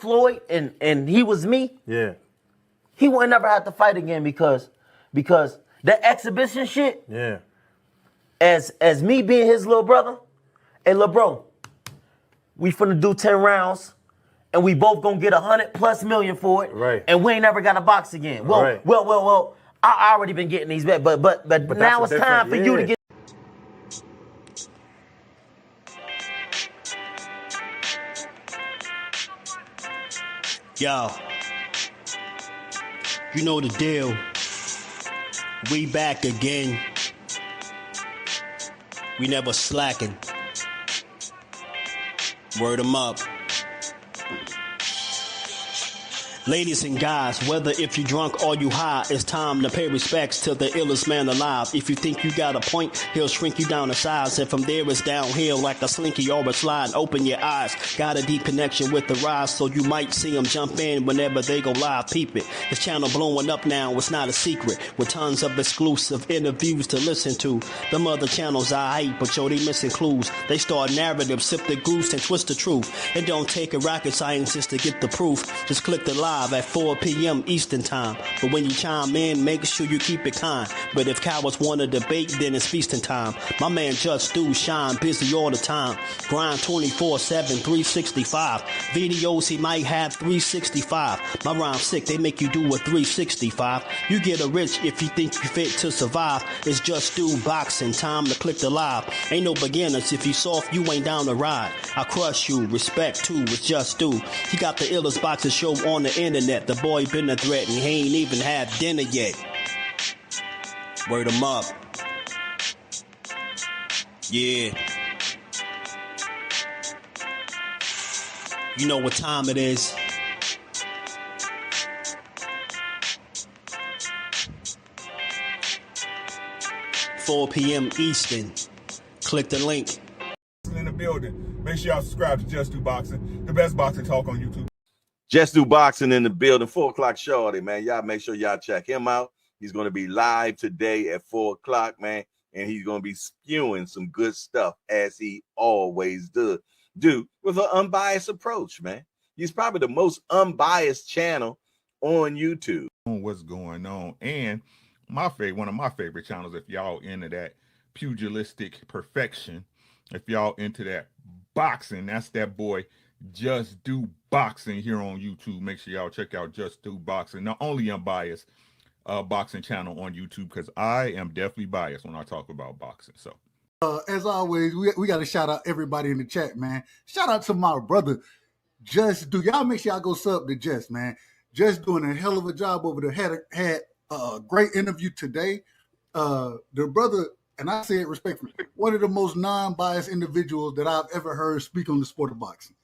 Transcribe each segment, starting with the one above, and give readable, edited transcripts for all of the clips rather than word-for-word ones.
Floyd and he was me, Yeah. he wouldn't never have to fight again because the exhibition shit, Yeah. as me being his little brother, hey, little bro, we finna do 10 rounds and we both gonna get 100+ million for it. Right. And we ain't never got to box again. Well, Right. well, I already been getting these back, but now it's time for you to get. Yo, you know the deal. We back again. We never slacking. Word 'em up. Ladies and guys, whether if you drunk or you high, it's time to pay respects to the illest man alive. If you think you got a point, he'll shrink you down to size. And from there it's downhill like a slinky or a slide. Open your eyes, got a deep connection with the rise, so you might see them jump in whenever they go live. Peep it, this channel blowing up now, it's not a secret. With tons of exclusive interviews to listen to. Them other channels I hate, but yo, they missing clues. They start narratives, sip the goose and twist the truth. It don't take a rocket scientist to get the proof. Just click the live at 4 p.m. Eastern time. But when you chime in, make sure you keep it kind. But if cowards want to debate, then it's feasting time. My man Jusdu shine busy all the time. Grind 24/7, 365. Videos he might have 365. My rhyme's sick, they make you do a 365. You get a rich if you think you fit to survive. It's Jusdueboxing, time to click the live. Ain't no beginners, if you soft, you ain't down to ride. I crush you, respect too, it's Jusdu. He got the illest boxing show on the internet. The boy been a threat and he ain't even had dinner yet. Word 'em up. Yeah. You know what time it is. $4 p.m. Eastern. Click the link. In the building. Make sure y'all subscribe to Jusdueboxing, the best boxing talk on YouTube. Jusdueboxing in the building, 4 o'clock shorty, man. Y'all make sure y'all check him out. He's going to be live today at 4 o'clock, man. And he's going to be spewing some good stuff as he always do with an unbiased approach, man. He's probably the most unbiased channel on YouTube. What's going on? And one of my favorite channels, if y'all into that pugilistic perfection, if y'all into that boxing, that's that boy Jusdueboxing here on YouTube. Make sure y'all check out Jusdueboxing, the only unbiased boxing channel on YouTube, because I am definitely biased when I talk about boxing. So as always, we got to shout out everybody in the chat, man. Shout out to my brother Jusdu. Y'all make sure y'all go sub to Just, man. Just doing a hell of a job over there. Had a great interview today. The brother, and I say it respectfully, one of the most non-biased individuals that I've ever heard speak on the sport of boxing.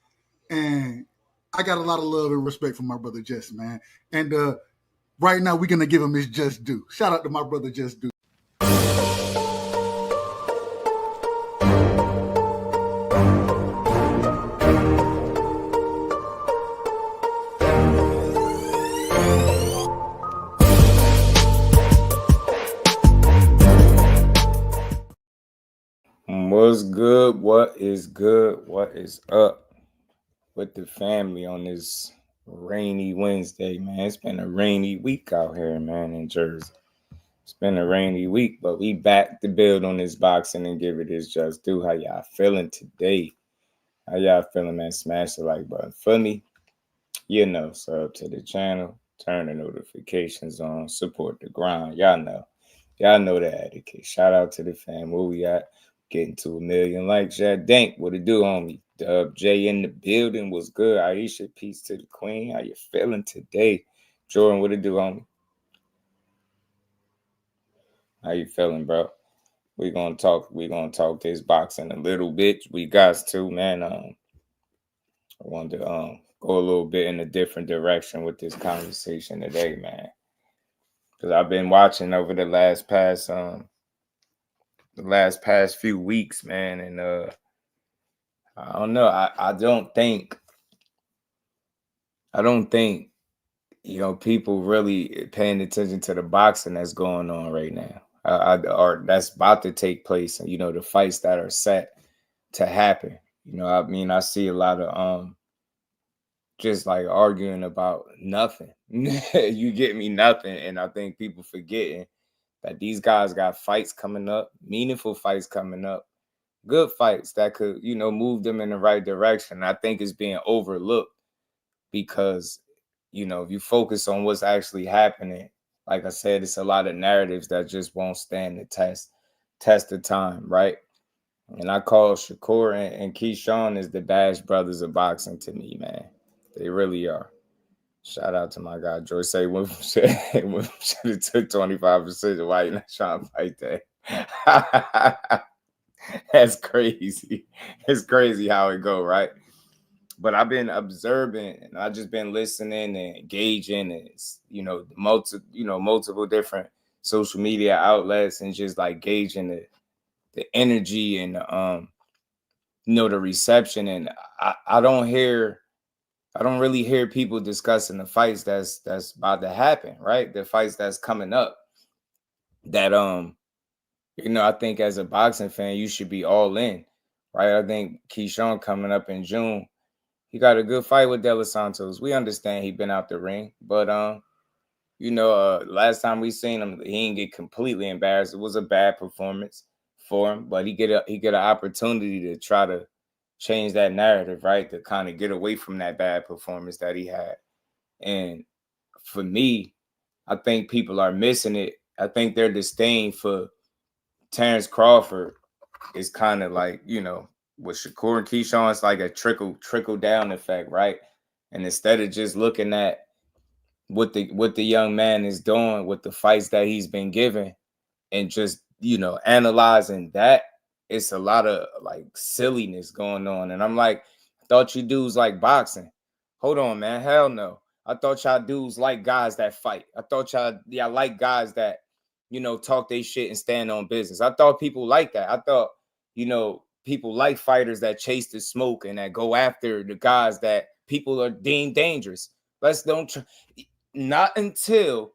And I got a lot of love and respect for my brother Just, man. And right now, we're going to give him his just due. Shout out to my brother Jusdu. What's good? What is good? What is up with the family on this rainy Wednesday, man? It's been a rainy week out here, man, in Jersey. It's been a rainy week, but we back to build on this boxing and give it his just due. How y'all feeling today? How y'all feeling, man? Smash the like button for me. You know, sub to the channel, turn the notifications on, support the grind. Y'all know the etiquette. Shout out to the fam. Where we at? Getting to 1 million likes. Jack Dank, what it do, homie? Dub J in the building. Was good. Aisha, peace to the queen. How you feeling today? Jordan, what it do, homie? How you feeling, bro? We're gonna talk this boxing a little bit. We got to, man. I wanted to go a little bit in a different direction with this conversation today, man. Because I've been watching over the last past few weeks, man, and I don't know. I don't think people really paying attention to the boxing that's going on right now, or that's about to take place, and the fights that are set to happen. I mean, I see a lot of just like arguing about nothing. You get me? Nothing. And I think people forgetting that these guys got fights coming up, meaningful fights coming up, good fights that could, move them in the right direction. I think it's being overlooked because, if you focus on what's actually happening, like I said, it's a lot of narratives that just won't stand the test of time, right? And I call Shakur and Keyshawn as the Bash brothers of boxing to me, man. They really are. Shout out to my guy George. Say we should have took 25%. Why you not trying to fight that? That's crazy. It's crazy how it go, right? But I've been observing and I've just been listening and engaging and multiple different social media outlets and just like gauging the energy and the reception. And I don't really hear people discussing the fights that's about to happen, right? The fights that's coming up that I think as a boxing fan you should be all in, right? I think Keyshawn coming up in June, he got a good fight with De Los Santos. We understand he been out the ring, but last time we seen him, he didn't get completely embarrassed. It was a bad performance for him, but he get an opportunity to try to change that narrative, right? To kind of get away from that bad performance that he had. And for me, I think people are missing it. I think their disdain for Terrence Crawford is kind of like, with Shakur and Keyshawn, it's like a trickle down effect, right? And instead of just looking at what the young man is doing with the fights that he's been given and just, analyzing that, it's a lot of like silliness going on. And I'm like, I thought you dudes like boxing. Hold on, man. Hell no. I thought y'all dudes like guys that fight. I thought y'all like guys that, talk they shit and stand on business. I thought people like that. I thought, people like fighters that chase the smoke and that go after the guys that people are deemed dangerous. Not until,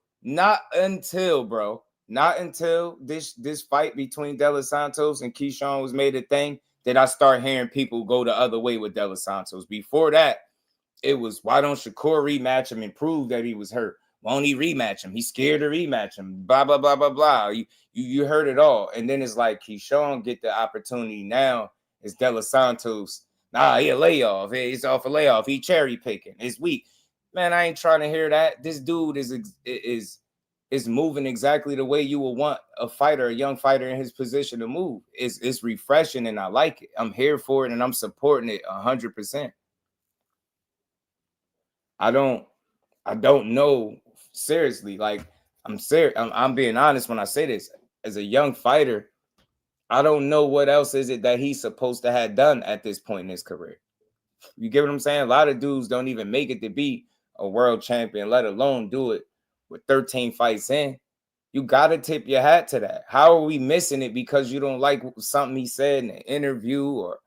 bro. Not until this fight between De Los Santos and Keyshawn was made a thing did I start hearing people go the other way with De Los Santos. Before that, it was, why don't Shakur rematch him and prove that he was hurt? Won't he rematch him? He's scared to rematch him. Blah, blah, blah, blah, blah. You heard it all. And then it's like Keyshawn get the opportunity now. It's De Los Santos. Nah, he a layoff. He's off a layoff. He cherry picking. It's weak. Man, I ain't trying to hear that. This dude is moving exactly the way you would want a young fighter in his position to move. It's refreshing and I like it. I'm here for it and I'm supporting it 100%. I don't know, seriously, like I'm serious. I'm being honest when I say this. As a young fighter, I don't know what else is it that he's supposed to have done at this point in his career. You get what I'm saying? A lot of dudes don't even make it to be a world champion, let alone do it with 13 fights in. You got to tip your hat to that. How are we missing it because you don't like something he said in an interview? Or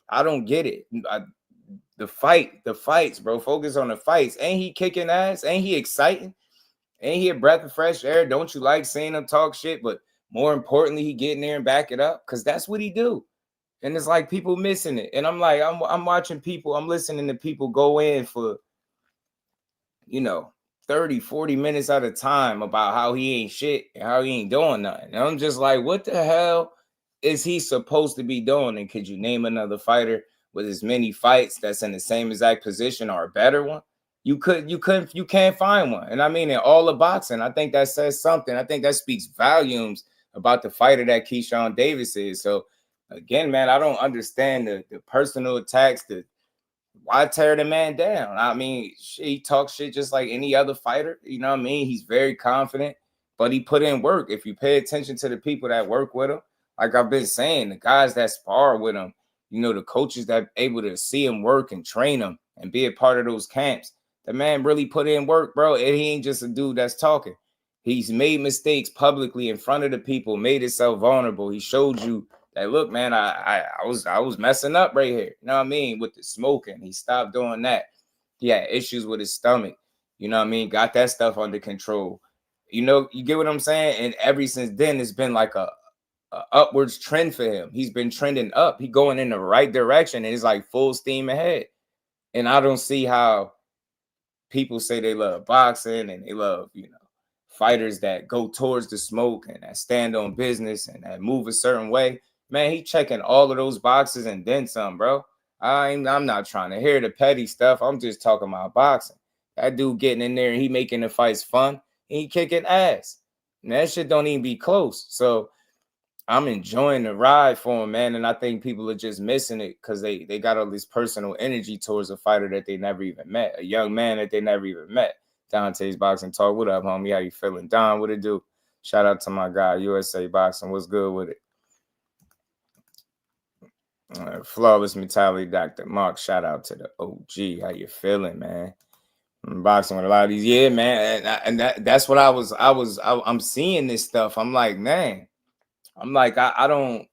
I don't get it. The fights, bro. Focus on the fights. Ain't he kicking ass? Ain't he exciting? Ain't he a breath of fresh air? Don't you like seeing him talk shit? But more importantly, he get in there and back it up because that's what he do. And it's like people missing it. And I'm like, I'm watching people, I'm listening to people go in for, 30, 40 minutes at a time about how he ain't shit and how he ain't doing nothing. And I'm just like, what the hell is he supposed to be doing? And could you name another fighter with as many fights that's in the same exact position or a better one? You can't find one. And I mean, in all of boxing, I think that says something. I think that speaks volumes about the fighter that Keyshawn Davis is. So again, man, I don't understand the personal attacks, why tear the man down? I mean, he talks shit just like any other fighter. You know what I mean? He's very confident, but he put in work. If you pay attention to the people that work with him, like I've been saying, the guys that spar with him, the coaches that are able to see him work and train him and be a part of those camps, the man really put in work, bro. And he ain't just a dude that's talking. He's made mistakes publicly in front of the people, made himself vulnerable. He showed you that, look, man, I was messing up right here. You know what I mean? With the smoking. He stopped doing that. He had issues with his stomach. You know what I mean? Got that stuff under control. You get what I'm saying? And ever since then, it's been like a upwards trend for him. He's been trending up. He going in the right direction. And it's like full steam ahead. And I don't see how people say they love boxing and they love, fighters that go towards the smoke and that stand on business and that move a certain way. Man, he checking all of those boxes and then some, bro. I'm not trying to hear the petty stuff. I'm just talking about boxing. That dude getting in there and he making the fights fun and he kicking ass. And that shit don't even be close. So I'm enjoying the ride for him, man. And I think people are just missing it because they got all this personal energy towards a fighter that they never even met, a young man that they never even met. Dante's Boxing Talk. What up, homie? How you feeling? Don, what it do? Shout out to my guy, USA Boxing. What's good with it? Flawless Mentality, Dr. Mark. Shout out to the OG. How you feeling, man? I'm boxing with a lot of these. Yeah, man. And that's what I'm seeing this stuff. I'm like, man. I'm like, I don't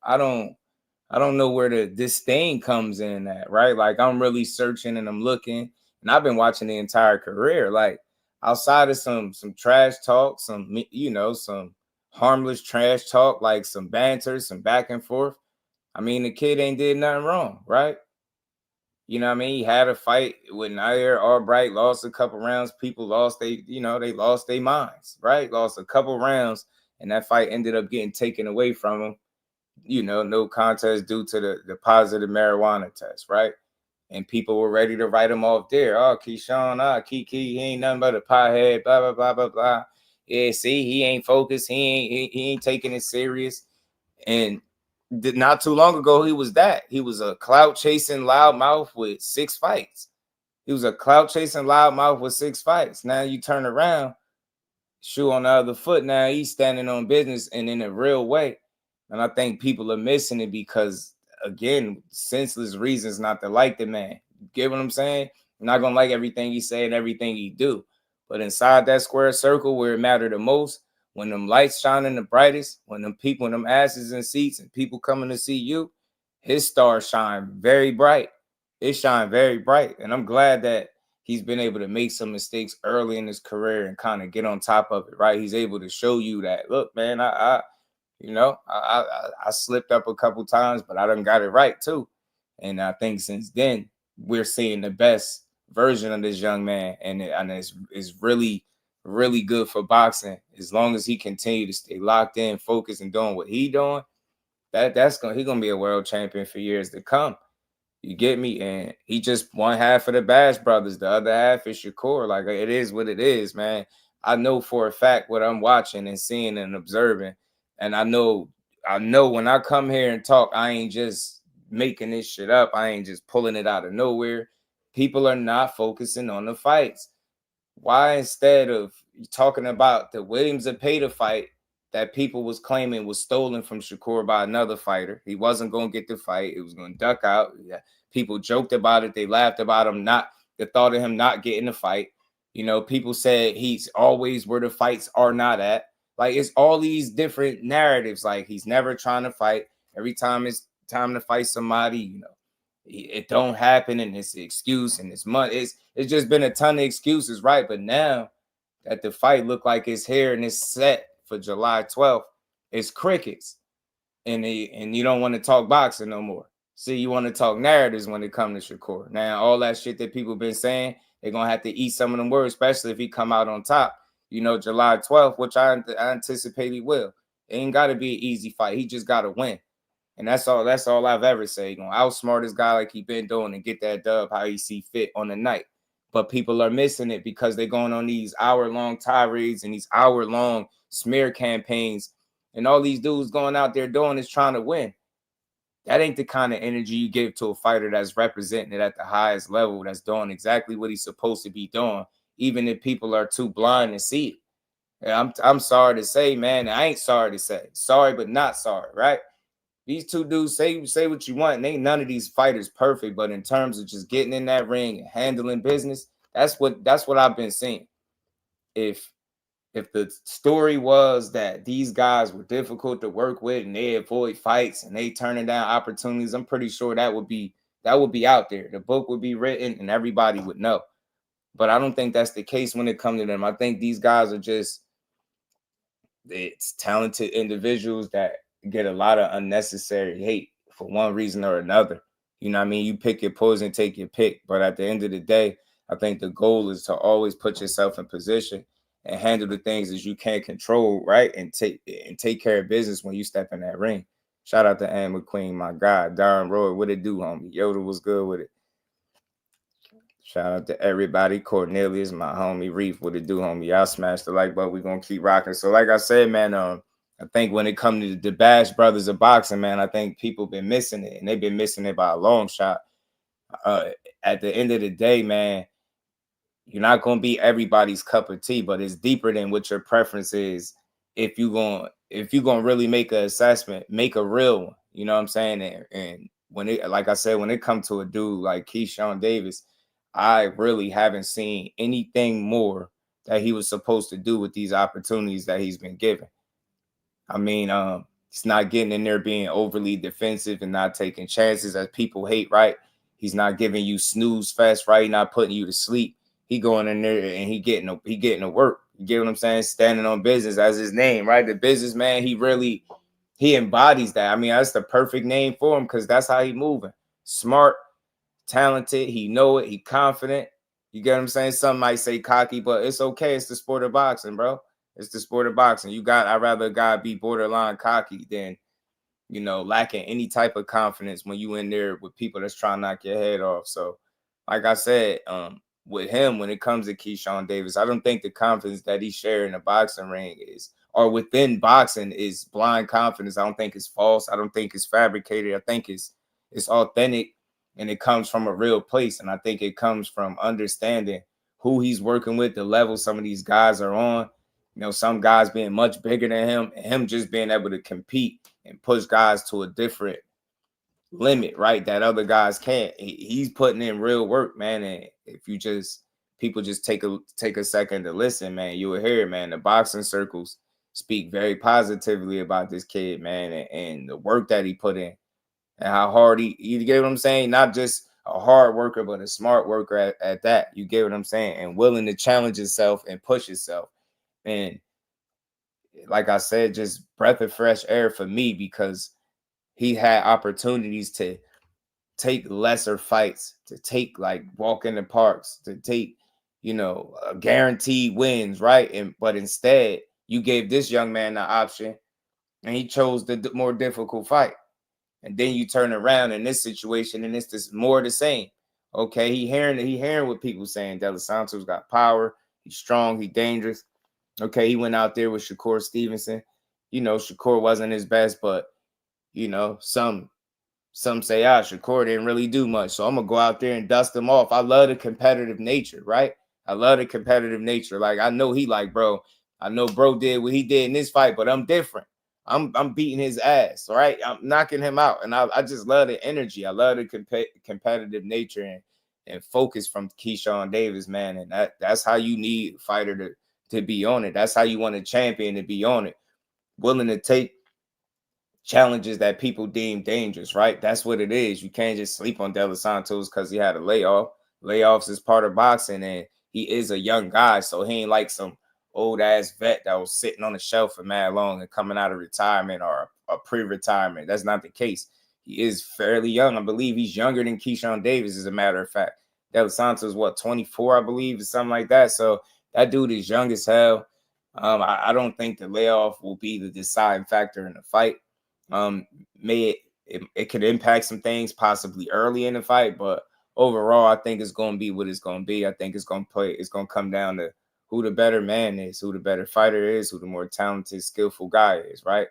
know where the disdain comes in at, right? Like I'm really searching and I'm looking, and I've been watching the entire career. Like outside of some trash talk, some harmless trash talk, like some banter, some back and forth. I mean, the kid ain't did nothing wrong, right? You know what I mean? He had a fight with Nair Albright, lost a couple rounds. People lost they lost their minds, right? Lost a couple rounds, and that fight ended up getting taken away from him. No contest due to the positive marijuana test, right? And people were ready to write him off there. Oh, Keyshawn, Kiki, he ain't nothing but a pothead, blah, blah, blah, blah, blah. Yeah, see, he ain't focused. He ain't taking it serious. And not too long ago, he was that. He was a clout-chasing loudmouth with 6 fights. Now you turn around, shoe on the other foot. Now he's standing on business and in a real way. And I think people are missing it because, again, senseless reasons not to like the man. You get what I'm saying? I'm not going to like everything he say and everything he do. But inside that square circle where it mattered the most, when them lights shining the brightest, when them asses in seats and people coming to see you, his star shine very bright. It shine very bright. And I'm glad that he's been able to make some mistakes early in his career and kind of get on top of it, right? He's able to show you that, look, man, I slipped up a couple times, but I done got it right too. And I think since then, we're seeing the best version of this young man. And it's really, really good for boxing. As long as he continue to stay locked in, focused, and doing what he doing, he's gonna be a world champion for years to come. You get me? And he just one half of the Bash brothers. The other half is Shakur. Like, it is what it is, man. I know for a fact what I'm watching and seeing and observing. And I know when I come here and talk, I ain't just making this shit up. I ain't just pulling it out of nowhere. People are not focusing on the fights. Why, instead of talking about the Williams-Zepeda fight that people was claiming was stolen from Shakur by another fighter, he wasn't going to get the fight. It was going to duck out. Yeah. People joked about it. They laughed about him, the thought of him not getting the fight. People said he's always where the fights are not at. Like, it's all these different narratives. Like, he's never trying to fight. Every time it's time to fight somebody, it don't happen, and it's an excuse, and it's money. It's just been a ton of excuses, right? But now that the fight look like it's here and it's set for July 12th, it's crickets. And you don't want to talk boxing no more. See, you want to talk narratives when it comes to Shakur. Now, all that shit that people been saying, they're going to have to eat some of them words, especially if he come out on top. July 12th, which I anticipate he will. It ain't got to be an easy fight. He just got to win. And that's all I've ever said. He's going to outsmart this guy like he been doing and get that dub how he see fit on the night. But people are missing it because they're going on these hour-long tirades and these hour-long smear campaigns. And all these dudes going out there doing is trying to win. That ain't the kind of energy you give to a fighter that's representing it at the highest level, that's doing exactly what he's supposed to be doing, even if people are too blind to see it. And I'm sorry to say, man, I ain't sorry to say. Sorry, but not sorry, right? These two dudes say what you want, and ain't none of these fighters perfect, but in terms of just getting in that ring and handling business, that's what I've been seeing. If the story was that these guys were difficult to work with and they avoid fights and they turning down opportunities, I'm pretty sure that would be out there. The book would be written and everybody would know. But I don't think that's the case when it comes to them. I think these guys are it's talented individuals that get a lot of unnecessary hate for one reason or another. You know what I mean? You pick your poison, take your pick. But at the end of the day, I think the goal is to always put yourself in position and handle the things that you can't control, right? And take care of business when you step in that ring. Shout out to Ann McQueen, my guy. Darren Roy, what it do, homie? Yoda was good with it. Shout out to everybody. Cornelius, my homie. Reef, what it do, homie? Y'all smashed the like button. We're going to keep rocking. So like I said, man, I think when it comes to the Bash Brothers of boxing, man, I think people been missing it. And they've been missing it by a long shot. At the end of the day, man, you're not going to be everybody's cup of tea, but it's deeper than what your preference is. If you're going to really make an assessment, make a real one. You know what I'm saying? And when it, like I said, when it comes to a dude like Keyshawn Davis, I really haven't seen anything more that he was supposed to do with these opportunities that he's been given. I mean, he's not getting in there being overly defensive and not taking chances as people hate, right? He's not giving you snooze fest, right? Not putting you to sleep. He going in there and he getting to work. You get what I'm saying? Standing on business as his name, right? The businessman, he embodies that. I mean, that's the perfect name for him because that's how he moving. Smart, talented, he know it, he confident. You get what I'm saying? Some might say cocky, but it's okay. It's the sport of boxing, bro. It's the sport of boxing. I'd rather a guy be borderline cocky than, lacking any type of confidence when you in there with people that's trying to knock your head off. So, like I said, with him, when it comes to Keyshawn Davis, I don't think the confidence that he shared in the boxing ring or within boxing is blind confidence. I don't think it's false. I don't think it's fabricated. I think it's authentic, and it comes from a real place. And I think it comes from understanding who he's working with, the level some of these guys are on. Some guys being much bigger than him, and him just being able to compete and push guys to a different limit, right? That other guys can't. He's putting in real work, man. And if people just take a second to listen, man, you will hear it, man. The boxing circles speak very positively about this kid, man, and the work that he put in and how hard you get what I'm saying? Not just a hard worker, but a smart worker at that. You get what I'm saying? And willing to challenge himself and push himself. And like I said, just breath of fresh air for me because he had opportunities to take lesser fights, to take walk in the parks, to take, guaranteed wins, right? But instead, you gave this young man the option and he chose the more difficult fight. And then you turn around in this situation and it's just more the same. Okay, he hearing what people saying. De Los Santos got power, he's strong, he's dangerous. Okay, he went out there with Shakur Stevenson. Shakur wasn't his best, but some say, Shakur didn't really do much. So I'm gonna go out there and dust him off. I love the competitive nature, right? I love the competitive nature. Like I know bro. I know bro did what he did in this fight, but I'm different. I'm beating his ass, right? I'm knocking him out. And I just love the energy. I love the competitive nature and focus from Keyshawn Davis, man. And that's how you need a fighter to be on it. That's how you want a champion to be on it. Willing to take challenges that people deem dangerous, right? That's what it is. You can't just sleep on De Los Santos because he had a layoff. Layoffs is part of boxing, and he is a young guy, so he ain't like some old ass vet that was sitting on the shelf for mad long and coming out of retirement or a pre-retirement. That's not the case. He is fairly young. I believe he's younger than Keyshawn Davis, as a matter of fact. De Los Santos, 24, I believe, or something like that. So that dude is young as hell. I don't think the layoff will be the deciding factor in the fight. It could impact some things possibly early in the fight, but overall, I think it's going to be what it's going to be. I think it's going to come down to who the better man is, who the better fighter is, who the more talented, skillful guy is, right?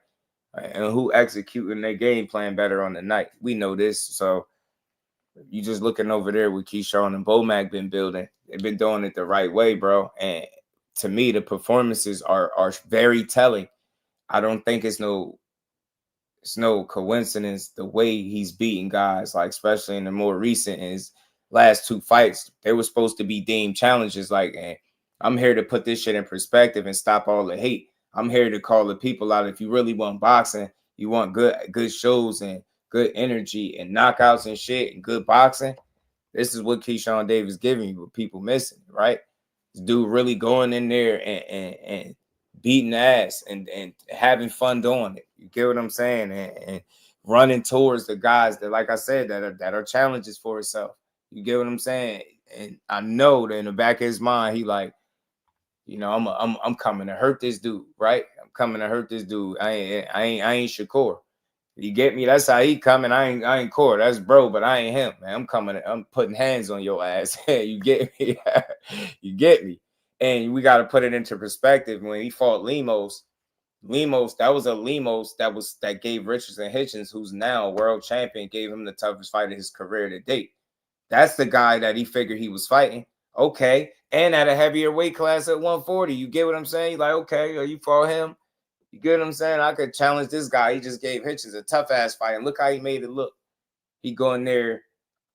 And who executing their game plan better on the night. We know this. So you just looking over there with Keyshawn and Bomac been building. They've been doing it the right way, bro. And to me, the performances are very telling. I don't think it's no coincidence the way he's beating guys, like especially in the more recent in his last two fights. They were supposed to be deemed challenges. And I'm here to put this shit in perspective and stop all the hate. I'm here to call the people out. If you really want boxing, you want good shows and good energy and knockouts and shit and good boxing, this is what Keyshawn Davis giving you, what people missing, right? This dude really going in there and beating ass and having fun doing it. You get what I'm saying? And running towards the guys that, like I said, that are challenges for himself. You get what I'm saying? And I know that in the back of his mind, he like, you know, I'm coming to hurt this dude, right? I'm coming to hurt this dude. I ain't Shakur. You get me? That's how he coming. I ain't Core. That's bro, but I ain't him, man. I'm coming. I'm putting hands on your ass. You get me? You get me? And we got to put it into perspective. When he fought Lemos, that was a Lemos that gave Richardson Hitchens, who's now a world champion, gave him the toughest fight of his career to date. That's the guy that he figured he was fighting. Okay. And at a heavier weight class at 140. You get what I'm saying? Like, okay, you fought him. You get what I'm saying? I could challenge this guy. He just gave Hitchens a tough-ass fight. And look how he made it look. He go in there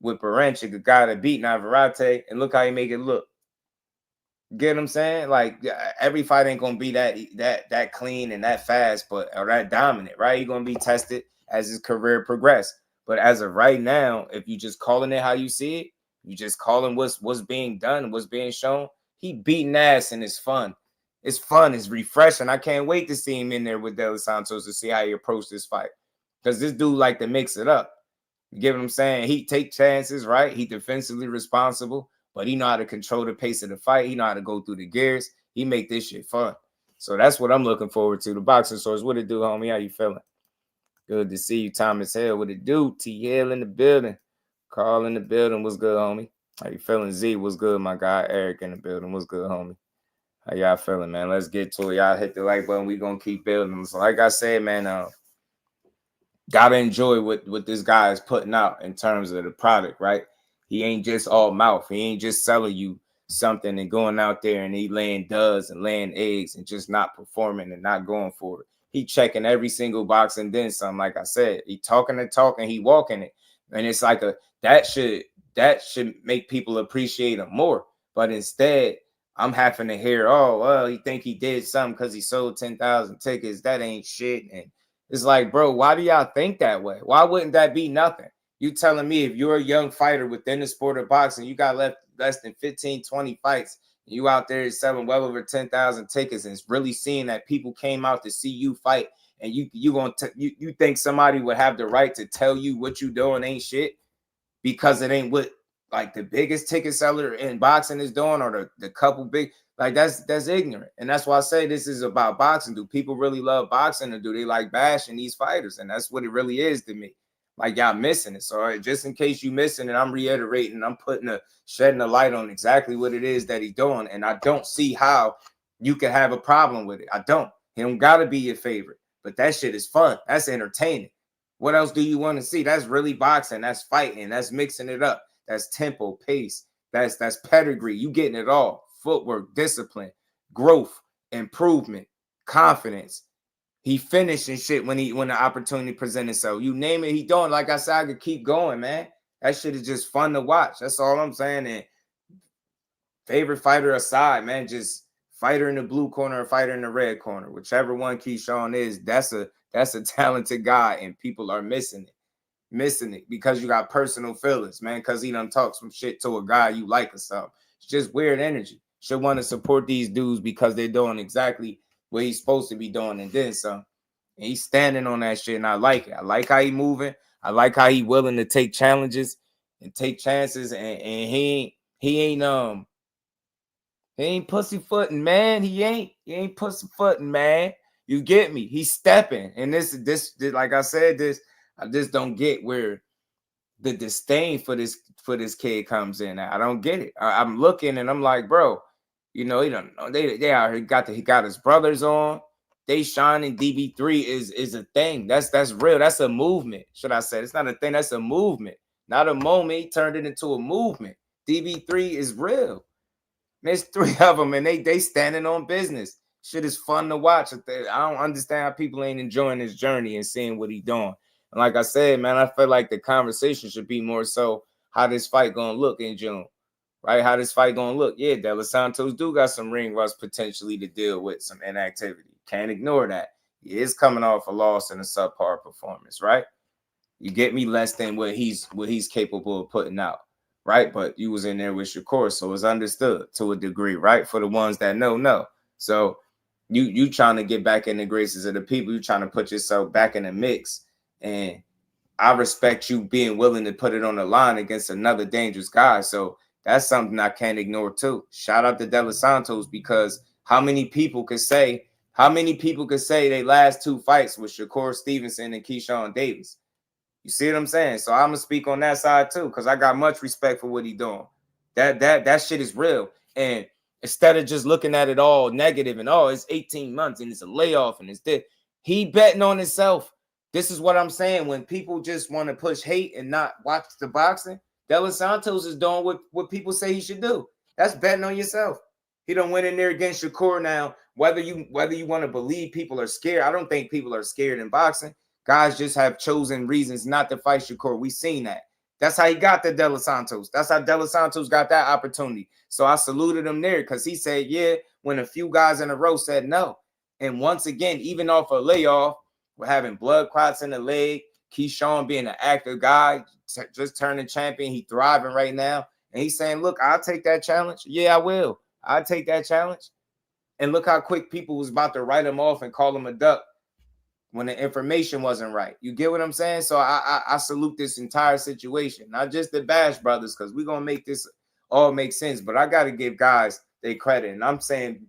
with Baranchik, a guy that beat Navarrete, and look how he make it look. Get what I'm saying? Like, every fight ain't going to be that clean and that fast, or that dominant, right? He's going to be tested as his career progresses. But as of right now, if you just calling it how you see it, you just calling what's being done, what's being shown, he beating ass and it's fun. It's fun. It's refreshing. I can't wait to see him in there with De Los Santos to see how he approach this fight. Because this dude like to mix it up. You get what I'm saying? He take chances, right? He defensively responsible, but he know how to control the pace of the fight. He know how to go through the gears. He make this shit fun. So that's what I'm looking forward to. The Boxing Source. What it do, homie? How you feeling? Good to see you, Thomas Hill. What it do? T Hill in the building. Carl in the building. What's good, homie? How you feeling? Z, what's good, my guy? Eric in the building. What's good, homie? How y'all feeling, man? Let's get to it. Y'all hit the like button. We gonna keep building. So like I said, man, gotta enjoy what this guy is putting out in terms of the product, right? He ain't just all mouth. He ain't just selling you something and going out there and he laying duds and laying eggs and just not performing and not going for it. He checking every single box and then some. Like I said, he talking the talk and he walking it. And it's like that should make people appreciate him more. But instead, I'm having to hear, oh, well, he think he did something because he sold 10,000 tickets. That ain't shit. And it's like, bro, why do y'all think that way? Why wouldn't that be nothing? You telling me if you're a young fighter within the sport of boxing, you got less than 15, 20 fights, you out there selling well over 10,000 tickets and it's really seeing that people came out to see you fight and you think somebody would have the right to tell you what you doing ain't shit because it ain't what like the biggest ticket seller in boxing is doing or the couple big, like that's ignorant. And that's why I say this is about boxing. Do people really love boxing or do they like bashing these fighters? And that's what it really is to me. Like y'all missing it. So just in case you missing it, I'm reiterating, I'm shedding a light on exactly what it is that he's doing. And I don't see how you can have a problem with it. I don't. He don't gotta be your favorite. But that shit is fun. That's entertaining. What else do you want to see? That's really boxing. That's fighting. That's mixing it up. That's tempo, pace. That's pedigree. You getting it all. Footwork, discipline, growth, improvement, confidence. He finishing shit when the opportunity presented itself. You name it, he doing. Like I said, I could keep going, man. That shit is just fun to watch. That's all I'm saying. And favorite fighter aside, man, just fighter in the blue corner or fighter in the red corner, whichever one Keyshawn is, that's a talented guy, and people are missing it because you got personal feelings, man, because he done talk some shit to a guy you like or something. It's just weird energy. Should want to support these dudes because they're doing exactly what he's supposed to be doing and then some. And he's standing on that shit, and I like it. I like how he moving. I like how he willing to take challenges and take chances, and he ain't pussyfooting, man. He ain't pussyfooting, man. You get me? He's stepping, and this like I said, I just don't get where the disdain for this kid comes in. I don't get it. I'm looking and I'm like, bro, you know, he don't know. They out here he got his brothers on. They shining. DB3 is a thing. That's real. That's a movement. Should I say? It's not a thing. That's a movement. Not a moment. He turned it into a movement. DB3 is real. There's 3 of them, and they standing on business. Shit is fun to watch. I don't understand how people ain't enjoying this journey and seeing what he doing. And like I said, man, I feel like the conversation should be more so how this fight gonna look in June, right? How this fight gonna look. Yeah, De Los Santos do got some ring rust potentially to deal with, some inactivity. Can't ignore that. He is coming off a loss and a subpar performance, right? You get me, less than what he's capable of putting out, right? But you was in there with Shakur, so it's understood to a degree, right? For the ones that know. So you trying to get back in the graces of the people. You trying to put yourself back in the mix. And I respect you being willing to put it on the line against another dangerous guy. So That's something I can't ignore too. Shout out to De Los Santos, because how many people could say they last 2 fights with Shakur Stevenson and Keyshawn Davis? You see what I'm saying? So I'm gonna speak on that side too, because I got much respect for what he doing. That shit is real. And instead of just looking at it all negative and it's 18 months and it's a layoff and it's this, he betting on himself. This is what I'm saying. When people just want to push hate and not watch the boxing, De Los Santos is doing what people say he should do. That's betting on yourself. He don't went in there against Shakur. Now, whether you want to believe people are scared, I don't think people are scared in boxing. Guys just have chosen reasons not to fight Shakur. We seen that. That's how he got the De Los Santos. That's how De Los Santos got that opportunity. So I saluted him there, because he said, yeah, when a few guys in a row said no. And once again, even off a layoff, we're having blood clots in the leg, Keyshawn being an active guy, just turning champion. He thriving right now. And he's saying, look, I'll take that challenge. Yeah, I will. I'll take that challenge. And look how quick people was about to write him off and call him a duck when the information wasn't right. You get what I'm saying? So I salute this entire situation, not just the Bash brothers, because we're going to make this all make sense. But I got to give guys their credit. And I'm saying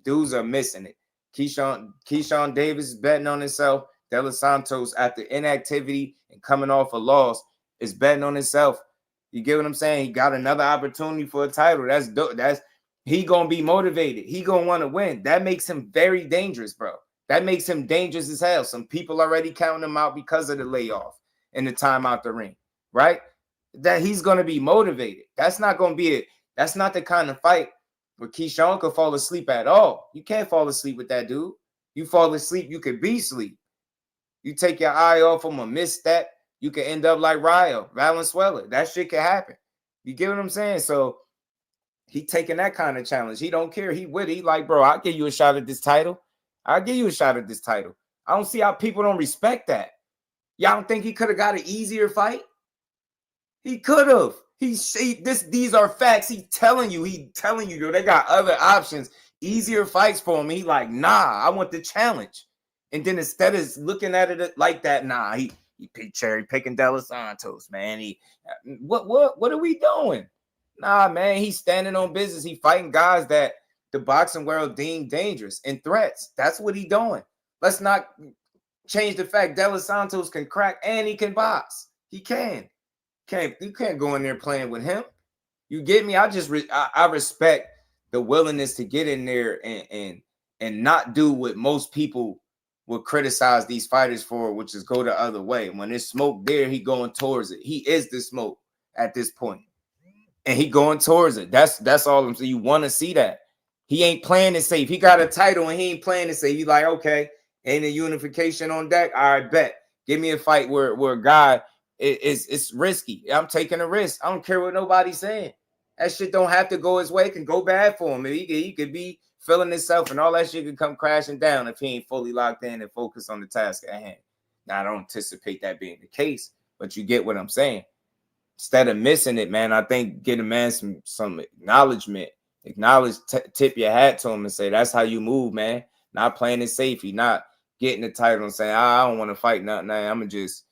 dudes are missing it. Keyshawn Davis is betting on himself. De Los Santos, after inactivity and coming off a loss, is betting on himself. You get what I'm saying? He got another opportunity for a title. That's he going to be motivated. He going to want to win. That makes him very dangerous, bro. That makes him dangerous as hell. Some people already counting him out because of the layoff and the time out the ring, right? That he's going to be motivated. That's not going to be it. That's not the kind of fight where Keyshawn could fall asleep at all. You can't fall asleep with that dude. You fall asleep, you could be asleep. You take your eye off him, a misstep, you can end up like Valenzuela. That shit can happen. You get what I'm saying? So he taking that kind of challenge. He don't care. He with it. He like, bro, I'll give you a shot at this title. I'll give you a shot at this title. I don't see how people don't respect that. Y'all don't think he could have got an easier fight? He could have. These are facts. He telling you, yo, they got other options, easier fights for him. He like, nah, I want the challenge. And then instead of looking at it like that, nah, he cherry picking De Los Santos, man. What are we doing? Nah, man, he's standing on business. He fighting guys that the boxing world deemed dangerous and threats. That's what he doing. Let's not change the fact De Los Santos can crack and he can box. He can. You can't go in there playing with him. You get me? I respect the willingness to get in there and not do what most people would criticize these fighters for, which is go the other way. When there's smoke there, he going towards it. He is the smoke at this point. And he going towards it. That's all I'm saying. You want to see that. He ain't playing it safe. He got a title and he ain't playing it safe. He's like, okay, ain't a unification on deck? All right, bet. Give me a fight where a guy it's risky. I'm taking a risk. I don't care what nobody's saying. That shit don't have to go his way. It can go bad for him. He could be feeling himself and all that shit could come crashing down if he ain't fully locked in and focused on the task at hand. Now, I don't anticipate that being the case, but you get what I'm saying. Instead of missing it, man, I think get a man some acknowledgement. Tip your hat to him and say, that's how you move, man. Not playing it safe. He not getting the title and saying, I don't want to fight nothing. I'm going to just,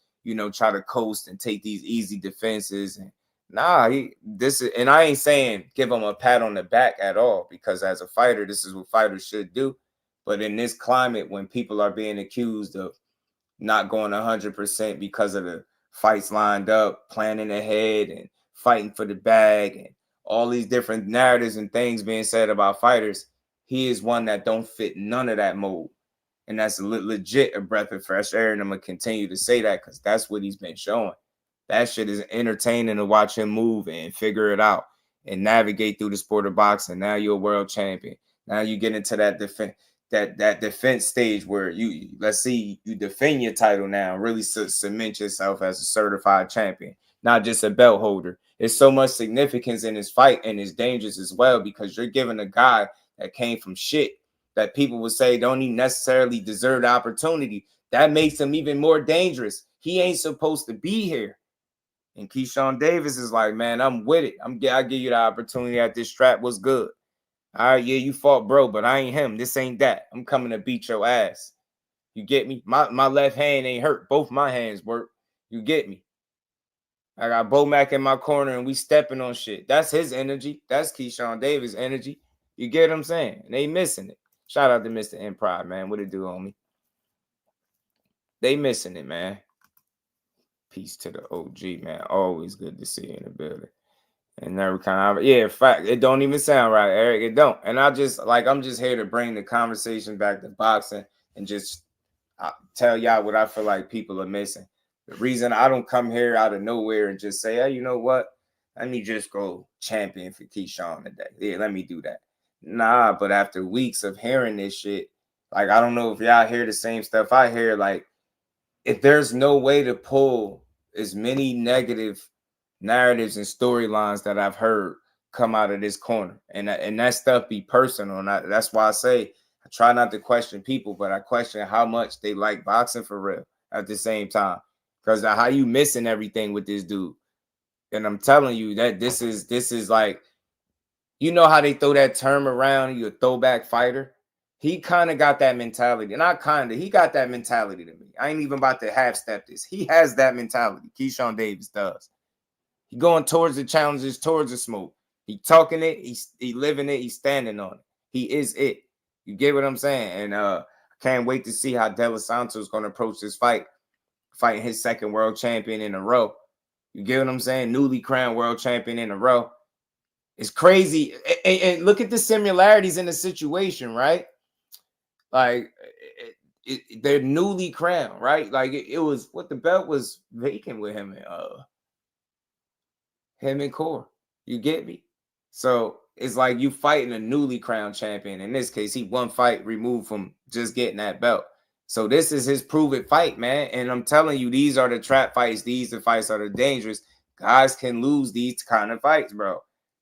try to coast and take these easy defenses. And and I ain't saying give him a pat on the back at all, because as a fighter, this is what fighters should do. But in this climate, when people are being accused of not going 100% because of the fights lined up, planning ahead and fighting for the bag and all these different narratives and things being said about fighters, he is one that don't fit none of that mold. And that's legit a breath of fresh air. And I'm going to continue to say that because that's what he's been showing. That shit is entertaining to watch him move and figure it out and navigate through the sport of boxing. Now you're a world champion. Now you get into that defense stage where let's see, you defend your title now and really cement yourself as a certified champion, not just a belt holder. There's so much significance in this fight, and it's dangerous as well because you're giving a guy that came from shit that people would say don't even necessarily deserve the opportunity. That makes him even more dangerous. He ain't supposed to be here. And Keyshawn Davis is like, man, I'm with it. I give you the opportunity at this strap. What's good? All right, yeah, you fought, bro, but I ain't him. This ain't that. I'm coming to beat your ass. You get me? My left hand ain't hurt. Both my hands work. You get me? I got Bo Mac in my corner and we stepping on shit. That's his energy. That's Keyshawn Davis' energy. You get what I'm saying? And they missing it. Shout out to Mr. Improv, man. What it do, homie? They missing it, man. Peace to the OG, man. Always good to see you in the building. And every kind of, yeah, fact, it don't even sound right, Eric. It don't. And I'm just here to bring the conversation back to boxing and just tell y'all what I feel like people are missing. The reason I don't come here out of nowhere and just say, hey, you know what? Let me just go champion for Keyshawn today. Yeah, let me do that. Nah, but after weeks of hearing this shit, like, I don't know if y'all hear the same stuff I hear. Like, if there's no way to pull as many negative narratives and storylines that I've heard come out of this corner, and that stuff be personal, and that's why I say I try not to question people, but I question how much they like boxing for real at the same time, because how you missing everything with this dude. And I'm telling you that this is like, you know how they throw that term around, you a throwback fighter. He kind of got that mentality. He got that mentality to me. I ain't even about to half step this. He has that mentality. Keyshawn Davis does. He going towards the challenges, towards the smoke. He talking it, he living it, he's standing on it. He is it. You get what I'm saying? And I can't wait to see how De Los Santos is going to approach this fight, fighting his second world champion in a row. You get what I'm saying? Newly crowned world champion in a row. It's crazy. And look at the similarities in the situation, right? Like, they're newly crowned, right? Like, it was what the belt was vacant with him and Core. You get me? So it's like you fighting a newly crowned champion. In this case, he one fight removed from just getting that belt. So this is his prove it fight, man. And I'm telling you, these are the trap fights. These the fights are the dangerous. Guys can lose these kind of fights, bro.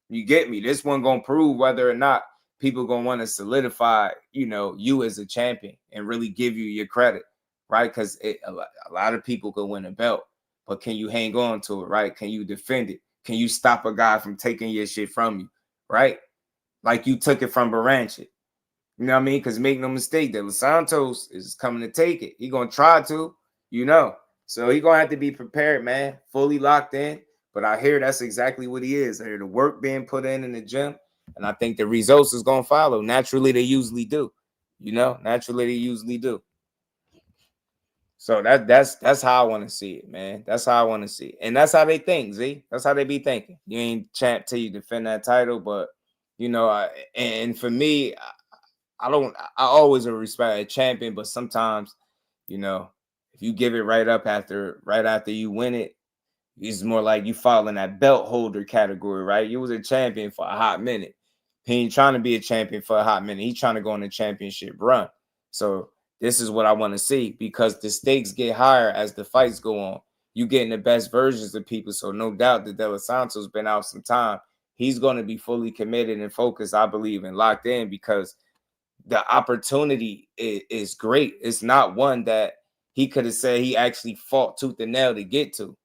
You get me? This one gonna prove whether or not people gonna want to solidify, you as a champion and really give you your credit, right? Because a lot of people can win a belt, but can you hang on to it, right? Can you defend it? Can you stop a guy from taking your shit from you, right? Like you took it from Baranchik. You know what I mean? Because make no mistake, De Los Santos is coming to take it. He gonna try to, So he gonna have to be prepared, man. Fully locked in. But I hear that's exactly what he is. I hear the work being put in the gym, and I think the results is gonna follow. Naturally, they usually do. Naturally they usually do. So that's how I want to see it, man. That's how I want to see it, and that's how they think, Z. That's how they be thinking. You ain't champ till you defend that title, but and for me, I always respect a champion, but sometimes, if you give it right after you win it, it's more like you fall in that belt holder category, right? You was a champion for a hot minute. He ain't trying to be a champion for a hot minute. He's trying to go on a championship run. So this is what I want to see, because the stakes get higher as the fights go on. You getting the best versions of people. So no doubt that De Los Santos been out some time. He's going to be fully committed and focused, I believe, and locked in, because the opportunity is great. It's not one that he could have said he actually fought tooth and nail to get to.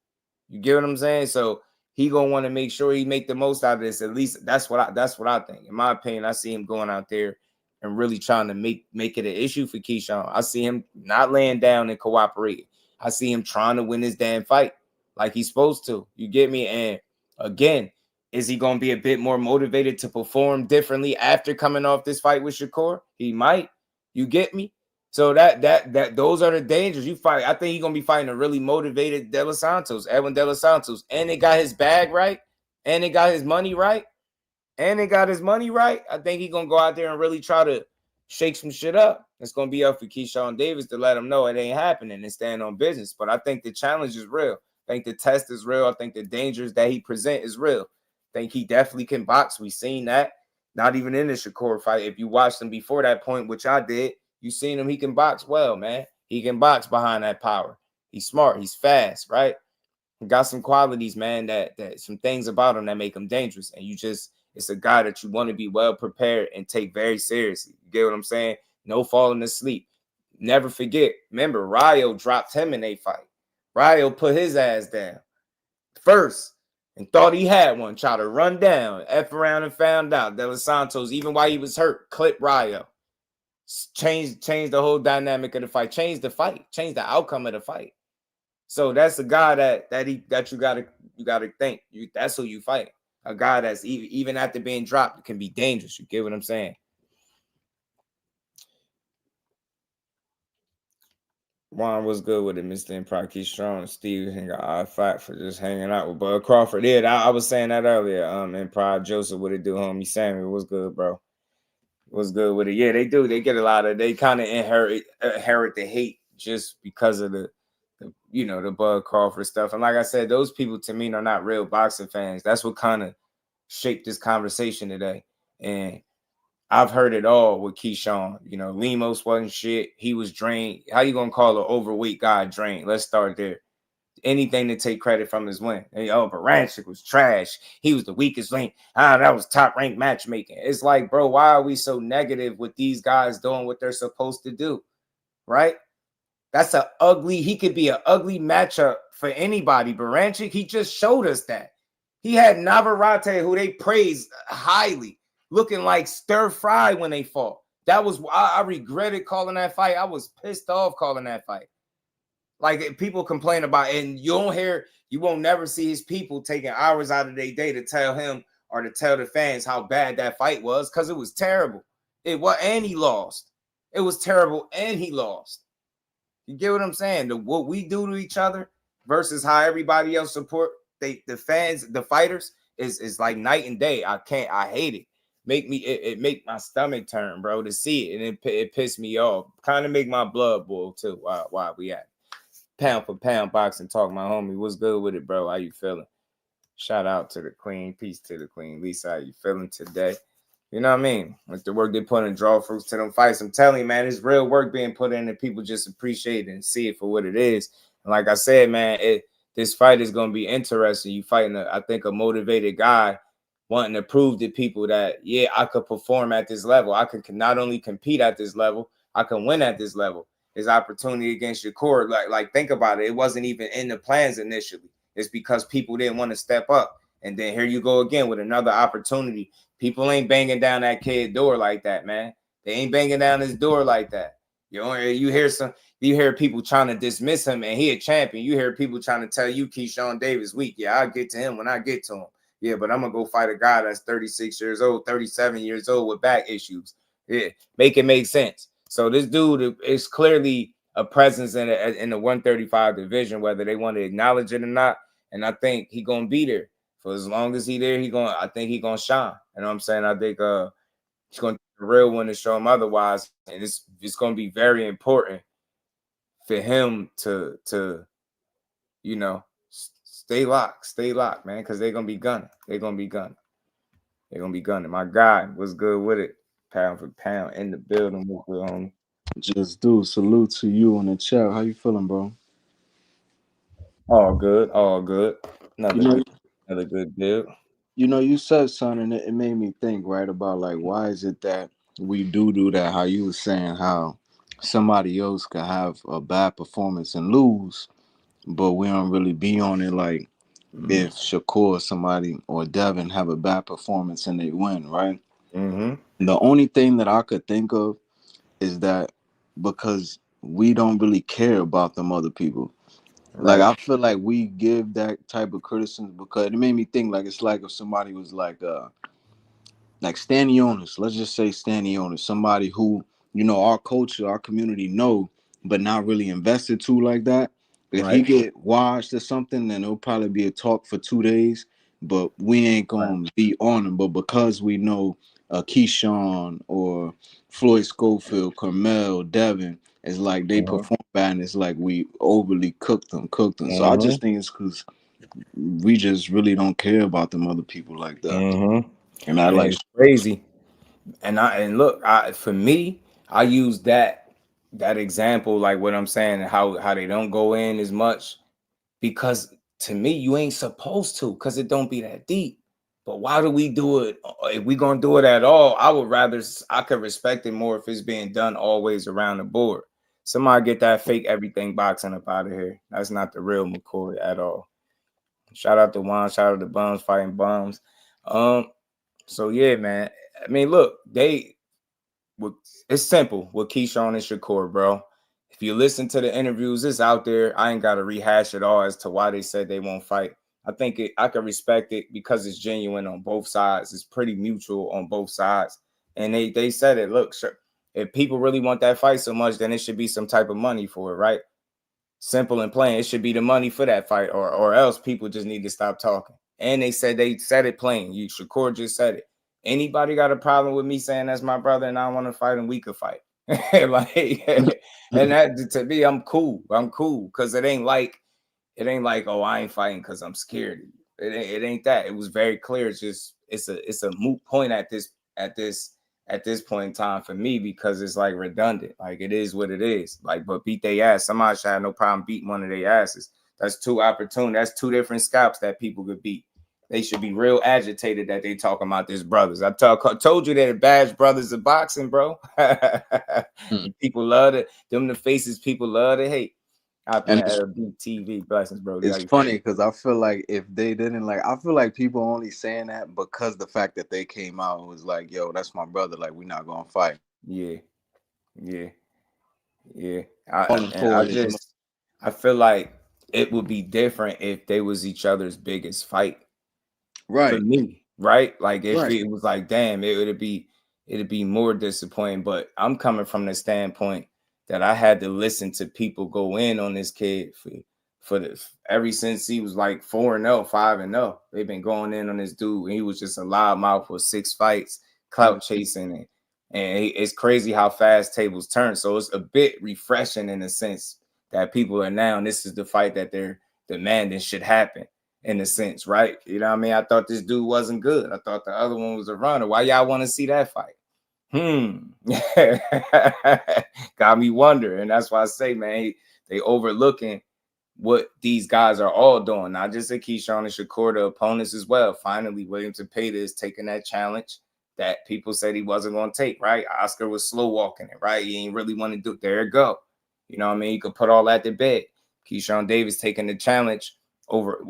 You get what I'm saying? So he gonna want to make sure he make the most out of this. At least that's what I think. In my opinion, I see him going out there and really trying to make it an issue for Keyshawn. I see him not laying down and cooperating. I see him trying to win his damn fight like he's supposed to. You get me? And again, is he gonna be a bit more motivated to perform differently after coming off this fight with Shakur? He might. You get me? So that those are the dangers you fight. I think he's gonna be fighting a really motivated Edwin De Los Santos, and they got his bag right, and they got his money right, I think he's gonna go out there and really try to shake some shit up. It's gonna be up for Keyshawn Davis to let him know it ain't happening and stand on business. But I think the challenge is real. I think the test is real. I think the dangers that he present is real. I think he definitely can box. We seen that. Not even in the Shakur fight. If you watched him before that point, which I did, you seen him. He can box well, man. He can box behind that power. He's smart. He's fast, right? He got some qualities, man, that some things about him that make him dangerous. And it's a guy that you want to be well prepared and take very seriously. You get what I'm saying? No falling asleep. Never forget. Remember, Rayo dropped him in a fight. Rayo put his ass down first and thought he had one. Tried to run down, F around and found out. De Los Santos, even while he was hurt, clipped Rayo. Change the whole dynamic of the fight. Change the fight. Change the outcome of the fight. So that's a guy that you gotta think. That's who you fight. A guy that's even after being dropped can be dangerous. You get what I'm saying? Juan was good with it, Mr. Empire. Keep strong. Steve got I fight for just hanging out with Bud Crawford. Yeah, I was saying that earlier. Empire Joseph, what it do, homie? Samuel, what's good, bro? What's good with it? Yeah, they do. They get a lot of. They kind of inherit the hate just because of the the Bud Crawford stuff. And like I said, those people to me are not real boxing fans. That's what kind of shaped this conversation today. And I've heard it all with Keyshawn. Lemos wasn't shit. He was drained. How you gonna call an overweight guy drained? Let's start there. Anything to take credit from his win. Hey, Baranchik was trash. He was the weakest link. That was top ranked matchmaking. It's like, bro, why are we so negative with these guys doing what they're supposed to do? Right? That's he could be an ugly matchup for anybody. Baranchik, he just showed us that. He had Navarrete, who they praised highly, looking like stir fry when they fought. That was why I regretted calling that fight. I was pissed off calling that fight. Like, people complain about it, and you won't never see his people taking hours out of their day to tell him or to tell the fans how bad that fight was, because it was terrible. And he lost. It was terrible, and he lost. You get what I'm saying? What we do to each other versus how everybody else support the fans, the fighters, is like night and day. I hate it. It make my stomach turn, bro, to see it, and it pissed me off. Kind of make my blood boil too. Why we at Pound for Pound Boxing Talk, my homie. What's good with it, bro? How you feeling? Shout out to the queen. Peace to the queen. Lisa, how you feeling today? You know what I mean? Like the work they put in, draw fruits to them fights. I'm telling you, man, it's real work being put in, and people just appreciate it and see it for what it is. And like I said, man, this fight is going to be interesting. You fighting, I think, a motivated guy wanting to prove to people that, yeah, I could perform at this level. I can not only compete at this level, I can win at this level. His opportunity against Shakur, like think about it. It wasn't even in the plans initially. It's because people didn't want to step up. And then here you go again with another opportunity. People ain't banging down that kid's door like that, man. They ain't banging down his door like that. You hear people trying to dismiss him, and he a champion. You hear people trying to tell you Keyshawn Davis weak. Yeah, I'll get to him when I get to him. Yeah, but I'm gonna go fight a guy that's 36 years old, 37 years old with back issues. Yeah, make it make sense. So this dude is clearly a presence in the 135 division, whether they want to acknowledge it or not. And I think he's gonna be there for as long as he's there. I think he's gonna shine. You know what I'm saying? I think he's gonna be a real one to show him otherwise. And it's gonna be very important for him to stay locked, man, because they're gonna be gunning. They're gonna be gunning. My guy was good with it. Pound for pound in the building. Just do salute to you in the chat. How you feeling, bro? All good. You Another good build. You said something, and it made me think, right, about like, why is it that we do that? How you were saying how somebody else could have a bad performance and lose, but we don't really be on it. Like if Shakur, somebody, or Devin have a bad performance and they win, right? The only thing that I could think of is that because we don't really care about them other people. Right. Like I feel like we give that type of criticism because it made me think like it's like if somebody was like Stanionis, let's just say Stanionis, somebody who, our culture, our community know, but not really invested to like that. If he get washed or something, then it'll probably be a talk for 2 days, but we ain't gonna be on him. But because we know Keyshawn or Floyd Schofield, Carmel, Devin, it's like they perform bad, and it's like we overly cooked them. So I just think it's because we just really don't care about them other people like that. And I like it's crazy. And look, for me, I use that example, like what I'm saying, how they don't go in as much, because to me, you ain't supposed to, because it don't be that deep. But why do we do it? If we gonna do it at all, I could respect it more if it's being done always around the board. Somebody get that fake everything boxing up out of here. That's not the real McCoy at all. Shout out to Juan, shout out to Bums fighting Bums. So yeah, man. I mean, look, it's simple with Keyshawn and Shakur, bro. If you listen to the interviews, it's out there. I ain't got to rehash it all as to why they said they won't fight. I think I can respect it because it's genuine on both sides. It's pretty mutual on both sides. And they said it. Look, sure, if people really want that fight so much, then it should be some type of money for it, right? Simple and plain. It should be the money for that fight, or else people just need to stop talking. And they said it plain. Shakur just said it. Anybody got a problem with me saying that's my brother and I want to fight and we could fight? Like, and that, to me, I'm cool. I'm cool because it ain't like, oh, I ain't fighting because I'm scared. It ain't that. It was very clear. It's just it's a moot point at this point in time for me, because it's like redundant. Like, it is what it is. Like, but beat their ass. Somebody should have no problem beating one of their asses. That's two opportunities. That's two different scalps that people could beat. They should be real agitated that they talking about this brothers. I told you they're the badge brothers of boxing, bro. People love it. Them the faces people love to hate. And TV blessings, bro. It's funny because I feel like if they didn't, I feel like people only saying that because the fact that they came out and was like, yo, that's my brother. Like, we're not going to fight. Yeah. I feel like it would be different if they was each other's biggest fight. Right. For me, right? Like, if it was like, damn, it'd be more disappointing. But I'm coming from the standpoint that I had to listen to people go in on this kid ever since he was like 4-0, 5-0. They've been going in on this dude, and he was just a loudmouth for 6 fights, clout chasing, and it's crazy how fast tables turn. So it's a bit refreshing in the sense that people are now, and this is the fight that they're demanding should happen. In a sense, right? You know what I mean? I thought this dude wasn't good. I thought the other one was a runner. Why y'all want to see that fight? Got me wondering. And that's why I say, man, they overlooking what these guys are all doing. Not just Keyshawn and Shakur, the opponents as well. Finally, William Zepeda is taking that challenge that people said he wasn't going to take, right? Oscar was slow walking it, right? He ain't really want to do it. There you go. You know what I mean? You could put all that to bed. Keyshawn Davis taking the challenge over,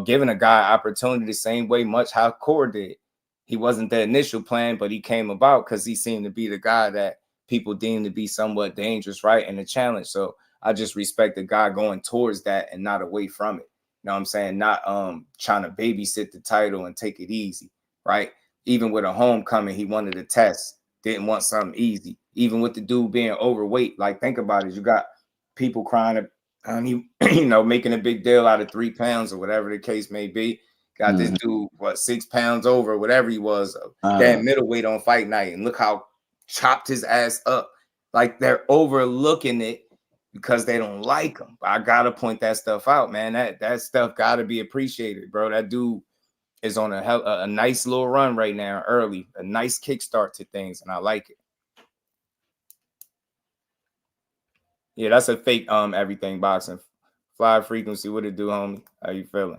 giving a guy opportunity the same way much how Core did. He wasn't the initial plan, but he came about because he seemed to be the guy that people deemed to be somewhat dangerous, right? In the challenge. So I just respect the guy going towards that and not away from it. You know what I'm saying? Not trying to babysit the title and take it easy, right? Even with a homecoming, he wanted to test, didn't want something easy. Even with the dude being overweight, like, think about it. You got people crying making a big deal out of 3 pounds or whatever the case may be. Got this dude, 6 pounds over, whatever he was, that middleweight on fight night, and look how chopped his ass up. Like, they're overlooking it because they don't like him. But I gotta point that stuff out, man. That stuff gotta be appreciated, bro. That dude is on a nice little run right now, early, a nice kickstart to things, and I like it. Yeah, that's a fake everything boxing. Fly frequency, what it do, homie? How you feeling?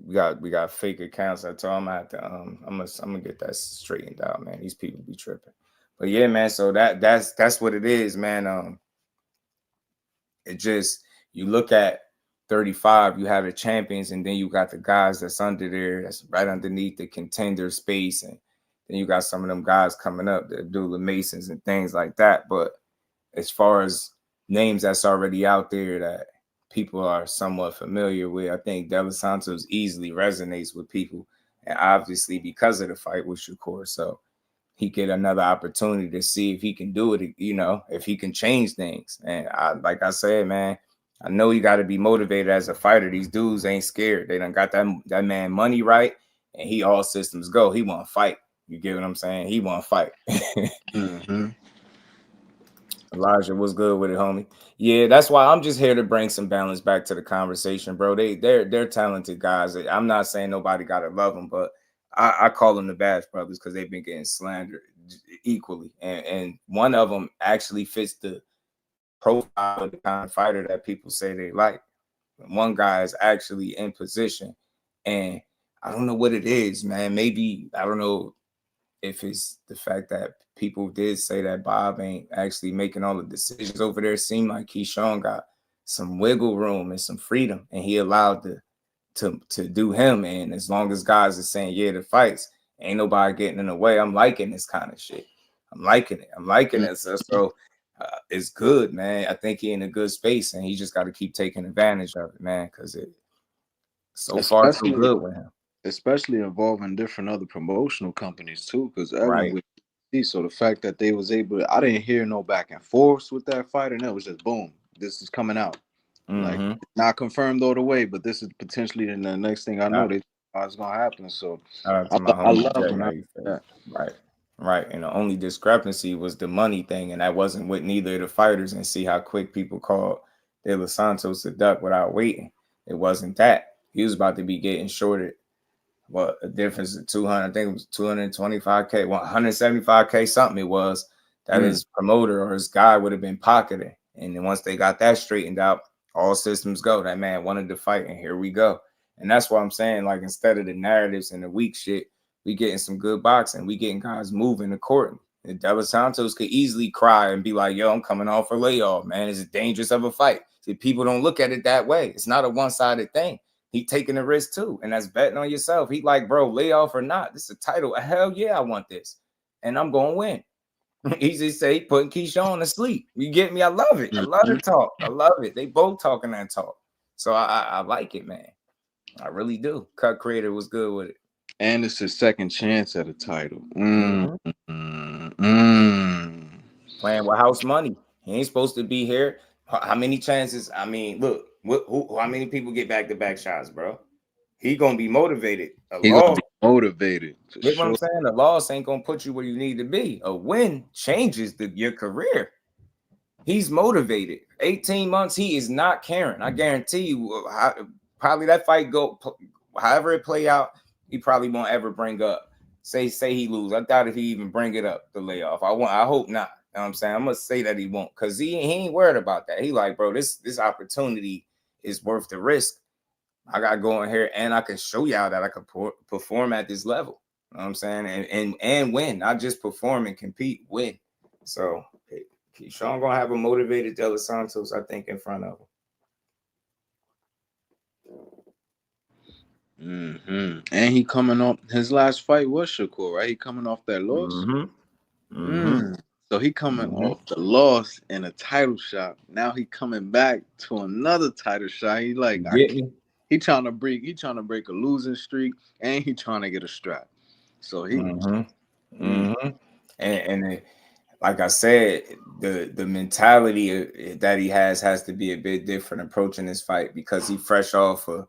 We got fake accounts. I told him I have to I'm gonna get that straightened out, man. These people be tripping. But yeah, man, so that's what it is, man. It just, you look at 35, you have the champions, and then you got the guys that's under there, that's right underneath the contender space, and then you got some of them guys coming up that do the Masons and things like that. But as far as names that's already out there that people are somewhat familiar with, I think De Los Santos easily resonates with people, and obviously because of the fight with Shakur, so he get another opportunity to see if he can do it, if he can change things. And like I said, man, I know you got to be motivated as a fighter. These dudes ain't scared. They done got that man money right, and he all systems go. He want to fight. You get what I'm saying? He want to fight. Elijah, what's good with it, homie? Yeah, that's why I'm just here to bring some balance back to the conversation, bro. They're talented guys. I'm not saying nobody got to love them, but I call them the Bash Brothers because they've been getting slandered equally. And one of them actually fits the profile of the kind of fighter that people say they like. One guy is actually in position. And I don't know what it is, man. Maybe, I don't know if it's the fact that people did say that Bob ain't actually making all the decisions over there. It seemed like Keyshawn got some wiggle room and some freedom, and he allowed to do him. And as long as guys are saying, yeah, the fights, ain't nobody getting in the way. I'm liking this kind of shit. I'm liking it. I'm liking it. So it's good, man. I think he in a good space, and he just got to keep taking advantage of it, man, because it so far so good with him. Especially involving different other promotional companies too, because Right. so the fact that they was able to, I didn't hear no back and forth with that fight, and it was just boom, this is coming out. Like, not confirmed all the way, but this is potentially the next thing I know it's gonna happen. So I love when I that. Right. And the only discrepancy was the money thing, and that wasn't with neither of the fighters. And see how quick people called De Los Santos to duck without waiting. It wasn't that. He was about to be getting shorted. What a difference of 200, I think it was 225K, 175K something it was, that his promoter or his guy would have been pocketing. And then once they got that straightened out, all systems go. That man wanted to fight, and here we go. And that's what I'm saying. Like, instead of the narratives and the weak shit, we getting some good boxing. We getting guys moving accordingly. And De Los Santos could easily cry and be like, yo, I'm coming off a layoff, man. It's dangerous of a fight. See, people don't look at it that way. It's not a one-sided thing. He taking a risk too, and that's betting on yourself. He like, bro, layoff or not, this is a title. Hell yeah, I want this, and I'm gonna win. He just say putting Keyshawn to sleep. You get me? I love it. I love the talk. I love it. They both talking that talk, so I like it, man. I really do. Cut Creator was good with it, and it's his second chance at a title. Playing with house money. He ain't supposed to be here. How many chances? I mean, look. How many people get back-to-back shots, bro? He gonna be motivated. He gonna be motivated. Get what I'm saying? The loss ain't gonna put you where you need to be. A win changes your career. He's motivated. 18 months, he is not caring. I guarantee you, probably that fight go however it play out, he probably won't ever bring up. Say he lose. I doubt if he even bring it up, the layoff. I hope not. You know what I'm saying? I'm gonna say that he won't, because he ain't worried about that. He like, bro, this opportunity is worth the risk. I gotta go in here and I can show y'all that I can perform at this level. You know what I'm saying? And win, not just perform and compete, win. So Keyshawn gonna have a motivated De Los Santos, I think, in front of him. And he coming off his last fight was Shakur, right? He coming off that loss. So he coming off the loss in a title shot. Now he coming back to another title shot. He like, he trying to break a losing streak, and he trying to get a strap. So he and like I said, the mentality that he has to be a bit different approaching this fight, because he fresh off a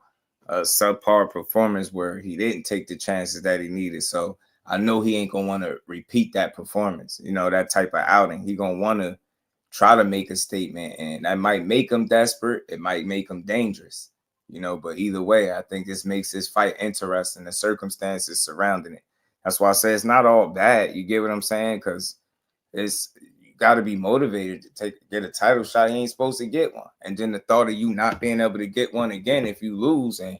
subpar performance where he didn't take the chances that he needed. So I know he ain't gonna want to repeat that performance, that type of outing. He gonna want to try to make a statement, and that might make him desperate. It might make him dangerous, but either way, I think this makes this fight interesting, the circumstances surrounding it. That's why I say it's not all bad. You get what I'm saying? Because you got to be motivated to get a title shot. He ain't supposed to get one. And then the thought of you not being able to get one again if you lose, and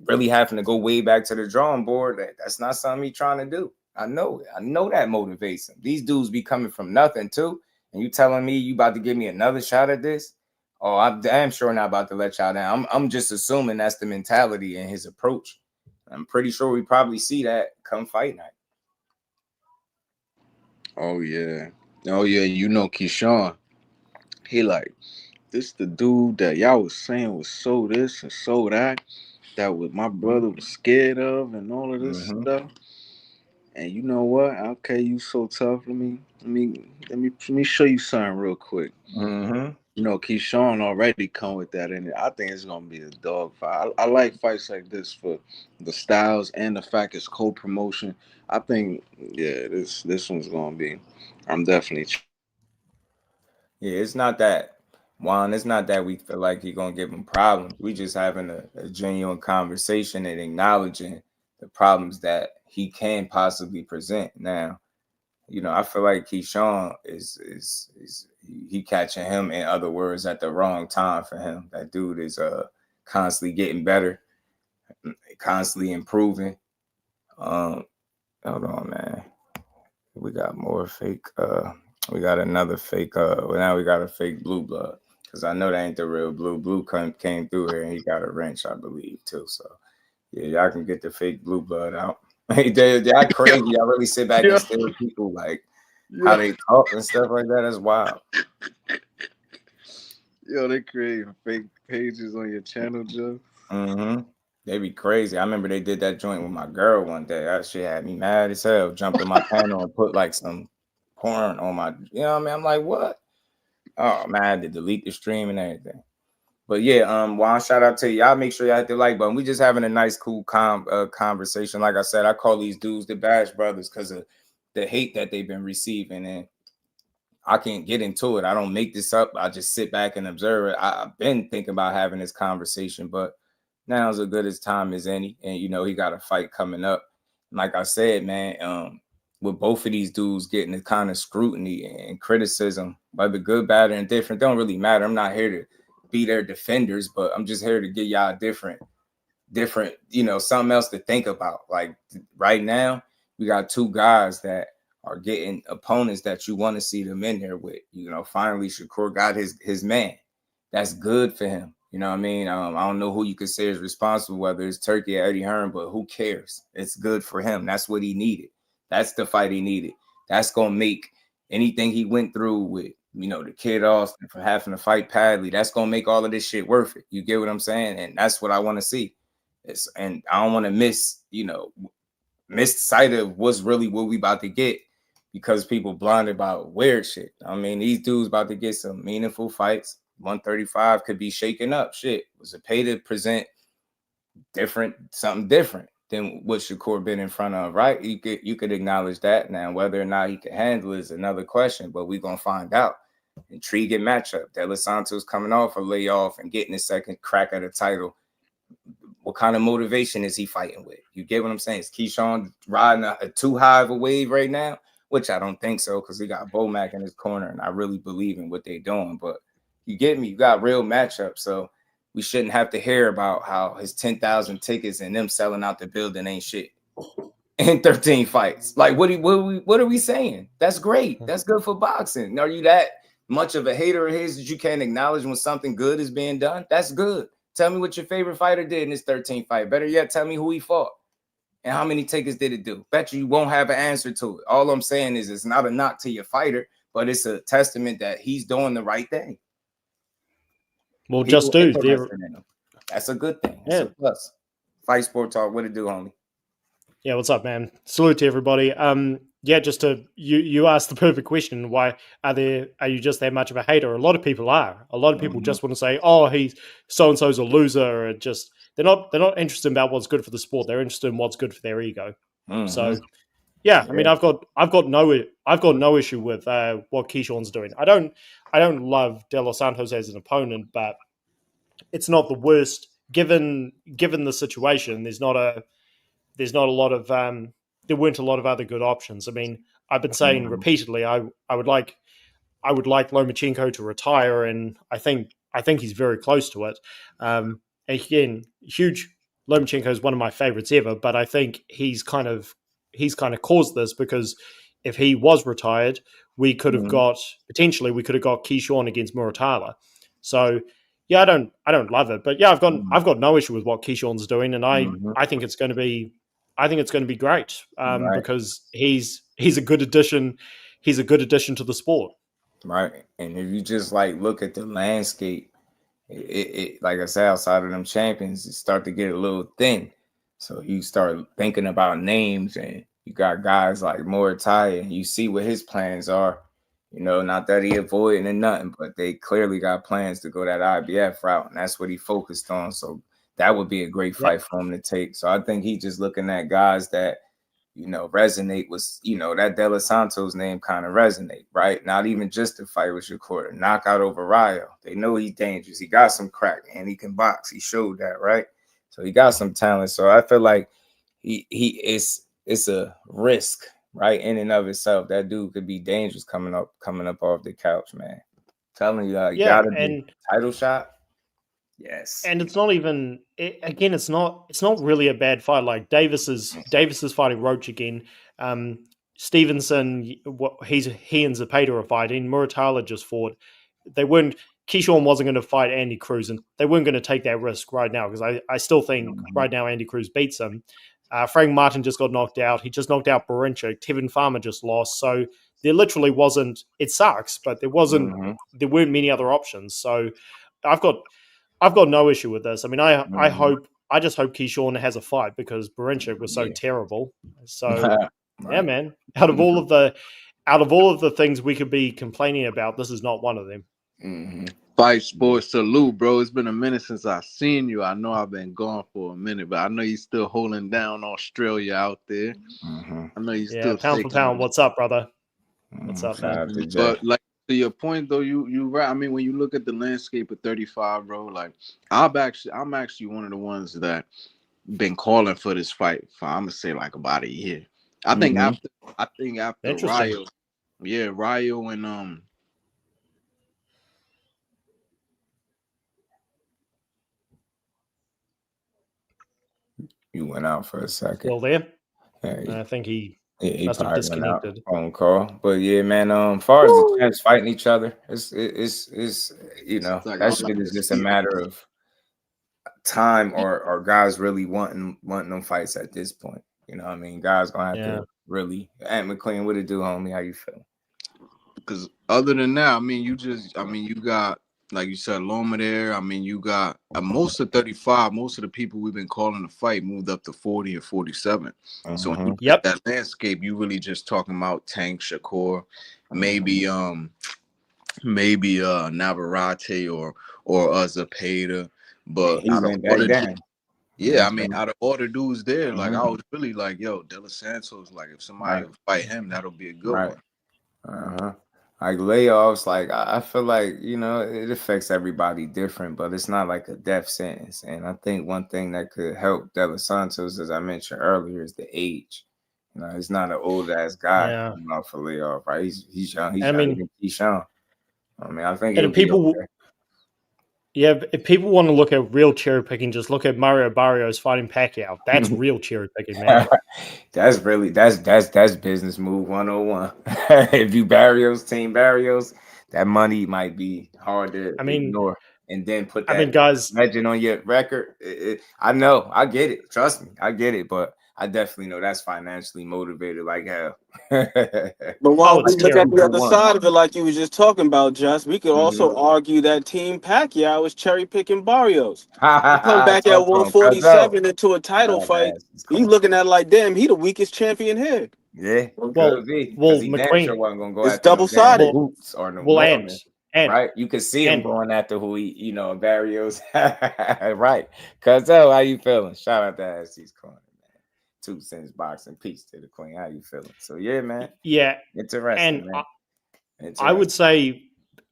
really having to go way back to the drawing board, that's not something he's trying to do. I know that motivates him. These dudes be coming from nothing too, and you telling me you about to give me another shot at this? Oh, I'm damn sure not about to let y'all down. I'm just assuming that's the mentality and his approach. I'm pretty sure we probably see that come fight night. Oh yeah. Keyshawn, he like, this the dude that y'all was saying was so this and so that was my brother was scared of, and all of this stuff. And you know what? Okay, you so tough. Let me show you something real quick. Keyshawn already come with that in it. I think it's gonna be a dog fight. I like fights like this for the styles and the fact it's co-promotion. I think, this one's gonna be. I'm definitely. Yeah, it's not that, Juan. It's not that we feel like he's gonna give him problems. We just having a genuine conversation and acknowledging the problems that he can possibly present. Now, I feel like Keyshawn is he catching him, in other words, at the wrong time for him. That dude is constantly getting better, constantly improving. Hold on, man. We got more fake. We got another fake. Now we got a fake blue blood, because I know that ain't the real blue. Blue came through here and he got a wrench, I believe, too. So yeah, y'all can get the fake blue blood out. Y'all crazy. Y'all really sit back and stare at people like how they talk and stuff like that. That's wild. Yo, they create fake pages on your channel, Joe. Mm-hmm. They be crazy. I remember they did that joint with my girl one day. That shit had me mad as hell. Jumped in my panel and put like some porn on my, you know what I mean? I'm like, what? Oh man, I had to delete the stream and everything. But yeah, well, shout out to y'all. Make sure y'all hit the like button. We just having a nice, cool conversation. Like I said, I call these dudes the Bash Brothers because of the hate that they've been receiving, and I can't get into it. I don't make this up. I just sit back and observe it. I've been thinking about having this conversation, but now's as good as time as any. And you know, he got a fight coming up. Like I said, man, with both of these dudes getting the kind of scrutiny and criticism, whether good, bad, or indifferent, don't really matter. I'm not here to be their defenders, but I'm just here to give y'all different, you know, something else to think about. Like right now, we got two guys that are getting opponents that you want to see them in there with. You know, finally Shakur got his man. That's good for him. You know what I mean? I don't know who you could say is responsible, whether it's Turkey or Eddie Hearn, but who cares? It's good for him. That's what he needed. That's the fight he needed. That's going to make anything he went through with, you know, the kid Austin for having to fight Padley. That's going to make all of this shit worth it. You get what I'm saying? And that's what I want to see. And I don't want to miss sight of what's really what we about to get because people blinded about weird shit. I mean, these dudes about to get some meaningful fights. 135 could be shaken up. Shit, was Zepeda present something different than what Shakur been in front of, right? You could acknowledge that. Now, whether or not he can handle it is another question, but we're gonna find out. Intriguing matchup. De Los Santos coming off a layoff and getting his second crack at a title. What kind of motivation is he fighting with? You get what I'm saying? Is Keyshawn riding a too high of a wave right now? Which I don't think so, because he got Bomac in his corner, and I really believe in what they're doing. But you get me? You got real matchups, so we shouldn't have to hear about how his 10,000 tickets and them selling out the building ain't shit in 13 fights. Like, what are we saying? That's great. That's good for boxing. Are you that much of a hater of his that you can't acknowledge when something good is being done? That's good. Tell me what your favorite fighter did in this 13th fight. Better yet, tell me who he fought and how many tickets did it do. Bet you won't have an answer to it. All I'm saying is it's not a knock to your fighter, but it's a testament that he's doing the right thing. Well, just do. That's a good thing. That's a plus. Fight Sport Talk. What it do, homie? Yeah, what's up, man? Salute to everybody. Yeah, just to you asked the perfect question. Why are you just that much of a hater? A lot of people are. A lot of people just want to say, "Oh, he's so and so's a loser," or just they're not interested about what's good for the sport. They're interested in what's good for their ego. So, yeah, I mean, I've got no issue with what Keyshawn's doing. I don't love De Los Santos as an opponent, but it's not the worst given the situation. There weren't a lot of other good options. I mean, I've been saying repeatedly, I would like Lomachenko to retire, and I think he's very close to it. Again, Lomachenko is one of my favorites ever, but I think he's kind of caused this because if he was retired, we could have got Keyshawn against Muratalla. So yeah, I don't love it, but yeah, I've got no issue with what Keyshawn's doing, and I think it's going to be great because he's a good addition. He's a good addition to the sport. Right. And if you just like look at the landscape, it like I said, outside of them champions, it start to get a little thin. So you start thinking about names, and you got guys like Muratalla, and you see what his plans are. You know, not that he avoiding and nothing, but they clearly got plans to go that IBF route, and that's what he focused on. So that would be a great fight for him to take. So I think he's just looking at guys that, you know, resonate with, you know, that De Los Santos name kind of resonate, right? Not even just the fight with Shakur, knockout over Rayo. They know he's dangerous. He got some crack and he can box. He showed that, right? So he got some talent. So I feel like it's a risk, right? In and of itself. That dude could be dangerous coming up off the couch, man. Telling you, you gotta be title shot. Yes, and it's not even. It's not really a bad fight. Like Davis is fighting Roach again. Stevenson, he and Zepeda are fighting. Muratalla just fought. Keyshawn wasn't going to fight Andy Cruz, and they weren't going to take that risk right now because I still think right now Andy Cruz beats him. Frank Martin just got knocked out. He just knocked out Barinchik. Tevin Farmer just lost. So there literally wasn't. It sucks, but there wasn't. There weren't many other options. So I've got no issue with this. I mean, I just hope Keyshawn has a fight because Barinchuk was so terrible. So yeah, man. Out of all of the things we could be complaining about, this is not one of them. Fight Sports salute, bro. It's been a minute since I've seen you. I know I've been gone for a minute, but I know you're still holding down Australia out there. I know you still pound for pound. What's up, brother? What's up, man? But like to your point though, you right. I mean, when you look at the landscape of 35, bro, like I'm actually one of the ones that been calling for this fight for I'm gonna say like about a year. I think after Rayo, Rayo and You went out for a second. Still there? Yeah, I think he must have disconnected. Phone call, but yeah, man. As far as the champs fighting each other, it's you know like that shit is just a matter of time or guys really wanting them fights at this point. You know what I mean? Guys gonna have to really. Ant McLean, what it do, homie? How you feel? Because other than that, I mean, you got, like you said, Loma there. I mean, you got most of 35, most of the people we've been calling to fight moved up to 40 and 47. So when you get that landscape, you really just talking about Tank, Shakur, maybe Navarrete or Zepeda. But he went back down. Yeah, I mean, out of all the dudes there, like I was really like, yo, De Los Santos, like if somebody will fight him, that'll be a good one. Like layoffs, like I feel like, you know, it affects everybody different, but it's not like a death sentence. And I think one thing that could help De Los Santos, as I mentioned earlier, is the age. You know, he's not an old ass guy coming off a layoff, right? He's young. He's young. I mean, I think if people want to look at real cherry picking, just look at Mario Barrios fighting Pacquiao. That's real cherry picking, man. That's business move 101. If you Team Barrios, that money might be hard to ignore. And then put that guys, legend on your record. I know, I get it. Trust me, I get it. But I definitely know that's financially motivated like hell. But while we look at the other side of it, like you was just talking about, Just, we could also argue that Team Pacquiao is cherry picking Barrios. You come back at 147 into a title fight, you looking at it like, damn, he the weakest champion here. Yeah, well, he damn sure wasn't gonna go it's double-sided. Right, you could see him going after who he, you know, Barrios. Right, Cuzzo, how you feeling? Shout out to SC's corner, man. 2 cents boxing, peace to the queen. How you feeling? So yeah, man. Yeah, interesting. And man. I would say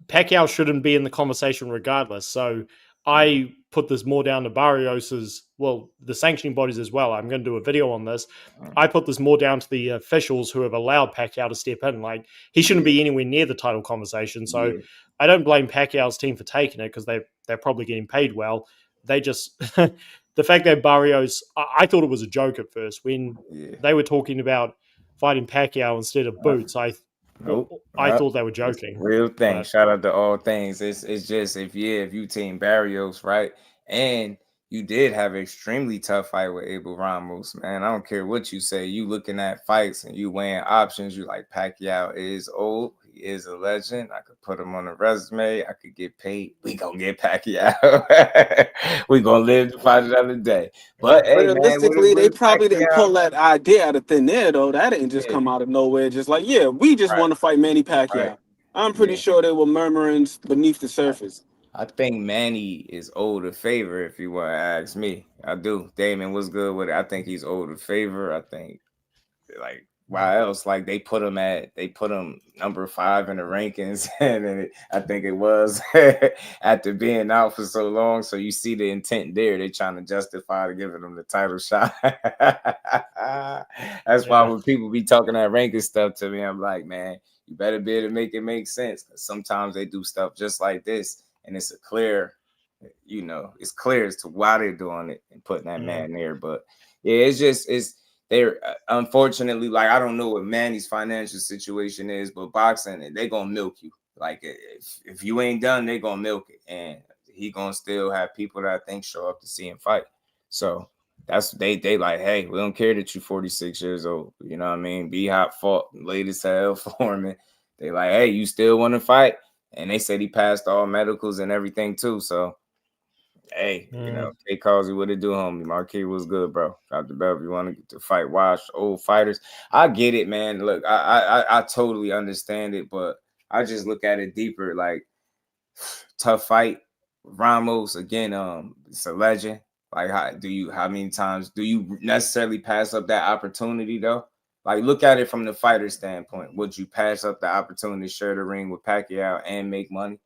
Pacquiao shouldn't be in the conversation regardless. So I put this more down to Barrios's, well, the sanctioning bodies as well. I'm going to do a video on this. I put this more down to the officials who have allowed Pacquiao to step in. Like, he shouldn't be anywhere near the title conversation. So I don't blame Pacquiao's team for taking it because they're probably getting paid well. They just the fact that Barrios, I thought it was a joke at first when they were talking about fighting Pacquiao instead of Boots. I thought they were joking. Real thing. Shout out to all things. It's just if you Team Barrios, right, and you did have an extremely tough fight with Abel Ramos, man. I don't care what you say. You looking at fights and you weighing options. You like Pacquiao is old. He is a legend. I could put him on a resume. I could get paid. We gonna get Pacquiao. We gonna live to fight another day. But hey, realistically, they probably didn't pull that idea out of thin air, though. That didn't just come out of nowhere. Just like, we just want to fight Manny Pacquiao. Right. I'm pretty sure they were murmurings beneath the surface. I think Manny is older favor, if you want to ask me. I do. Damon was good with it. I think he's older favor. I think, like, why else? Like, they put him number 5 in the rankings, and I think it was after being out for so long. So you see the intent there. They're trying to justify to giving him the title shot. That's why when people be talking that ranking stuff to me, I'm like, man, you better be able to make it make sense. Because sometimes they do stuff just like this. And it's it's clear as to why they're doing it and putting that man there. But yeah, they're unfortunately, like, I don't know what Manny's financial situation is, but boxing, they're gonna milk you. Like, if you ain't done, they're gonna milk it, and he gonna still have people that I think show up to see him fight. So That's they like, hey, we don't care that you're 46 years old. You know what I mean? B Hop fought late as hell for him. And they like, hey, you still want to fight? And they said he passed all medicals and everything too. So hey, you know, K Causey, what it do, homie? Marquis was good, bro. Got the belt. If you want to get to fight, watch old fighters. I get it, man. Look, I totally understand it, but I just look at it deeper. Like, tough fight. Ramos again. It's a legend. Like, how many times do you necessarily pass up that opportunity though? Like, look at it from the fighter standpoint. Would you pass up the opportunity to share the ring with Pacquiao and make money?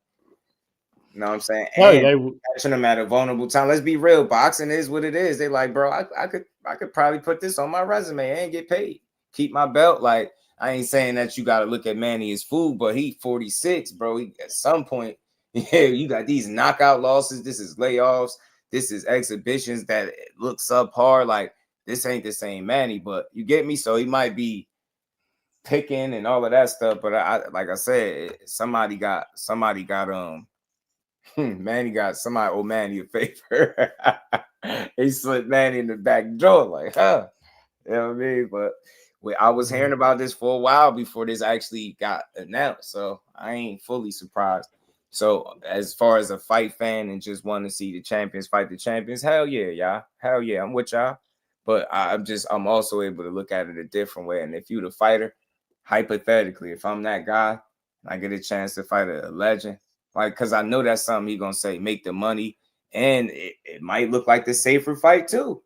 You know what I'm saying? No, And catching them at a vulnerable time. Let's be real. Boxing is what it is. They like, bro, I could probably put this on my resume and get paid. Keep my belt. Like, I ain't saying that you got to look at Manny as food, but he 46, bro. He, at some point, yeah, you got these knockout losses. This is layoffs. This is exhibitions that look subpar. Like, this ain't the same Manny, but you get me? So he might be picking and all of that stuff. But I like I said, somebody got Manny got somebody owe Manny a favor. He slipped Manny in the back door, like, huh? You know what I mean? But I was hearing about this for a while before this actually got announced, so I ain't fully surprised. So as far as a fight fan and just want to see the champions fight the champions, hell yeah, y'all. Hell yeah, I'm with y'all. But I'm also able to look at it a different way. And if you're the fighter, hypothetically, if I'm that guy, I get a chance to fight a legend. Like, because I know that's something he's going to say, make the money. And it might look like the safer fight, too.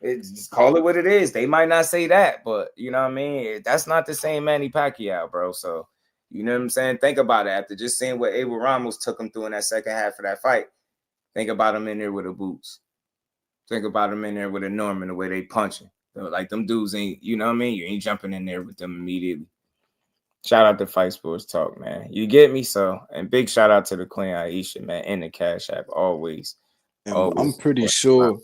Just call it what it is. They might not say that, but you know what I mean? That's not the same Manny Pacquiao, bro. So, you know what I'm saying? Think about it. After just seeing what Abel Ramos took him through in that second half of that fight, think about him in there with the boots. Think about him in there with a Norman, the way they punching. Like, them dudes ain't, you know what I mean? You ain't jumping in there with them immediately. Shout out to Fight Sports Talk, man. You get me? So, and big shout out to the Queen Aisha, man, and the Cash App, always. And I'm pretty sure,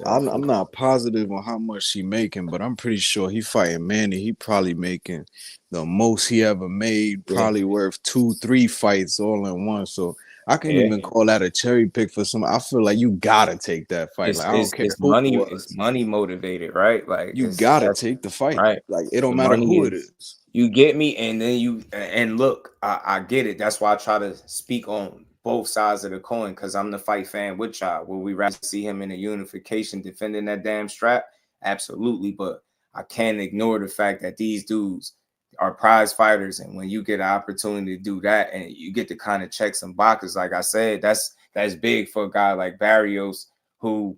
I'm not positive on how much she making, but I'm pretty sure he fighting Manny. He probably making the most he ever made, probably worth 2-3 fights all in one. So I can even call that a cherry pick for some. I feel like you gotta take that fight. Like, I don't care who it was. It's money motivated, right? Like, you gotta take the fight, right? Like, it don't matter who it is. You get me? And then look, I get it. That's why I try to speak on both sides of the coin, because I'm the fight fan with y'all. Will we rather see him in a unification defending that damn strap? Absolutely. But I can't ignore the fact that these dudes are prize fighters. And when you get an opportunity to do that and you get to kind of check some boxes, like I said, that's big for a guy like Barrios, who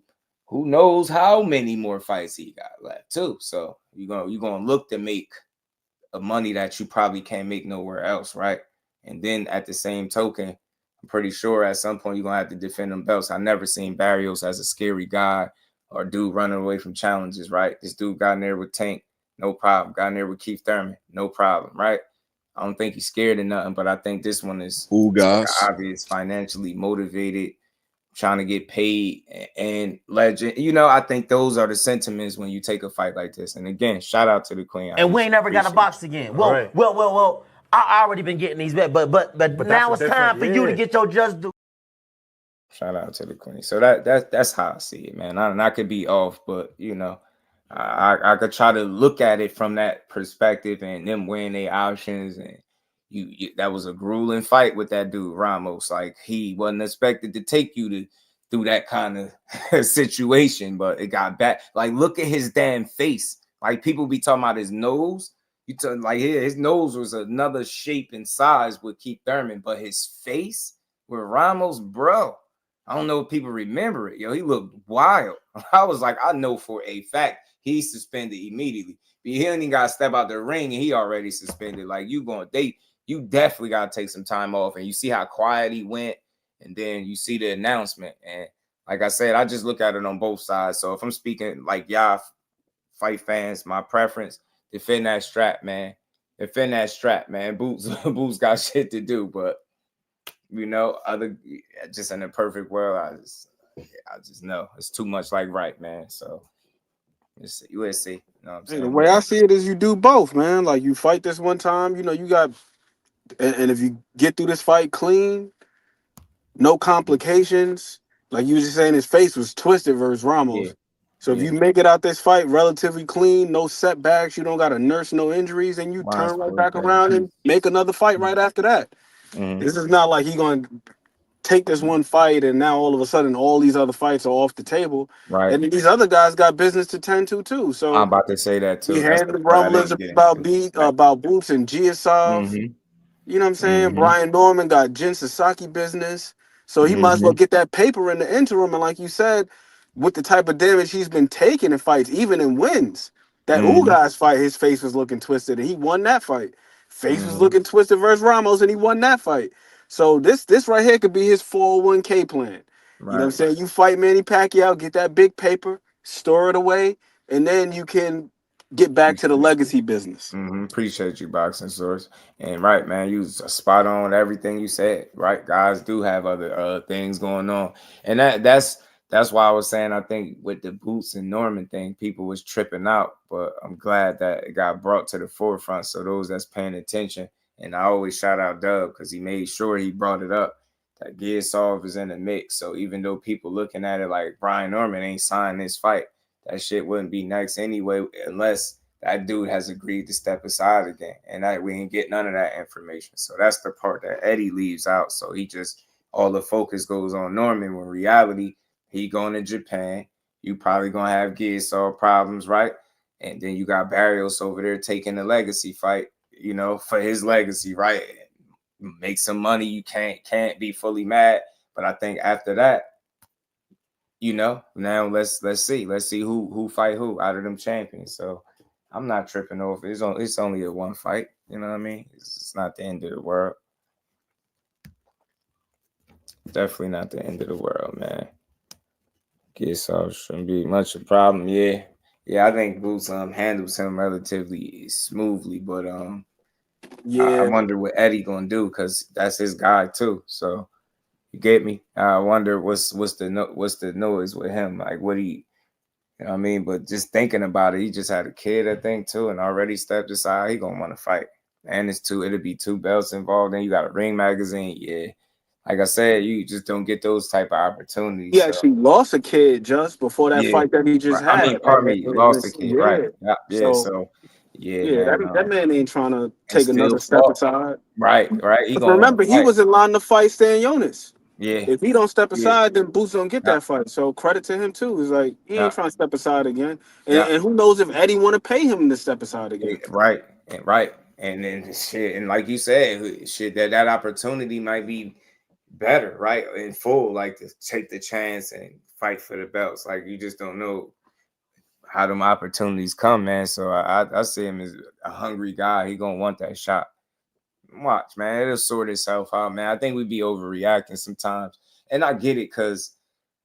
knows how many more fights he got left too. So you're gonna look to make a money that you probably can't make nowhere else, right? And then at the same token, I'm pretty sure at some point you're gonna have to defend them belts. I never seen Barrios as a scary guy or dude running away from challenges, right? This dude got in there with Tank, no problem. Got in there with Keith Thurman, no problem, right? I don't think he's scared of nothing, but I think this one is obvious, financially motivated, trying to get paid, and legend. You know, I think those are the sentiments when you take a fight like this. And again, shout out to the Queen. And we ain't never got a box again. Well. I already been getting these bet, but now it's time for you to get your just due. Shout out to the Queen. So that's how I see it, man. I could be off, but you know, I could try to look at it from that perspective and them weighing their options. And you that was a grueling fight with that dude Ramos. Like, he wasn't expected to take you through that kind of situation, but it got back. Like, look at his damn face. Like, people be talking about his nose. His nose was another shape and size with Keith Thurman, but his face with Ramos, bro, I don't know if people remember it. Yo, he looked wild. I was like, I know for a fact he's suspended immediately. But he didn't got to step out the ring and he already suspended. Like, you definitely got to take some time off. And you see how quiet he went, and then you see the announcement. And like I said, I just look at it on both sides. So if I'm speaking like y'all fight fans, my preference, defend that strap, man. Defend that strap, man. Boots got shit to do, but you know, just in a perfect world, I just know it's too much like right, man. So let's see. You know what I'm saying? The way I see it is you do both, man. Like, you fight this one time, you know, you got, and if you get through this fight clean, no complications. Like you were just saying, his face was twisted versus Ramos. So if you make it out this fight relatively clean, no setbacks, you don't got to nurse no injuries, and you Mine's turn right 40 back around and make another fight right after that. This is not like he going to take this one fight and now all of a sudden all these other fights are off the table. Right. And these other guys got business to tend to too. So I'm about to say that too. we That's had the the part I rumblings didn't get about into. about Boots and Giasov. Mm-hmm. You know what I'm saying? Mm-hmm. Brian Norman got Jin Sasaki business. So he might as well get that paper in the interim. And like you said, with the type of damage he's been taking in fights, even in wins, that Ugas fight, his face was looking twisted, and he won that fight. Face was looking twisted versus Ramos, and he won that fight. So this right here could be his 401k plan. Right. You know what I'm saying? You fight Manny Pacquiao, get that big paper, store it away, and then you can get back to the legacy business. Appreciate you, Boxing Source. And right, man, you was spot on everything you said. Right, guys do have other things going on, and that's why I was saying I think with the Boots and Norman thing, people was tripping out. But I'm glad that it got brought to the forefront. So those that's paying attention, and I always shout out Dub because he made sure he brought it up. That Giasov is in the mix. So even though people looking at it like Brian Norman ain't signed this fight, that shit wouldn't be next anyway unless that dude has agreed to step aside again. And we ain't get none of that information. So that's the part that Eddie leaves out. So he just, all the focus goes on Norman when reality, he going to Japan. You probably going to have Giasov problems, right? And then you got Barrios over there taking the legacy fight, you know, for his legacy, right? Make some money. You can't be fully mad. But I think after that, you know, now let's see who fight who out of them champions. So I'm not tripping over. It's only a one fight. You know what I mean? It's not the end of the world. Definitely not the end of the world, man. Guess I shouldn't be much of a problem. Yeah, I think Boots handles him relatively smoothly, but I wonder what Eddie gonna do because that's his guy too. So you get me? I wonder what's the noise with him? Like what he, you know what I mean? But just thinking about it, he just had a kid, I think, too, and already stepped aside. He gonna want to fight. And it'll be 2 belts involved. Then you got a ring magazine. Yeah. Like I said, you just don't get those type of opportunities. He actually lost a kid just before that fight that he just had. I mean, pardon me, lost a kid, right? Yeah. So man, that man ain't trying to take another step aside. Right. He remember, he was in line to fight Stan Jonas. Yeah. If he don't step aside, then Boots don't get that fight. So credit to him too. It's like he ain't trying to step aside again. And who knows if Eddie want to pay him to step aside again? Right. And then shit, and like you said, shit, that opportunity might be better, right? In full, like to take the chance and fight for the belts. Like you just don't know how them opportunities come, man. So I see him as a hungry guy. He gonna want that shot. Watch, man. It'll sort itself out, man. I think we be overreacting sometimes. And I get it because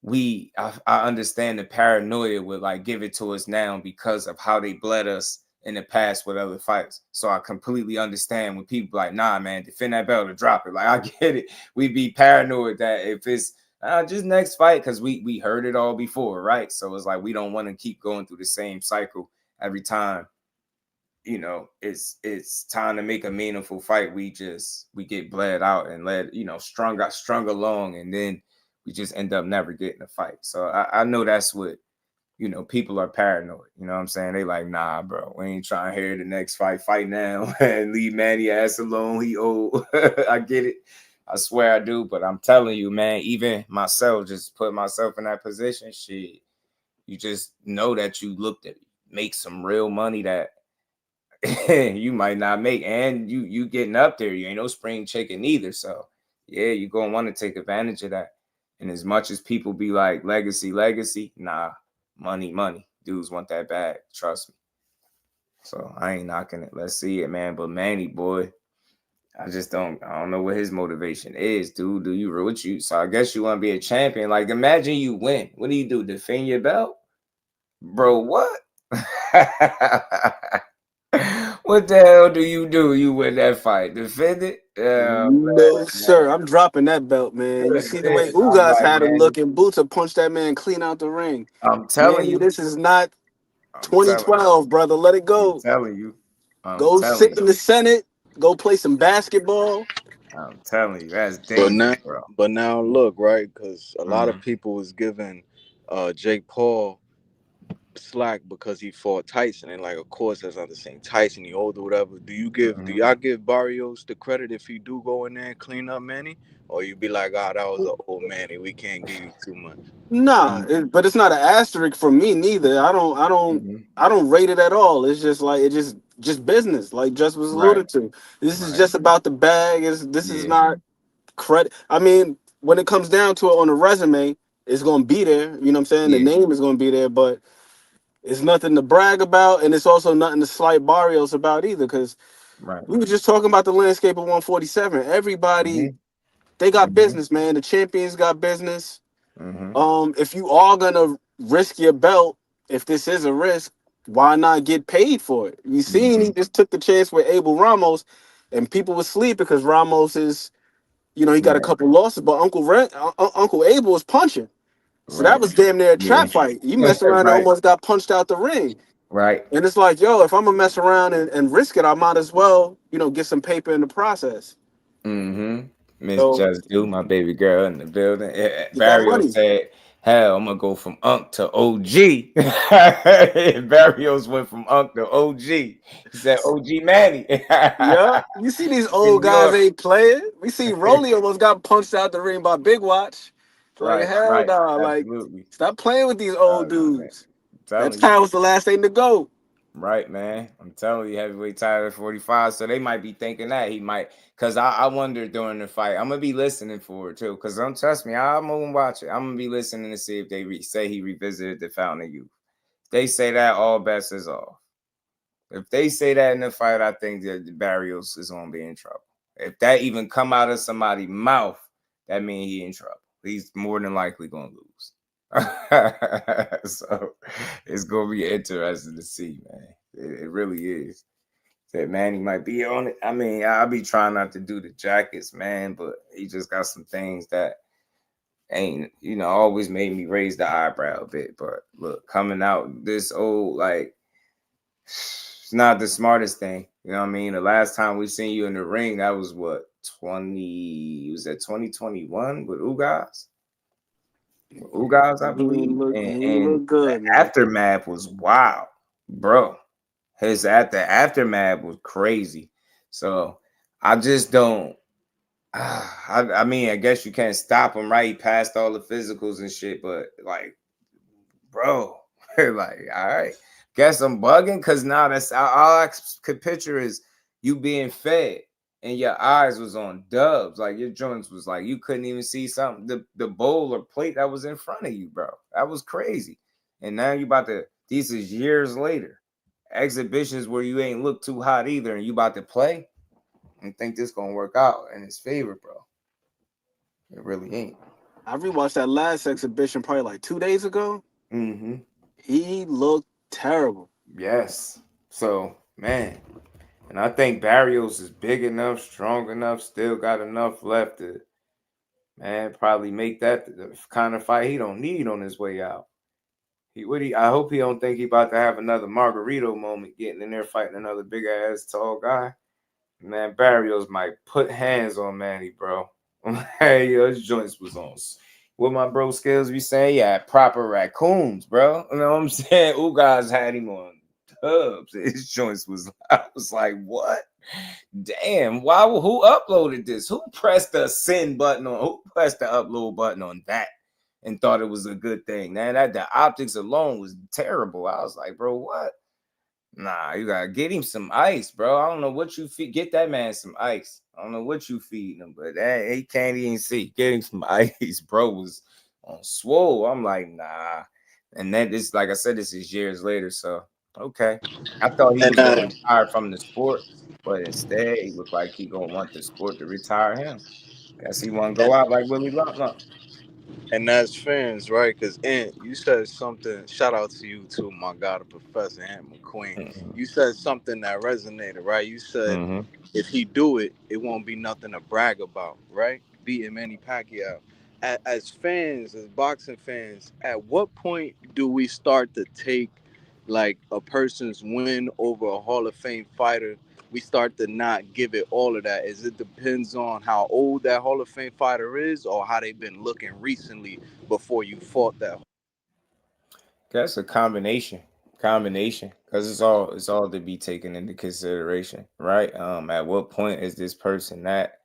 I understand the paranoia would like give it to us now because of how they bled us in the past with other fights. So I completely understand when people like, nah, man, defend that belt or drop it. Like, I get it. We be paranoid that if it's just next fight, because we heard it all before, right? So it's like we don't want to keep going through the same cycle every time. You know, it's time to make a meaningful fight. We get bled out and got strung along, and then we just end up never getting a fight. So I know that's what, people are paranoid. You know what I'm saying? They like, nah, bro, we ain't trying to hear the next fight now and leave Manny ass alone. He old. I get it. I swear I do. But I'm telling you, man, even myself, just put myself in that position, shit, you just know that you looked at make some real money that you might not make, and you getting up there. You ain't no spring chicken either. So yeah, you gonna want to take advantage of that. And as much as people be like legacy, nah, money. Dudes want that bag. Trust me. So I ain't knocking it. Let's see it, man. But Manny, boy, I don't know what his motivation is, dude. Do you what you? So I guess you want to be a champion. Like imagine you win. What do you do? Defend your belt, bro? What? What the hell do? You win that fight? Defend it? No, sir. I'm dropping that belt, man. You see the way Ugas had him looking. Boots will punch that man clean out the ring. I'm telling you, this is not 2012, brother. Let it go. I'm telling you. Go sit in the Senate. Go play some basketball. I'm telling you, that's dangerous, bro. But now look, right? Because a lot of people was giving Jake Paul slack because he fought Tyson, and like, of course, that's not the same Tyson. He older, whatever. Do y'all give Barrios the credit if he do go in there and clean up Manny, or you be like, that was an old Manny, we can't give you too much? Nah, but it's not an asterisk for me neither. I don't rate it at all. It's just like just business, like just was alluded to. This is just about the bag. This is not credit. I mean, when it comes down to it on a resume, it's gonna be there. You know what I'm saying? The name is gonna be there, but it's nothing to brag about, and it's also nothing to slight Barrios about either. Because we were just talking about the landscape of 147. Everybody, they got business, man. The champions got business. If you are gonna risk your belt, if this is a risk, why not get paid for it? You seen he just took the chance with Abel Ramos, and people were sleeping because Ramos is, he got a couple losses, but Uncle Abel was punching. So that was damn near a trap fight. You messed around and almost got punched out the ring. And it's like, yo, if I'm gonna mess around and risk it, I might as well, get some paper in the process. Miss Jusdu, my baby girl in the building. Get that Barrios money. said, hell, I'm gonna go from Unc to OG. Barrios went from Unc to OG. He said OG Manny. Yeah, you see these old guys ain't playing. We see Rolly almost got punched out the ring by Big Watch. Like, hell nah. Like, stop playing with these old dudes. That time was the last thing to go. Right, man. I'm telling you, heavyweight title at 45. So they might be thinking that he might, because I wonder during the fight. I'm gonna be listening for it too. Because don't trust me, I'm gonna watch it. I'm gonna be listening to see if they say he revisited the Fountain of Youth. If they say that, all bets is off. If they say that in the fight, I think that Barrios is gonna be in trouble. If that even come out of somebody's mouth, that means he in trouble. He's more than likely gonna lose. So it's gonna be interesting to see, man. It really is. That Manny might be on it. I mean, I'll be trying not to do the jackets, man, but he just got some things that ain't, always made me raise the eyebrow a bit. But look, coming out this old, like, it's not the smartest thing. You know what I mean? The last time we seen you in the ring, that was what, 2021 with Ugas? Ugas, I believe. And good, the aftermath was wild, bro. The aftermath was crazy. So I just don't. I mean, I guess you can't stop him, right? He passed all the physicals and shit, but like, bro, like, all right, guess I'm bugging because now that's all I could picture is you being fed and your eyes was on dubs, like your joints was like you couldn't even see something, the bowl or plate that was in front of you, bro. That was crazy. And now you about to, these is years later, exhibitions where you ain't look too hot either, and you about to play and think this gonna work out in his favor, bro. It really ain't. I rewatched that last exhibition probably like 2 days ago. He looked terrible. Yes. So, man, and I think Barrios is big enough, strong enough, still got enough left to, man, probably make that the kind of fight he don't need on his way out. I hope he don't think he about to have another Margarito moment getting in there fighting another big ass tall guy. Man, Barrios might put hands on Manny, bro. Hey, his joints was on. What my bro Skills be saying? Yeah, proper raccoons, bro. You know what I'm saying? Ugas had him on tubs. His joints was, I was like, what? Damn, who uploaded this? Who pressed the send button on, who pressed the upload button on that and thought it was a good thing? Man, the optics alone was terrible. I was like, bro, what? Nah, you gotta get him some ice, bro. I don't know what you feed. Get that man some ice. I don't know what you feeding him, but he can't even see. Get him some ice, bro. Was on swole. I'm like, nah. And that is, like I said, this is years later. So okay, I thought he was gonna retire from the sport, but instead he looked like he gonna want the sport to retire him. Guess he want to go out like Willie Lump. And as fans, right? Because you said something. Shout out to you too, my God, Professor Ant McQueen. You said something that resonated, right? You said if he do it, it won't be nothing to brag about, right? Beating Manny Pacquiao. As fans, as boxing fans, at what point do we start to take like a person's win over a Hall of Fame fighter? We start to not give it all of that. It depends on how old that Hall of Fame fighter is or how they've been looking recently before you fought that. That's a combination, because it's all to be taken into consideration, right? At what point is this person at?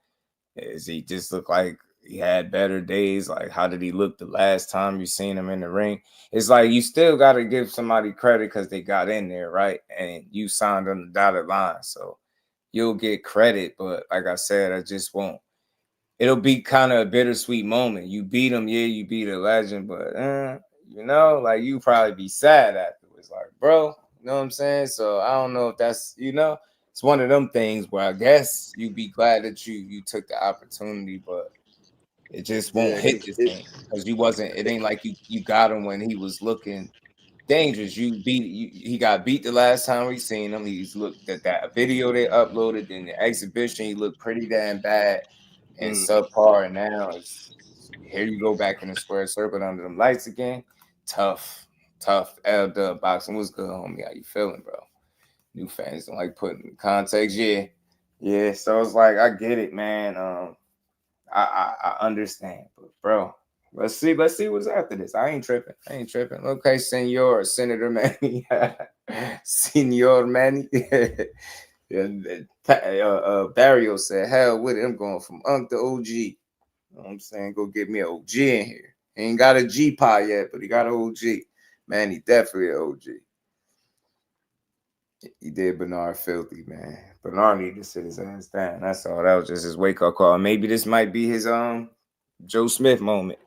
Is he just look like he had better days? Like, how did he look the last time you seen him in the ring? It's like you still got to give somebody credit because they got in there, right? And you signed on the dotted line, so you'll get credit. But like I said, I just won't. It'll be kind of a bittersweet moment. You beat him, yeah, you beat a legend, but you know, like you probably be sad afterwards, like, bro, you know what I'm saying? So I don't know if that's, you know, it's one of them things where I guess you be glad that you took the opportunity, but it just won't hit the same because you wasn't. It ain't like you got him when he was looking dangerous. He got beat the last time we seen him. He's looked at that video they uploaded in the exhibition. He looked pretty damn bad and subpar. And now here you go back in the square circle under them lights again. Tough. Boxing was good, homie. How you feeling, bro? New fans don't like putting context. Yeah. So it's like I get it, man. I understand, but bro. Let's see what's after this. I ain't tripping. Okay, Senator Manny. Senor Manny. Barrio said, hell with it. I'm going from Unk to OG. You know what I'm saying? Go get me an OG in here. He ain't got a G pie yet, but he got an OG. Man, he definitely an OG. He did Bernard filthy, man. Bernard needed to sit his ass down. That's all. That was just his wake-up call. Maybe this might be his Joe Smith moment.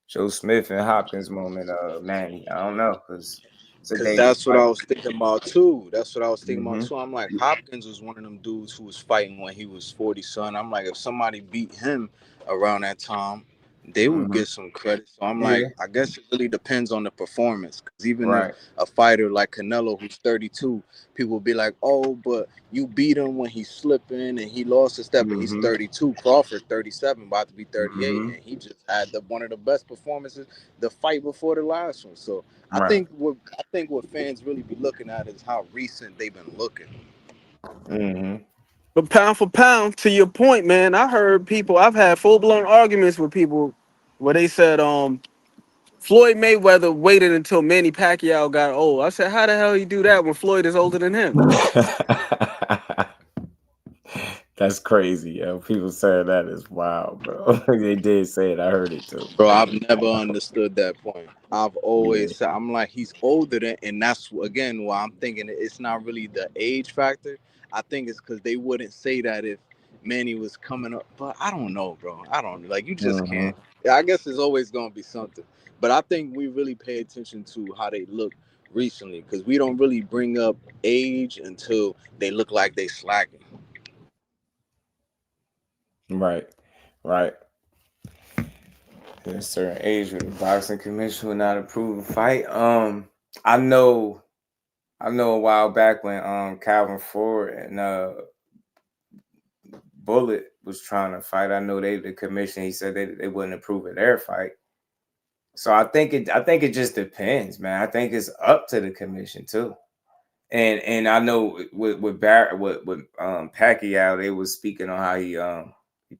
Joe Smith and Hopkins moment, Manny. I don't know, because that's what I was thinking about too. I'm like, Hopkins was one of them dudes who was fighting when he was 40, son. I'm like, if somebody beat him around that time, they would get some credit. So I'm like, I guess it really depends on the performance. Because even if a fighter like Canelo, who's 32, people will be like, oh, but you beat him when he's slipping and he lost a step and he's 32. Crawford, 37, about to be 38. And he just had one of the best performances the fight before the last one. So I think what fans really be looking at is how recent they've been looking. But pound for pound, to your point, man, I've had full-blown arguments with people where they said Floyd Mayweather waited until Manny Pacquiao got old. I said, how the hell he do that when Floyd is older than him? That's crazy, yo. People saying that is wild, bro. They did say it. I heard it too. Bro, I've never understood that point. I've always said, I'm like, he's older than, and that's again why I'm thinking it's not really the age factor. I think it's because they wouldn't say that if Manny was coming up. But I don't know, bro. I don't like. You just can't. I guess there's always gonna be something. But I think we really pay attention to how they look recently because we don't really bring up age until they look like they slacking. Right. At a certain age where the boxing commission would not approve a fight. I know a while back when Calvin Ford and Bullet was trying to fight. I know the commission, he said they wouldn't approve of their fight. So I think it just depends, man. I think it's up to the commission too. And I know with Pacquiao, they was speaking on how he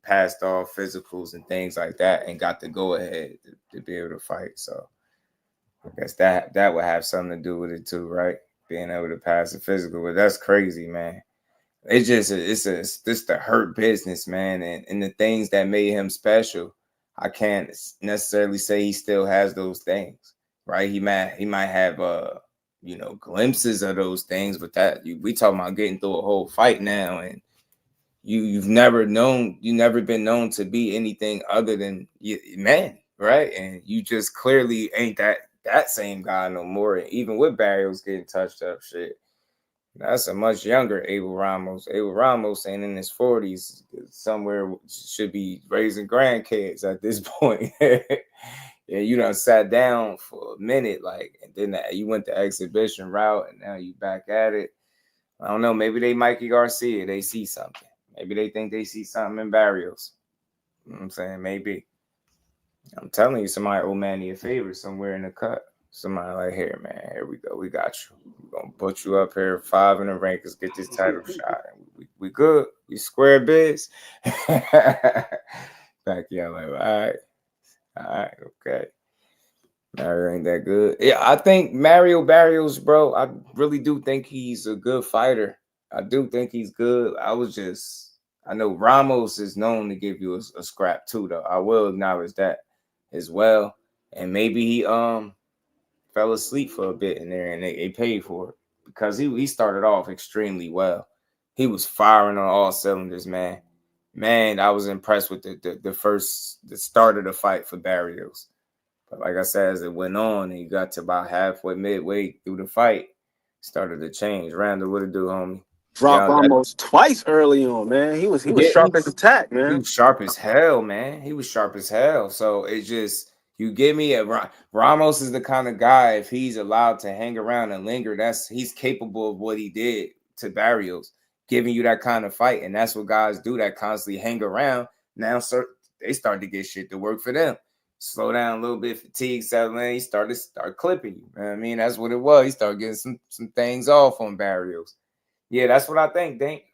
passed all physicals and things like that and got the go ahead to be able to fight. So I guess that would have something to do with it too, right? Being able to pass the physical, but that's crazy, man. It's just it's the hurt business, man, and the things that made him special. I can't necessarily say he still has those things, right? He might have glimpses of those things, but we talking about getting through a whole fight now, and you've never been known to be anything other than man, right? And you just clearly ain't that same guy no more. And even with Barrios getting touched up, shit. That's a much younger Abel Ramos. Abel Ramos ain't in his 40s, somewhere should be raising grandkids at this point. Yeah, you done sat down for a minute, like, and then you went the exhibition route, and now you back at it. I don't know. Maybe they Mikey Garcia. They see something. Maybe they think they see something in Barrios. You know what I'm saying? Maybe. I'm telling you, somebody owe Manny a favor somewhere in the cut. Somebody like, here, man, here we go. We got you. We're going to put you up here 5 in the rankings, get this title shot. We good. We square biz. Back, yeah, like, all right, okay. Mario ain't that good. Yeah, I think Mario Barrios, bro, I really do think he's a good fighter. I do think he's good. I know Ramos is known to give you a scrap too, though. I will acknowledge that as well. And maybe he fell asleep for a bit in there and they paid for it because he started off extremely well. He was firing on all cylinders, man. Man, I was impressed with the start of the fight for Barrios. But like I said, as it went on and you got to about midway through the fight, started to change. Randall, what it do, homie? Dropped almost twice early on, man. He was sharp as attack, man. He was sharp as hell, man. He was sharp as hell. So it's just, you give me Ramos is the kind of guy, if he's allowed to hang around and linger, he's capable of what he did to Barrios, giving you that kind of fight. And that's what guys do that constantly hang around. Now, they start to get shit to work for them. Slow down a little bit, fatigue settle in. He start clipping you. You know what I mean, that's what it was. He started getting some things off on Barrios. Yeah, that's what I think. I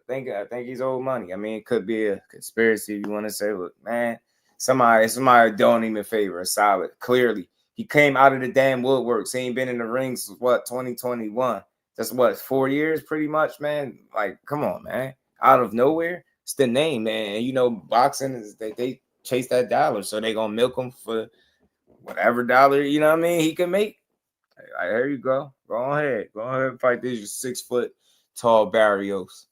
think he's old money. I mean, it could be a conspiracy if you want to say, look, man, somebody don't even favor a solid. Clearly, he came out of the damn woodworks. He ain't been in the rings since 2021. That's 4 years, pretty much, man. Like, come on, man. Out of nowhere, it's the name, man. And you know, boxing is they chase that dollar, so they gonna milk him for whatever dollar, you know what I mean, he can make. Like, here you go. Go ahead and fight this 6 foot tall Barrios.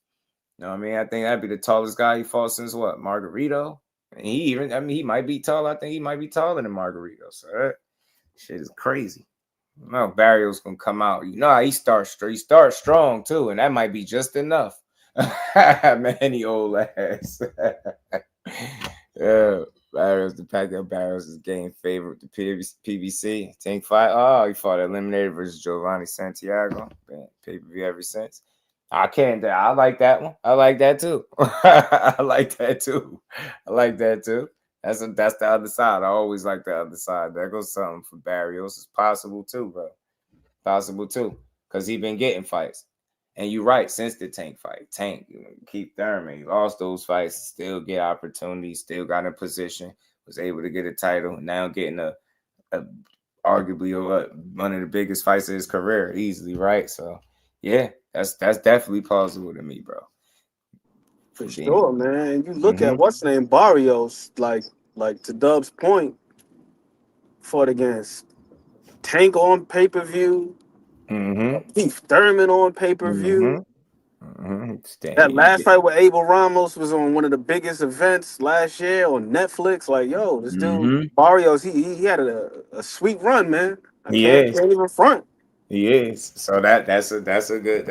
You know what I mean? I think that'd be the tallest guy he fought since Margarito. And he might be tall. I think he might be taller than Margarito. So that shit is crazy. No, Barrios gonna come out. You know how he starts strong too, and that might be just enough. Man, he old ass. Yeah, Barrios, the Pacquiao Barrios is game favorite. The PBC Tank fight. Oh, he fought eliminated versus Giovanni Santiago. Been pay-per-view ever since. I like that one. I like that too. I like that too. That's the other side. I always like the other side. There goes something for Barrios. It's possible too, bro. Possible too, because he been getting fights. And you're right, since the Tank fight, Keith Thurman, he lost those fights, still get opportunities, still got in a position, was able to get a title, now getting a arguably one of the biggest fights of his career, easily, right? So, yeah, that's definitely plausible to me, bro. For sure, man. You look at what's the name, Barrios, like to Dub's point, fought against Tank on pay-per-view, Keith Thurman on pay-per-view. That last fight with Abel Ramos was on one of the biggest events last year on Netflix. Like, yo, this dude Barrios, he had a sweet run, man. I can't even front. He is. So that's a good,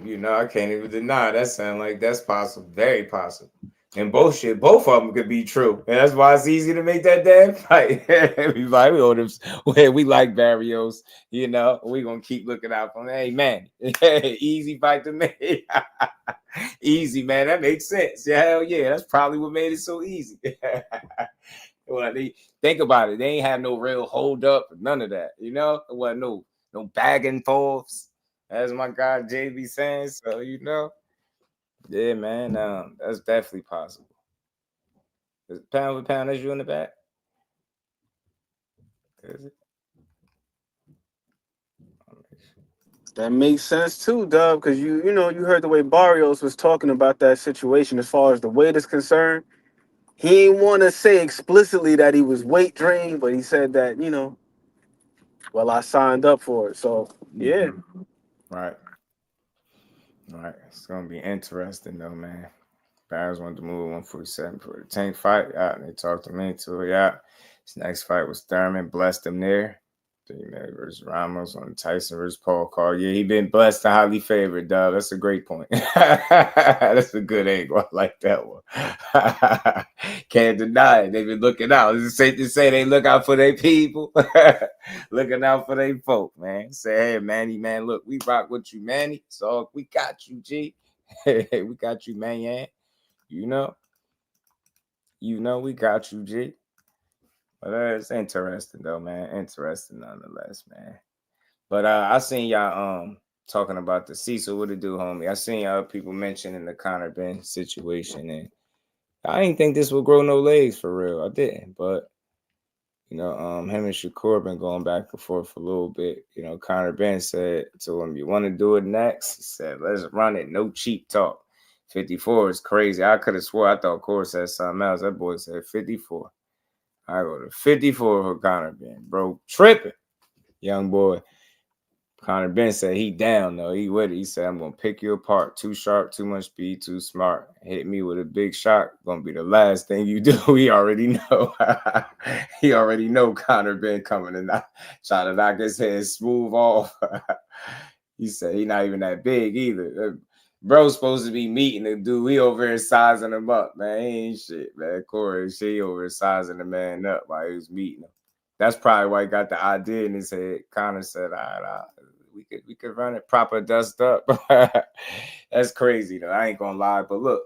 you know, I can't even deny that. Sound like that's possible, very possible. And both of them could be true. And that's why it's easy to make that damn fight. We like Barrios, you know. We're gonna keep looking out for him. Hey man, easy fight to make. Easy, man. That makes sense. Yeah, hell yeah. That's probably what made it so easy. Well, think about it. They ain't have no real hold up, none of that. You know, it wasn't no back and forths, as my guy JB saying. So you know. Yeah, man, that's definitely possible. Is it pound for pound? That's you in the back? Is it? That makes sense too, Dub, because you heard the way Barrios was talking about that situation as far as the weight is concerned. He didn't want to say explicitly that he was weight drained, but he said that, well, I signed up for it. So, yeah. Right. It's going to be interesting, though, man. Barrios wanted to move 147 for the Tank fight. Yeah, they talked him into it. Yeah. His next fight was Thurman. Blessed him there. Versus Ramos on Tyson versus Paul Carr. Yeah, he been blessed and highly favored, dog. That's a great point. That's a good angle. I like that one. Can't deny it. They've been looking out. Is it safe to say they look out for their people? Looking out for their folk, man. Say, hey, Manny, man, look, we rock with you, Manny. So we got you, G. We got you, man. You know, we got you, G. But it's interesting though, man. Interesting nonetheless, man. But I seen y'all talking about the Cecil. What it do, homie? I seen y'all people mentioning the Conor Benn situation, and I didn't think this would grow no legs for real. I didn't, but You know, him and Shakur been going back and forth a little bit. You know, Conor Benn said to him, "You want to do it next?" He said, "Let's run it. No cheap talk." 54 is crazy. I could have swore I thought Corey said something else. That boy said 54. I go to 54 for Conor Benn, bro. Tripping, young boy. Conor Benn said he down though. He with it. He said, "I'm gonna pick you apart. Too sharp, too much speed, too smart. Hit me with a big shot. Gonna be the last thing you do." He already know. He already know Conor Benn coming and trying to knock his head smooth off. He said he not even that big either. Bro's supposed to be meeting the dude. We over here sizing him up, man. He ain't shit, man. Corey, she over here sizing the man up while he was meeting him. That's probably why he got the idea in his head. Conor said, "All right, we could run it proper dust up." That's crazy though. I ain't gonna lie, but look,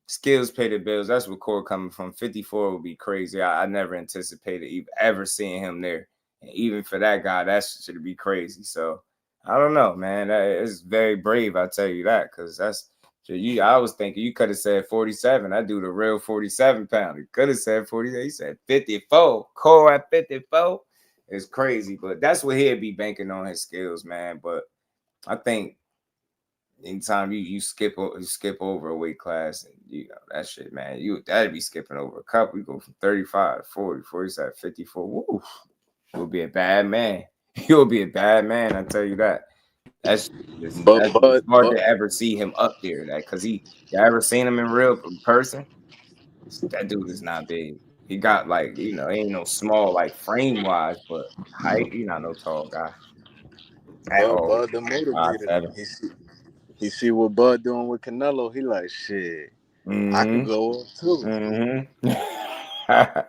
skills pay the bills. That's where Corey coming from. 54 would be crazy. I never anticipated ever seeing him there, and even for that guy, that should be crazy. So I don't know, man. It's very brave. I tell you that, because that's. I was thinking you could have said 47. I do the real 47 pound. He could have said 40. He said 54. Core at 54. It's crazy, but that's what he'd be banking on, his skills, man. But I think anytime you skip over a weight class, and you know that shit, man, that'd be skipping over a couple. You go from 35 to 40, 47, 54. Woo, you'll be a bad man. You'll be a bad man. I tell you that. That's hard to ever see him up there. That because you ever seen him in real person? That dude is not big. He got like, you know, he ain't no small like frame wise, but height, he not no tall guy at all. Bud the motivator. He see what Bud doing with Canelo. He like, shit, I could go up too.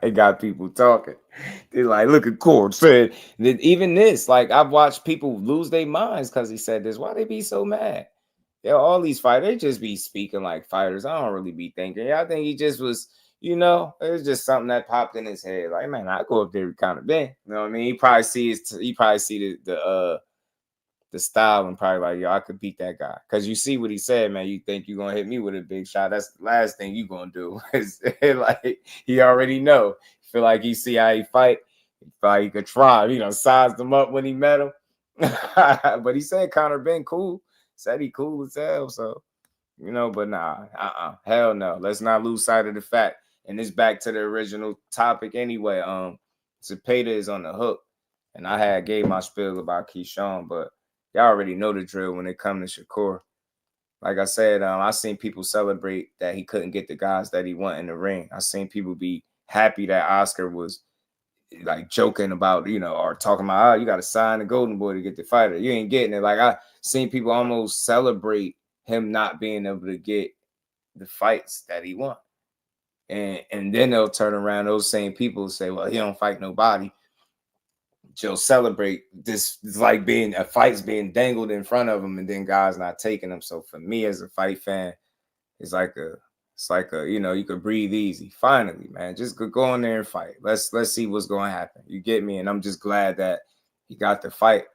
It got people talking. They're like, look at Cord said that even this, like I've watched people lose their minds because he said this. Why they be so mad? Yeah, all these fighters, they just be speaking like fighters. I don't really be thinking. Yeah, I think he just was, you know, it was just something that popped in his head. Like, man, I go up there with Conor Benn. You know what I mean? He probably see the style and probably like, yo, I could beat that guy. Because you see what he said, man. You think you're going to hit me with a big shot. That's the last thing you're going to do. It's like, he already know. Feel like he see how he fight. He thought he could try. You know, sized him up when he met him. But he said Conor Benn cool. Said he cool as hell. So, you know, but nah, hell no. Let's not lose sight of the fact. And it's back to the original topic anyway. Zepeda is on the hook. And I gave my spiel about Keyshawn, but y'all already know the drill when it comes to Shakur. Like I said, I seen people celebrate that he couldn't get the guys that he want in the ring. I seen people be happy that Oscar was like joking about, you know, or talking about, oh, you got to sign the Golden Boy to get the fighter. You ain't getting it. Like I seen people almost celebrate him not being able to get the fights that he want. And then they'll turn around, those same people say, well, he don't fight nobody. She'll celebrate this. It's like being a fight's being dangled in front of him, and then guys not taking them. So for me as a fight fan, it's like a you know, you could breathe easy. Finally, man, just go in there and fight. Let's see what's going to happen. You get me? And I'm just glad that he got the fight,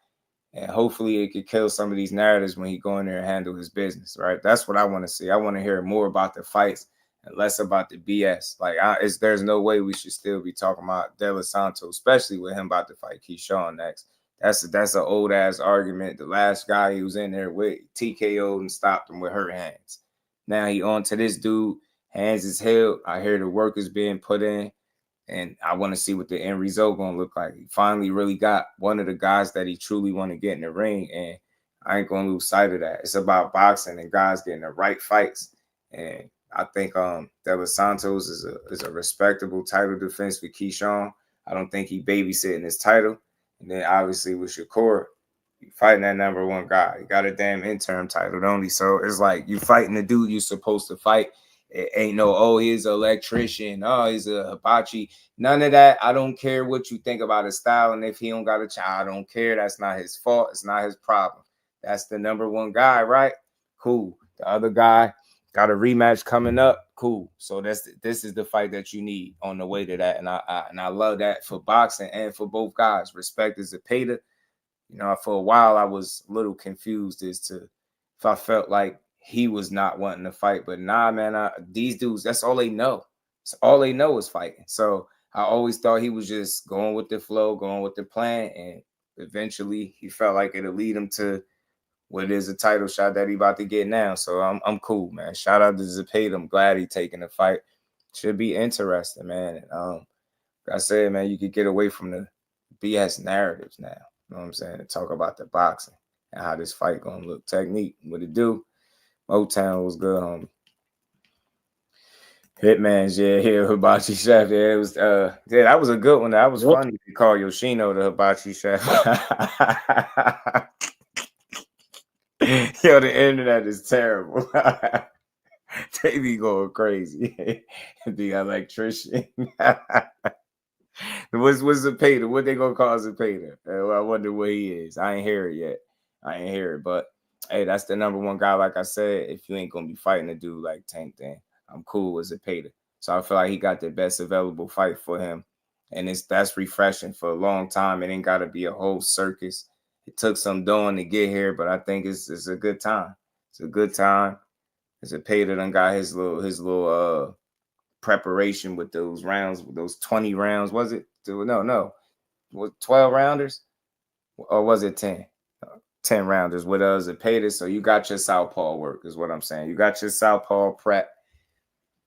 and hopefully it could kill some of these narratives when he go in there and handle his business. Right? That's what I want to see. I want to hear more about the fights and less about the BS. Like, there's no way we should still be talking about De Los Santos, especially with him about to fight Keyshawn next. That's an old ass argument. The last guy he was in there with TKO'd and stopped him with hurt hands. Now he on to this dude, hands is held. I hear the work is being put in, and I want to see what the end result gonna look like. He finally really got one of the guys that he truly want to get in the ring, and I ain't gonna lose sight of that. It's about boxing and guys getting the right fights, and I think De Los Santos is a respectable title defense for Keyshawn. I don't think he babysitting his title. And then obviously with Shakur, you fighting that number one guy. You got a damn interim title, don't he? So it's like you fighting the dude you're supposed to fight. It ain't no, oh, he's an electrician. Oh, he's a hibachi. None of that. I don't care what you think about his style. And if he don't got a child, I don't care. That's not his fault. It's not his problem. That's the number one guy, right? Cool. The other guy got a rematch coming up. Cool. So this is the fight that you need on the way to that. And I love that for boxing and for both guys. Respect is Zepeda. You know, for a while I was a little confused as to if I felt like he was not wanting to fight. But nah, man, these dudes, that's all they know. It's all they know is fighting. So I always thought he was just going with the flow, going with the plan, and eventually he felt like it'll lead him to what is a title shot that he about to get now. So I'm cool, man. Shout out to Zepeda. I'm glad he taking the fight. Should be interesting, man. Like I said, man, you could get away from the BS narratives now. You know what I'm saying? And talk about the boxing and how this fight gonna look. Technique, what it do? Motown was good, homie. Hitman's, yeah, Hibachi Chef. Yeah, it was yeah, that was a good one. That was funny to call Yoshino the Hibachi Chef. Yo, the internet is terrible. They be going crazy. The electrician. What's Zepeda? What they gonna call Zepeda? I wonder where he is. I ain't hear it yet. But hey, that's the number one guy. Like I said, if you ain't gonna be fighting a dude like Tank, then I'm cool with Zepeda. So I feel like he got the best available fight for him, and that's refreshing for a long time. It ain't got to be a whole circus. It took some doing to get here, but I think it's a good time. It's a good time. Zepeda done got his little preparation with those rounds, with those 20 rounds. Was it? No. Was 12 rounders? Or was it 10? 10 rounders with Zepeda. So you got your southpaw work, is what I'm saying. You got your southpaw prep.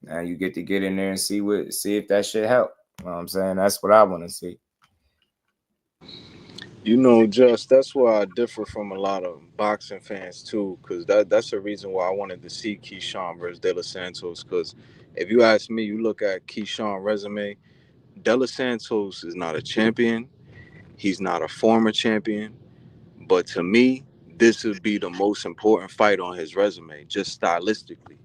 Now you get to get in there and see if that shit help. You know what I'm saying? That's what I want to see. You know, that's why I differ from a lot of boxing fans too, because that's the reason why I wanted to see Keyshawn versus De Los Santos. Because if you ask me, you look at Keyshawn's resume, De Los Santos is not a champion. He's not a former champion. But to me, this would be the most important fight on his resume, just stylistically.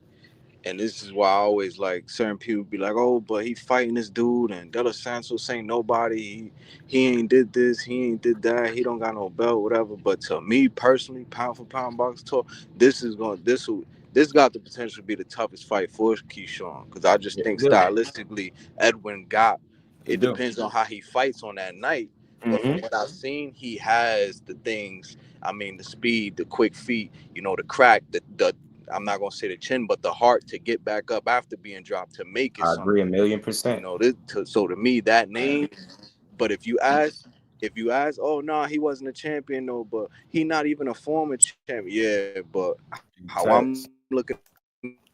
And this is why I always like certain people be like, oh, but he fighting this dude and De Los Santos ain't nobody. He ain't did this, he ain't did that, he don't got no belt, whatever. But to me personally, pound for pound box talk, this got the potential to be the toughest fight for Keyshawn. Because I just think stylistically, Edwin got it depends on how he fights on that night. But from what I've seen, he has the things. I mean, the speed, the quick feet, the crack, the I'm not gonna say the chin, but the heart to get back up after being dropped to make it. I agree 1,000,000%. So to me, that name. But if you ask, oh no, he wasn't a champion, no, but he not even a former champion. Yeah, but how I'm looking.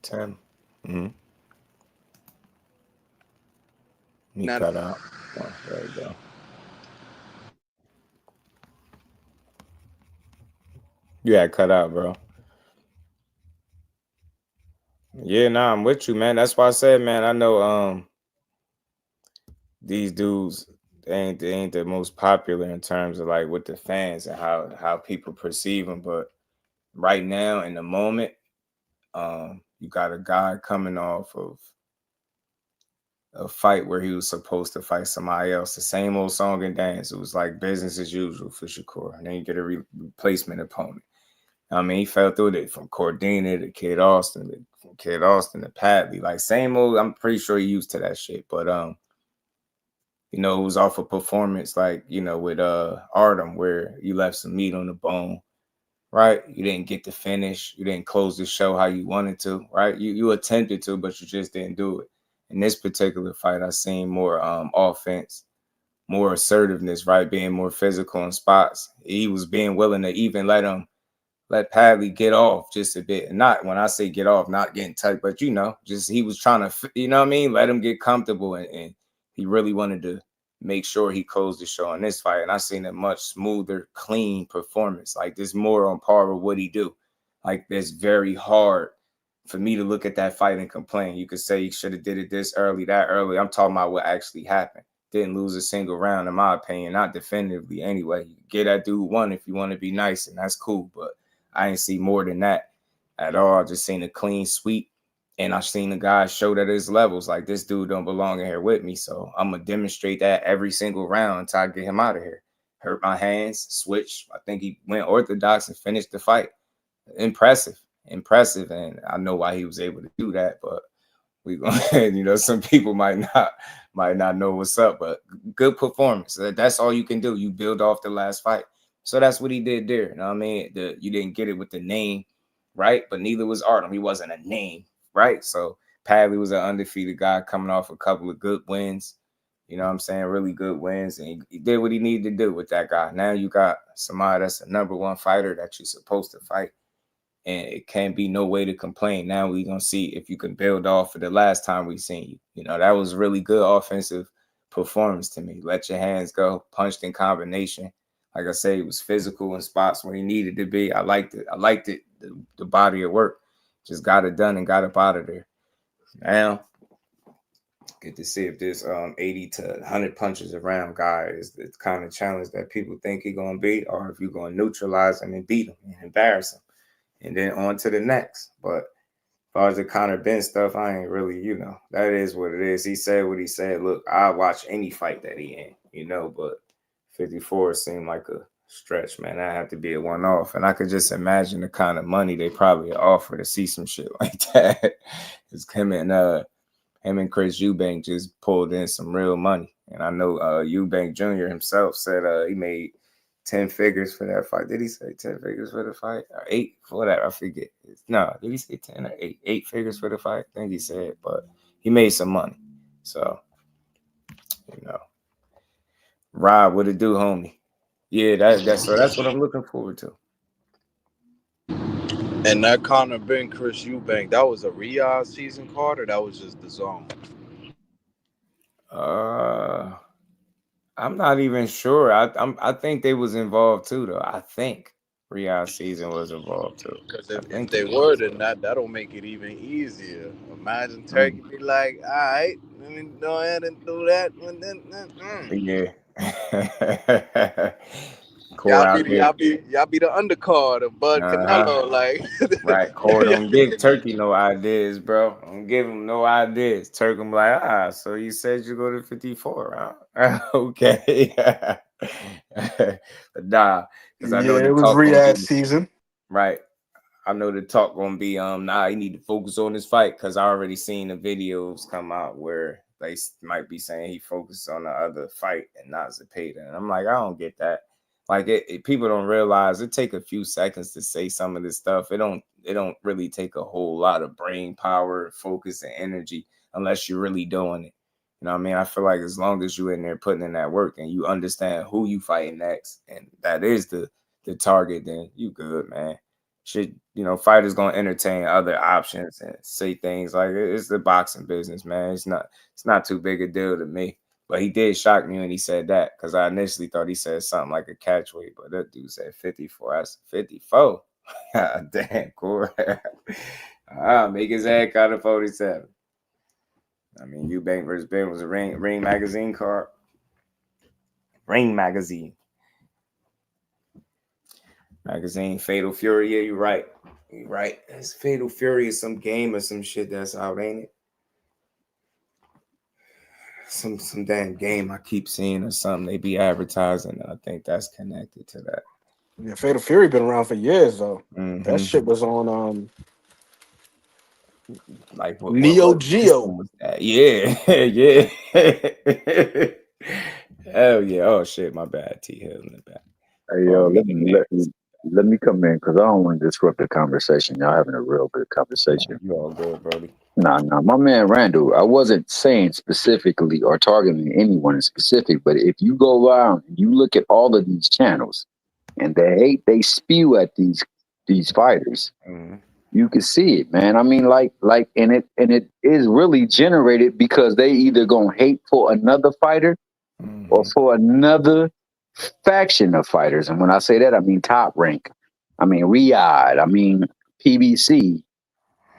10. Me cut out. Oh, there you go. You had cut out, bro. Yeah, nah, I'm with you, man. That's why I said, man, I know these dudes they ain't the most popular in terms of like with the fans and how people perceive them. But right now in the moment, you got a guy coming off of a fight where he was supposed to fight somebody else. The same old song and dance. It was like business as usual for Shakur. And then you get a replacement opponent. I mean, he fell through it from Cordina to Kid Austin, from Kid Austin to Padley. Like same old, I'm pretty sure he used to that shit. But it was off a performance like, with Artem where you left some meat on the bone, right? You didn't get the finish. You didn't close the show how you wanted to, right? You attempted to, but you just didn't do it. In this particular fight, I seen more offense, more assertiveness, right? Being more physical in spots. He was being willing to even let Padley get off just a bit. And not when I say get off, not getting tight, but just he was trying to, let him get comfortable. And he really wanted to make sure he closed the show on this fight. And I seen a much smoother, clean performance. Like this more on par with what he do. Like it's very hard for me to look at that fight and complain. You could say he should have did it this early, that early. I'm talking about what actually happened. Didn't lose a single round, in my opinion, not definitively anyway. You get that dude one if you want to be nice, and that's cool. But I ain't see more than that at all. I just seen a clean sweep, and I seen the guy show that his levels. Like this dude don't belong in here with me, so I'm gonna demonstrate that every single round until I get him out of here. Hurt my hands, switch. I think he went orthodox and finished the fight. Impressive, and I know why he was able to do that. But we gonna, some people might not know what's up. But good performance. That's all you can do. You build off the last fight. So that's what he did there. You know what I mean? You didn't get it with the name, right? But neither was Artem. He wasn't a name, right? So Padley was an undefeated guy coming off a couple of good wins. You know what I'm saying? Really good wins. And he did what he needed to do with that guy. Now you got somebody that's a #1 fighter that you're supposed to fight. And it can't be no way to complain. Now we're going to see if you can build off of the last time we seen you. You know, that was really good offensive performance to me. Let your hands go, punched in combination. Like I say, it was physical in spots where he needed to be. I liked it. I liked it, the body of work. Just got it done and got up out of there. Now, get to see if this 80 to 100 punches around guy is the kind of challenge that people think he's going to be, or if you're going to neutralize him and beat him and embarrass him. And then on to the next. But as far as the Conor Benn stuff, I ain't really, you know, that is what it is. He said what he said. Look, I watch any fight that he in, you know, but 54 seemed like a stretch, man. That had to be a one-off. And I could just imagine the kind of money they probably offer to see some shit like that. It's him and Chris Eubank just pulled in some real money. And I know Eubank Jr. himself said he made 10 figures for that fight. Did he say 10 figures for the fight? Or 8 for that? I forget. No, did he say 10 or 8? 8 figures for the fight? I think he said, but he made some money. So, you know. Rob, what it do, homie? Yeah, that's what I'm looking forward to. And that Conor Benn, Chris Eubank, that was a Riyadh season card, or that was just the zone? I'm not even sure. I think they was involved too, though. I think Riyadh season was involved too. Because if they were, then that'll make it even easier. Imagine Turkey be like, all right, let me go ahead and do that. Yeah. Y'all be the undercard of Bud Canelo, like right. Corey don't give Turkey no ideas, bro. Don't give him no ideas. Turkey be like, so you said you go to 54, huh? Okay. But nah, because I know it was Riyadh season. Right. I know the talk gonna be you need to focus on this fight, because I already seen the videos come out where they might be saying he focused on the other fight and not Zepeda. And I'm like, I don't get that. Like people don't realize it take a few seconds to say some of this stuff. It don't really take a whole lot of brain power, focus, and energy unless you're really doing it. You know what I mean? I feel like as long as you're in there putting in that work and you understand who you fighting next, and that is the target, then you good, man. Fighters gonna entertain other options and say things like it's the boxing business, man. It's not too big a deal to me. But he did shock me when he said that, because I initially thought he said something like a catch weight, but that dude said 54. I said 54. Damn, cool. Make his head cut to 47. I mean, Eubank versus Benn was a Ring magazine card. Ring magazine. Fatal Fury. Yeah, you're right. You're right. It's Fatal Fury is some game or some shit that's out, ain't it? Some damn game I keep seeing or something they be advertising. I think that's connected to that. Yeah, Fatal Fury been around for years though. That shit was on like Neo Geo. Was that? Yeah. Hell yeah. Oh shit, my bad. T Hill in the back. Hey yo, let me come in, because I don't want to disrupt the conversation. Y'all having a real good conversation. You all good, Brody. Nah, my man Randall, I wasn't saying specifically or targeting anyone in specific, but if you go around and you look at all of these channels and the hate they spew at these fighters, you can see it, man. I mean, and it is really generated because they either gonna hate for another fighter or for another faction of fighters. And when I say that, I mean Top Rank, I mean Riyadh, I mean PBC,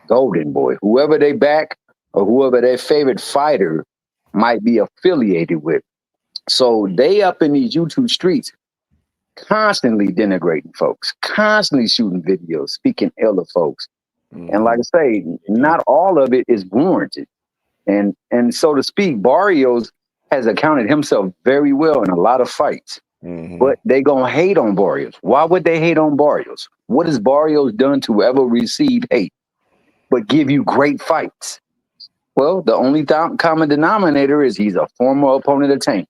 Golden Boy, whoever they back or whoever their favorite fighter might be affiliated with. So they up in these YouTube streets constantly denigrating folks, constantly shooting videos, speaking ill of folks. And like I say, not all of it is warranted. And so to speak, Barrios has accounted himself very well in a lot of fights. But they gonna hate on Barrios. Why would they hate on Barrios? What has Barrios done to ever receive hate but give you great fights? Well, the only common denominator is he's a former opponent of Tank.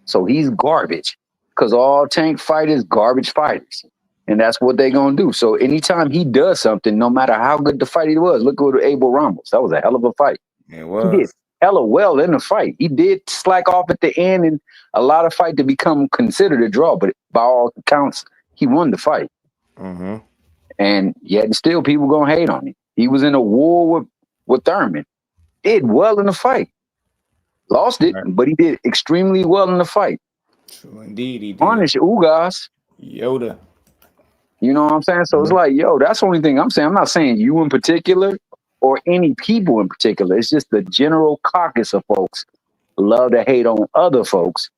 So he's garbage, because all Tank fighters garbage fighters. And that's what they're going to do. So anytime he does something, no matter how good the fight he was, look at Abel Ramos. That was a hell of a fight. It was. hella well in the fight. He did slack off at the end and a lot of fight to become considered a draw, but by all accounts, he won the fight. Mm-hmm. And yet still people gonna hate on him. He was in a war with Thurman. Did well in the fight. Lost it, but he did extremely well in the fight. True, indeed, he did. Punish Ugas. Yoda. You know what I'm saying? So it's like, yo, that's the only thing I'm saying. I'm not saying you in particular or any people in particular. It's just the general caucus of folks love to hate on other folks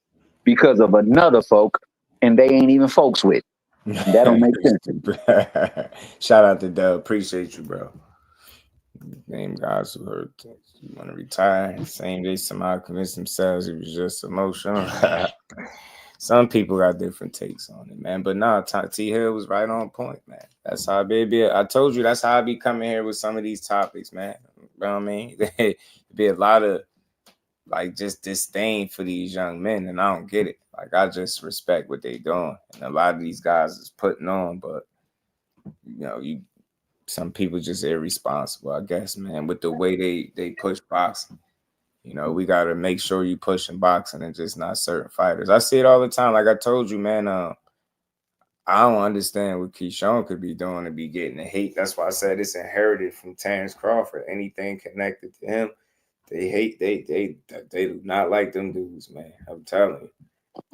because of another folk, and they ain't even folks with. That don't make sense. Shout out to Dub. Appreciate you, bro. Name guys who heard you want to retire. Same day somehow convinced themselves it was just emotional. Some people got different takes on it, man. But no, T Hill was right on point, man. That's how I told you that's how I be coming here with some of these topics, man. You know what I mean? There be a lot of like just disdain for these young men, and I don't get it. Like I just respect what they doing, and a lot of these guys is putting on, but you know, some people just irresponsible, I guess, man, with the way they push boxing. You know, we got to make sure you pushing boxing and just not certain fighters. I see it all the time. Like I told you, man, I don't understand what Keyshawn could be doing to be getting the hate. That's why I said it's inherited from Terrence Crawford. Anything connected to him, they hate. They do not like them dudes, man. I'm telling you.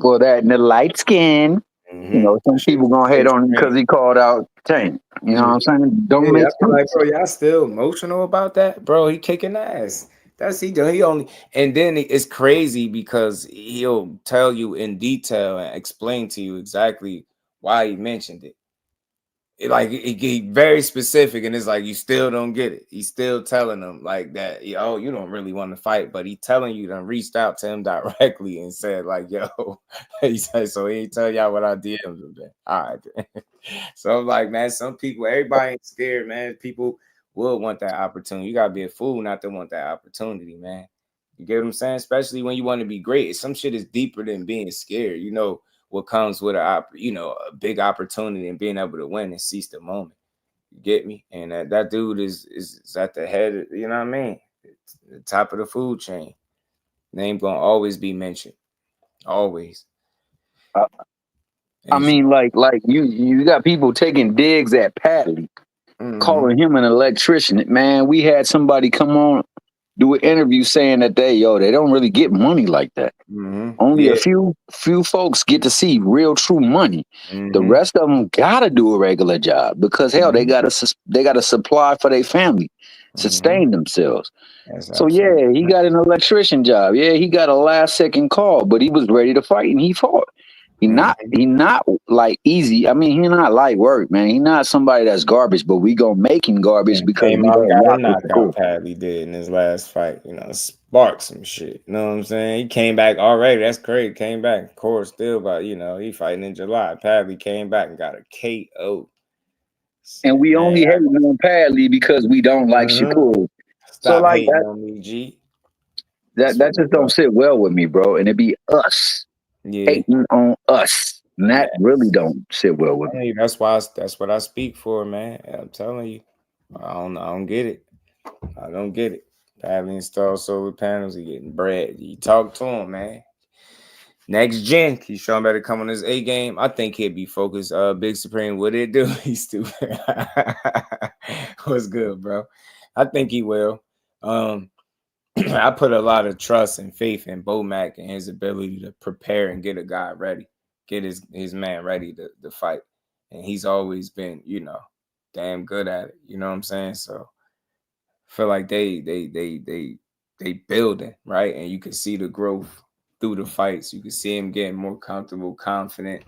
For that and the light skin. You know, some people gonna hate on him because he called out Tank. You know what I'm saying? Don't make sense. Like, bro, y'all still emotional about that, bro? He kicking ass. That's he doing. He only, and then it's crazy because he'll tell you in detail and explain to you exactly why he mentioned it. He very specific, and it's like you still don't get it. He's still telling them like that. Oh, you don't really want to fight, but he telling you done reached out to him directly and said like, "Yo," he said. So he ain't tell y'all what I DM'd him. All right. So I'm like, man, some people, everybody ain't scared, man. People will want that opportunity. You gotta be a fool not to want that opportunity, man. You get what I'm saying? Especially when you want to be great. Some shit is deeper than being scared. You know what comes with a big opportunity and being able to win and seize the moment. You get me? And that dude is at the head, you know what I mean? It's the top of the food chain. Name gonna always be mentioned. Always. I mean, like you got people taking digs at Padley, calling him an electrician. Man, we had somebody come on, do an interview saying that they don't really get money like that. Only a few folks get to see real true money. The rest of them gotta do a regular job because hell, they gotta supply for their family, sustain themselves. So yeah, he got an electrician job. Yeah, he got a last second call, but he was ready to fight and he fought. He not like easy. I mean, he not light work, man. He not somebody that's garbage, but we gonna make him garbage because we don't got a knockout Padley did in his last fight. You know, sparked some shit. You know what I'm saying? He came back already. That's crazy. Came back, of course, still, but he fighting in July. Padley came back and got a KO. And we only hate on Padley because we don't like Shakur. Stop like hating on me, G. That just don't sit well with me, bro. And it be us. Hating on us. And that really don't sit well with me. That's what I speak for, man. I'm telling you. I don't get it. I don't get it. Having installed solar panels, he getting bread. You talk to him, man. Next gen, Keyshawn better come on his A game. I think he'd be focused. Big Supreme, what it do? He's stupid. What's good, bro? I think he will. I put a lot of trust and faith in Bomac and his ability to prepare and get a guy ready, get his man ready to fight. And he's always been, damn good at it. You know what I'm saying? So I feel like they building, right? And you can see the growth through the fights. You can see him getting more comfortable, confident,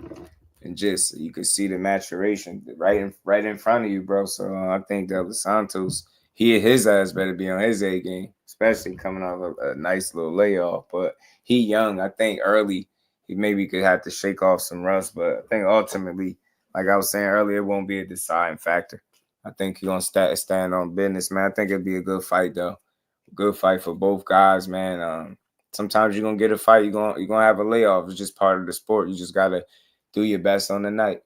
and just you can see the maturation right in front of you, bro. So I think that Santos, his ass better be on his A game, especially coming off a nice little layoff. But he young. I think early he maybe could have to shake off some rust. But I think ultimately, like I was saying earlier, it won't be a deciding factor. I think he's gonna stand on business, man. I think it'd be a good fight though. Good fight for both guys, man. Sometimes you're gonna get a fight, you're gonna have a layoff. It's just part of the sport. You just gotta do your best on the night.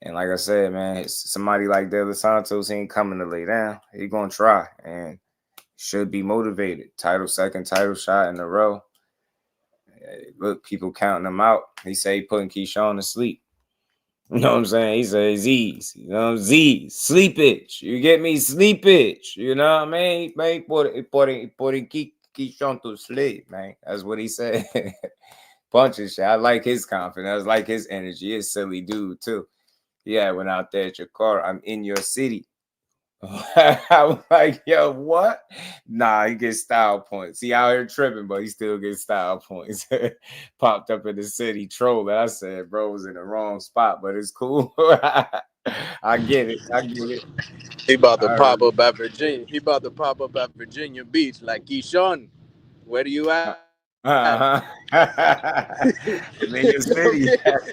And like I said, man, somebody like De Los Santos, he ain't coming to lay down. He gonna try and should be motivated. Second title shot in a row. Look, people counting him out. He say he putting Keyshawn to sleep. You know what I'm saying? He says Z's. You know, Z's. Sleepage. You get me? Sleepage. You know what I mean? Man, putting Keyshawn to sleep, man. That's what he said. Punching shit. I like his confidence. I like his energy. He's a silly dude, too. Yeah, I went out there at your car. I'm in your city. I was like, yo, what? Nah, he gets style points. He out here tripping, but he still gets style points. Popped up in the city trolling. I said, bro was in the wrong spot, but it's cool. I get it. He about to pop up at Virginia. He about to pop up at Virginia Beach like Keyshawn. Where do you at? I'm in your city.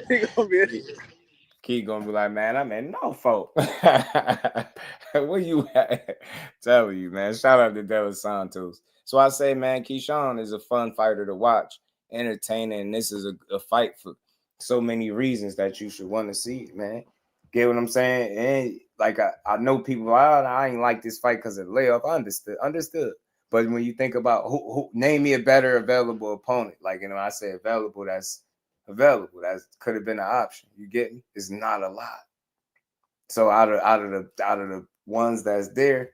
He gonna be Key gonna be like, man, I'm in Norfolk. Where you at? Telling you, man. Shout out to Santos. So I say, man, Keyshawn is a fun fighter to watch, entertaining, and this is a fight for so many reasons that you should want to see it, man. Get what I'm saying? And like I know people, I ain't like this fight because of the layoff. I understood. But when you think about who name me a better available opponent, like, you know, I say available, that's available. That could have been an option. You get me? It's not a lot. So out of the ones that's there,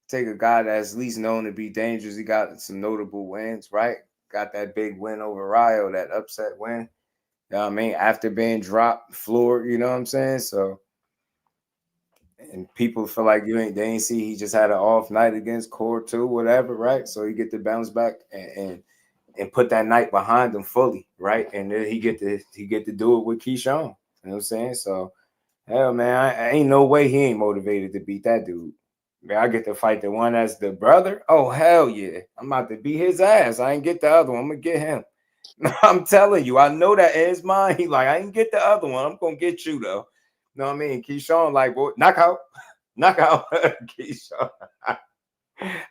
take a guy that's at least known to be dangerous. He got some notable wins, right? Got that big win over Rio, that upset win. You know what I mean? After being dropped, floored, you know what I'm saying? So, and people feel like they ain't see he just had an off night against Core 2, whatever, right? So he get to bounce back and put that night behind him fully, right? And then he get to do it with Keyshawn. You know what I'm saying? So, hell, man, I ain't no way he ain't motivated to beat that dude. Man, I get to fight the one that's the brother. Oh, hell yeah. I'm about to beat his ass. I ain't get the other one. I'm going to get him. I'm telling you, I know that in his mind. He like, I ain't get the other one. I'm going to get you, though. You know what I mean? Keyshawn like, boy, knockout. Keyshawn.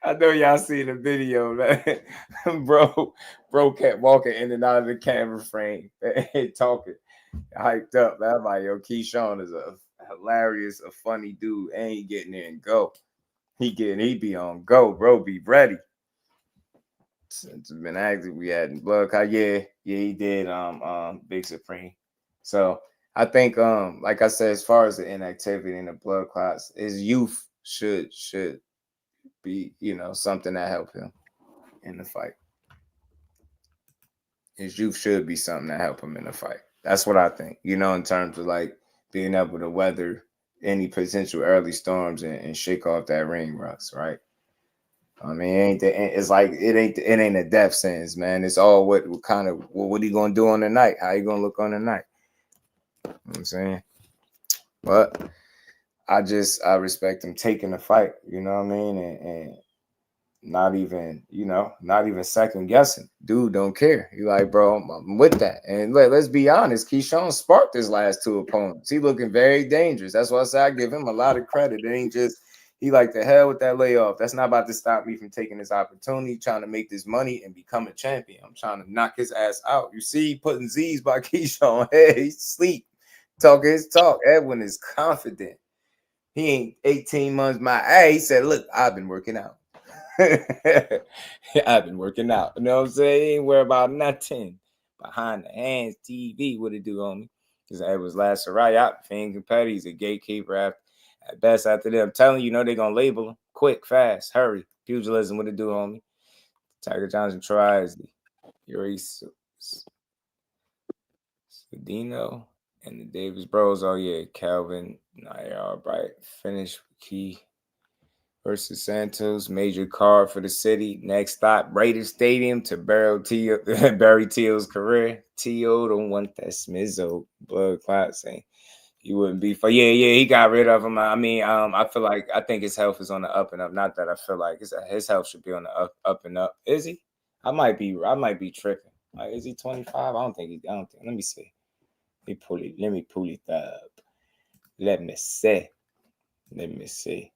I know y'all seen the video, man. bro kept walking in and out of the camera frame and talking, hyped up. Man. I'm like, yo, Keyshawn is a hilarious, a funny dude. Ain't getting there and go. He be on go, bro. Be ready. Since it's been active, we had in blood. Yeah, he did. Big Supreme. So I think, like I said, as far as the inactivity and the blood clots, his youth should be, you know, something that help him in the fight. His youth should be something that help him in the fight. That's what I think, you know, in terms of like being able to weather any potential early storms and shake off that ring rust, right? I mean, it's like it ain't a death sentence, man. It's all what he gonna do on the night, how he gonna look on the night. You know what I'm saying? But I respect him taking the fight, you know what I mean? And not even second guessing. Dude don't care. He like, bro, I'm with that. And let's be honest, Keyshawn sparked his last two opponents. He looking very dangerous. That's why I say I give him a lot of credit. It ain't just he like the hell with that layoff. That's not about to stop me from taking this opportunity, trying to make this money and become a champion. I'm trying to knock his ass out. You see, putting Z's by Keyshawn. Hey, he's asleep. Talking his talk. Edwin is confident. He ain't 18 months my age. He said, look, I've been working out. I've been working out. You know what I'm saying? He ain't worry about nothing. Behind the hands, TV, what it do on me? Because it was last riot. Fiend competitor. He's a gatekeeper at best after them. I'm telling you, they're going to label him. Quick, fast, hurry. Pugilism, what it do on me? Tiger Johnson tries the Yuri Sedino and the Davis Bros. Oh, yeah. Calvin, Nair, Bright. Finish key. Versus Santos, major card for the city. Next stop, Raiders Stadium to Barry Teal's career. Teal don't want that Smizzo blood clot saying he wouldn't be for. Yeah, he got rid of him. I mean, I think his health is on the up and up. Not that I feel like his health should be on the up and up. Is he? I might be tripping. Like, is he 25? I don't think. Let me see. Let me pull it up. Let me see.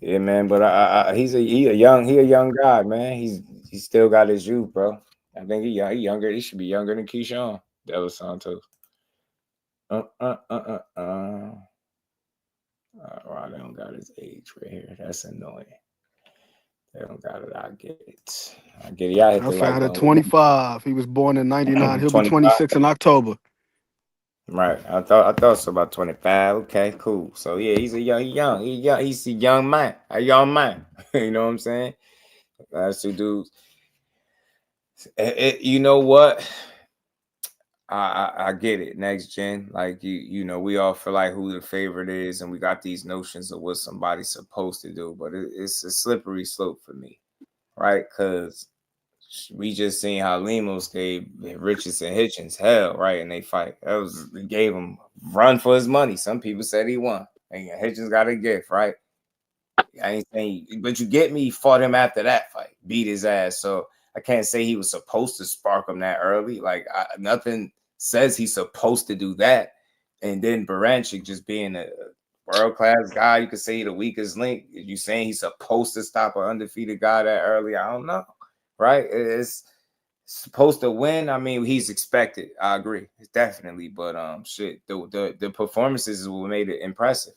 Yeah, man, but he a young guy, man. He's still got his youth, bro. I think he younger. He should be younger than Keyshawn. That was Santos. Oh, they don't got his age right here. That's annoying. They don't got it. I get it. I get it. Y'all hit I the like found at button. 25. He was born in 99. He'll be 25. 26 in October. Right. I thought so about 25. Okay, cool. So yeah, he's a young. He's a young man. A young man. You know what I'm saying? That's two dudes. You know what? I get it. Next gen, like you know, we all feel like who the favorite is, and we got these notions of what somebody's supposed to do, but it's a slippery slope for me, right? Because we just seen how Lemos gave Richardson Hitchens hell, right? And they fight. They gave him run for his money. Some people said he won. And Hitchens got a gift, right? I ain't saying, but you get me. He fought him after that fight, beat his ass. So I can't say he was supposed to spark him that early. Like nothing says he's supposed to do that. And then Baranchik just being a world-class guy, you could say the weakest link. You saying he's supposed to stop an undefeated guy that early? I don't know, right? It's supposed to win. I mean, he's expected. I agree, definitely. But shit, the performances is what made it impressive.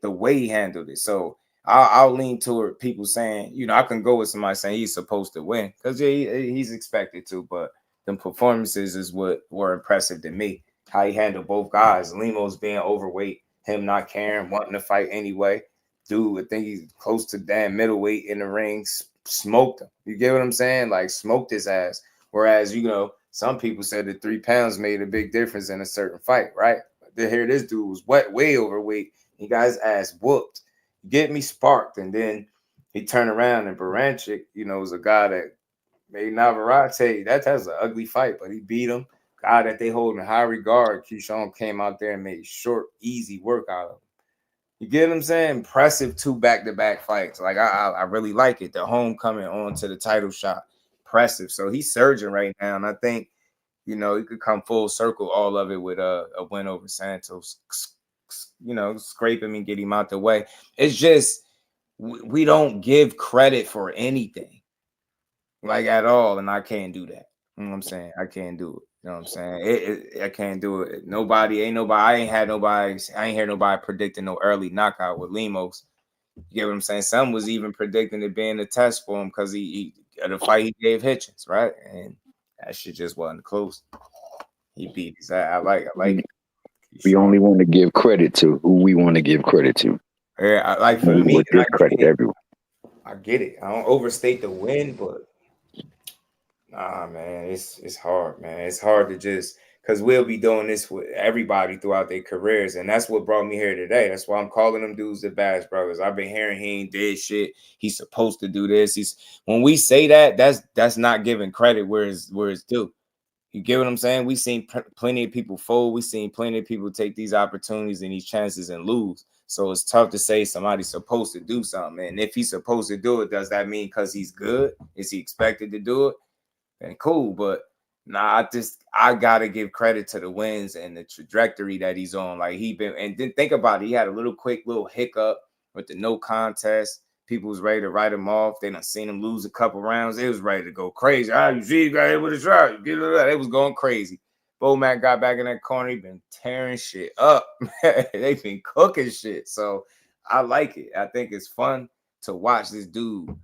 The way he handled it. So I'll lean toward people saying, you know, I can go with somebody saying he's supposed to win because he's expected to, but the performances is what were impressive to me. How he handled both guys. Lemos being overweight, him not caring, wanting to fight anyway. Dude, I think he's close to damn middleweight in the ring, smoked him. You get what I'm saying? Like smoked his ass. Whereas, you know, some people said that 3 pounds made a big difference in a certain fight, right? But here this dude was way overweight. He got his ass whooped. Get me sparked, and then he turned around and Baranchik, you know, was a guy that made Navarrete. That's an ugly fight, but he beat him. Guy that they hold in high regard. Keyshawn came out there and made short, easy work out of him. You get what I'm saying? Impressive 2 back-to-back fights. Like I really like it. The homecoming onto the title shot, impressive. So he's surging right now, and I think, you know, he could come full circle all of it with a win over Santos. You know, scrape him and get him out the way. It's just we don't give credit for anything, like at all, and I can't do that. You know what I'm saying? I can't do it. You know what I'm saying? I can't do it. I ain't heard nobody predicting no early knockout with Lemos. You get what I'm saying? Some was even predicting it being a test for him because he the fight he gave Hitchens, right? And that shit just wasn't close. He beat his ass. I like it. We only want to give credit to who we want to give credit to. Yeah, like for me, give credit to everyone. I get it. I don't overstate the win, but nah, man, it's hard, man. It's hard to just because we'll be doing this with everybody throughout their careers, and that's what brought me here today. That's why I'm calling them dudes the Bash Brothers. I've been hearing he ain't did shit. He's supposed to do this. When we say that, that's not giving credit where it's due. You get what I'm saying? We've seen plenty of people fold. We've seen plenty of people take these opportunities and these chances and lose. So it's tough to say somebody's supposed to do something. And if he's supposed to do it, does that mean because he's good? Is he expected to do it? And cool. But nah, I gotta give credit to the wins and the trajectory that he's on. Like and then think about it. He had a quick little hiccup with the no contest. People was ready to write him off. They done seen him lose a couple rounds. They was ready to go crazy. You see, you got able to try. They was going crazy. Bomac got back in that corner. He been tearing shit up. They been cooking shit. So I like it. I think it's fun to watch this dude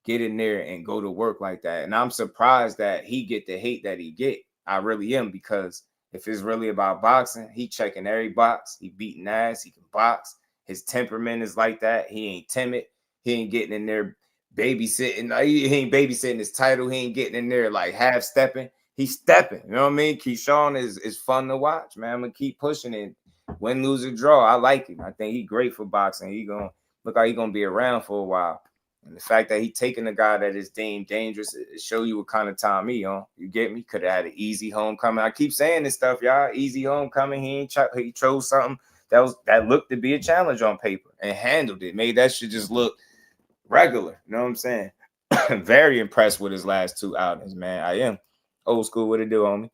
get in there and go to work like that. And I'm surprised that he get the hate that he get. I really am, because if it's really about boxing, he checking every box. He beating ass. He can box. His temperament is like that. He ain't timid. He ain't getting in there babysitting. He ain't babysitting his title. He ain't getting in there like half stepping. He's stepping. You know what I mean? Keyshawn is fun to watch, man. I'm gonna keep pushing it. Win, lose, or draw. I like him. I think he's great for boxing. He gonna look like he's gonna be around for a while. And the fact that he taking a guy that is deemed dangerous, it show you what kind of time he on. You get me? Could have had an easy homecoming. I keep saying this stuff, y'all. Easy homecoming. He chose something that looked to be a challenge on paper and handled it. Made that shit just look regular. You know what I'm saying? Very impressed with his last 2 outings, man. I am. Old school, what it do, homie?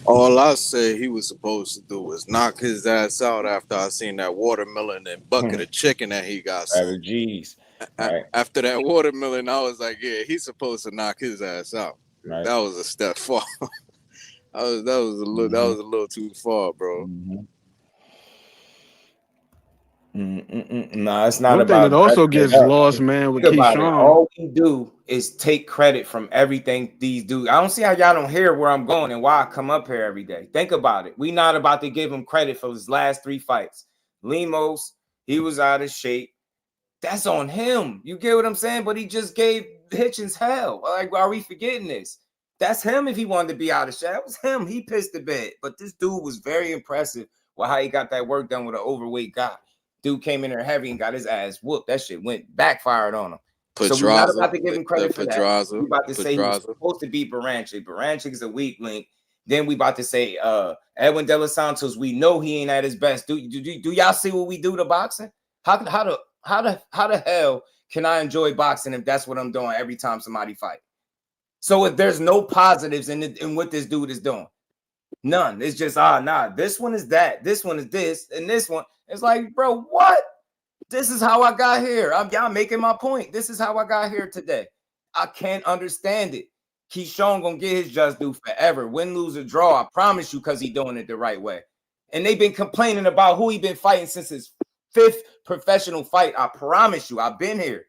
All I said he was supposed to do was knock his ass out after I seen that watermelon and bucket of chicken that he got. Jeez. Right. After that watermelon, I was like, yeah, he's supposed to knock his ass out. Right. That was a step far. that was a little too far, bro. No, it's not One thing about that also dressing it gets up. lost, man, with Think about it. Keyshawn. All we do is take credit from everything these dudes. I don't see how y'all don't hear where I'm going and why I come up here every day. Think about it. We not about to give him credit for his last 3 fights. Lemos, he was out of shape. That's on him. You get what I'm saying? But he just gave Hitchens hell. Like, are we forgetting this? That's him if he wanted to be out of shape. That was him. He pissed the bed. But this dude was very impressive with how he got that work done with an overweight guy. Dude came in there heavy and got his ass whooped. That shit backfired on him. So we're not about to give him credit for that. We're about to say he was supposed to beat Baranchik. Baranchik is a weak link. Then we about to say Edwin De Los Santos. We know he ain't at his best. Do y'all see what we do to boxing? How the hell can I enjoy boxing if that's what I'm doing every time somebody fight? So if there's no positives in what this dude is doing, none. It's just nah. This one is that. This one is this, and this one. It's like, bro, what? This is how I got here. Y'all making my point. This is how I got here today. I can't understand it. Keyshawn gonna get his just due forever. Win, lose, or draw. I promise you, because he's doing it the right way. And they've been complaining about who he been fighting since his 5th professional fight. I promise you, I've been here.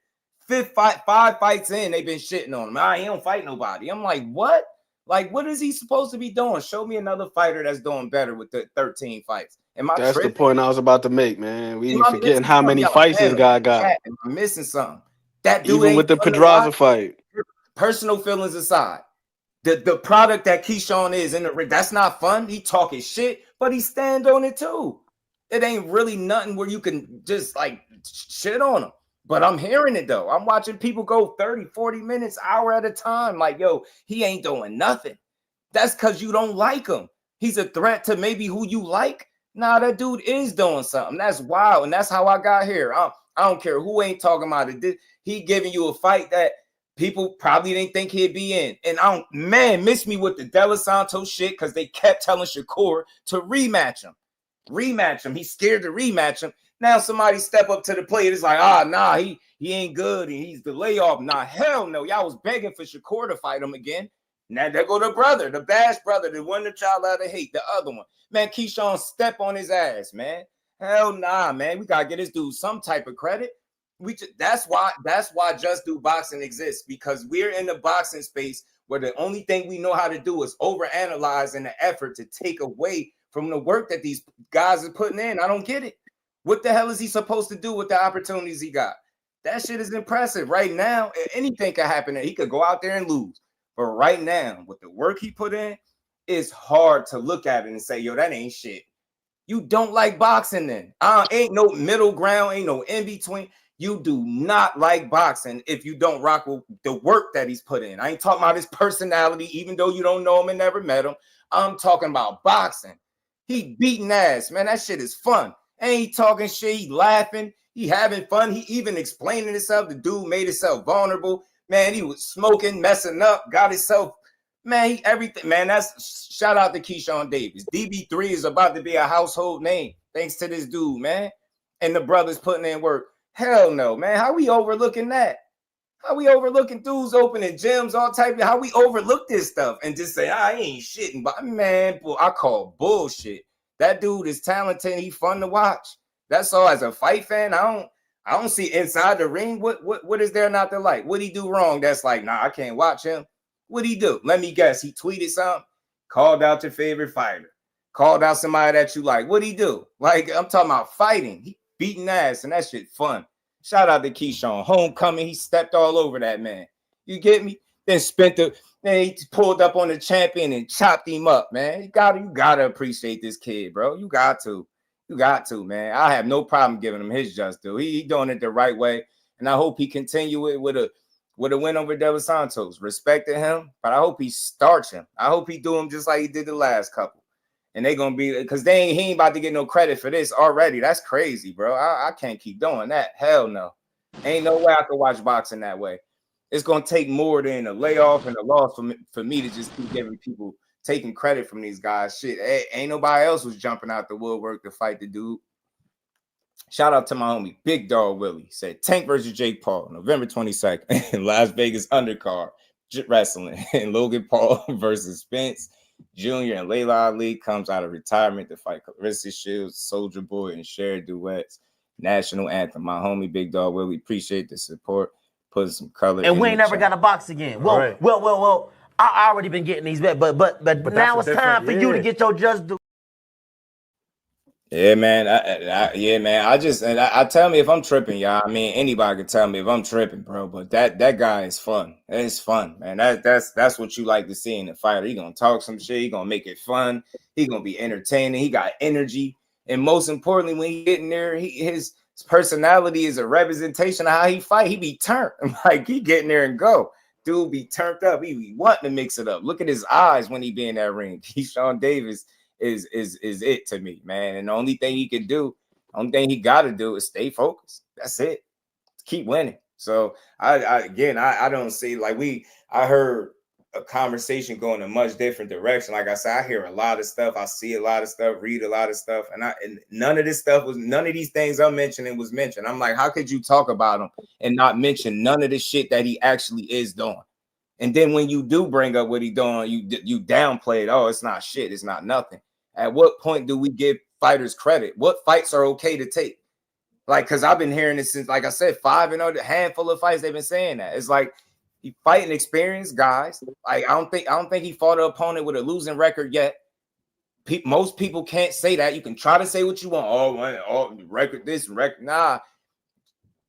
5 fights in, they've been shitting on him. He don't fight nobody. I'm like, what? Like, what is he supposed to be doing? Show me another fighter that's doing better with the 13 fights. That's tripping? the point I was about to make, man. We forgetting how many Yo, fights this guy got. Am I missing something? That dude even with the Pedraza fight. Personal feelings aside, the product that Keyshawn is in the ring, that's not fun. He talking shit, but he stand on it too. It ain't really nothing where you can just like shit on him. But I'm hearing it though. I'm watching people go 30, 40 minutes, hour at a time. Like, yo, he ain't doing nothing. That's because you don't like him. He's a threat to maybe who you like. Nah, that dude is doing something. That's wild. And that's how I got here. I don't care who ain't talking about it. He giving you a fight that people probably didn't think he'd be in. And miss me with the De Los Santos shit because they kept telling Shakur to rematch him. He's scared to rematch him. Now somebody step up to the plate. It's like, nah, he ain't good. And he's the layoff. Nah, hell no. Y'all was begging for Shakur to fight him again. Now there go the brother, the Bash brother, the one that y'all love to hate, the other one. Man, Keyshawn step on his ass, man. Hell nah, man. We gotta get this dude some type of credit. That's why Jusdueboxing exists, because we're in the boxing space where the only thing we know how to do is overanalyze in the effort to take away from the work that these guys are putting in. I don't get it. What the hell is he supposed to do with the opportunities he got? That shit is impressive. Right now, anything could happen. He could go out there and lose. But right now, with the work he put in, it's hard to look at it and say, yo, that ain't shit. You don't like boxing then. Ain't no middle ground, ain't no in between. You do not like boxing if you don't rock with the work that he's put in. I ain't talking about his personality, even though you don't know him and never met him. I'm talking about boxing. He beating ass, man. That shit is fun. Ain't he talking shit? He laughing. He having fun. He even explaining himself. The dude made himself vulnerable. Man, he was smoking, messing up, got himself, man, everything. Man, that's shout out to Keyshawn Davis. DB3 is about to be a household name thanks to this dude, man. And the brothers putting in work. Hell no, man. How we overlooking that? How we overlooking dudes opening gyms, all type of, how we overlook this stuff and just say, I ain't shitting. But man, I call bullshit. That dude is talented. He fun to watch. That's all. As a fight fan, I don't see inside the ring. What is there not to like? What'd he do wrong? That's like, nah, I can't watch him. What'd he do? Let me guess. He tweeted something, called out your favorite fighter, called out somebody that you like. What'd he do? Like, I'm talking about fighting. He beating ass, and that shit fun. Shout out to Keyshawn. Homecoming, he stepped all over that man. You get me? Then he pulled up on the champion and chopped him up, man. You gotta appreciate this kid, bro. You got to, man. I have no problem giving him his just due. He doing it the right way, and I hope he continue it with a win over De Los Santos. Respected him, but I hope he starts him. I hope he do him just like he did the last couple. And they gonna be, because he ain't about to get no credit for this already. That's crazy, bro. I can't keep doing that. Hell no. Ain't no way I can watch boxing that way. It's gonna take more than a layoff and a loss for me to just keep giving people taking credit from these guys. Shit, ain't nobody else was jumping out the woodwork to fight the dude. Shout out to my homie Big Dog Willie. Said Tank versus Jake Paul, November 22nd in Las Vegas undercard wrestling, and Logan Paul versus Spence Jr. and Layla Ali comes out of retirement to fight Clarissa Shields, Soldier Boy, and share duets. national anthem. My homie Big Dog Willie, appreciate the support. Put some color. And in we ain't the never chat. got a box again. Well. I already been getting these back, but now it's time for you to get your Just Do. Yeah, man. I tell me if I'm tripping, y'all. I mean, anybody can tell me if I'm tripping, bro. But that guy is fun. It's fun, man. That's what you like to see in a fighter. He gonna talk some shit. He gonna make it fun. He gonna be entertaining. He got energy, and most importantly, when he get in there, his personality is a representation of how he fight. He be turned like he get in there and go. Dude be turned up. He be wanting to mix it up. Look at his eyes when he be in that ring. Keyshawn Davis is it to me, man. And the only thing he can do, only thing he got to do is stay focused. That's it. Keep winning. So I don't see like I heard a conversation going a much different direction. Like I said, I hear a lot of stuff. I see a lot of stuff, read a lot of stuff. And none of these things I'm mentioning was mentioned. I'm like, how could you talk about him and not mention none of the shit that he actually is doing? And then when you do bring up what he doing, you downplay it. Oh, it's not shit. It's not nothing. At what point do we give fighters credit? What fights are okay to take? Like, because I've been hearing this since, like I said, 5-0, a handful of fights they've been saying that. It's like he fighting experienced guys. Like I don't think he fought an opponent with a losing record yet. Most people can't say that. You can try to say what you want. Oh, record this, record nah.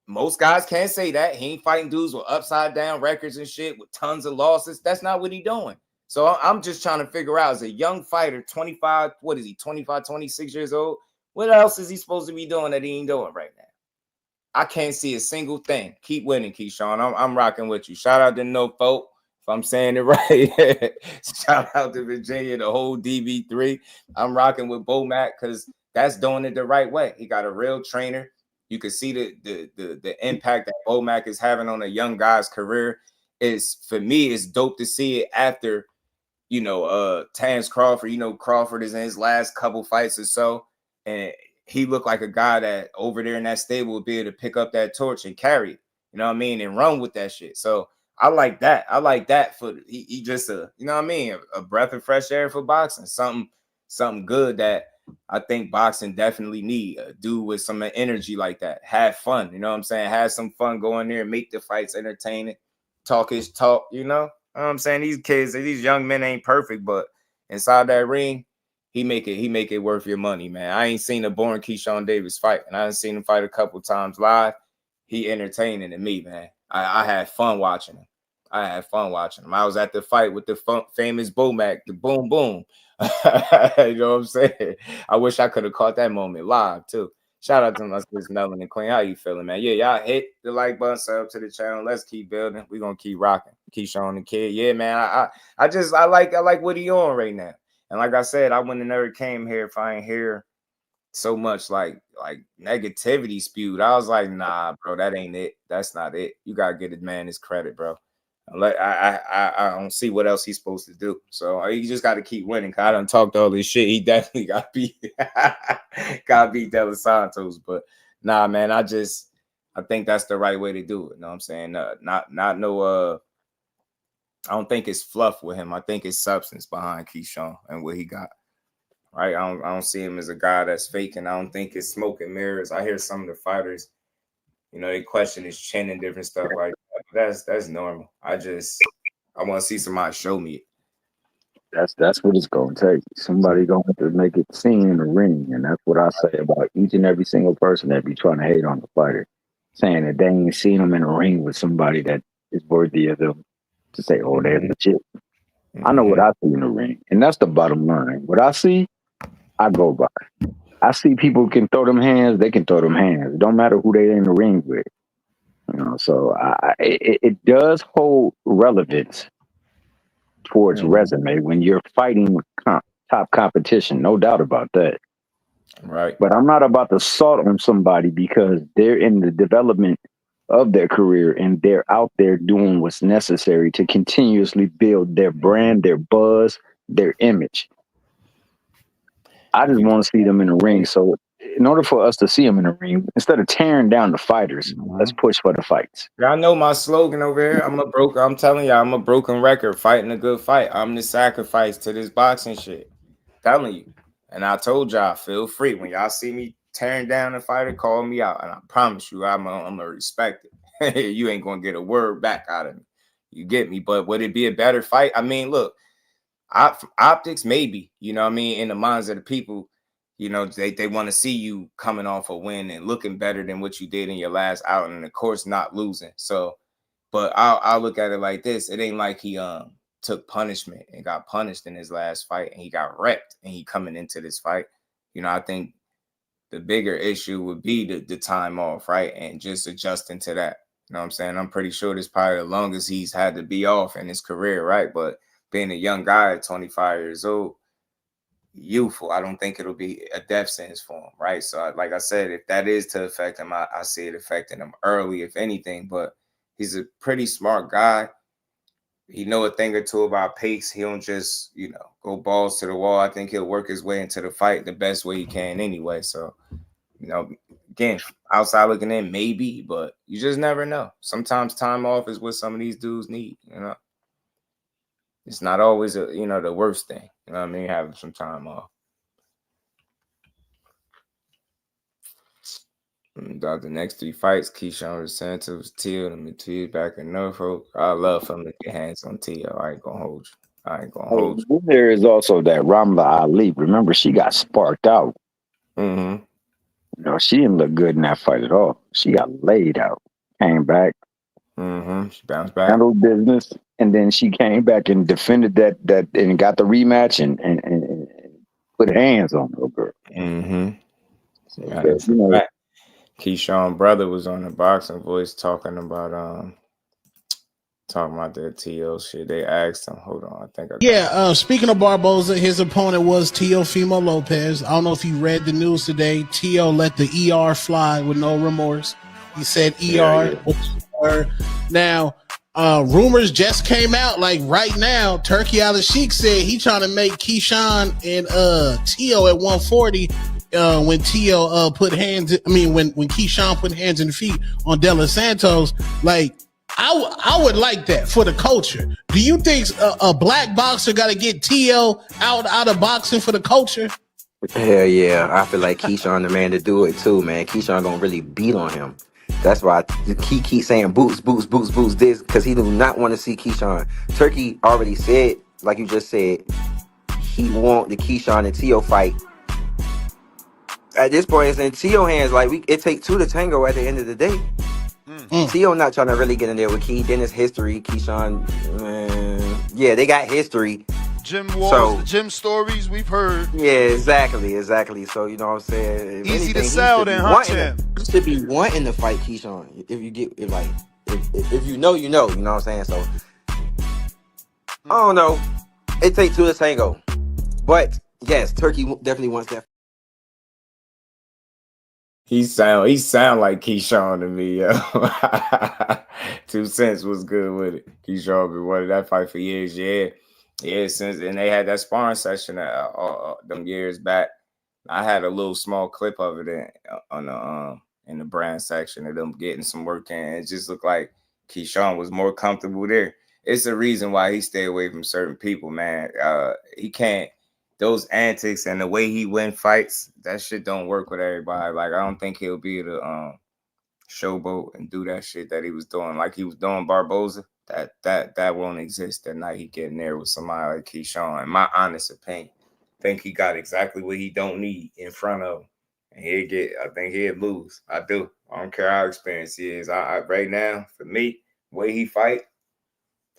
Most guys can't say that. He ain't fighting dudes with upside down records and shit with tons of losses. That's not what he doing. So I'm just trying to figure out, as a young fighter, 25, 26 years old, what else is he supposed to be doing that he ain't doing right now? I can't see a single thing. Keep winning, Keyshawn. I'm rocking with you. Shout out to No Folk, if I'm saying it right. Shout out to Virginia, the whole DB3. I'm rocking with Bomac because that's doing it the right way. He got a real trainer. You can see the impact that Bomac is having on a young guy's career. For me, it's dope to see it after, Terrence Crawford. Crawford is in his last couple fights or so, and he looked like a guy that over there in that stable would be able to pick up that torch and carry it, and run with that shit. So I like that. I like that for he just a breath of fresh air for boxing. Something good that I think boxing definitely need. A dude with some energy like that. Have fun, you know what I'm saying? Have some fun, go in there, make the fights entertaining. Talk his talk, you know what I'm saying? These young men ain't perfect, but inside that ring, he make it worth your money, man. I ain't seen a boring Keyshawn Davis fight, and I done seen him fight a couple times live. He entertaining to me, man. I had fun watching him. I was at the fight with the famous Bomac, the boom boom. You know what I'm saying? I wish I could have caught that moment live too. Shout out to my sister Melanie Queen. How you feeling, man? Yeah, y'all hit the like button, sub to the channel. Let's keep building. We're gonna keep rocking. Keyshawn the Kid. Yeah, man. I like what he on right now. And like I said, I wouldn't have never came here if I ain't hear so much like negativity spewed. I was like, nah, bro, that ain't it. That's not it. You gotta give the man his credit, bro. I don't see what else he's supposed to do. So he just got to keep winning. I done talked all this shit. He definitely got beat De Los Santos. But nah, man, I think that's the right way to do it. You know what I'm saying? I don't think it's fluff with him. I think it's substance behind Keyshawn and what he got. Right? I don't see him as a guy that's faking. I don't think it's smoke and mirrors. I hear some of the fighters, they question his chin and different stuff like that. That's normal. I want to see somebody show me it. That's what it's gonna take. Somebody gonna have to make it seen in the ring, and that's what I say about each and every single person that be trying to hate on the fighter, saying that they ain't seen them in a ring with somebody that is worthy of them to say, "Oh, they're legit." Mm-hmm. I know what I see in the ring, and that's the bottom line. What I see, I go by. I see people can throw them hands; they can throw them hands. It don't matter who they in the ring with. So it does hold relevance towards resume when you're fighting with top competition, no doubt about that. Right. But I'm not about to salt on somebody because they're in the development of their career and they're out there doing what's necessary to continuously build their brand, their buzz, their image. I just want to see them in the ring. So in order for us to see them in the ring, instead of tearing down the fighters, let's push for the fights. Y'all know my slogan over here. I'm telling y'all, I'm a broken record fighting a good fight. I'm the sacrifice to this boxing shit. Telling you. And I told y'all, feel free when y'all see me tearing down the fighter, call me out, and I promise you, I'm gonna respect it. You ain't gonna get a word back out of me. You get me? But would it be a better fight? I mean, look, optics, maybe. You know what I mean? In the minds of the people, you know, they want to see you coming off a win and looking better than what you did in your last outing, and of course, not losing. So, but I'll look at it like this: it ain't like he took punishment and got punished in his last fight, and he got wrecked, and he coming into this fight. You know, I think the bigger issue would be the time off, right? And just adjusting to that. You know what I'm saying? I'm pretty sure this is probably the longest he's had to be off in his career, right? But being a young guy at 25 years old, youthful, I don't think it'll be a death sentence for him, right? So like I said, if that is to affect him, I see it affecting him early, if anything. But he's a pretty smart guy. He know a thing or two about pace. He don't just, you know, go balls to the wall. I think he'll work his way into the fight the best way he can anyway. So, you know, again, outside looking in, maybe, but you just never know. Sometimes time off is what some of these dudes need, you know. It's not always, the worst thing. You know what I mean? Having some time off. About the next 3 fights, Keyshawn Santos, Teal, and Teal back in Norfolk. I love for him to get hands on Teal. I ain't gonna hold you. There is also that Ramla Ali. Remember, she got sparked out. Mm-hmm. You know, she didn't look good in that fight at all. She got laid out. Came back. Mm-hmm. She bounced back. Handled business. And then she came back and defended that and got the rematch and put hands on her girl. Mm-hmm. So, Keyshawn brother was on the Boxing Voice talking about that TL shit. They asked him, hold on, speaking of Barboza, his opponent was Teofimo Lopez. I don't know if you read the news today. Teo let the ER fly with no remorse. He said ER. Yeah. Now, rumors just came out, like right now, Turkey Al-Sheikh said he trying to make Keyshawn and Teo at 140 when Teo when Keyshawn put hands and feet on De Los Santos. Like, I would like that for the culture. Do you think a black boxer got to get Teo out of boxing for the culture? Hell yeah. I feel like Keyshawn the man to do it too, man. Keyshawn gonna really beat on him. That's why he keep saying boots this, because he do not want to see Keyshawn. Turkey already said, like you just said, he want the Keyshawn and Teo fight. At this point, it's in Teo hands. Like, it takes 2 to tango at the end of the day. Teo not trying to really get in there with Key. Then it's history. Keyshawn, man, yeah, they got history. Gym wars, the gym stories we've heard. Yeah, exactly. So, you know what I'm saying? Easy to sell then, huh, champ? You should be wanting to fight Keyshawn. If you know, you know what I'm saying? So, I don't know. It takes 2 to tango. But, yes, Turkey definitely wants that. He sound like Keyshawn to me, yo. 2 cents was good with it. Keyshawn been wanting that fight for years, yeah. Since and they had that sparring session them years back. I had a little small clip of it in the brand section of them getting some work in. It just looked like Keyshawn was more comfortable there. It's the reason why he stay away from certain people, man. He can't. Those antics and the way he win fights, that shit don't work with everybody. Like, I don't think he'll be able to showboat and do that shit that he was doing, like he was doing Barboza. That won't exist that night he get in there with somebody like Keyshawn. In my honest opinion, I think he got exactly what he don't need in front of him, and I think he'll lose. I do. I don't care how experienced he is. I right now, for me, the way he fight,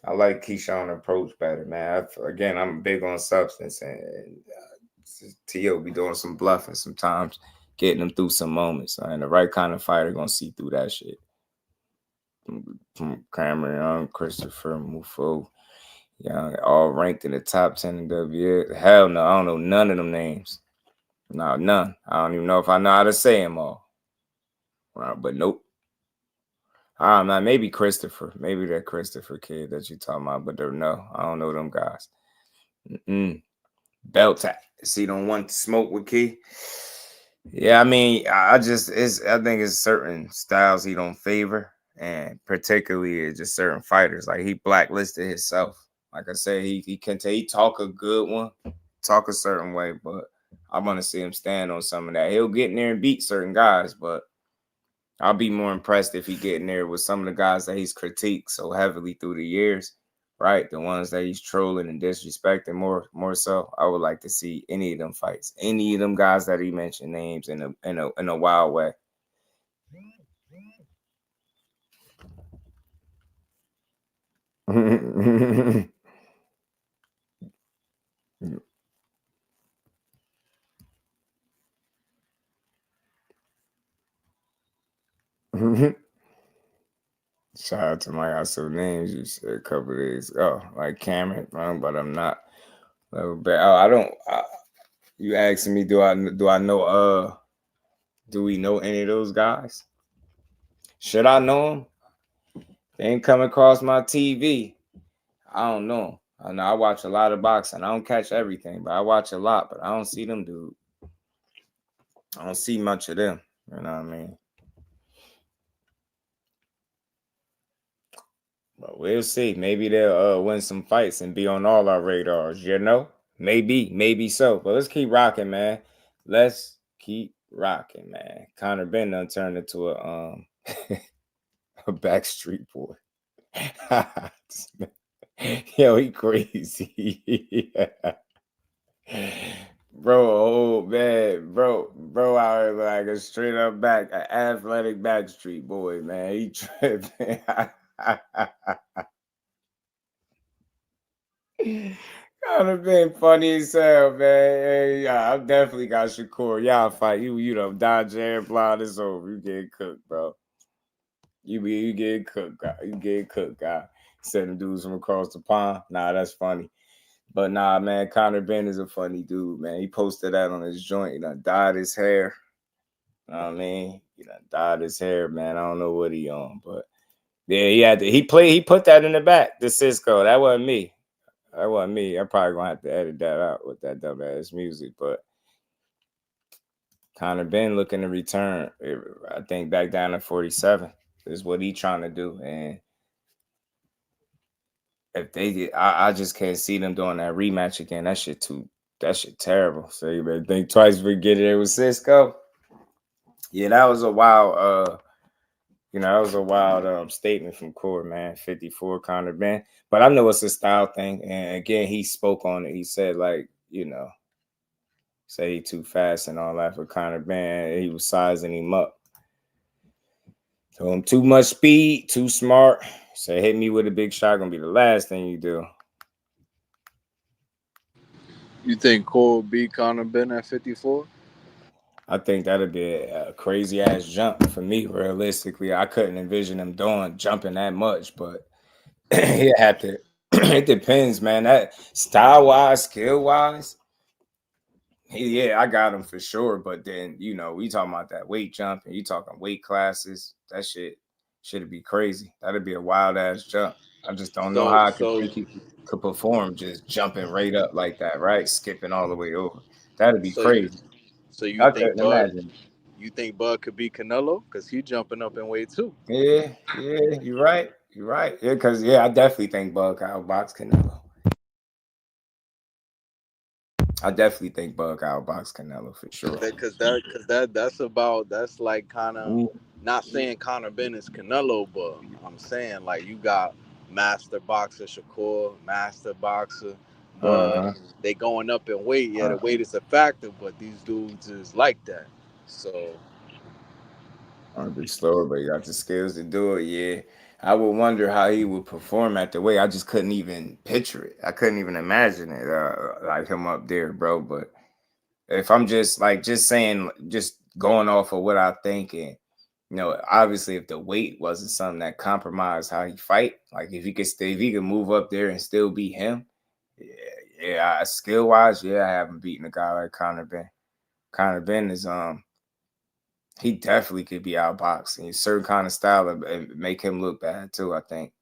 I like Keyshawn approach better, man. I'm big on substance, and Teo be doing some bluffing sometimes, getting him through some moments. And the right kind of fighter gonna see through that shit. From Cameron, Christopher, Mufo, all ranked in the top 10 in WA. Hell no, I don't know none of them names. No, none. I don't even know if I know how to say them all. But nope. Maybe Christopher. Maybe that Christopher kid that you talking about, but no, I don't know them guys. Belt tap. See, don't want to smoke with Key. Yeah, I mean, I think it's certain styles he don't favor, and particularly just certain fighters. Like, he blacklisted himself. Like I said, he talk a good one, talk a certain way, but I want to see him stand on some of that. He'll get in there and beat certain guys, but I'll be more impressed if he get in there with some of the guys that he's critiqued so heavily through the years, right? The ones that he's trolling and disrespecting more so. I would like to see any of them fights, any of them guys that he mentioned names in a wild way. Shout out to my some names you said a couple of days ago, like Cameron, but I'm not. I don't. You asking me, do I know? Do we know any of those guys? Should I know them? They ain't come across my TV. I don't know. I know I watch a lot of boxing. I don't catch everything, but I watch a lot. But I don't see them, dude. I don't see much of them. You know what I mean? But we'll see. Maybe they'll win some fights and be on all our radars, you know? Maybe so. But let's keep rocking, man. Let's keep rocking, man. Conor Benn done turned into a Backstreet Boy. Yo, he crazy. Bro, oh man, bro out here like a straight up an athletic Backstreet Boy, man. He tripping. Conor Benn funny as hell, man. Hey, yeah, I've definitely got Shakur. Y'all fight. You know, dodge air blind is over. You getting cooked, bro. You getting cooked, guy. You getting cooked, guy. Sending dudes from across the pond. Nah, that's funny. But nah, man, Conor Benn is a funny dude, man. He posted that on his joint. He done dyed his hair. You know what I mean? He done dyed his hair, man. I don't know what he on, but yeah, he put that in the back, the Cisco. That wasn't me. That wasn't me. I'm probably gonna have to edit that out with that dumbass music, but Conor Benn looking to return. I think back down to 47 is what he trying to do, and if they get, I just can't see them doing that rematch again. That shit terrible. So you better think twice for getting there with Cisco. Yeah, that was a wild. That was a wild statement from Core, man. 54 Conor Benn. But I know it's a style thing. And again, he spoke on it. He said, like, say he too fast and all that for Conor Benn. He was sizing him up. Told him too much speed, too smart. Say, hit me with a big shot, gonna be the last thing you do. You think Core will beat Conor Benn at 54? I think that'd be a crazy ass jump for me. Realistically, I couldn't envision him jumping that much, but he had to. It depends, man. That style wise, skill wise, I got him for sure. But then we talking about that weight jump, and you talking weight classes. That shit should be crazy. That'd be a wild ass jump. I just don't know how I could think he could perform just jumping right up like that, right? Skipping all the way over. That'd be crazy. So you think Bud could beat Canelo? Because he's jumping up in weight too. Yeah, you're right. You're right. Yeah, because I definitely think Bud could outbox Canelo. Canelo for sure. Because that's like kind of not saying Conor Benn is Canelo, but I'm saying like you got master boxer Shakur, master boxer, but they going up in weight. Yeah, the weight is a factor, but these dudes is like that. So I'll be slower, but he got the skills to do it. Yeah, I would wonder how he would perform at the weight. I just couldn't even picture it. I couldn't even imagine it, like him up there, bro. But if I'm just going off of what I think, and obviously, if the weight wasn't something that compromised how he fight, like if he could move up there and still beat him, skill wise, I haven't beaten a guy like Conor Benn. Conor Benn is he definitely could be outboxed in a certain kind of style and make him look bad too, I think.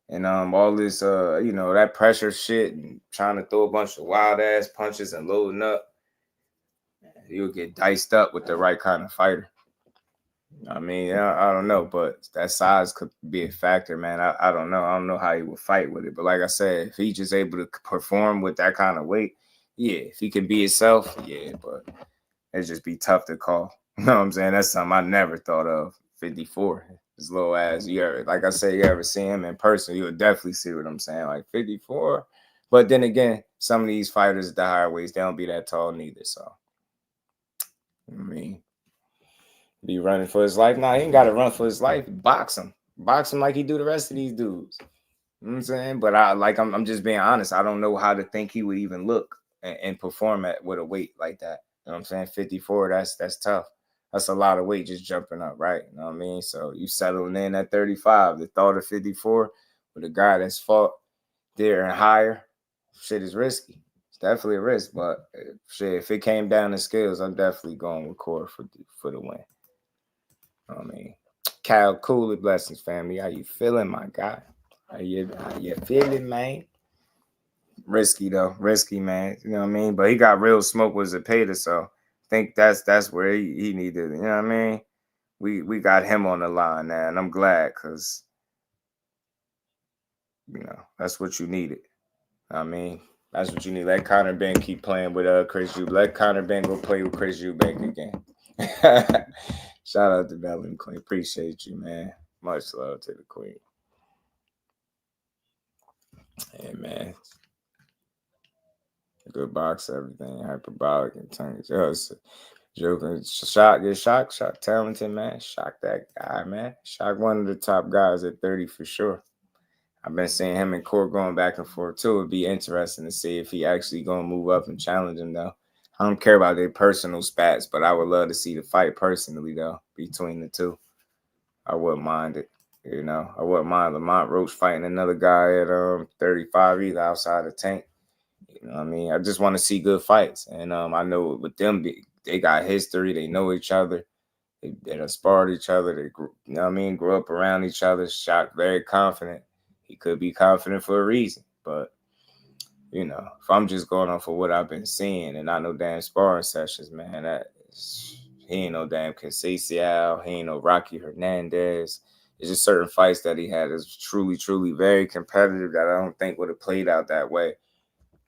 And all this that pressure shit and trying to throw a bunch of wild ass punches and loading up, you'll get diced up with the right kind of fighter. I mean, I don't know, but that size could be a factor, man. I don't know. I don't know how he would fight with it. But like I said, if he's just able to perform with that kind of weight, yeah, if he can be himself, yeah, but it'd just be tough to call. You know what I'm saying? That's something I never thought of. 54, as low as you ever, like I said, you ever see him in person, you would definitely see what I'm saying. Like 54. But then again, some of these fighters at the higher weights, they don't be that tall neither. So, I mean, be running for his life. Nah, he ain't got to run for his life. Box him like he do the rest of these dudes. You know what I'm saying? But I'm just being honest. I don't know how to think he would even look and perform with a weight like that. You know what I'm saying? 54, that's tough. That's a lot of weight just jumping up, right? You know what I mean? So you settling in at 35. The thought of 54 with a guy that's fought there and higher, shit is risky. It's definitely a risk, but shit, if it came down to skills, I'm definitely going with Core for the win. You know what I mean? Kyle Cooley, blessings, family. How you feeling, my guy? How you feeling, man? Risky though, man. You know what I mean? But he got real smoke with Zepeda, so I think that's where he needed. You know what I mean? We got him on the line now, and I'm glad because that's what you needed. I mean, that's what you need. Let Conor Benn keep playing with Chris Eubank. Let Conor Benn go play with Chris Eubank again. Shout out to Bellin Queen. Appreciate you, man. Much love to the Queen. Hey, man. Good box, everything. Hyperbolic and tongue. Just joking. Shock. Talented, man. Shock that guy, man. Shock one of the top guys at 30 for sure. I've been seeing him and Court going back and forth too. It'd be interesting to see if he actually gonna move up and challenge him though. I don't care about their personal spats, but I would love to see the fight personally though between the two. I wouldn't mind it. I wouldn't mind Lamont Roach fighting another guy at 35 either outside the tank. You know what I mean? I just want to see good fights. And I know with them, they got history. They know each other. They done sparred each other. They grew up around each other. Shot very confident. He could be confident for a reason. But, if I'm just going off of what I've been seeing and not no damn sparring sessions, man, he ain't no damn Conceição. He ain't no Rocky Hernandez. It's just certain fights that he had is truly, truly very competitive that I don't think would have played out that way.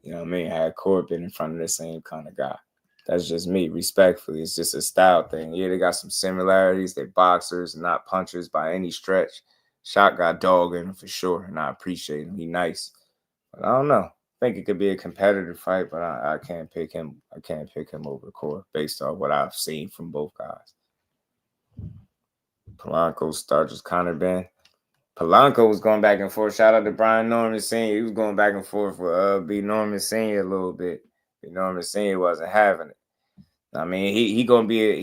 You know what I mean? Had Court been in front of the same kind of guy. That's just me, respectfully. It's just a style thing. Yeah, they got some similarities. They're boxers, not punchers by any stretch. Shock got dog in him for sure, and I appreciate him. He nice. But I don't know. I think it could be a competitive fight, but I can't pick him. I can't pick him over Court based off what I've seen from both guys. Polanco starts Conor Benn. Polanco was going back and forth. Shout out to Brian Norman Sr. He was going back and forth with B. Norman Sr. a little bit. B. Norman Sr. wasn't having it. I mean, he gonna be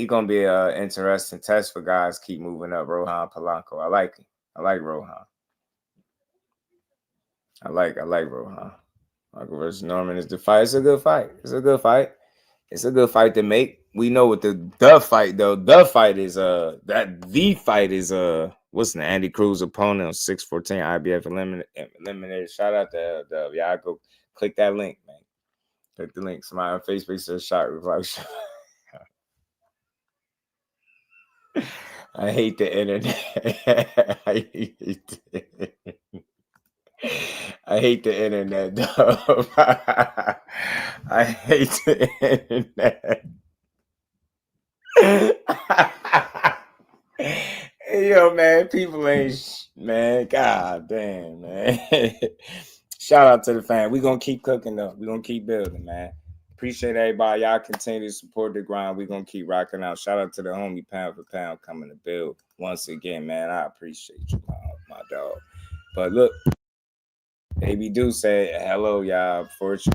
an interesting test for guys keep moving up. Rohan Polanco. I like him. I like Rohan. I like Rohan. Michael versus Norman is the fight. It's a good fight. It's a good fight. It's a good fight to make. We know what the fight though. The fight is what's the Andy Cruz opponent on 614 IBF eliminated. Shout out to y'all go click that link, man. Click the link. Somebody on Facebook says shot reply. I hate the internet. I hate the internet, though. I hate the internet. Yo, man, people ain't, man, god damn, man. Shout out to the fan. We're going to keep cooking, though. We're going to keep building, man. Appreciate everybody. Y'all continue to support the grind. We're going to keep rocking out. Shout out to the homie Pound for Pound coming to build. Once again, man, I appreciate you, my dog. But look, Baby Do say hello, y'all. Fortune.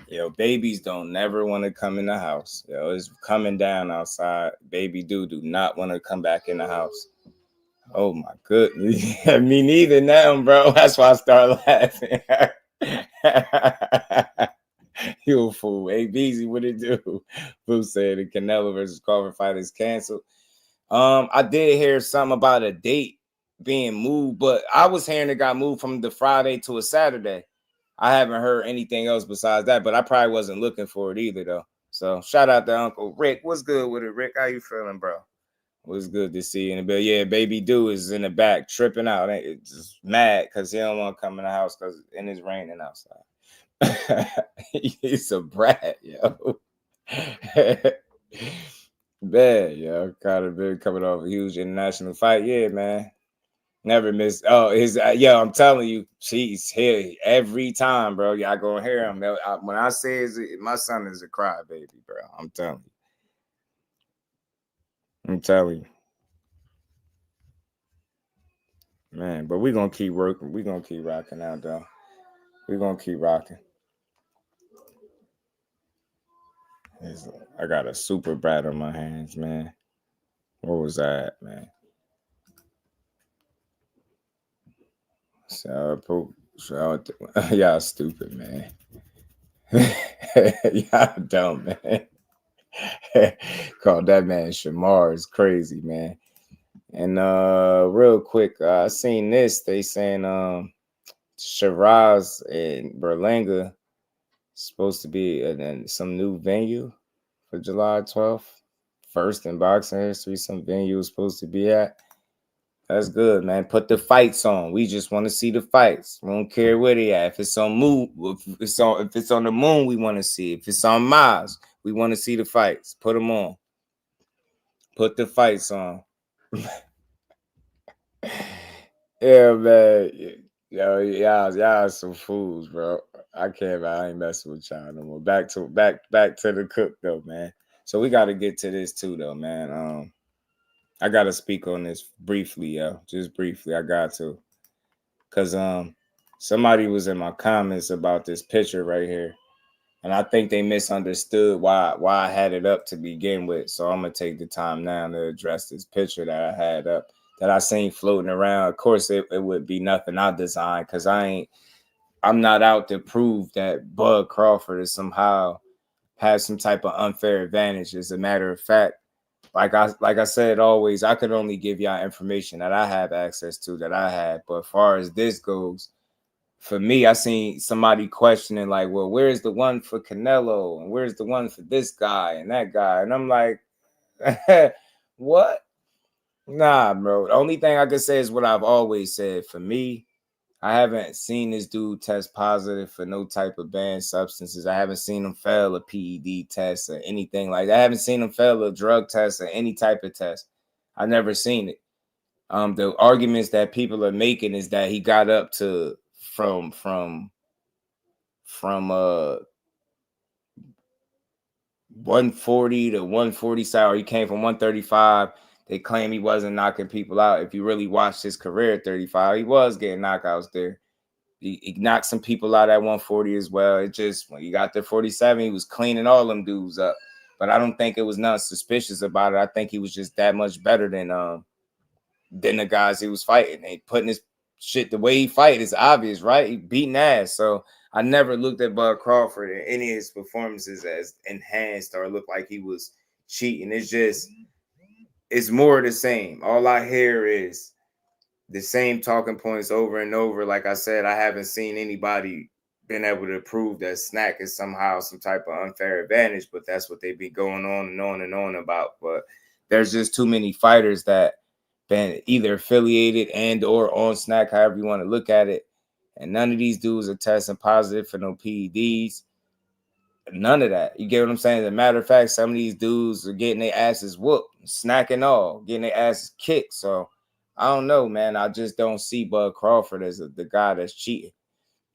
Yo, babies don't never want to come in the house. Yo, it's coming down outside. Baby do not want to come back in the house. Oh my goodness. Me neither now, bro. That's why I start laughing. You a fool. Hey, Beezy, what it do? Boo said the Canelo versus Crawford fight is canceled. I did hear something about a date being moved, but I was hearing it got moved from the Friday to a Saturday. I haven't heard anything else besides that, but I probably wasn't looking for it either, though. So shout out to Uncle Rick. What's good with it, Rick? How you feeling, bro? What's good to see you in the bill? Yeah, Baby Do is in the back tripping out. It's just mad because he don't want to come in the house because it's raining outside. He's a brat, yo. Bad, yo. Conor Benn coming off a huge international fight. Yeah, man. Never miss. Oh, yo, I'm telling you, she's here every time, bro. Y'all gonna hear him. When I say my son is a crybaby, bro. I'm telling you. Man, but we're gonna keep working. We're gonna keep rocking out, though. We're gonna keep rocking. I got a super brat on my hands, man. What was that, man? Y'all stupid, man. Y'all dumb, man. Called that man Shamar is crazy, man. And real quick, I seen this. They saying Shiraz and Berlanga supposed to be in some new venue for July 12th. First in boxing history, some venue was supposed to be at. That's good, man. Put the fights on. We just want to see the fights. We don't care where they at. If it's on moon, if it's on the moon, we want to see. If it's on Mars, we want to see the fights. Put them on. Put the fights on. Yeah, man. Yo, y'all some fools, bro. I ain't messing with y'all no more. Back to the cook though, man. So we got to get to this too, though, man. I gotta speak on this briefly, yo. Just briefly, I got to. Cause somebody was in my comments about this picture right here. And I think they misunderstood why I had it up to begin with. So I'm gonna take the time now to address this picture that I had up that I seen floating around. Of course, it would be nothing I designed because I'm not out to prove that Bud Crawford is somehow has some type of unfair advantage. As a matter of fact, like I said always, I could only give y'all information that I have access to, that I had. But as far as this goes, for me, I seen somebody questioning like, well, where's the one for Canelo and where's the one for this guy and that guy? And I'm like, what? Nah, bro. The only thing I could say is what I've always said. For me, I haven't seen this dude test positive for no type of banned substances. I haven't seen him fail a PED test or anything like that. I haven't seen him fail a drug test or any type of test. I've never seen it. The arguments that people are making is that he got up to from 140 to 140 side, or he came from 135. They claim he wasn't knocking people out. If you really watched his career at 35, he was getting knockouts there. He knocked some people out at 140 as well. It just, when he got to 47, he was cleaning all them dudes up. But I don't think it was nothing suspicious about it. I think he was just that much better than the guys he was fighting. And putting his shit, the way he fight is obvious, right? He beating ass. So I never looked at Bud Crawford in any of his performances as enhanced or looked like he was cheating. It's more the same. All I hear is the same talking points over and over. Like I said, I haven't seen anybody been able to prove that Snack is somehow some type of unfair advantage, but that's what they be going on and on and on about. But there's just too many fighters that been either affiliated and or on Snack, however you want to look at it. And none of these dudes are testing positive for no PEDs. None of that. You get what I'm saying? As a matter of fact, some of these dudes are getting their asses whooped, snacking all, getting their asses kicked. So I don't know, man. I just don't see Bud Crawford as the guy that's cheating.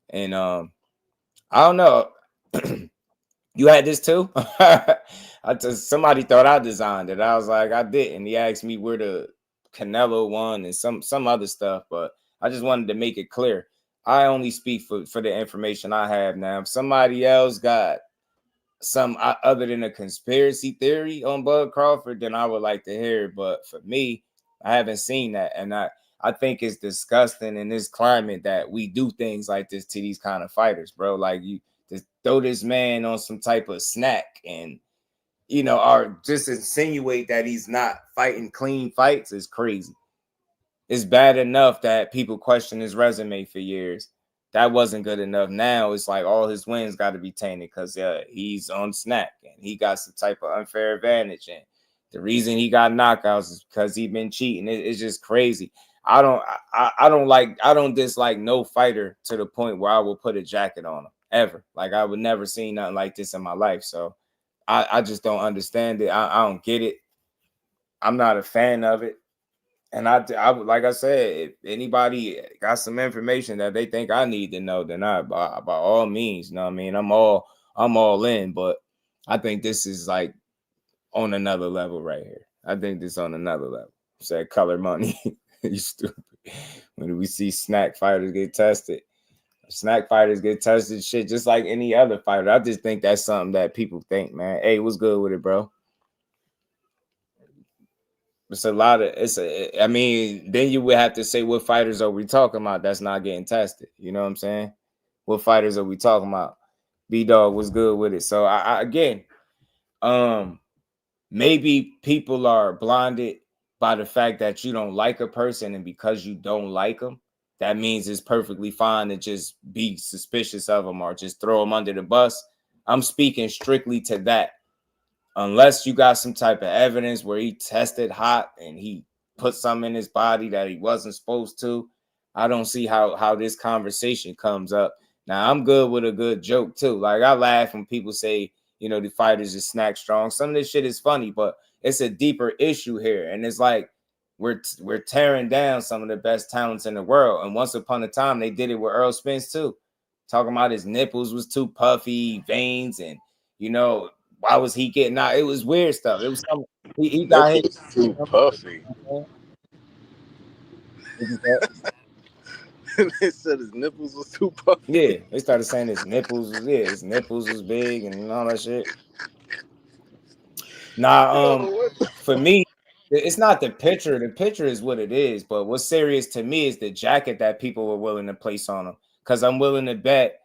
And I don't know. You had this too? Somebody thought I designed it. I was like, I didn't. He asked me where the Canelo one and some other stuff, but I just wanted to make it clear. I only speak for the information I have now. If somebody else got some other than a conspiracy theory on Bud Crawford, then I would like to hear it. But for me, I haven't seen that. And I think it's disgusting in this climate that we do things like this to these kind of fighters, bro. Like throw this man on some type of snack and, you know, or just insinuate that he's not fighting clean fights is crazy. It's bad enough that people question his resume for years. That wasn't good enough. Now it's like all his wins got to be tainted because he's on snack and he got some type of unfair advantage. And the reason he got knockouts is because he been cheating. It's just crazy. I don't dislike no fighter to the point where I will put a jacket on him ever. Like I would never see nothing like this in my life. So I just don't understand it. I don't get it. I'm not a fan of it. And I would, like I said, if anybody got some information that they think I need to know, then by all means, you know what I mean? I'm all in, but I think this is like on another level right here. I think this on another level. Said color money. You stupid. When we see snack fighters get tested, shit, just like any other fighter. I just think that's something that people think, man. Hey, what's good with it, bro? It's a lot of I mean, then you would have to say what fighters are we talking about that's not getting tested. You know what I'm saying? What fighters are we talking about? B-Dog was good with it. So I again, maybe people are blinded by the fact that you don't like a person, and because you don't like them, that means it's perfectly fine to just be suspicious of them or just throw them under the bus. I'm speaking strictly to that. Unless you got some type of evidence where he tested hot and he put something in his body that he wasn't supposed to, I don't see how this conversation comes up. Now, I'm good with a good joke, too. Like, I laugh when people say, you know, the fighters is snack strong. Some of this shit is funny, but it's a deeper issue here. And it's like we're tearing down some of the best talents in the world. And once upon a time, they did it with Earl Spence, too. Talking about his nipples was too puffy, veins, and, you know, why was he getting out? It was weird stuff. It was something he got hit. Too puffy. They said his nipples was too puffy. Yeah, they started saying his nipples was big and all that shit. Nah, for me, it's not the picture. The picture is what it is. But what's serious to me is the jacket that people were willing to place on him. Because I'm willing to bet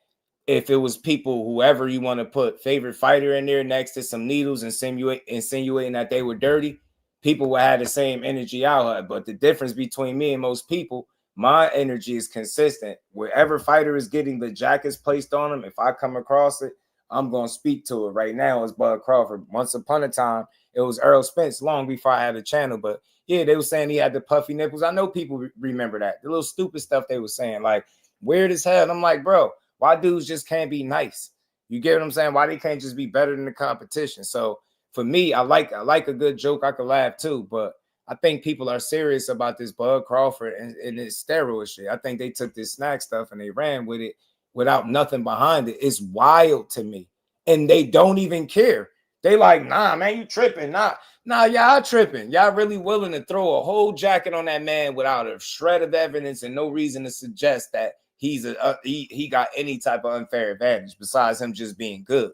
if it was people, whoever you want to put favorite fighter in there next to some needles, insinuating that they were dirty, people would have the same energy out here. But the difference between me and most people, my energy is consistent. Wherever fighter is getting the jackets placed on them, if I come across it, I'm going to speak to it. Right now, it's Bud Crawford. Once upon a time, it was Earl Spence, long before I had a channel. But yeah, they were saying he had the puffy nipples. I know people remember that. The little stupid stuff they were saying, like, weird as hell. And I'm like, bro, why dudes just can't be nice? You get what I'm saying? Why they can't just be better than the competition? So for me, I like a good joke. I could laugh too, but I think people are serious about this Bud Crawford and this steroid shit. I think they took this snack stuff and they ran with it without nothing behind it. It's wild to me. And they don't even care. They like, nah, man, you tripping. Nah, y'all tripping. Y'all really willing to throw a whole jacket on that man without a shred of evidence and no reason to suggest that he got any type of unfair advantage besides him just being good.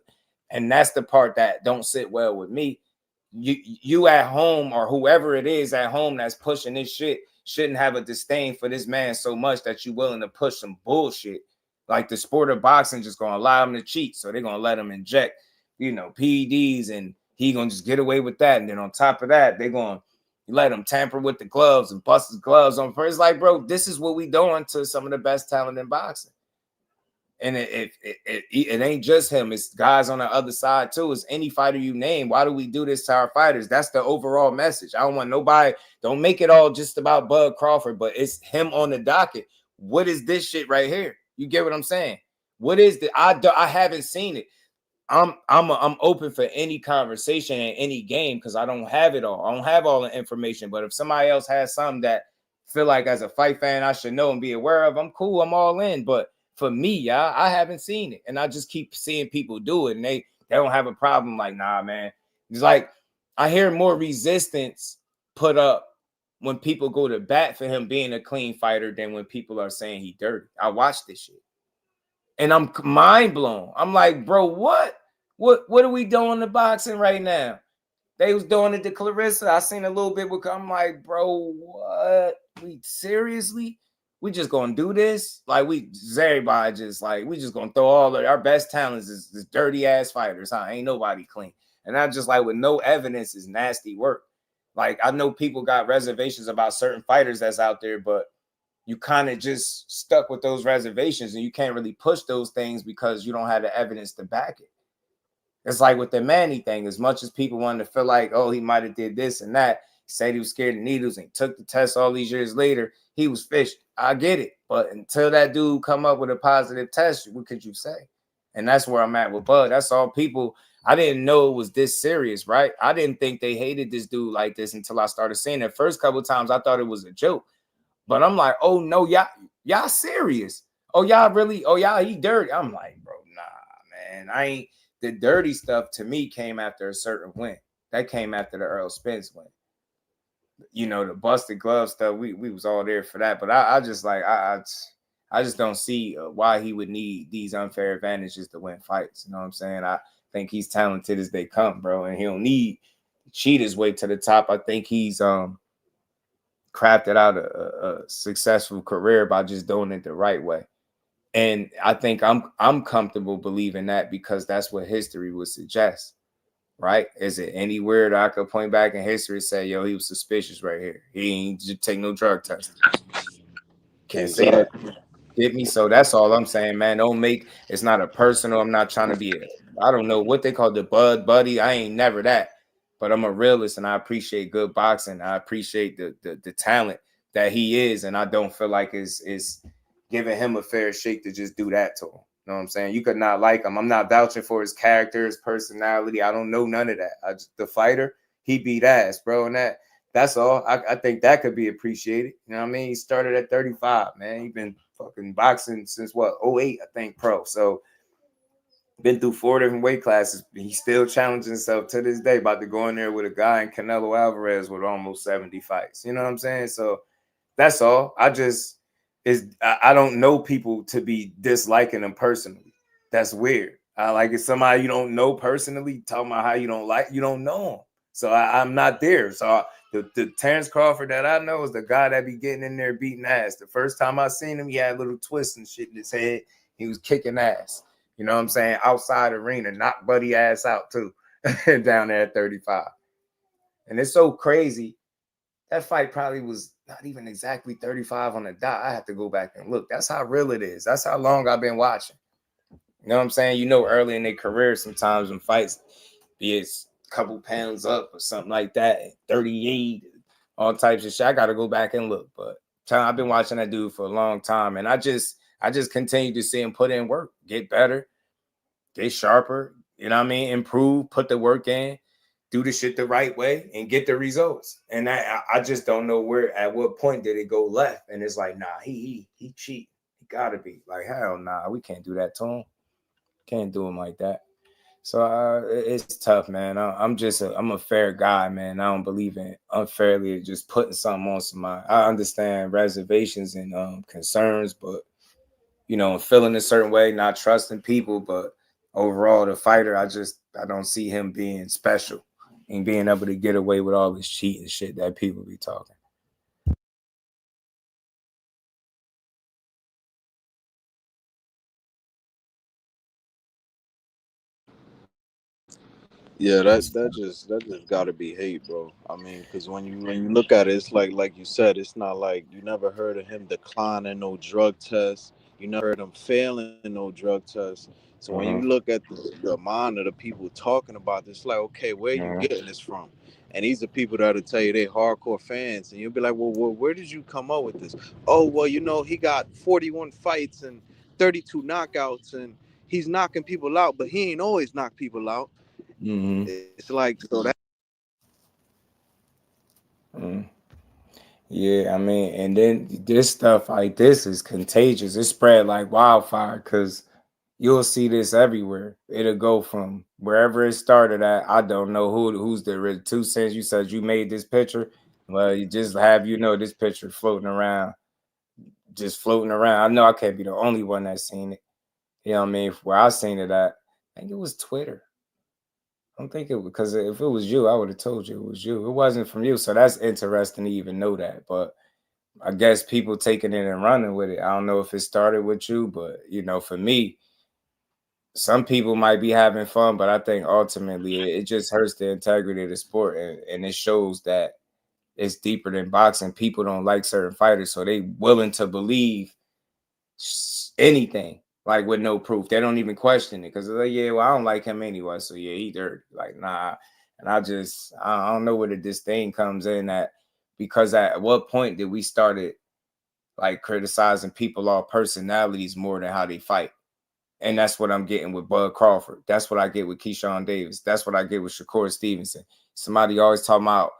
And that's the part that don't sit well with me. You at home, or whoever it is at home that's pushing this shit, shouldn't have a disdain for this man so much that you're willing to push some bullshit. Like the sport of boxing just gonna allow him to cheat, so they're gonna let him inject, you know, PEDs, and he gonna just get away with that. And then on top of that, they're gonna let him tamper with the gloves and bust his gloves on first. Like, bro, this is what we doing to some of the best talent in boxing. And it ain't just him. It's guys on the other side too. It's any fighter you name. Why do we do this to our fighters? That's the overall message. I don't want nobody. Don't make it all just about Bud Crawford, but it's him on the docket. What is this shit right here? You get what I'm saying? What is the? I haven't seen it. I'm open for any conversation in any game because I don't have it all. I don't have all the information. But if somebody else has something that feel like as a fight fan I should know and be aware of, I'm cool. I'm all in. But for me, y'all, I haven't seen it, and I just keep seeing people do it, and they don't have a problem. Like, nah, man. It's like I hear more resistance put up when people go to bat for him being a clean fighter than when people are saying he dirty. I watch this shit. And I'm mind blown. I'm like, bro, what are we doing to boxing right now? They was doing it to Clarissa. I seen a little bit with. I'm like, bro, what? We seriously? we just gonna do this. Like everybody just like we just gonna throw all of our best talents is dirty ass fighters, huh? Ain't nobody clean. And I just like with no evidence is nasty work. Like I know people got reservations about certain fighters that's out there, but you kind of just stuck with those reservations and you can't really push those things because you don't have the evidence to back it. It's like with the Manny thing, as much as people wanted to feel like, oh, he might have did this and that, he said he was scared of needles and took the test all these years later, he was fished. I get it. But until that dude come up with a positive test, what could you say? And that's where I'm at with Bud. That's all people, I didn't know it was this serious, right? I didn't think they hated this dude like this until I started seeing it. First couple of times I thought it was a joke. But I'm like, oh no, y'all serious. Oh, y'all really, oh, y'all, he dirty. I'm like, bro, nah, man. I ain't. The dirty stuff to me came after a certain win. That came after the Earl Spence win. You know, the busted glove stuff, we was all there for that. But I just like, I just don't see why he would need these unfair advantages to win fights. You know what I'm saying? I think he's talented as they come, bro. And he don't need to cheat his way to the top. I think he's crafted out a successful career by just doing it the right way. And I think I'm comfortable believing that because that's what history would suggest, right? Is it anywhere that I could point back in history and say, yo, he was suspicious right here? He ain't just take no drug test. Can't say that. Get me? So that's all I'm saying, man. Don't make it's not a personal. I'm not trying to be I don't know what they call the bud buddy. I ain't never that, but I'm a realist and I appreciate good boxing. I appreciate the talent that he is, and I don't feel like it's giving him a fair shake to just do that to him. You know what I'm saying? You could not like him. I'm not vouching for his character, his personality. I don't know none of that. The fighter, he beat ass, bro. And that's all. I think that could be appreciated. You know what I mean? He started at 35, man. He's been fucking boxing since what, 08, I think, pro. So been through 4 different weight classes. He's still challenging himself to this day, about to go in there with a guy in Canelo Alvarez with almost 70 fights. You know what I'm saying? So that's all. I don't know people to be disliking them personally. That's weird. Like if somebody you don't know personally talking about how you don't know them. So I'm not there. So the Terrence Crawford that I know is the guy that be getting in there beating ass. The first time I seen him, he had little twists and shit in his head. He was kicking ass. You know what I'm saying? Outside arena, knock buddy ass out too. Down there at 35. And it's so crazy. That fight probably was not even exactly 35 on the dot. I have to go back and look. That's how real it is. That's how long I've been watching. You know what I'm saying? You know, early in their career, sometimes when fights, be it a couple pounds up or something like that, 38, all types of shit. I got to go back and look. But I've been watching that dude for a long time, and I just continue to see him put in work, get better, get sharper. You know what I mean? Improve, put the work in. Do the shit the right way and get the results. And I just don't know at what point did it go left. And it's like, nah, he cheat. He gotta be like, hell nah, we can't do that to him. Can't do him like that. So it's tough, man. I'm a fair guy, man. I don't believe in unfairly just putting something on somebody. I understand reservations and concerns, but you know, feeling a certain way, not trusting people, but overall the fighter, I don't see him being special and being able to get away with all this cheating shit that people be talking. Yeah, that just gotta be hate, bro. I mean, because when you look at it, it's like you said, it's not like you never heard of him declining no drug tests. You never heard him failing no drug tests. So when you look at the amount of the people talking about this, like, okay, where you getting this from? And these are people that'll tell you they hardcore fans, and you'll be like, well, where did you come up with this? Oh, well, you know, he got 41 fights and 32 knockouts, and he's knocking people out, but he ain't always knocked people out. It's like so that. Yeah, I mean, and then this stuff like this is contagious. It spread like wildfire because you'll see this everywhere. It'll go from wherever it started at. I don't know who's the 2 cents. You said you made this picture. Well, you just have this picture floating around. Just floating around. I know I can't be the only one that's seen it. You know what I mean? Where I seen it at, I think it was Twitter. I don't think it was, because if it was you, I would have told you it was you. It wasn't from you. So that's interesting to even know that. But I guess people taking it and running with it. I don't know if it started with you, but for me, some people might be having fun, but I think ultimately it just hurts the integrity of the sport, and it shows that it's deeper than boxing. People don't like certain fighters, so they willing to believe anything, like with no proof. They don't even question it because they're like, yeah, well, I don't like him anyway, so yeah, he dirty. Like, nah. And I don't know where the disdain comes in at, because at what point did we started like criticizing people off personalities more than how they fight? And that's what I'm getting with Bud Crawford. That's what I get with Keyshawn Davis. That's what I get with Shakur Stevenson. Somebody always talking about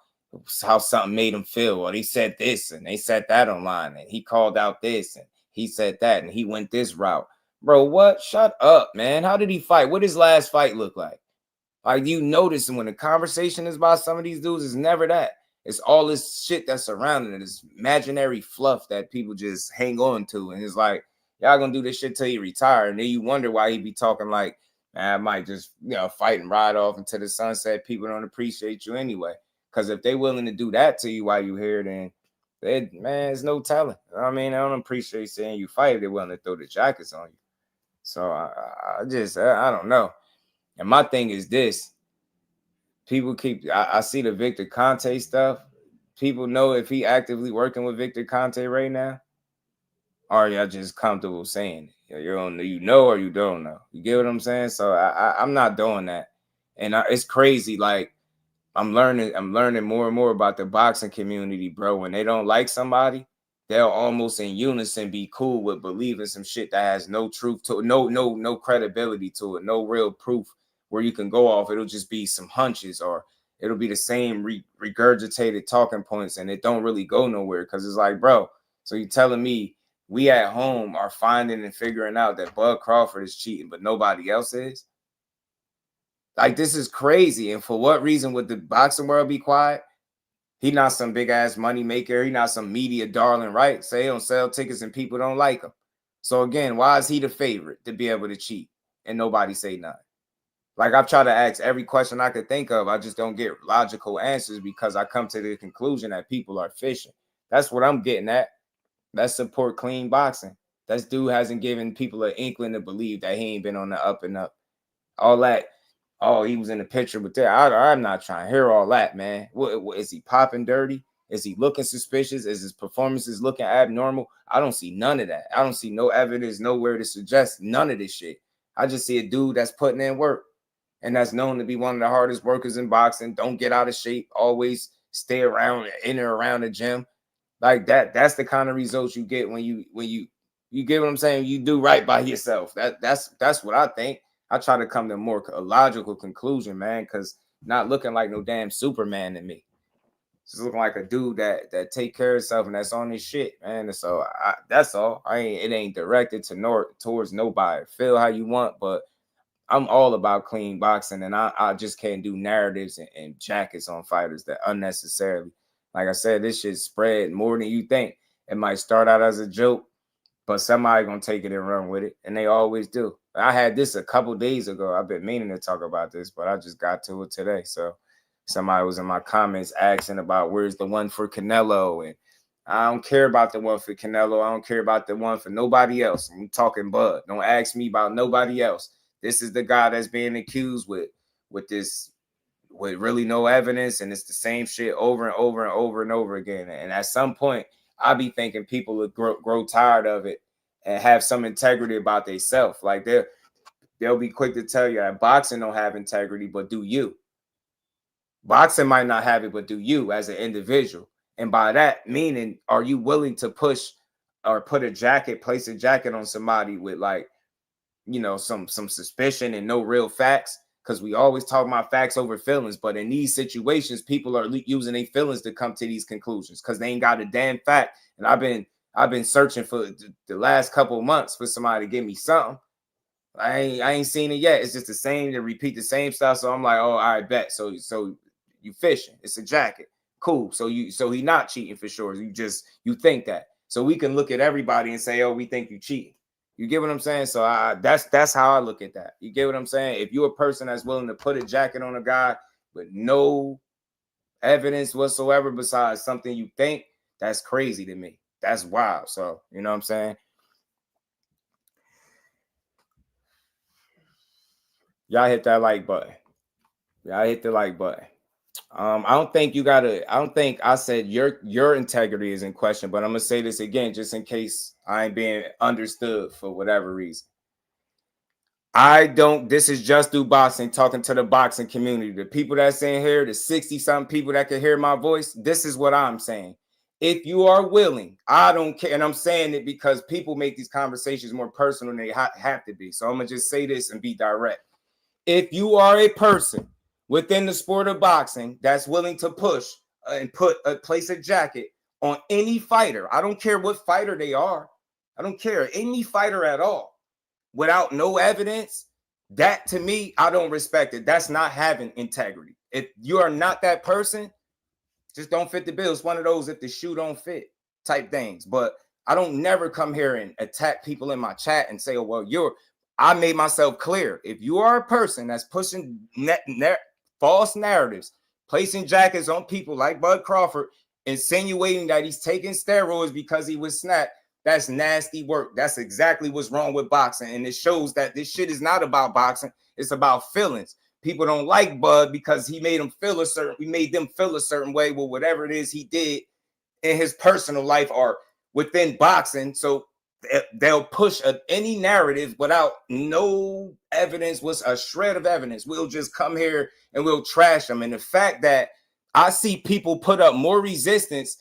how something made him feel, or they said this and they said that online, and he called out this and he said that and he went this route. Bro, what? Shut up, man. How did he fight? What his last fight look like? Like, you notice when the conversation is about some of these dudes, it's never that. It's all this shit that's surrounding it, this imaginary fluff that people just hang on to. And it's like, y'all gonna do this shit till you retire. And then you wonder why he be talking like, man, I might just, fight and ride off into the sunset. People don't appreciate you anyway. Because if they willing to do that to you while you here, then, there's no telling. I mean, I don't appreciate seeing you fight if they're willing to throw the jackets on you. So I don't know. And my thing is this. People I see the Victor Conte stuff. People know if he actively working with Victor Conte right now, or y'all just comfortable saying it. You know or you don't know. You get what I'm saying? So I'm not doing that. And it's crazy. Like, I'm learning more and more about the boxing community, bro. When they don't like somebody, they'll almost in unison be cool with believing some shit that has no truth to it, no credibility to it, no real proof where you can go off. It'll just be some hunches, or it'll be the same regurgitated talking points, and it don't really go nowhere. Because it's like, bro, so you're telling me we at home are finding and figuring out that Bud Crawford is cheating, but nobody else is? Like, this is crazy. And for what reason would the boxing world be quiet? He not some big ass money maker. He not some media darling, right? Say he don't sell tickets and people don't like him. So again, why is he the favorite to be able to cheat and nobody say nothing? Like, I've tried to ask every question I could think of. I just don't get logical answers because I come to the conclusion that people are fishing. That's what I'm getting at. Let's support clean boxing. That dude hasn't given people an inkling to believe that he ain't been on the up and up. All that. Oh, he was in the picture with that. I'm not trying to hear all that, man. What is he popping dirty? Is he looking suspicious? Is his performances looking abnormal? I don't see none of that. I don't see no evidence nowhere to suggest none of this shit. I just see a dude that's putting in work, and that's known to be one of the hardest workers in boxing. Don't get out of shape. Always stay around, in or around the gym. Like that. That's the kind of results you get when you get what I'm saying. You do right by yourself. That's what I think. I try to come to a logical conclusion, man, because not looking like no damn Superman to me. Just looking like a dude that take care of himself and that's on his shit, man. And so that's all. It ain't directed towards nobody. Feel how you want, but I'm all about clean boxing, and I just can't do narratives and jackets on fighters that unnecessarily. Like I said, this shit spread more than you think. It might start out as a joke, but somebody gonna take it and run with it, and they always do. I had this a couple days ago. I've been meaning to talk about this, but I just got to it today. So somebody was in my comments asking about where's the one for Canelo, and I don't care about the one for Canelo. I don't care about the one for nobody else. I'm talking Bud. Don't ask me about nobody else. This is the guy that's being accused with really no evidence, and it's the same shit over and over and over and over again. And at some point, I be thinking people will grow tired of it and have some integrity about themselves. Like they'll be quick to tell you that boxing don't have integrity, but do you? Boxing might not have it, but do you as an individual? And by that meaning, are you willing to push or place a jacket on somebody with like, some suspicion and no real facts? Because we always talk about facts over feelings, but in these situations, people are using their feelings to come to these conclusions because they ain't got a damn fact. And I've been searching for the last couple of months for somebody to give me something. I ain't seen it yet. It's just the same. They repeat the same stuff. So I'm like, oh, I bet. So you fishing? It's a jacket. Cool. So he not cheating for sure. You think that. So we can look at everybody and say, oh, we think you cheating. You get what I'm saying? So that's how I look at that. You get what I'm saying? If you're a person that's willing to put a jacket on a guy with no evidence whatsoever besides something you think, that's crazy to me. that's wild. So, you know what I'm saying? Y'all hit that like button. Y'all hit the like button. I don't think I said your integrity is in question, but I'm gonna say this again just in case I ain't being understood for whatever reason. This is Jusdueboxing talking to the boxing community. The people that's in here, the 60-something people that can hear my voice, this is what I'm saying. If you are willing, I don't care. And I'm saying it because people make these conversations more personal than they have to be. So I'm gonna just say this and be direct. If you are a person within the sport of boxing that's willing to push and place a jacket on any fighter, I don't care what fighter they are, I don't care, any fighter at all, without no evidence, that to me, I don't respect it. That's not having integrity. If you are not that person, just don't fit the bill. It's one of those if the shoe don't fit type things. But I don't never come here and attack people in my chat and say, oh, well, I made myself clear. If you are a person that's pushing false narratives, placing jackets on people like Bud Crawford, insinuating that he's taking steroids because he was snapped, that's nasty work. That's exactly what's wrong with boxing. And it shows that this shit is not about boxing. It's about feelings. People don't like Bud because we made them feel a certain way with whatever it is he did in his personal life or within boxing. So they'll push any narrative without no evidence, was a shred of evidence. We'll just come here and we'll trash them. And the fact that I see people put up more resistance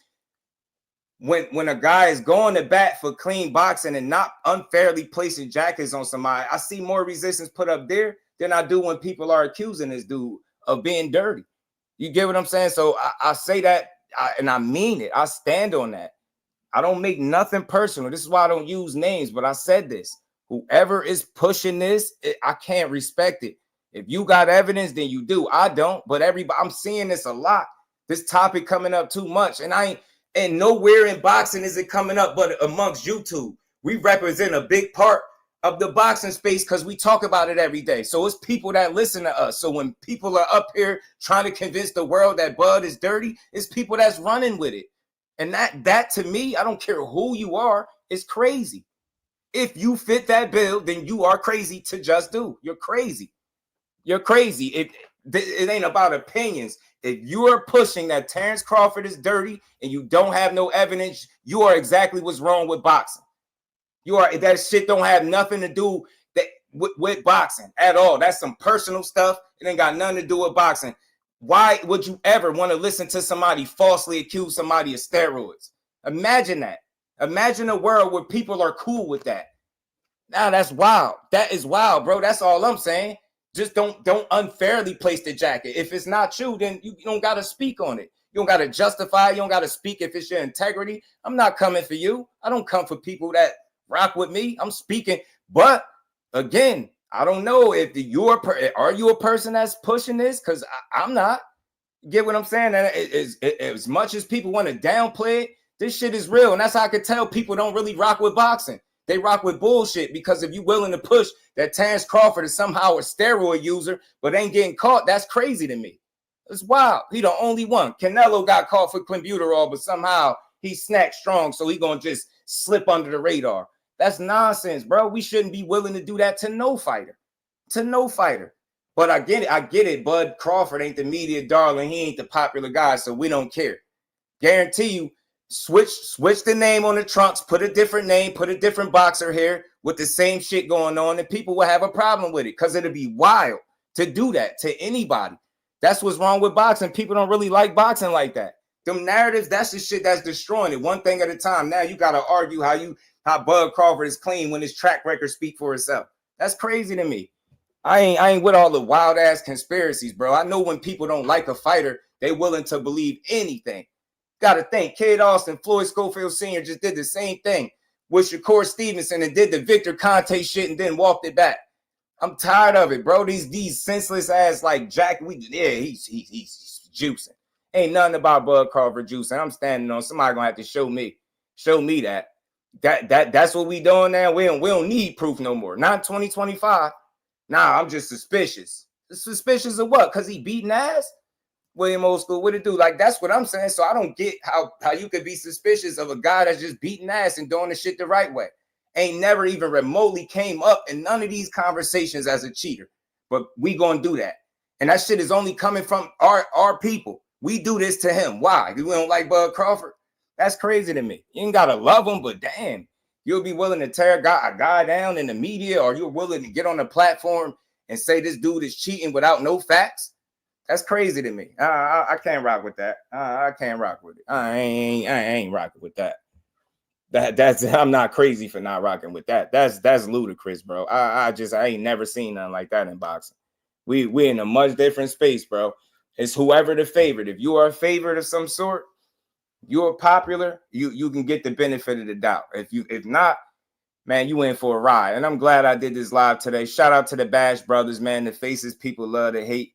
when a guy is going to bat for clean boxing and not unfairly placing jackets on somebody, I see more resistance put up there than I do when people are accusing this dude of being dirty. You get what I'm saying? So I say that, and I mean it. I stand on that. I don't make nothing personal. This is why I don't use names, but I said this. Whoever is pushing this, I can't respect it. If you got evidence, then you do. I don't, but I'm seeing this a lot. This topic coming up too much, and nowhere in boxing is it coming up but amongst YouTube. We represent a big part of the boxing space because we talk about it every day. So it's people that listen to us. So when people are up here trying to convince the world that Bud is dirty, it's people that's running with it. And that to me, I don't care who you are, is crazy. If you fit that bill, then you are crazy to just do. You're crazy. You're crazy. It ain't about opinions. If you are pushing that Terrence Crawford is dirty and you don't have no evidence, you are exactly what's wrong with boxing. That shit don't have nothing to do with boxing at all. That's some personal stuff. It ain't got nothing to do with boxing. Why would you ever want to listen to somebody falsely accuse somebody of steroids? Imagine that. Imagine a world where people are cool with that. Now that's wild. That is wild, bro. That's all I'm saying. Just don't unfairly place the jacket. If it's not you, then you don't got to speak on it. You don't got to justify. You don't got to speak if it's your integrity. I'm not coming for you. I don't come for people that rock with me. I'm speaking. But again, I don't know if are you a person that's pushing this? Because I'm not. Get what I'm saying? And as much as people want to downplay it, this shit is real. And that's how I could tell people don't really rock with boxing. They rock with bullshit because if you're willing to push that Terrence Crawford is somehow a steroid user but ain't getting caught, that's crazy to me. It's wild. He the only one. Canelo got caught for clenbuterol, but somehow he snacked strong, so he gonna just slip under the radar. That's nonsense, bro. We shouldn't be willing to do that to no fighter. To no fighter. But I get it. Bud Crawford ain't the media darling. He ain't the popular guy, so we don't care. Guarantee you, switch the name on the trunks, put a different name, put a different boxer here with the same shit going on, and people will have a problem with it because it'll be wild to do that to anybody. That's what's wrong with boxing. People don't really like boxing like that. Them narratives, that's the shit that's destroying it one thing at a time. Now you got to argue how Bud Crawford is clean when his track record speak for itself. That's crazy to me. I ain't with all the wild ass conspiracies, bro. I know when people don't like a fighter, they willing to believe anything. Got to think, Kid Austin, Floyd Schofield Sr. just did the same thing with Shakur Stevenson and did the Victor Conte shit and then walked it back. I'm tired of it, bro. These senseless ass like Jack. He's juicing. Ain't nothing about Bud Crawford juicing. I'm standing on. Somebody gonna have to show me that. That's what we doing now. We don't need proof no more. Not in 2025. Nah, I'm just suspicious. Suspicious of what? Because he beating ass? William Old School, what it do? Like, that's what I'm saying. So I don't get how you could be suspicious of a guy that's just beating ass and doing the shit the right way. Ain't never even remotely came up in none of these conversations as a cheater. But we gonna do that. And that shit is only coming from our people. We do this to him. Why? We don't like Bud Crawford? That's crazy to me. You ain't gotta love him, but damn, you'll be willing to tear a guy down in the media, or you're willing to get on the platform and say this dude is cheating without no facts. That's crazy to me. I can't rock with that. I can't rock with it. I ain't rocking with that. That's I'm not crazy for not rocking with that. That's ludicrous, bro. I ain't never seen nothing like that in boxing. We in a much different space, bro. It's whoever the favorite. If you are a favorite of some sort, you're popular, you can get the benefit of the doubt. If not, man, you in for a ride. And I'm glad I did this live today. Shout out to the Bash brothers, man. The faces people love to hate.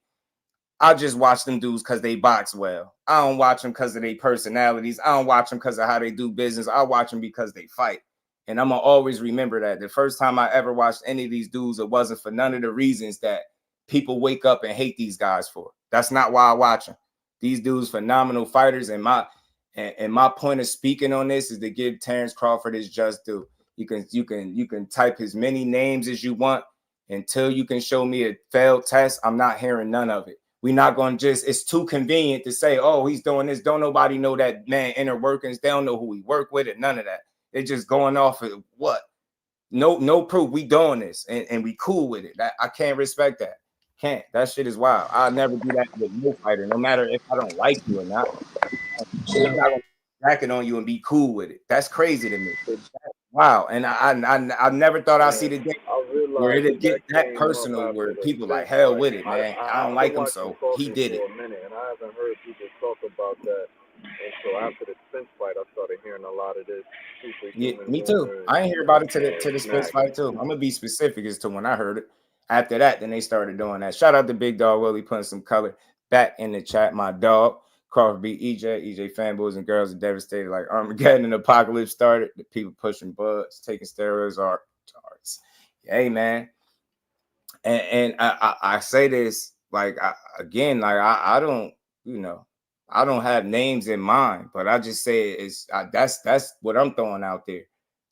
I just watch them dudes because they box well. I don't watch them because of their personalities. I don't watch them because of how they do business. I watch them because they fight. And I'm going to always remember that. The first time I ever watched any of these dudes, it wasn't for none of the reasons that people wake up and hate these guys for. That's not why I watch them. These dudes phenomenal fighters. And my point of speaking on this is to give Terrence Crawford his just due. You can type as many names as you want. Until you can show me a failed test, I'm not hearing none of it. We're not going to it's too convenient to say, oh, he's doing this. Don't nobody know that man inner workings. They don't know who he work with it. None of that. They're just going off of what? No proof. We doing this and we cool with it. I can't respect that. Can't. That shit is wild. I'll never do that with no fighter, no matter if I don't like you or not. I'm not going to back it on you and be cool with it. That's crazy to me. Wow. And I never thought I'd see the day where it'd get that personal, where people like hell with it, man. I don't like him, so he did it. For a minute, and I haven't heard people talk about that. And so after the Spence fight, I started hearing a lot of this. Yeah, me too. I ain't hear about it to the Spence fight too. I'm gonna be specific as to when I heard it. After that, then they started doing that. Shout out to Big Dog Willie putting some color back in the chat. My dog Crawford beat EJ fanboys and girls are devastated like Armageddon and apocalypse started. The people pushing buds, taking steroids are tards. Hey man, and I say this like I don't, you know, I don't have names in mind, but I just say that's what I'm throwing out there.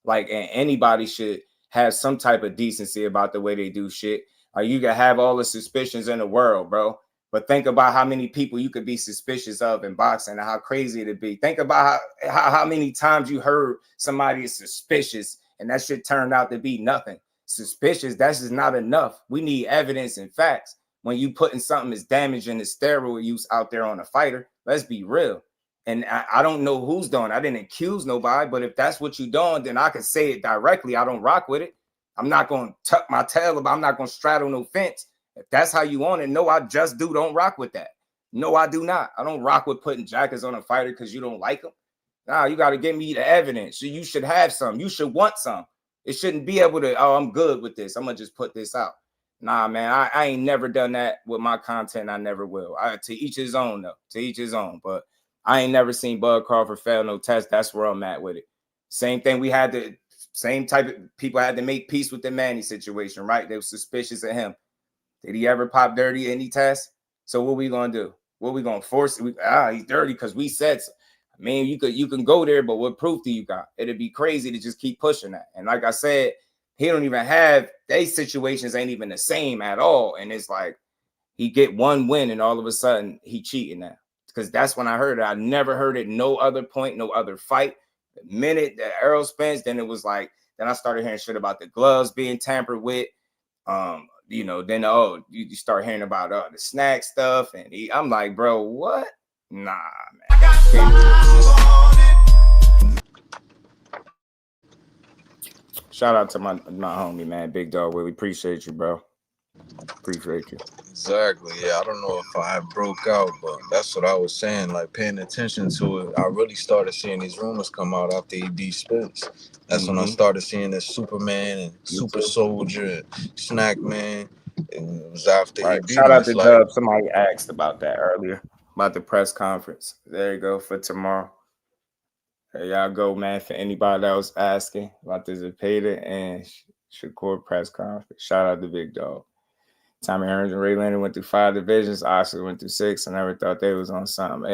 Like, and anybody should have some type of decency about the way they do shit. Like, you can have all the suspicions in the world, bro, but think about how many people you could be suspicious of in boxing and how crazy it'd be. Think about how many times you heard somebody is suspicious and that shit turned out to be nothing. Suspicious, that's just not enough. We need evidence and facts. When you putting something as damaging as steroid use out there on a fighter, let's be real. And I don't know who's doing it. I didn't accuse nobody, but if that's what you're doing, then I can say it directly. I don't rock with it. I'm not going to tuck my tail about, I'm not going to straddle no fence. If that's how you want it, no, I just don't rock with that. No, I do not. I don't rock with putting jackets on a fighter because you don't like them. Nah, you got to give me the evidence. So you should have some. You should want some. It shouldn't be able to, oh, I'm good with this. I'm going to just put this out. Nah, man, I ain't never done that with my content. I never will. To each his own, though. To each his own. But I ain't never seen Bud Crawford fail no test. That's where I'm at with it. Same thing. Same type of people had to make peace with the Manny situation, right? They were suspicious of him. Did he ever pop dirty any test? So what we going to do? What we going to force? He's dirty because we said so. I mean, you can go there, but what proof do you got? It'd be crazy to just keep pushing that. And like I said, he don't even have, they situations ain't even the same at all. And it's like he get one win and all of a sudden he cheating now. Because that's when I heard it. I never heard it no other point, no other fight. The minute that Errol Spence, then it was like, then I started hearing shit about the gloves being tampered with. You know, then you start hearing about the snack stuff. And I'm like, bro, what? Nah, man. Shout out to my homie, man. Big Dog Willie. Appreciate you, bro. Appreciate you. Exactly. Yeah, I don't know if I broke out, but that's what I was saying. Like, paying attention to it, I really started seeing these rumors come out after he beat Spence. That's when I started seeing this Superman and Super Soldier and Snack Man. And it was after he beat Shout him. out to Dub. Somebody asked about that earlier, about the press conference. There you go for tomorrow. There y'all go, man. For anybody that was asking about the Zepeda and Shakur press conference, shout out to Big Dog. Tommy Hearns and Ray Leonard went through 5 divisions. Oscar went through 6. I never thought they was on something.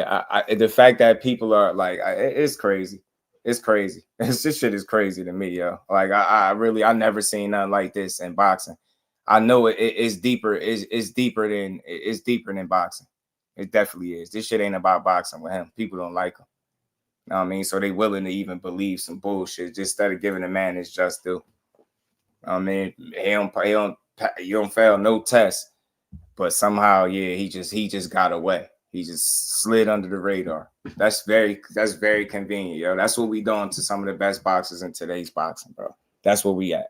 The fact that people are like, it's crazy. It's crazy. This shit is crazy to me, yo. Like I never seen nothing like this in boxing. I know it's deeper. It's deeper than boxing. It definitely is. This shit ain't about boxing with him. People don't like him. You know what I mean? So they willing to even believe some bullshit just instead of giving a man his just due. I mean, you don't fail no test, but somehow, yeah, he just got away. He just slid under the radar. That's very convenient, yo. That's what we doing to some of the best boxers in today's boxing, bro. That's where we at.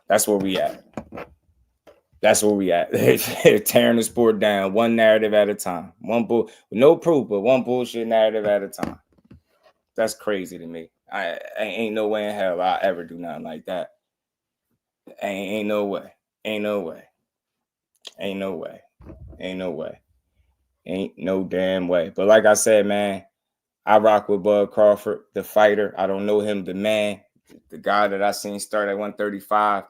That's where we at. They're tearing the sport down one narrative at a time. With no proof, but one bullshit narrative at a time. That's crazy to me. I ain't no way in hell I'll ever do nothing like that. Ain't no way. Ain't no way. Ain't no way. Ain't no way. Ain't no damn way. But like I said, man, I rock with Bud Crawford, the fighter. I don't know him, the man, the guy that I seen start at 135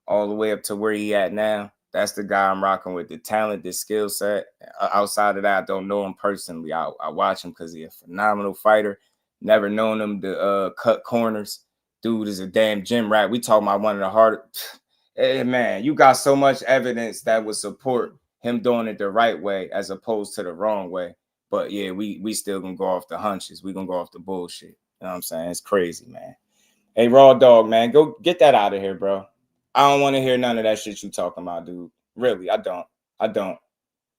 all the way up to where he at now. That's the guy I'm rocking with. The talent, the skill set. Outside of that, I don't know him personally. I watch him because he's a phenomenal fighter. Never known him to cut corners. Dude is a damn gym rat. We talking about one of the hardest. Hey, man, you got so much evidence that would support him doing it the right way as opposed to the wrong way. But yeah, we still gonna go off the hunches. We gonna go off the bullshit. You know what I'm saying? It's crazy, man. Hey, Raw Dog, man, go get that out of here, bro. I don't want to hear none of that shit you talking about, dude. Really, I don't.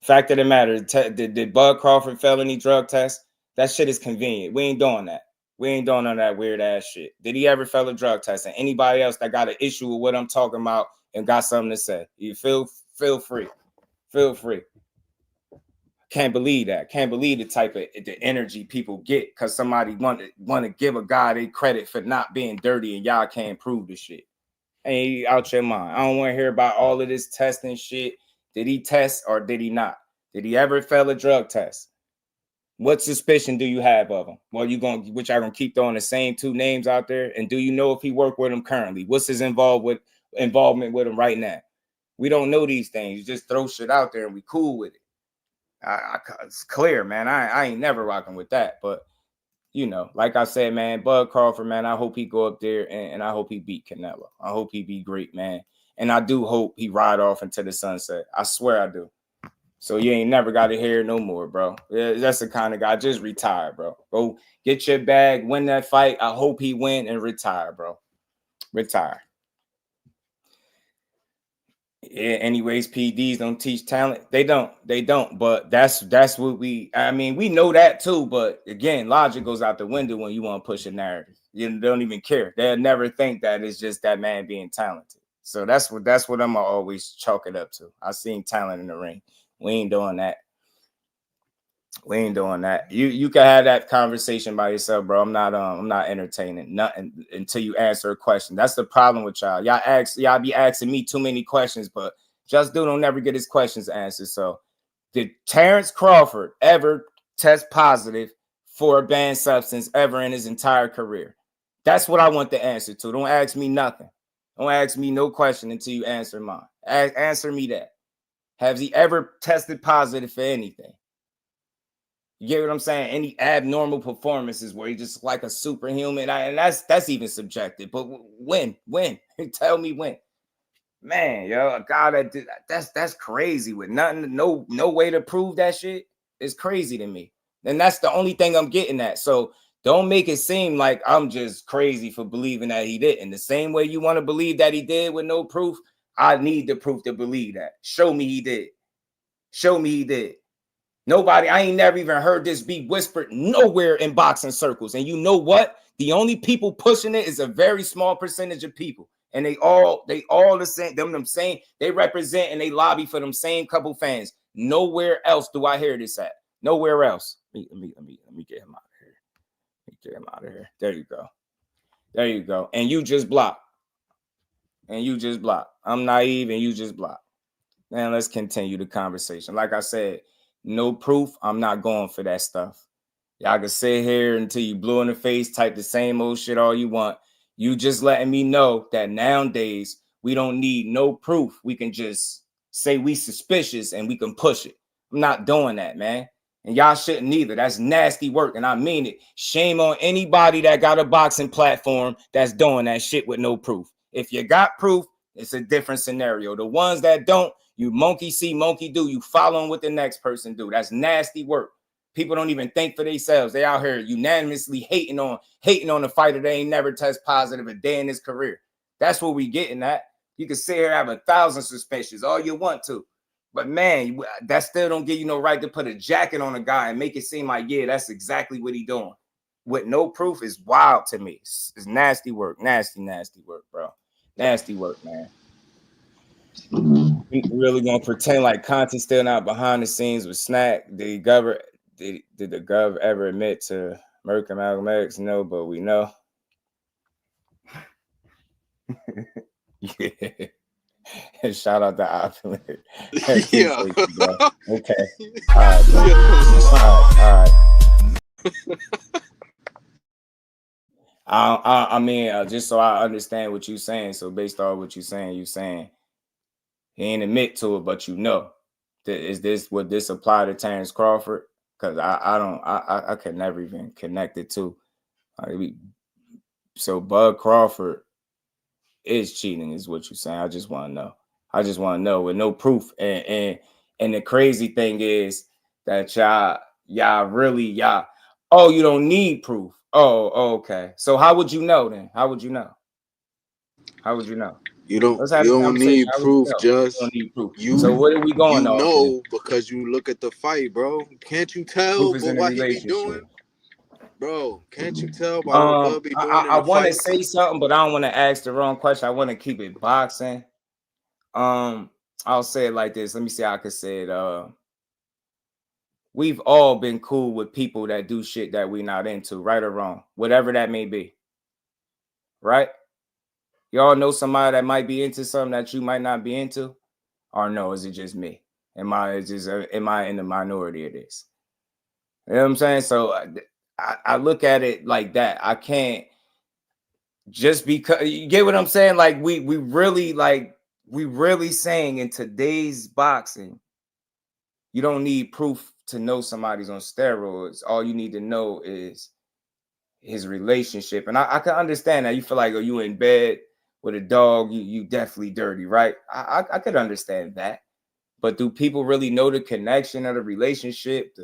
Fact of the matter, did Bud Crawford felony drug test? That shit is convenient. We ain't doing that. We ain't doing none of that weird ass shit. Did he ever fail a drug test? And anybody else that got an issue with what I'm talking about and got something to say, you feel free. Feel free. Can't believe that. Can't believe the type of the energy people get because somebody want to give a guy they credit for not being dirty and y'all can't prove the shit. Ain't out your mind. I don't want to hear about all of this testing shit. Did he test or did he not? Did he ever fail a drug test? What suspicion do you have of him? Well, y'all gonna keep throwing the same 2 names out there? And do you know if he worked with him currently? What's his involvement with him right now? We don't know these things. You just throw shit out there and we cool with it. It's clear, man. I ain't never rocking with that. But you know, like I said, man, Bud Crawford, man, I hope he go up there and I hope he beat Canelo. I hope he be great, man. And I do hope he ride off into the sunset. I swear I do. So you ain't never got to hear no more, bro. That's the kind of guy. Just retire, bro. Go get your bag, win that fight. I hope he win and retire, bro. Retire. Yeah, anyways, PDs don't teach talent. They don't. But that's what we know that too. But again, logic goes out the window when you want to push a narrative. You don't even care. They'll never think that it's just that man being talented. So that's what I'm gonna always chalk it up to. I seen talent in the ring. We ain't doing that. You can have that conversation by yourself, bro. I'm not entertaining nothing until you answer a question. That's the problem with y'all. Y'all be asking me too many questions, but Just Do don't never get his questions answered. So did Terrence Crawford ever test positive for a banned substance ever in his entire career? That's what I want the answer to. Don't ask me nothing. Don't ask me no question until you answer mine. Answer me that. Has he ever tested positive for anything? You get what I'm saying? Any abnormal performances where he just like a superhuman, and that's even subjective. But when? Tell me when. Man, yo, a guy that did that's crazy with nothing, no way to prove that shit. It's crazy to me. And that's the only thing I'm getting at. So don't make it seem like I'm just crazy for believing that he did. In the same way you want to believe that he did with no proof, I need the proof to believe that. Show me he did. Show me he did. Nobody, I ain't never even heard this be whispered nowhere in boxing circles. And you know what? The only people pushing it is a very small percentage of people. And they all the same, them same, they represent and they lobby for them same couple fans. Nowhere else do I hear this at. Nowhere else. Let me get him out of here. Let me get him out of here. There you go. There you go. And you just block. I'm naive and you just block. Now let's continue the conversation. Like I said, no proof. I'm not going for that stuff. Y'all can sit here until you blue in the face, type the same old shit all you want. You just letting me know that nowadays we don't need no proof. We can just say we suspicious and we can push it. I'm not doing that, man. And y'all shouldn't either. That's nasty work. And I mean it. Shame on anybody that got a boxing platform that's doing that shit with no proof. If you got proof, it's a different scenario. The ones that don't, you monkey see, monkey do. You following what the next person do. That's nasty work. People don't even think for themselves. They out here unanimously hating on the fighter they ain't never test positive a day in his career. That's what we getting at. You can sit here and have 1,000 suspicions all you want to. But man, that still don't give you no right to put a jacket on a guy and make it seem like, yeah, that's exactly what he doing. With no proof is wild to me. It's nasty work. Nasty work, bro. Nasty work, man. We really gonna pretend like Conti's still not behind the scenes with Snack? Did the Gov ever admit to Merck and Malcolm X? No, but we know. Yeah. Shout out to Opulent. Yeah. Okay. All right. I mean, just so I understand what you're saying. So based on what you're saying he ain't admit to it, but you know. Would this apply to Terrence Crawford? Because I could never even connect it to. So Bud Crawford is cheating, is what you're saying. I just want to know with no proof. And the crazy thing is that y'all really oh, you don't need proof. Oh, okay. So how would you know then? How would you know? You don't need proof, just so what are we going you off? know, because you look at the fight, bro. Can't you tell by what he be doing? Bro, can't you tell by what Bud be doing I want to say something, but I don't want to ask the wrong question. I want to keep it boxing. I'll say it like this. Let me see how I could say it. We've all been cool with people that do shit that we're not into, right or wrong, whatever that may be. Right? Y'all know somebody that might be into something that you might not be into? Or no, is it just me? Am I in the minority of this? You know what I'm saying? So I look at it like that. I can't just because, you get what I'm saying? Like we really saying in today's boxing, you don't need proof to know somebody's on steroids. All you need to know is his relationship. And I can understand that. You feel like, oh, you in bed with a dog, you definitely dirty, right? I could understand that. But do people really know the connection of the relationship?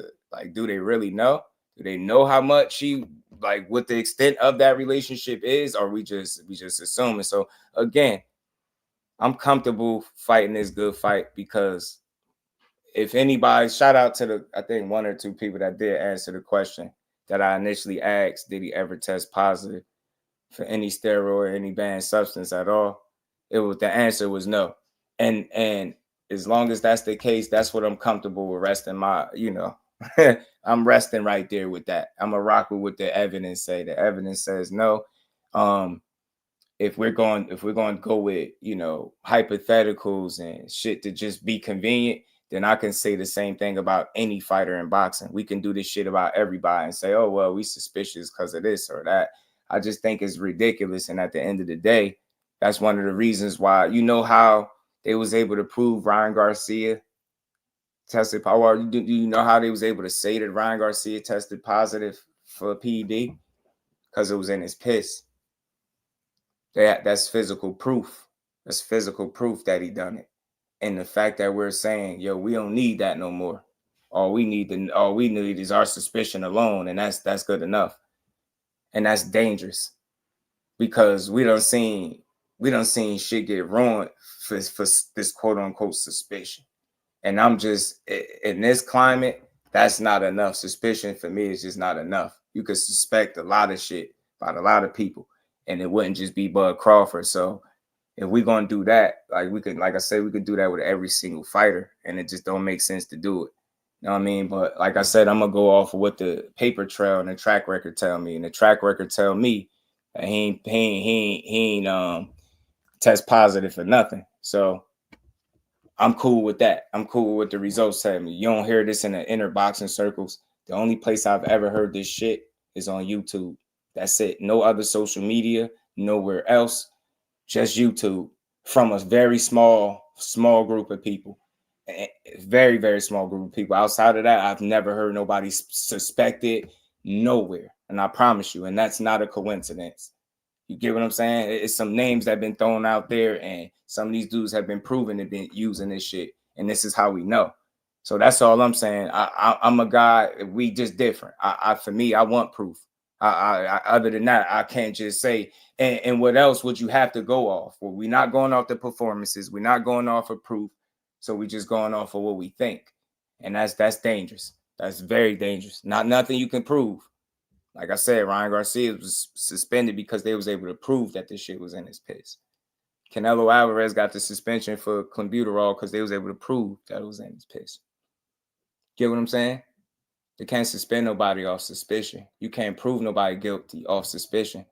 Do they really know? Do they know how much what the extent of that relationship is? Or we just assuming? So again, I'm comfortable fighting this good fight because if anybody, shout out to I think 1 or 2 people that did answer the question that I initially asked, did he ever test positive for any steroid or any banned substance at all? The answer was no. And as long as that's the case, that's what I'm comfortable with resting my, I'm resting right there with that. I'm a rock with what the evidence say. The evidence says no. If we're going to go with, hypotheticals and shit to just be convenient, then I can say the same thing about any fighter in boxing. We can do this shit about everybody and say, oh, well, we suspicious because of this or that. I just think it's ridiculous. And at the end of the day, that's one of the reasons why, how they was able to prove Ryan Garcia tested positive. Do you know how they was able to say that Ryan Garcia tested positive for PED? Because it was in his piss. That's physical proof. That's physical proof that he done it. And the fact that we're saying, yo, we don't need that no more. All we need is our suspicion alone, and that's good enough. And that's dangerous because we done seen shit get ruined for this quote unquote suspicion. And I'm just, in this climate, that's not enough. Suspicion for me is just not enough. You could suspect a lot of shit about a lot of people, and it wouldn't just be Bud Crawford. So if we're gonna do that, we could do that with every single fighter, and it just don't make sense to do it. You know what I mean? But like I said, I'm gonna go off of what the paper trail and the track record tell me, and the track record tell me that he ain't test positive for nothing. So I'm cool with that. I'm cool with the results telling me. You don't hear this in the inner boxing circles. The only place I've ever heard this shit is on YouTube. That's it. No other social media, nowhere else. Just YouTube from a very small group of people. Very, very small group of people. Outside of that, I've never heard nobody suspected nowhere. And I promise you, and that's not a coincidence. You get what I'm saying? It's some names that have been thrown out there, and some of these dudes have been proven to be using this shit. And this is how we know. So that's all I'm saying. I'm a guy. We just different. For me, I want proof. Other than that, I can't just say. And what else would you have to go off? Well, we're not going off the performances. We're not going off of proof. So we just going off of what we think. And that's dangerous. That's very dangerous. Nothing you can prove. Like I said, Ryan Garcia was suspended because they was able to prove that this shit was in his piss. Canelo Alvarez got the suspension for clenbuterol because they was able to prove that it was in his piss. Get what I'm saying? They can't suspend nobody off suspicion. You can't prove nobody guilty off suspicion.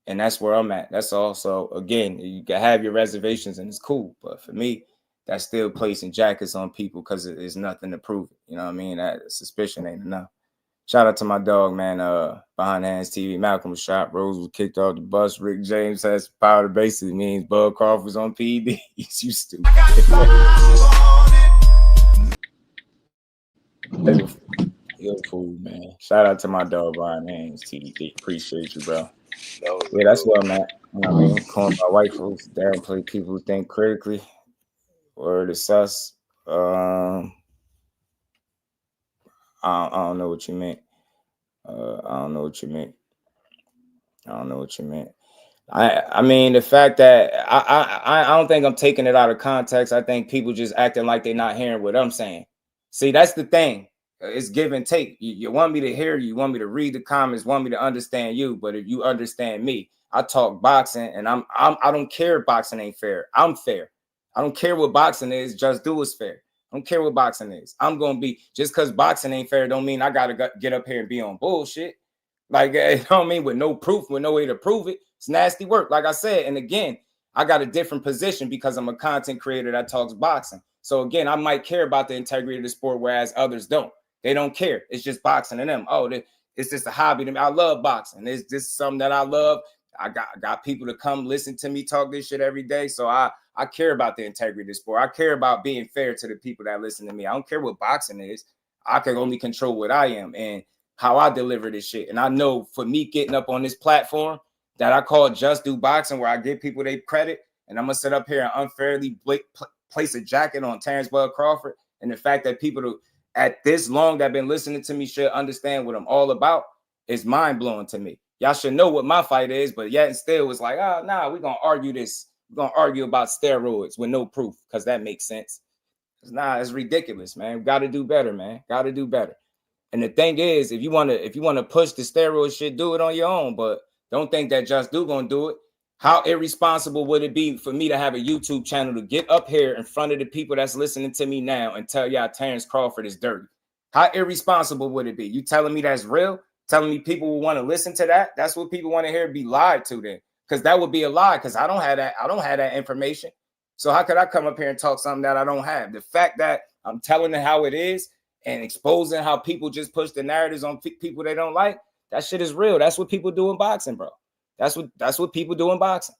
And that's where I'm at. That's also, again, you can have your reservations and it's cool. But for me, that's still placing jackets on people because there's nothing to prove it. You know what I mean? That suspicion ain't enough. Shout out to my dog, man. Behind Hands TV, Malcolm was shot. Rose was kicked off the bus. Rick James has power to basically means Bud Crawford's on PED. You stupid. You're cool, man. Shout out to my dog, Behind Hands TV. Appreciate you, bro. Yeah, that's what I'm at. You know what I mean? Calling my white folks, downplay people who think critically. Or the sus. I don't know what you meant. I don't know what you meant. I mean, the fact that I don't think I'm taking it out of context. I think people just acting like they're not hearing what I'm saying. See, that's the thing. It's give and take. You want me to hear you, want me to read the comments, want me to understand you. But if you understand me, I talk boxing, and I don't care if boxing ain't fair. I'm fair. I don't care what boxing is. Just do is fair. I don't care what boxing is. I'm gonna be, just because boxing ain't fair don't mean I gotta get up here and be on bullshit. Like, you know what I mean? With no proof, with no way to prove it. It's nasty work, like I said. And again, I got a different position because I'm a content creator that talks boxing. So again, I might care about the integrity of the sport, whereas others don't. They don't care. It's just boxing to them. Oh, it's just a hobby to me. I love boxing. It's just something that I love. I got people to come listen to me talk this shit every day. So I care about the integrity of the sport. I care about being fair to the people that listen to me. I don't care what boxing is. I can only control what I am and how I deliver this shit. And I know for me getting up on this platform that I call Jusdueboxing, where I give people their credit, and I'm going to sit up here and unfairly place a jacket on Terrence Bud Crawford. And the fact that people at this long that have been listening to me should understand what I'm all about is mind-blowing to me. Y'all should know what my fight is, but yet and still it's like, oh, nah, we're going to argue this. We're going to argue about steroids with no proof because that makes sense. Nah, it's ridiculous, man. We got to do better, man. Got to do better. And the thing is, if you want to push the steroid shit, do it on your own, but don't think that Just Do going to do it. How irresponsible would it be for me to have a YouTube channel to get up here in front of the people that's listening to me now and tell y'all Terrence Crawford is dirty? How irresponsible would it be? You telling me that's real? Telling me people will want to listen to that? That's what people want to hear be lied to then. Because that would be a lie, because I don't have that information. So how could I come up here and talk something that I don't have? The fact that I'm telling it how it is and exposing how people just push the narratives on people they don't like, that shit is real. That's what people do in boxing, bro. That's what people do in boxing.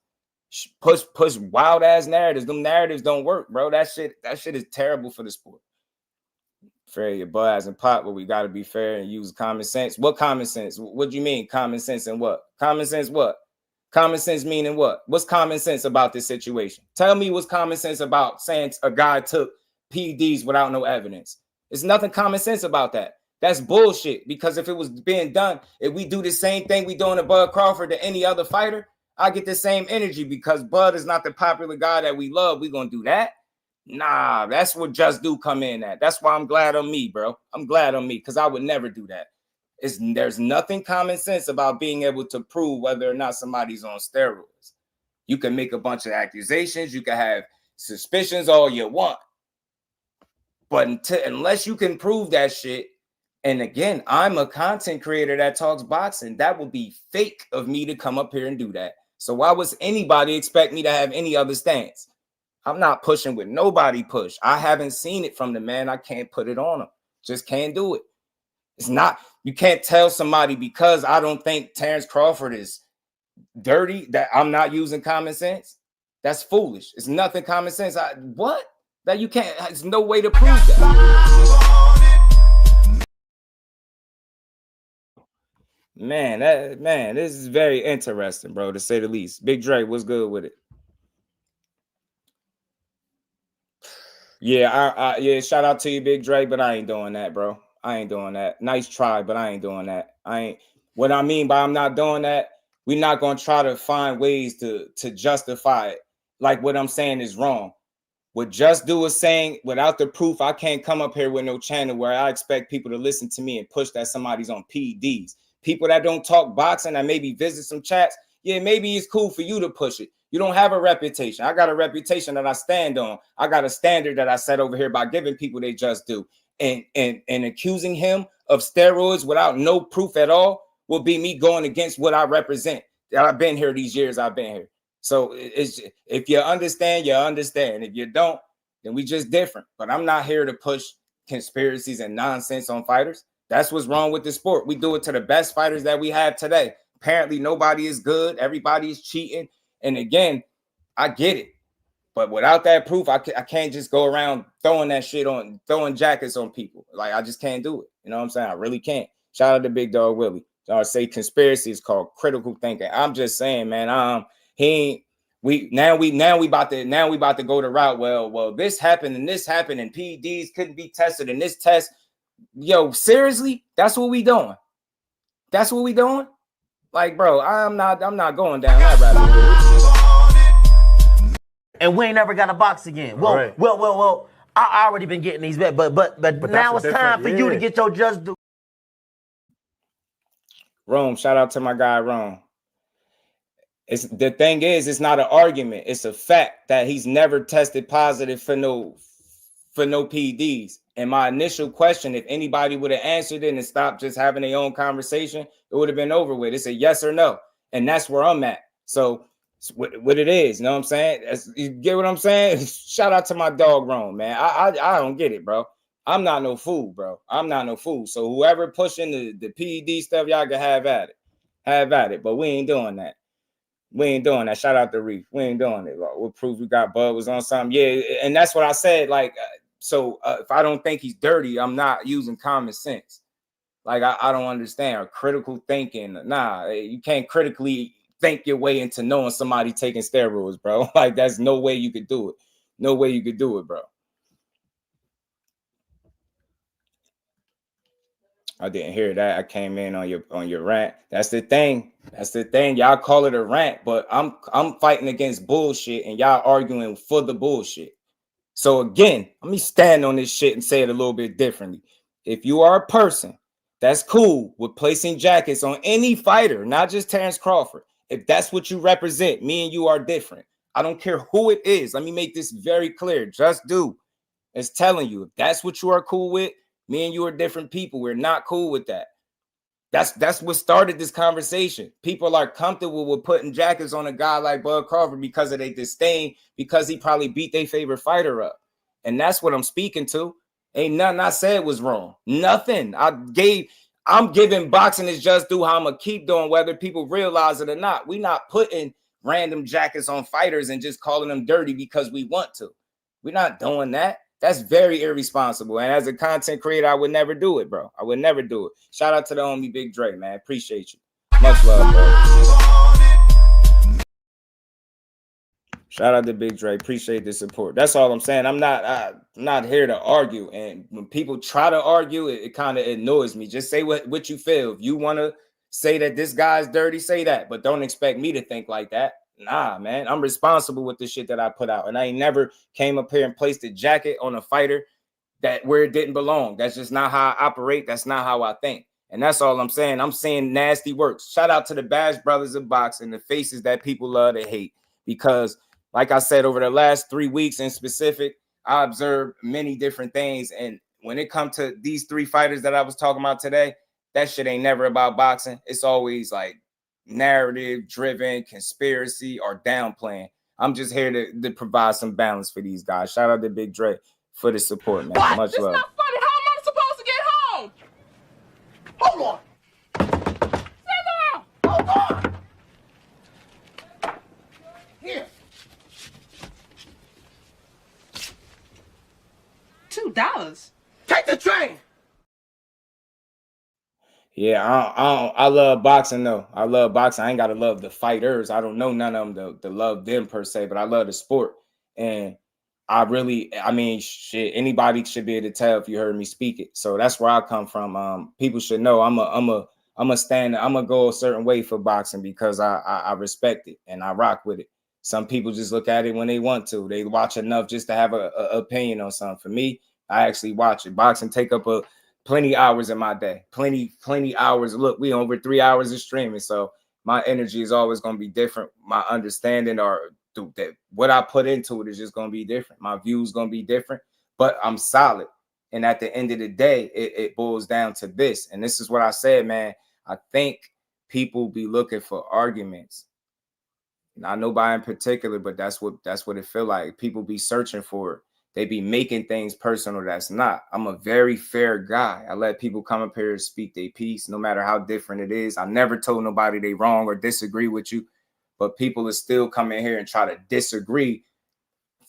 Push wild ass narratives. Them narratives don't work, bro. That shit is terrible for the sport. Fair your buzz and pop, but we got to be fair and use common sense. What common sense? What do you mean common sense and what? Common sense what? Common sense meaning what? What's common sense about this situation? Tell me what's common sense about saying a guy took PEDs without no evidence. There's nothing common sense about that. That's bullshit, because if it was being done, if we do the same thing we doing to Bud Crawford to any other fighter, I get the same energy because Bud is not the popular guy that we love. We gonna do that? Nah, that's what Just Do come in at. That's why I'm glad on me, bro. I'm glad on me because I would never do that. There's nothing common sense about being able to prove whether or not somebody's on steroids. You can make a bunch of accusations. You can have suspicions all you want. But unless you can prove that shit, and again, I'm a content creator that talks boxing, that would be fake of me to come up here and do that. So why was anybody expect me to have any other stance? I'm not pushing with nobody push. I haven't seen it from the man. I can't put it on him. Just can't do it. It's not, you can't tell somebody because I don't think Terrence Crawford is dirty that I'm not using common sense. That's foolish. It's nothing common sense. What? That you can't. There's no way to prove that. Man, this is very interesting, bro, to say the least. Big Dre, what's good with it? Yeah, yeah. Shout out to you, Big Dre, but I ain't doing that, bro. I ain't doing that. Nice try, but I ain't doing that. I ain't. What I mean by I'm not doing that, we're not gonna try to find ways to justify it. Like what I'm saying is wrong. What Just Do is saying, without the proof, I can't come up here with no channel where I expect people to listen to me and push that somebody's on PEDs. People that don't talk boxing and maybe visit some chats, yeah, maybe it's cool for you to push it. You don't have a reputation. I got a reputation that I stand on. I got a standard that I set over here by giving people they just do. And accusing him of steroids without no proof at all will be me going against what I represent. That I've been here these years I've been here. So it's, if you understand, you understand. If you don't, then we just different. But I'm not here to push conspiracies and nonsense on fighters. That's what's wrong with the sport. We do it to the best fighters that we have today. Apparently, nobody is good. Everybody is cheating. And again, I get it. But without that proof, I can't just go around throwing that shit on, throwing jackets on people. Like, I just can't do it. You know what I'm saying? I really can't. Shout out to Big Dog Willie. I say conspiracy is called critical thinking. I'm just saying, man, we about to go the route. Well, this happened and PEDs couldn't be tested in this test. Yo, seriously, that's what we doing. That's what we doing. Like, bro, I'm not going down that rabbit hole. And we ain't never got a box again. Well, right. well. I already been getting these bets, but now it's time for you to get your Just Do. Rome, shout out to my guy Rome. The thing is, it's not an argument. It's a fact that he's never tested positive for no PEDs. And my initial question, if anybody would have answered it and stopped just having their own conversation, it would have been over with. It's a yes or no. And that's where I'm at. So what it is, you know what I'm saying? You get what I'm saying? Shout out to my dog Rome, man. I don't get it, bro. I'm not no fool, bro. I'm not no fool. So whoever pushing the PED stuff, y'all can have at it. Have at it. But we ain't doing that. We ain't doing that. Shout out to Reef. We ain't doing it. What proof we got? Bud was on something. Yeah, and that's what I said. Like, so if I don't think he's dirty, I'm not using common sense. Like, I don't understand. Or critical thinking. Nah, you can't critically think your way into knowing somebody taking steroids, bro. Like, that's no way you could do it. No way you could do it, bro. I didn't hear that. I came in on your rant. That's the thing. That's the thing. Y'all call it a rant, but I'm fighting against bullshit and y'all arguing for the bullshit. So again, let me stand on this shit and say it a little bit differently. If you are a person that's cool with placing jackets on any fighter, not just Terrence Crawford, if that's what you represent, me and you are different. I don't care who it is. Let me make this very clear. Just Do is telling you if that's what you are cool with, me and you are different people. We're not cool with that. That's what started this conversation. People are comfortable with putting jackets on a guy like Bud Crawford because of their disdain, because he probably beat their favorite fighter up. And that's what I'm speaking to. Ain't nothing I said was wrong. Nothing. I'm giving boxing is Just Do how I'm going to keep doing, whether people realize it or not. We're not putting random jackets on fighters and just calling them dirty because we want to. We're not doing that. That's very irresponsible. And as a content creator, I would never do it, bro. I would never do it. Shout out to the homie Big Dre, man. Appreciate you. Much love, bro. Shout out to Big Dre. Appreciate the support. That's all I'm saying. I'm not here to argue. And when people try to argue, it kind of annoys me. Just say what you feel. If you want to say that this guy's dirty, say that. But don't expect me to think like that. Nah, man, I'm responsible with the shit that I put out. And I ain't never came up here and placed a jacket on a fighter where it didn't belong. That's just not how I operate. That's not how I think. And that's all I'm saying. I'm saying nasty works. Shout out to the Bash Brothers of Boxing, the faces that people love to hate. Because, like I said, over the last 3 weeks in specific, I observed many different things. And when it comes to these three fighters that I was talking about today, that shit ain't never about boxing. It's always like narrative driven, conspiracy, or downplaying. I'm just here to provide some balance for these guys. Shout out to Big Dre for the support, man. What? Much love. It's not funny. How am I supposed to get home? Hold on. Sit down. Hold on. Here. Yeah, I love boxing though. I love boxing. I ain't gotta love the fighters. I don't know none of them to love them per se, but I love the sport. And I mean, shit, anybody should be able to tell if you heard me speak it. So that's where I come from. People should know I'm gonna go a certain way for boxing because I respect it and I rock with it. Some people just look at it when they want to. They watch enough just to have a opinion on something. For me, I actually watch it. Boxing take up plenty hours in my day, plenty hours. Look, we over 3 hours of streaming, so my energy is always going to be different. My understanding or that what I put into it is just going to be different. My views going to be different, but I'm solid. And at the end of the day, it boils down to this. And this is what I said, man. I think people be looking for arguments. Not nobody in particular, but that's what it feel like. People be searching for it. They be making things personal that's not. I'm a very fair guy. I let people come up here and speak their piece, no matter how different it is. I never told nobody they wrong or disagree with you, but people are still coming here and try to disagree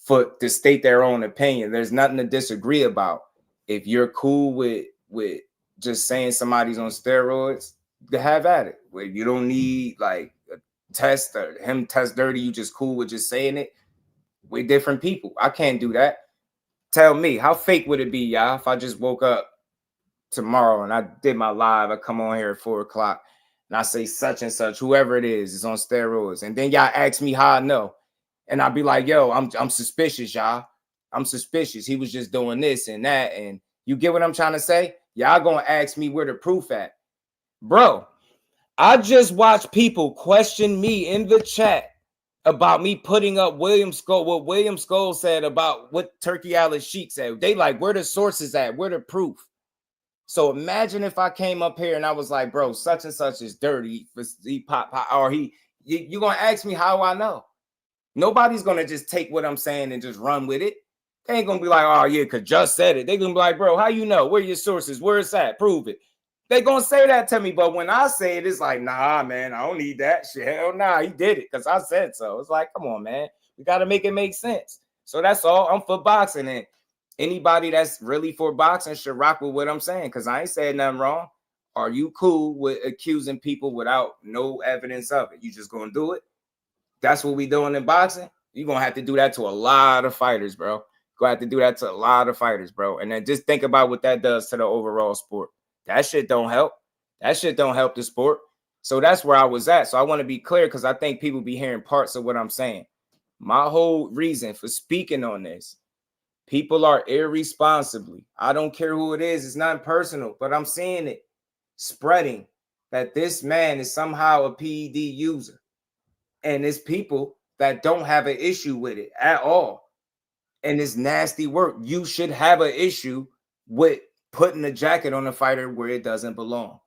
to state their own opinion. There's nothing to disagree about. If you're cool with just saying somebody's on steroids, have at it. Where you don't need like a test or him test dirty, you just cool with just saying it. We're different people. I can't do that. Tell me, how fake would it be, y'all, if I just woke up tomorrow and I did my live, I come on here at 4 o'clock and I say such and such, whoever it is on steroids. And then y'all ask me how I know. And I'll be like, yo, I'm suspicious, y'all. I'm suspicious. He was just doing this and that. And you get what I'm trying to say? Y'all gonna ask me where the proof at. Bro, I just watched people question me in the chat about me putting up what William Skull said about what Turkey Al Sheikh said. They like, where the sources at? Where the proof? So imagine if I came up here and I was like, bro, such and such is dirty. He pop, or you gonna ask me how I know? Nobody's gonna just take what I'm saying and just run with it. They ain't gonna be like, oh yeah, cause just said it. They gonna be like, bro, how you know? Where your sources? Where it's at? Prove it. They gonna say that to me, but when I say it, it's like, nah, man, I don't need that shit. Hell nah, he did it because I said so. It's like, come on, man, we gotta make it make sense. So that's all. I'm for boxing, and anybody that's really for boxing should rock with what I'm saying because I ain't saying nothing wrong. Are you cool with accusing people without no evidence of it? You just gonna do it? That's what we doing in boxing. You're gonna have to do that to a lot of fighters, bro. Gonna have to do that to a lot of fighters, bro. And then just think about what that does to the overall sport. That shit don't help. That shit don't help the sport. So that's where I was at. So I want to be clear because I think people be hearing parts of what I'm saying. My whole reason for speaking on this, people are irresponsibly. I don't care who it is. It's not personal, but I'm seeing it spreading that this man is somehow a PED user. And it's people that don't have an issue with it at all. And it's nasty work. You should have an issue with putting a jacket on a fighter where it doesn't belong.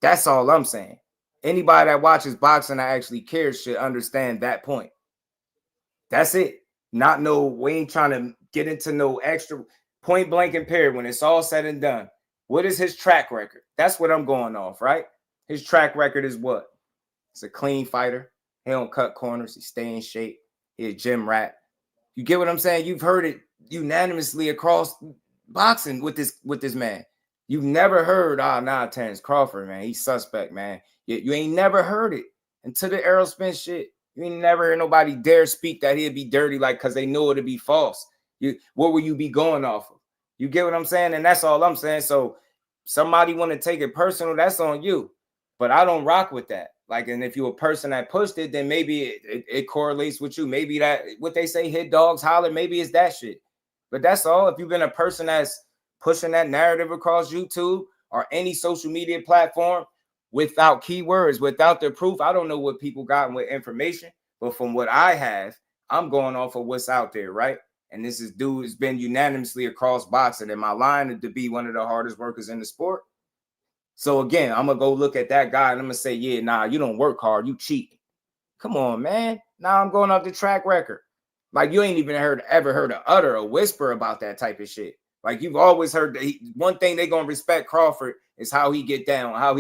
That's all I'm saying. Anybody that watches boxing that actually cares should understand that point. That's it. We ain't trying to get into no extra point blank and period. When it's all said and done, what is his track record? That's what I'm going off, right? His track record is what? It's a clean fighter. He don't cut corners. He stay in shape. He a gym rat. You get what I'm saying? You've heard it unanimously across boxing with this man. You've never heard, Terrence Crawford, man, he's suspect, man. You ain't never heard it until the Aerosmith shit. You ain't never heard nobody dare speak that he'd be dirty, like, because they know it'd be false. What will you be going off of? You get what I'm saying? And that's all I'm saying. So somebody want to take it personal, that's on you. But I don't rock with that. Like, and if you're a person that pushed it, then maybe it correlates with you. Maybe that, what they say, hit dogs holler, maybe it's that shit. But that's all. If you've been a person that's pushing that narrative across YouTube or any social media platform without keywords, without the proof, I don't know what people got with information, but from what I have, I'm going off of what's out there, right? And this is dude has been unanimously across boxing. Am I lying to be one of the hardest workers in the sport? So again, I'm gonna go look at that guy and I'm gonna say, yeah, nah, you don't work hard, you cheat. Come on, man. Now I'm going off the track record. Like, you ain't even ever heard a whisper about that type of shit. Like, you've always heard that one thing they gonna respect Crawford is how he get down, how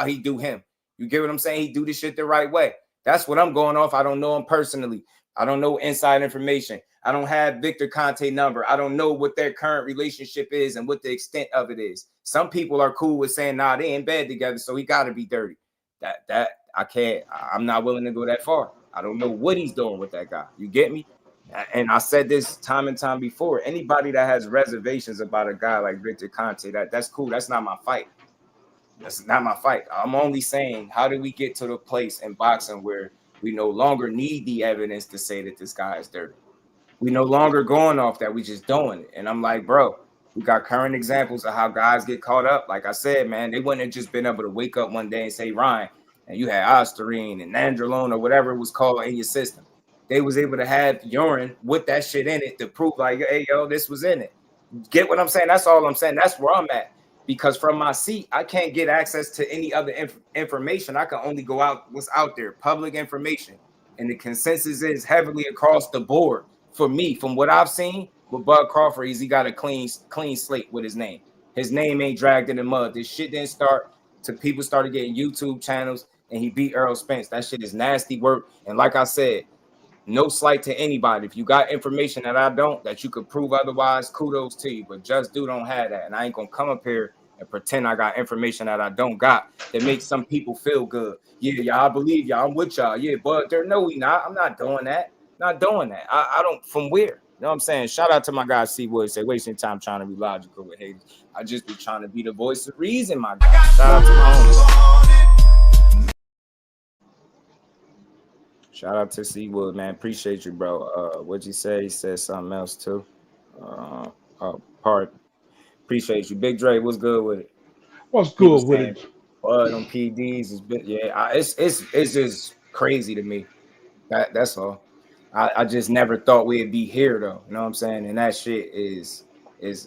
he do him. You get what I'm saying? He do this shit the right way. That's what I'm going off. I don't know him personally. I don't know inside information. I don't have Victor Conte number. I don't know what their current relationship is and what the extent of it is. Some people are cool with saying, nah, they in bed together, so he got to be dirty. That I can't. I'm not willing to go that far. I don't know what he's doing with that guy. You get me? And I said this time and time before. Anybody that has reservations about a guy like Victor Conte, that's cool. That's not my fight. That's not my fight. I'm only saying, how do we get to the place in boxing where we no longer need the evidence to say that this guy is dirty? We no longer going off that. We just doing it. And I'm like, bro, we got current examples of how guys get caught up. Like I said, man, they wouldn't have just been able to wake up one day and say, Ryan, and you had Ostarine and Nandrolone or whatever it was called in your system. They was able to have urine with that shit in it to prove like, hey, yo, this was in it. Get what I'm saying? That's all I'm saying. That's where I'm at. Because from my seat, I can't get access to any other information. I can only go out what's out there, public information. And the consensus is heavily across the board for me, from what I've seen with Bud Crawford, he got a clean slate with his name. His name ain't dragged in the mud. This shit didn't start till people started getting YouTube channels and he beat Errol Spence. That shit is nasty work. And like I said, no slight to anybody. If you got information that I don't, that you could prove otherwise, kudos to you. But Just Do don't have that. And I ain't going to come up here and pretend I got information that I don't got that makes some people feel good. Yeah, y'all, I believe y'all. I'm with y'all. Yeah, but no, we not. I'm not doing that. Not doing that. I don't, from where? You know what I'm saying? Shout out to my guy C Wood. Say, wasting time trying to be logical with haters. I just be trying to be the voice of reason, my guy. Shout out to my homies. Shout out to C Wood, man. Appreciate you, bro. What'd you say? He said something else too. Pardon. Appreciate you. Big Dre, what's good with it? What's good with it? Bud on PDs is been, yeah. It's just crazy to me. That's all. I just never thought we'd be here though. You know what I'm saying? And that shit is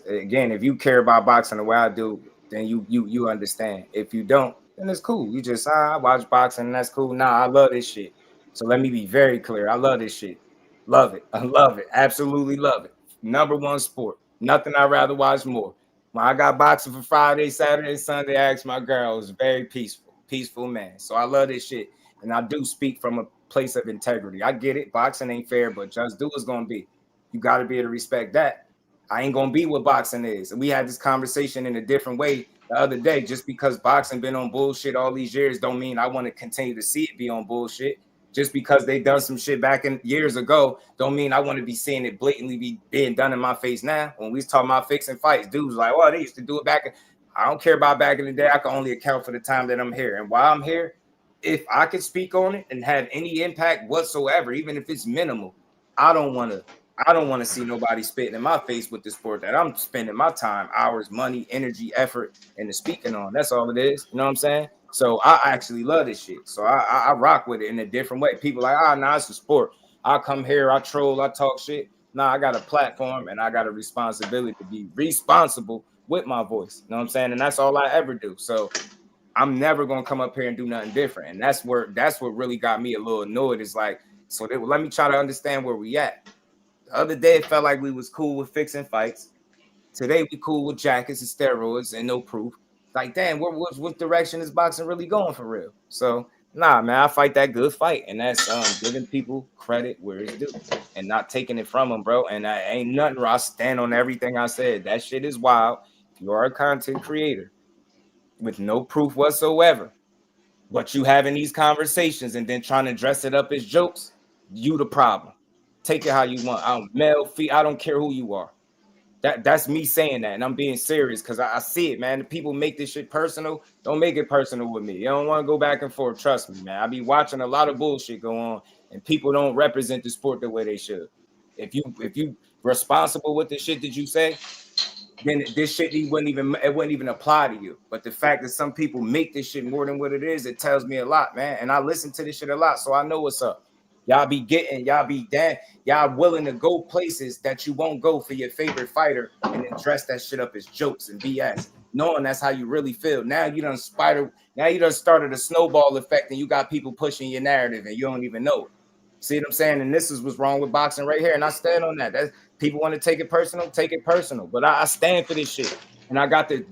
again, if you care about boxing the way I do, then you understand. If you don't, then it's cool. You just I watch boxing and that's cool. Nah, I love this shit. So let me be very clear. I love this shit. Love it. I love it. Absolutely love it. Number one sport. Nothing I'd rather watch more. When I got boxing for Friday, Saturday, Sunday, I asked my girl, it was very peaceful man. So I love this shit. And I do speak from a place of integrity. I get it. Boxing ain't fair, but Just Do is going to be. You got to be able to respect that. I ain't going to be what boxing is. And we had this conversation in a different way the other day. Just because boxing been on bullshit all these years don't mean I want to continue to see it be on bullshit. Just because they done some shit back in years ago don't mean I want to be seeing it blatantly be being done in my face now. When we was talking about fixing fights, dudes like, oh, they used to do it back. I don't care about back in the day. I can only account for the time that I'm here. And while I'm here, if I could speak on it and have any impact whatsoever, even if it's minimal, I don't want to see nobody spitting in my face with the sport that I'm spending my time, hours, money, energy, effort into speaking on. That's all it is. You know what I'm saying? So I actually love this shit. So I rock with it in a different way. People like, nah, it's a sport. I come here, I troll, I talk shit. Nah, I got a platform and I got a responsibility to be responsible with my voice. You know what I'm saying? And that's all I ever do. So I'm never gonna come up here and do nothing different. And that's what really got me a little annoyed. Is like, so let me try to understand where we at. The other day it felt like we was cool with fixing fights. Today we cool with jackets and steroids and no proof. Like, damn, what direction is boxing really going for real? So, nah, man, I fight that good fight. And that's giving people credit where it's due and not taking it from them, bro. And I ain't nothing where I stand on everything I said. That shit is wild. If you are a content creator with no proof whatsoever, but you having these conversations and then trying to dress it up as jokes, you the problem. Take it how you want. I'm male, I don't care who you are. That's me saying that, and I'm being serious because I see it, man. People make this shit personal. Don't make it personal with me. You don't want to go back and forth. Trust me, man. I be watching a lot of bullshit go on, and people don't represent the sport the way they should. If you responsible with the shit that you say, then this shit wouldn't even apply to you. But the fact that some people make this shit more than what it is, it tells me a lot, man. And I listen to this shit a lot, so I know what's up. Y'all willing to go places that you won't go for your favorite fighter and then dress that shit up as jokes and BS, knowing that's how you really feel. Now you done started a snowball effect and you got people pushing your narrative and you don't even know it. See what I'm saying? And this is what's wrong with boxing right here. And I stand on that. That's, people want to take it personal. But I stand for this shit. And I got the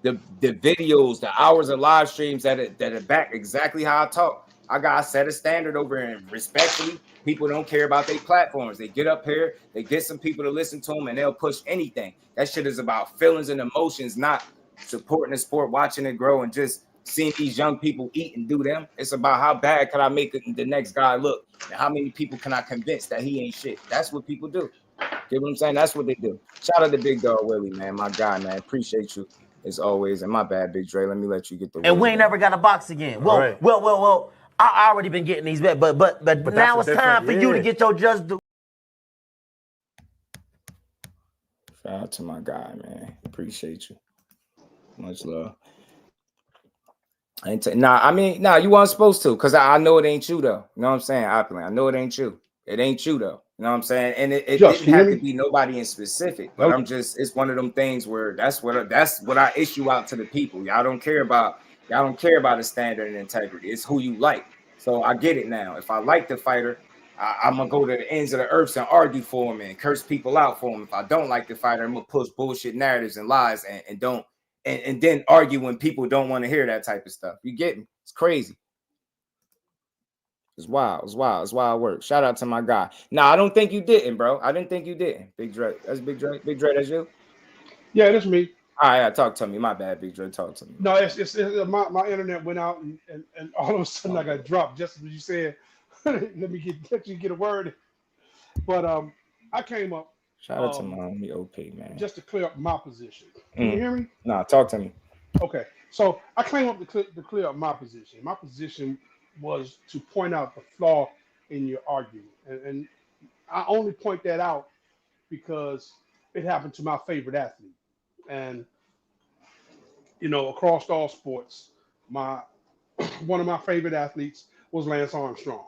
videos, the hours of live streams that are back exactly how I talk. I gotta set a standard over here, and respectfully, people don't care about their platforms. They get up here, they get some people to listen to them, and they'll push anything. That shit is about feelings and emotions, not supporting the sport, watching it grow, and just seeing these young people eat and do them. It's about how bad can I make the next guy look, and how many people can I convince that he ain't shit. That's what people do. Get what I'm saying? That's what they do. Shout out to Big Dog Willie, man, my guy, man. Appreciate you as always. And my bad, Big Dre. Let me let you get the word. And we ain't never got a box again. Well. I already been getting these bets, but now it's time for you to get your just do. Shout out to my guy, man. Appreciate you. Much love. You weren't supposed to, because I know it ain't you though. You know what I'm saying? I know it ain't you. It ain't you though. You know what I'm saying? And it didn't have to be nobody in specific, but I'm just, it's one of them things where that's what I issue out to the people. Y'all don't care about the standard and integrity. It's who you like. So I get it now. If I like the fighter, I'm gonna go to the ends of the earth and argue for him and curse people out for him. If I don't like the fighter, I'm gonna push bullshit narratives and lies and then argue when people don't want to hear that type of stuff. You get me? It's crazy. It's wild. It's wild work. Shout out to my guy. No, I don't think you didn't, bro. I didn't think you didn't. Big Dre. That's Big Dre. Big Dre, that's you? Yeah, that's me. All right, talk to me. My bad, Big Dre. Talk to me. No, it's my internet went out and all of a sudden I got dropped just as you said. let you get a word. But I came up. Shout out to my homie OP, man. Just to clear up my position. Can you hear me? Nah, talk to me. Okay, so I came up to clear up my position. My position was to point out the flaw in your argument, and I only point that out because it happened to my favorite athlete, and across all sports, one of my favorite athletes was Lance Armstrong.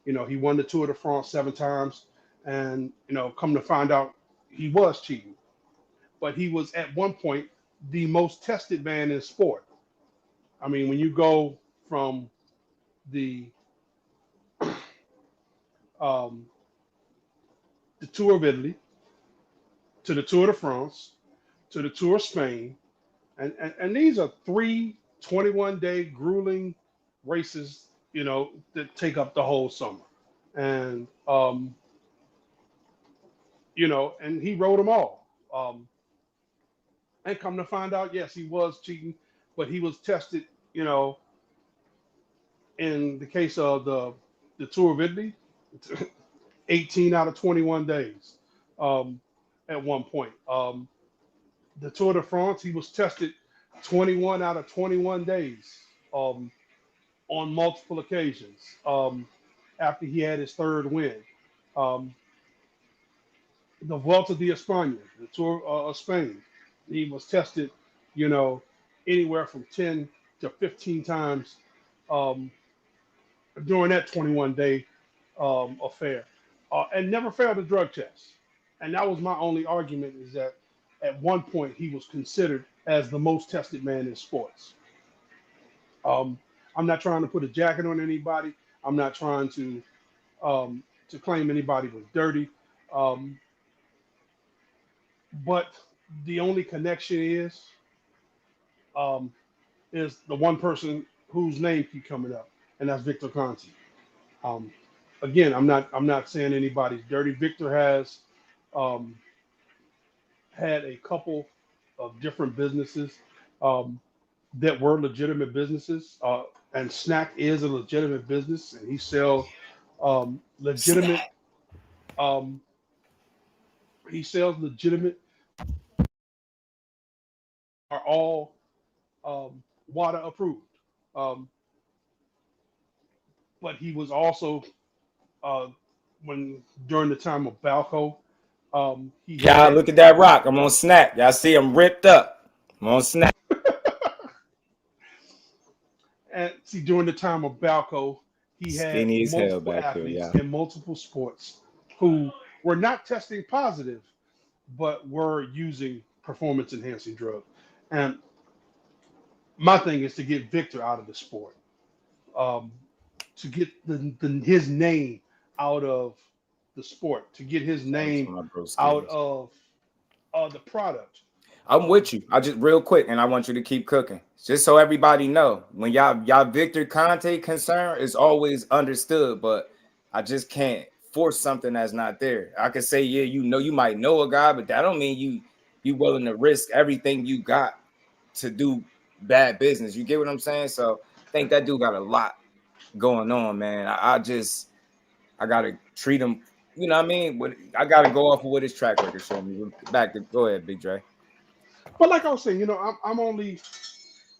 He won the Tour de France 7 times, and come to find out, he was cheating, but he was at one point the most tested man in sport. I mean, when you go from the Tour of Italy to the Tour de France to the Tour of Spain, and these are 3 21-day grueling races, that take up the whole summer, and and he rode them all. And come to find out, yes, he was cheating, but he was tested, in the case of the Tour of Italy, 18 out of 21 days at one point. The Tour de France, he was tested 21 out of 21 days on multiple occasions after he had his 3rd win. The Vuelta de España, the Tour of Spain, he was tested, anywhere from 10 to 15 times during that 21-day affair, and never failed a drug test. And that was my only argument, is that at one point he was considered as the most tested man in sports. I'm not trying to put a jacket on anybody. I'm not trying to claim anybody was dirty. But the only connection is the one person whose name keep coming up, and that's Victor Conti. Again, I'm not saying anybody's dirty. Victor has had a couple of different businesses that were legitimate businesses, and Snack is a legitimate business, and he sells legitimate. He sells legitimate. Are all WADA approved. But he was also during the time of Balco. Y'all look at that rock. I'm on Snap. Y'all see I'm ripped up. I'm on Snap. And see, during the time of Balco, he had multiple athletes in multiple sports who were not testing positive, but were using performance-enhancing drugs. And my thing is to get Victor out of the sport, to get his name out of the sport, to get his name out of the product. I'm with you. I just real quick, and I want you to keep cooking, just so everybody know. When y'all Victor Conte concern is always understood, but I just can't force something that's not there. I could say, yeah, you might know a guy, but that don't mean you willing to risk everything you got to do bad business. You get what I'm saying? So I think that dude got a lot going on, man. I gotta treat him. You know what I mean? But I gotta go off of what his track record showed me. Go ahead, Big Dre. But like I was saying, I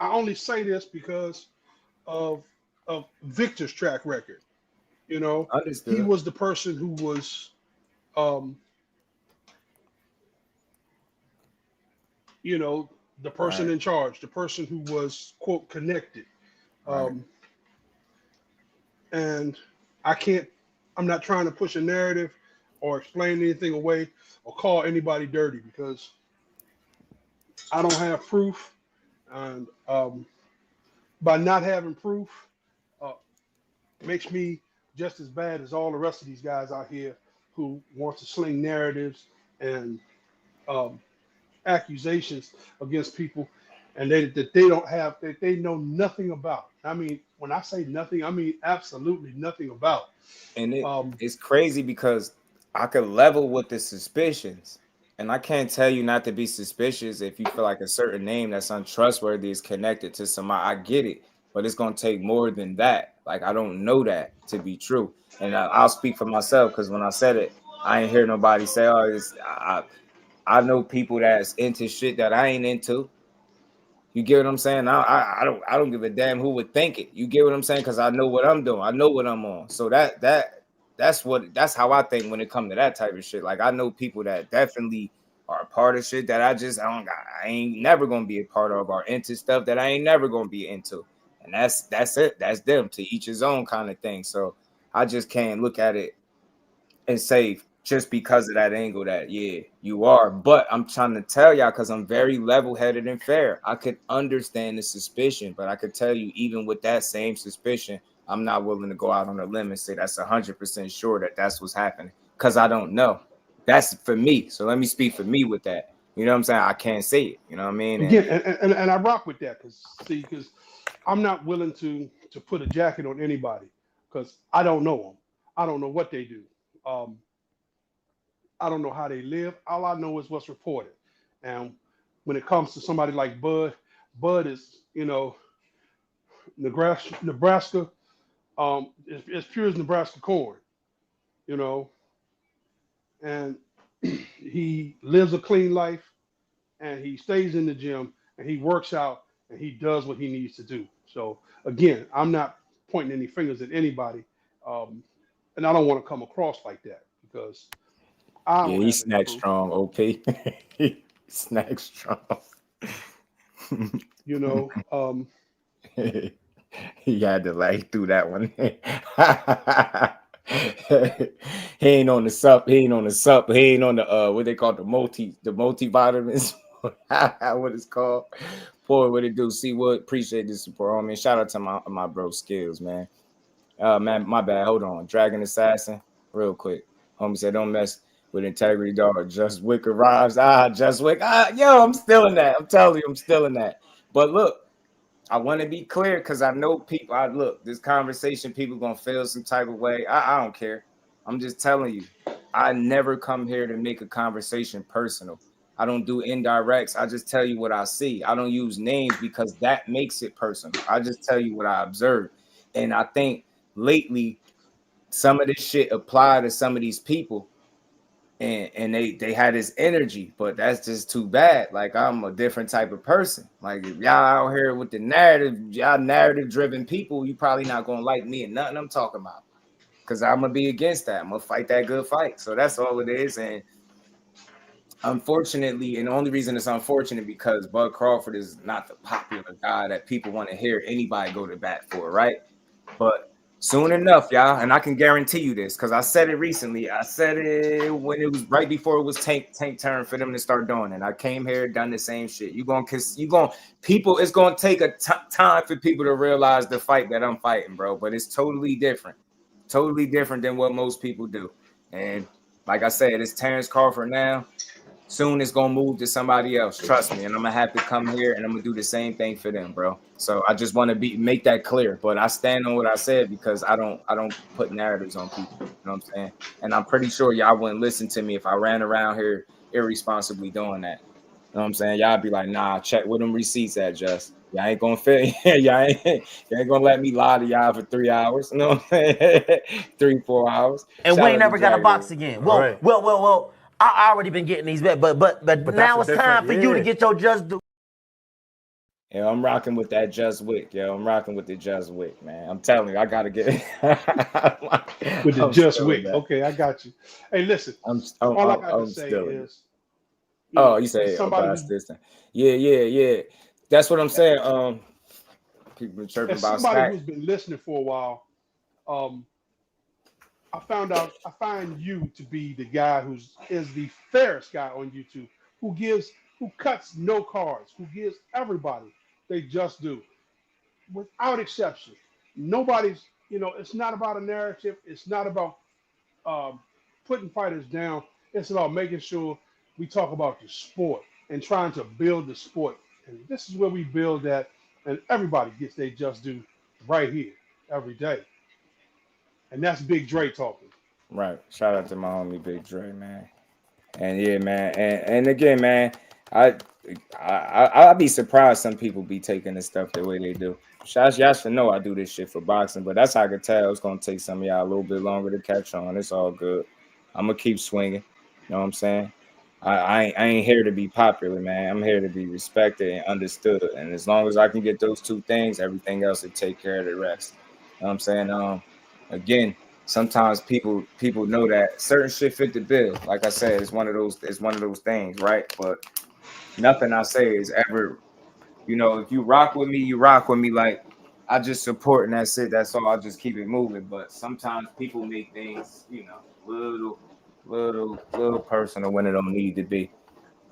only say this because of Victor's track record. Understood. He was the person who was, the person in charge, the person who was, quote, connected. And I'm not trying to push a narrative or explain anything away or call anybody dirty, because I don't have proof. And by not having proof, makes me just as bad as all the rest of these guys out here who want to sling narratives and accusations against people, and that they know nothing about. I mean, when I say nothing, I mean absolutely nothing about. And it's crazy because I could level with the suspicions, and I can't tell you not to be suspicious if you feel like a certain name that's untrustworthy is connected to somebody. I get it, but it's gonna take more than that. Like, I don't know that to be true, and I'll speak for myself, because when I said it, I ain't hear nobody say, "Oh, I know people that's into shit that I ain't into." You get what I'm saying? I don't give a damn who would think it. You get what I'm saying? Because I know what I'm doing. I know what I'm on. So that's how I think when it comes to that type of shit. Like, I know people that definitely are a part of shit that I ain't never gonna be a part of, or into stuff that I ain't never gonna be into. And that's it. That's them, to each his own kind of thing. So I just can't look at it and say just because of that angle that, yeah, you are. But I'm trying to tell y'all, because I'm very level-headed and fair. I could understand the suspicion, but I could tell you, even with that same suspicion, I'm not willing to go out on a limb and say that's 100% sure that that's what's happening, because I don't know. That's for me. So let me speak for me with that. You know what I'm saying? I can't say it. You know what I mean? And I rock with that, because I'm not willing to put a jacket on anybody, because I don't know them. I don't know what they do. I don't know how they live. All I know is what's reported. And when it comes to somebody like Bud is, Nebraska, it's pure as Nebraska corn, and he lives a clean life, and he stays in the gym, and he works out, and he does what he needs to do. So again, I'm not pointing any fingers at anybody, and I don't want to come across like that, because I don't he have snack any proof. strong, OP. He snack strong. He had to like do that one. He ain't on the sup. He ain't on the what they call the multivitamins. What it's called. Boy, what it do? See what? Appreciate this support, homie. Shout out to my bro Skills, man. Man, my bad. Hold on. Dragon Assassin, real quick. Homie said, don't mess with integrity, dog. Just Wick arrives. Just Wick. Yo, I'm still in that. I'm telling you, I'm still in that. But look, I want to be clear, because I know people. Look, this conversation, people gonna feel some type of way. I don't care. I'm just telling you, I never come here to make a conversation personal. I don't do indirects. I just tell you what I see. I don't use names, because that makes it personal. I just tell you what I observe. And I think lately some of this shit apply to some of these people, and they had this energy, but that's just too bad. Like, I'm a different type of person. Like, if y'all out here with the narrative, y'all narrative driven people, you probably not gonna like me and nothing I'm talking about, because I'm gonna be against that. I'm gonna fight that good fight. So that's all it is. And unfortunately, and the only reason it's unfortunate, because Bud Crawford is not the popular guy that people want to hear anybody go to bat for, right? But soon enough, y'all, and I can guarantee you this, because I said it recently. I said it when it was right before it was tank turn for them to start doing it. I came here, done the same shit. People, it's gonna take a time for people to realize the fight that I'm fighting, bro. But it's totally different than what most people do. And like I said, it's Terrence Crawford now. Soon it's gonna move to somebody else. Trust me, and I'm gonna have to come here and I'm gonna do the same thing for them, bro. So I just want to make that clear. But I stand on what I said because I don't put narratives on people. You know what I'm saying? And I'm pretty sure y'all wouldn't listen to me if I ran around here irresponsibly doing that. You know what I'm saying? Y'all be like, nah, check where them receipts at, Just. Y'all ain't gonna fit. y'all ain't gonna let me lie to y'all for 3 hours. You know what I'm saying? 3-4 hours. And Shout we ain't out never to got to Jack box Lee. again. Well. I already been getting these back, but now it's time for you to get your Just Do. Yeah, I'm rocking with that Just Wick, yo. I'm rocking with the Just Wick, man. I'm telling you, I gotta get with the I'm Just still in Wick. that. Okay, I got you. Hey, listen. I'm all I got to say still in it. is, You as say somebody about who's, this thing. Yeah. That's what I'm saying. People been chirping as about somebody Stack. who's been listening for a while, I find you to be the guy is the fairest guy on YouTube, who cuts no cards, who gives everybody they just do, without exception. Nobody's, it's not about a narrative. It's not about putting fighters down. It's about making sure we talk about the sport and trying to build the sport. And this is where we build that, and everybody gets their just due right here every day. And that's Big Dre talking. Right. Shout out to my homie Big Dre, man. And yeah, man. And again, man, I'd be surprised some people be taking this stuff the way they do. Y'all should know I do this shit for boxing, but that's how I could tell it's gonna take some of y'all a little bit longer to catch on. It's all good. I'm gonna keep swinging. You know what I'm saying? I ain't here to be popular, man. I'm here to be respected and understood. And as long as I can get those two things, everything else will take care of the rest. You know what I'm saying? Again, sometimes people know that certain shit fit the bill. Like I said, it's one of those things, right? But nothing I say is ever, if you rock with me, you rock with me. Like I just support and that's it. That's all. I just keep it moving. But sometimes people make things, little personal when it don't need to be. You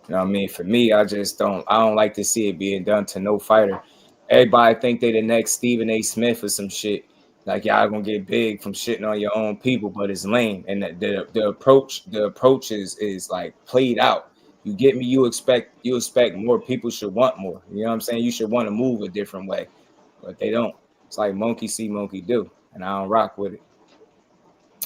know what I mean? For me, I don't like to see it being done to no fighter. Everybody think they the next Stephen A. Smith or some shit. Like y'all gonna get big from shitting on your own people, but it's lame. And the approach is like played out. You get me? You expect more. People should want more. You know what I'm saying? You should want to move a different way, but they don't. It's like monkey see, monkey do, and I don't rock with it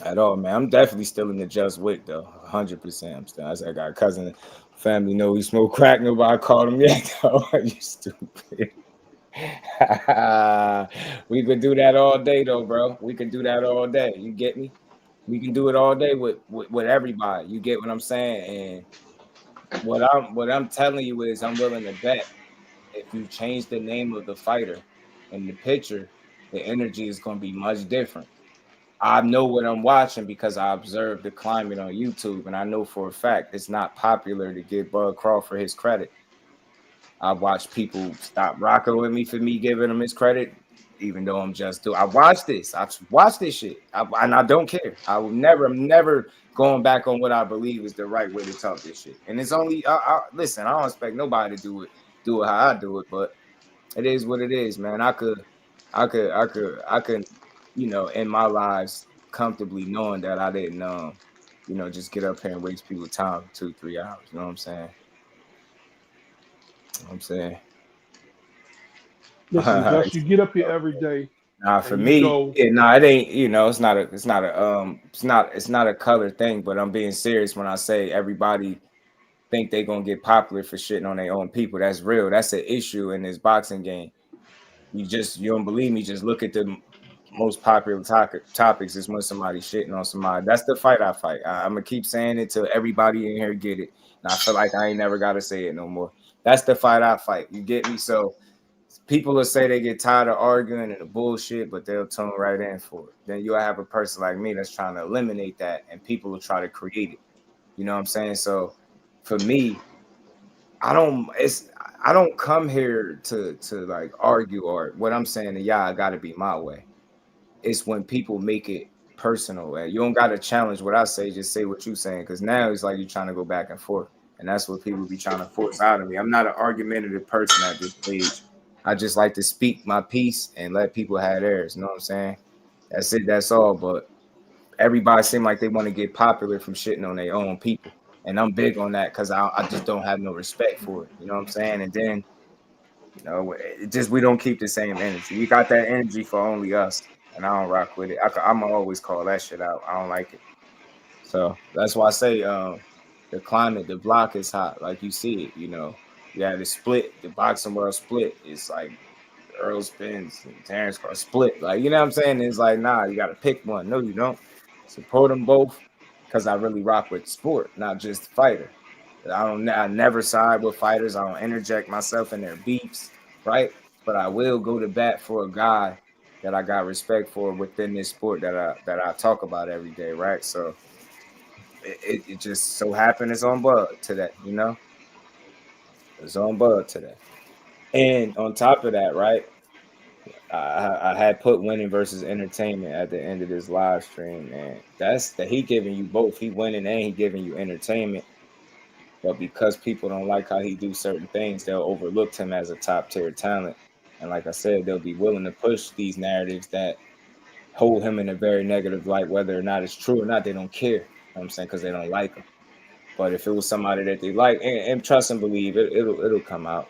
at all, man. I'm definitely still in the Just Wick though, 100%. I'm still. I got a cousin, family know he smoke crack. Nobody called him yet though. You stupid. We could do that all day though, bro. We could do that all day. You get me? We can do it all day with everybody. You get what I'm saying? And what I'm telling you is I'm willing to bet if you change the name of the fighter and the picture, the energy is going to be much different. I know what I'm watching because I observed the climate on YouTube, and I know for a fact it's not popular to give Bud Crawford his credit. I watch people stop rocking with me for me giving him his credit, even though I'm just doing. I've watched this shit, and I don't care. I'm never going back on what I believe is the right way to talk this shit. And it's only, listen, I don't expect nobody to do it how I do it, but it is what it is, man. I could, in my lives comfortably knowing that I didn't, just get up here and waste people's time 2-3 hours. You know what I'm saying? Listen, Gus, you get up here every day. For me, it ain't. It's not a color thing. But I'm being serious when I say everybody think they gonna get popular for shitting on their own people. That's real. That's an issue in this boxing game. You don't believe me? Just look at the most popular topics is when somebody shitting on somebody. That's the fight I fight. I'm gonna keep saying it till everybody in here get it. And I feel like I ain't never gotta say it no more. That's the fight I fight. You get me? So people will say they get tired of arguing and the bullshit, but they'll tune right in for it. Then you'll have a person like me that's trying to eliminate that, and people will try to create it. You know what I'm saying? So for me, I don't come here to like argue or what I'm saying to y'all gotta be my way. It's when people make it personal. You don't gotta challenge what I say, just say what you're saying. Cause now it's like you're trying to go back and forth. And that's what people be trying to force out of me. I'm not an argumentative person at this stage. I just like to speak my piece and let people have theirs. You know what I'm saying? That's it. That's all. But everybody seem like they want to get popular from shitting on their own people. And I'm big on that because I just don't have no respect for it. You know what I'm saying? And then, you know, it just we don't keep the same energy. We got that energy for only us, and I don't rock with it. I'm always call that shit out. I don't like it. So that's why I say the climate, the block is hot. Like you see it, you know. You had the split, the boxing world split. It's like Earl Spence and Terrence Cross split. Like, you know what I'm saying? It's like, nah, you got to pick one. No, you don't. Support them both because I really rock with sport, not just the fighter. I never side with fighters. I don't interject myself in their beefs, right? But I will go to bat for a guy that I got respect for within this sport that I talk about every day, right? So it just so happened it's on Bud today, you know? It's on Bud today. And on top of that, right? I had put winning versus entertainment at the end of this live stream, man. That's that he giving you both. He winning and he giving you entertainment. But because people don't like how he do certain things, they'll overlook him as a top tier talent. And like I said, they'll be willing to push these narratives that hold him in a very negative light, whether or not it's true or not. They don't care. You know what I'm saying? Because they don't like him. But if it was somebody that they like, and trust and believe, it'll come out.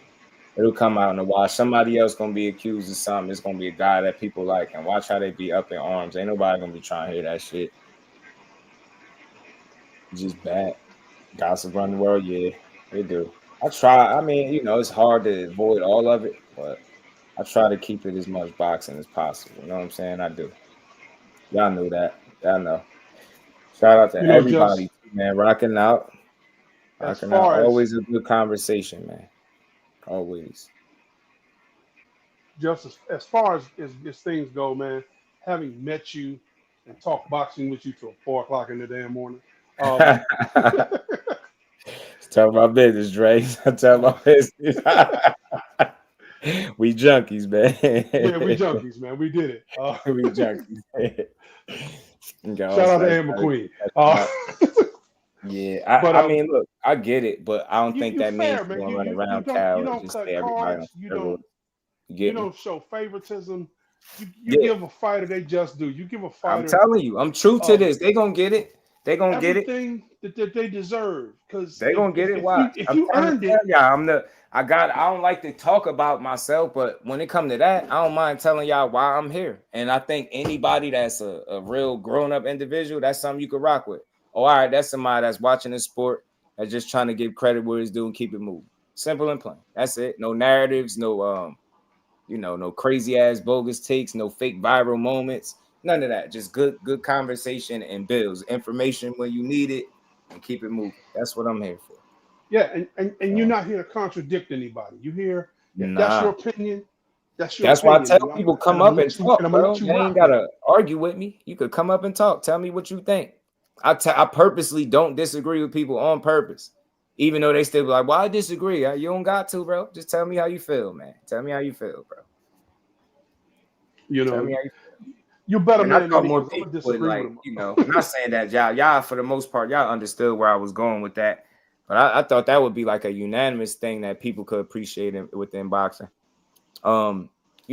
It'll come out in the wash. Somebody else gonna be accused of something. It's gonna be a guy that people like, and watch how they be up in arms. Ain't nobody gonna be trying to hear that shit. It's just bad. Gossip run the world, yeah, they do. I try. I mean, you know, it's hard to avoid all of it, but I try to keep it as much boxing as possible. You know what I'm saying? I do. Y'all know that. Y'all know. Shout out to everybody, man. Rocking out. Rocking out. Always a good conversation, man. Always. Just as far as things go, man, having met you and talked boxing with you till 4 o'clock in the damn morning. Tell my business, Dre. Tell my business. We junkies, man. Yeah, we junkies, man. We did it. We junkies. Shout out to Anne McQueen. Yeah, I mean, look, I get it, but I don't think that means man. you're going to run around Cal and just say everybody on steroids. You don't show favoritism. You give a fighter they just do. You give a fighter. I'm telling you, I'm true to this. They gonna get it. They gonna get it. Everything that they deserve, because they gonna get it. Why? If you earned it, I don't like to talk about myself, but when it comes to that, I don't mind telling y'all why I'm here. And I think anybody that's a real grown-up individual, that's something you could rock with. Oh, all right, that's somebody that's watching this sport, that's just trying to give credit where it's due and keep it moving. Simple and plain. That's it. No narratives, no no crazy ass bogus takes, no fake viral moments, none of that. Just good conversation and bills, information when you need it, and keep it moving. That's what I'm here for. Yeah, and you're not here to contradict anybody. You here? If that's your opinion. That's why I tell people come up and talk, bro. You ain't gotta argue with me. You could come up and talk. Tell me what you think. I purposely don't disagree with people on purpose, even though they still be like, "Well, I disagree." You don't got to, bro. Just tell me how you feel, man. Tell me how you feel, bro. You know, you're better man. I thought more people would, like, you know. I'm not saying that y'all for the most part y'all understood where I was going with that, but I thought that would be like a unanimous thing that people could appreciate within boxing. You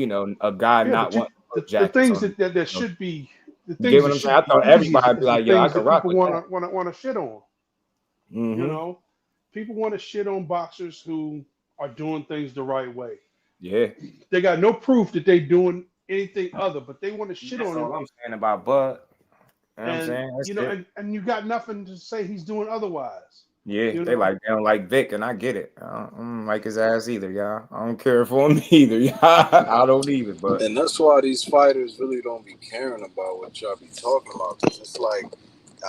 know, a guy not wanting the things that should be. The things get what I'm saying? I thought everybody would be like, "Yo, I could rock with that." Want to shit on. Mm-hmm. You know, people want to shit on boxers who are doing things the right way. Yeah, they got no proof that they doing anything other, but they want to shit on him. That's all I'm saying about Bud. You know what I'm saying? And you got nothing to say he's doing otherwise. Yeah, they don't like Vic, and I get it. I don't like his ass either, y'all. I don't care for him either, y'all. I don't either, but and that's why these fighters really don't be caring about what y'all be talking about. Cause it's like,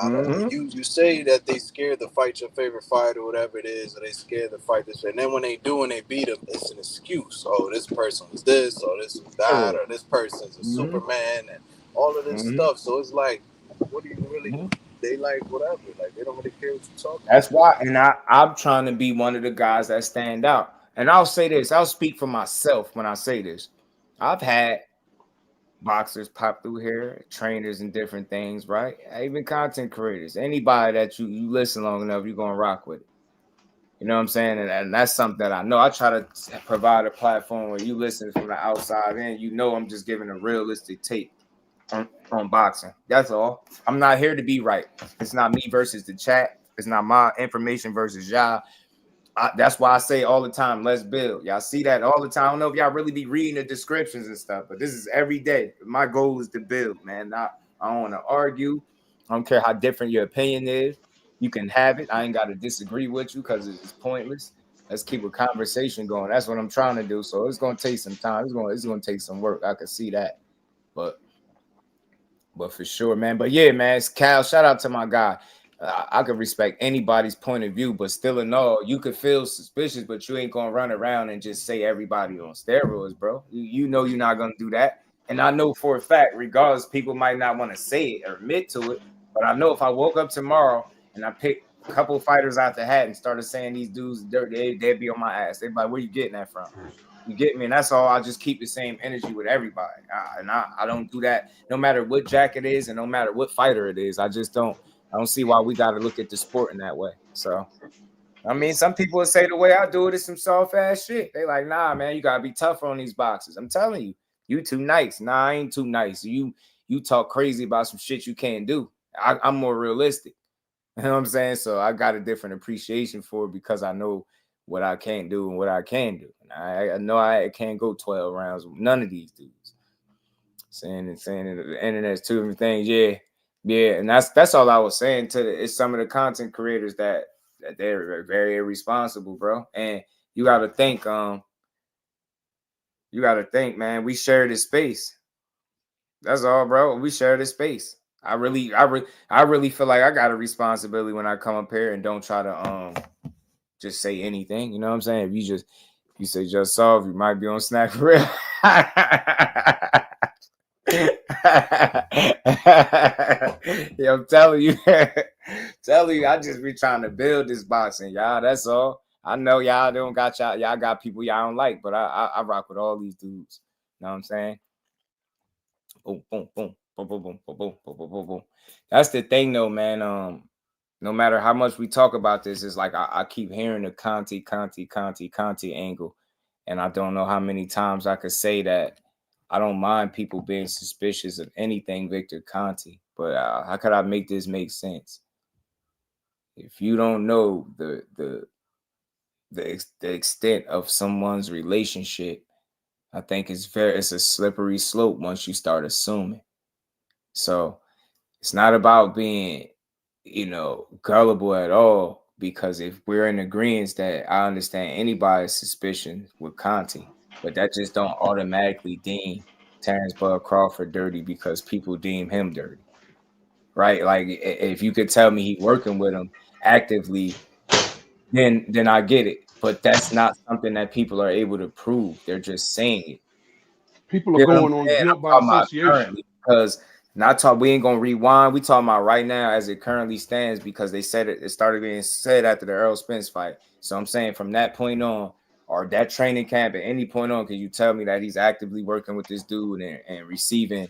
I don't know, you say that they scared to fight your favorite fighter, or whatever it is, or they scared to fight this, and then when they do and they beat them, it's an excuse. Oh, this person was this, or this was that, or this person's a Superman, and all of this stuff. So it's like, what do you really? They like whatever, like they don't really care what you talking. That's why, and I'm trying to be one of the guys that stand out. And I'll say this, I'll speak for myself when I say this. I've had boxers pop through here, trainers and different things, right? Even content creators, anybody that you listen long enough, you're gonna rock with it. You know what I'm saying? And that's something that I know. I try to provide a platform where you listen from the outside in. You know, I'm just giving a realistic take on boxing. That's all. I'm not here to be right. It's not me versus the chat. It's not my information versus y'all. That's why I say all the time, let's build. Y'all see that all the time. I don't know if y'all really be reading the descriptions and stuff, but this is every day. My goal is to build, man. I don't want to argue. I don't care how different your opinion is. You can have it. I ain't got to disagree with you because it's pointless. Let's keep a conversation going. That's what I'm trying to do. So it's going to take some time. It's going to take some work. I can see that. But for sure, man. But yeah, man, it's Cal. Shout out to my guy. I could respect anybody's point of view, but still in all, you could feel suspicious, but you ain't gonna run around and just say everybody on steroids, bro. You know you're not gonna do that. And I know for a fact, regardless, people might not want to say it or admit to it, but I know if I woke up tomorrow and I picked a couple fighters out the hat and started saying these dudes dirty, they'd be on my ass. They'd be like, where you getting that from? You get me? And that's all. I just keep the same energy with everybody. I don't do that no matter what jacket it is and no matter what fighter it is. I don't see why we got to look at the sport in that way. So, I mean, some people would say the way I do it is some soft ass shit. They like, nah, man, you got to be tougher on these boxes. I'm telling you, you too nice. Nah, I ain't too nice. You talk crazy about some shit you can't do. I'm more realistic. You know what I'm saying? So I got a different appreciation for it because I know what I can't do and what I can do. And I know I can't go 12 rounds with none of these dudes. Saying it, the internet's two different things. Yeah, and that's all I was saying it's some of the content creators that they're very irresponsible, bro. And you gotta think, man, we share this space. That's all, bro. We share this space. I really feel like I got a responsibility when I come up here and don't try to just say anything. You know what I'm saying? If you say just solve, you might be on snack for real. Yeah, I'm telling you, I just be trying to build this boxing, y'all. That's all. I know y'all don't got y'all got people y'all don't like, but I rock with all these dudes. You know what I'm saying? Boom, boom, boom, boom, boom, boom, boom, boom, boom, boom, boom. That's the thing, though, man. No matter how much we talk about this, it's like I keep hearing the Conti angle, and I don't know how many times I could say that. I don't mind people being suspicious of anything Victor Conti, but how could I make this make sense? If you don't know the extent of someone's relationship, I think it's a slippery slope once you start assuming. So it's not about being, gullible at all, because if we're in agreement that I understand anybody's suspicion with Conti, but that just don't automatically deem Terrence Bud Crawford dirty because people deem him dirty, right? Like if you could tell me he working with him actively, then I get it. But that's not something that people are able to prove. They're just saying it. People are going on guilt by association. Because we ain't gonna rewind. We talking about right now as it currently stands because they said it started being said after the Errol Spence fight. So I'm saying from that point on, or that training camp at any point on, can you tell me that he's actively working with this dude and receiving,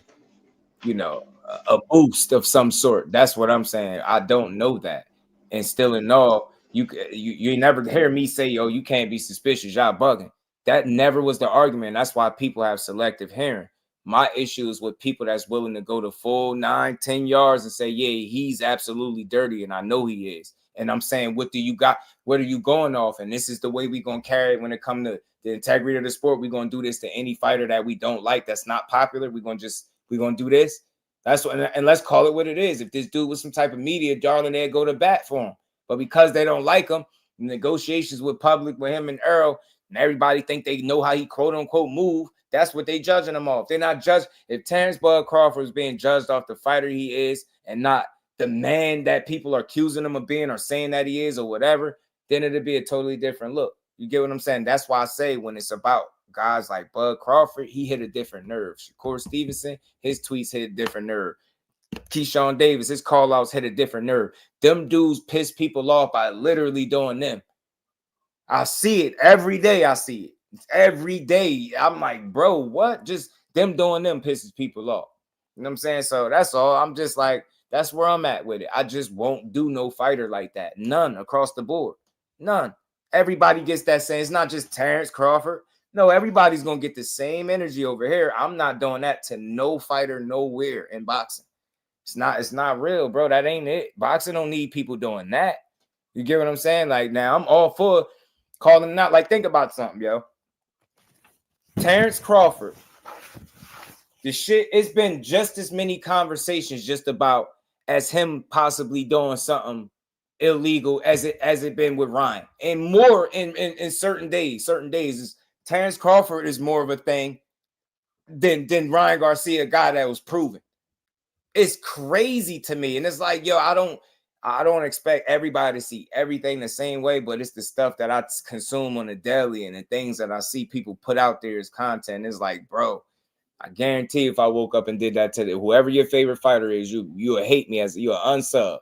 a boost of some sort? That's what I'm saying. I don't know that. And still in all, you never hear me say, yo, you can't be suspicious, y'all bugging. That never was the argument. That's why people have selective hearing. My issue is with people that's willing to go the full 9-10 yards and say, yeah, he's absolutely dirty, and I know he is. And I'm saying, what do you got? What are you going off? And this is the way we're going to carry it when it comes to the integrity of the sport. We're going to do this to any fighter that we don't like, that's not popular. We're going to do this. That's what, and let's call it what it is. If this dude was some type of media darling, they'd go to bat for him. But because they don't like him, negotiations with public with him and Earl, and everybody think they know how he quote unquote move. That's what they judging him off. They're not judged. If Terrence Bud Crawford is being judged off the fighter he is and not the man that people are accusing him of being or saying that he is or whatever, then it'd be a totally different look. You get what I'm saying? That's why I say when it's about guys like Bud Crawford, he hit a different nerve. Shakur Stevenson, his tweets hit a different nerve. Keyshawn Davis, his call-outs hit a different nerve. Them dudes piss people off by literally doing them. I see it every day. I see it every day. I'm like, bro, what? Just them doing them pisses people off. You know what I'm saying? So that's all. I'm just like, that's where I'm at with it. I just won't do no fighter like that. None across the board. None. Everybody gets that same. It's not just Terrence Crawford. No, everybody's going to get the same energy over here. I'm not doing that to no fighter nowhere in boxing. It's not real, bro. That ain't it. Boxing don't need people doing that. You get what I'm saying? Like, now I'm all for calling him out. Like, think about something, yo. Terrence Crawford. The shit, it's been just as many conversations just about as him possibly doing something illegal as it been with Ryan. And more in certain days. Certain days is Terrence Crawford is more of a thing than Ryan Garcia, a guy that was proven. It's crazy to me. And it's like, yo, I don't expect everybody to see everything the same way, but it's the stuff that I consume on the daily and the things that I see people put out there as content. It's like, bro, I guarantee if I woke up and did that to whoever your favorite fighter is, you will hate me as you're unsub.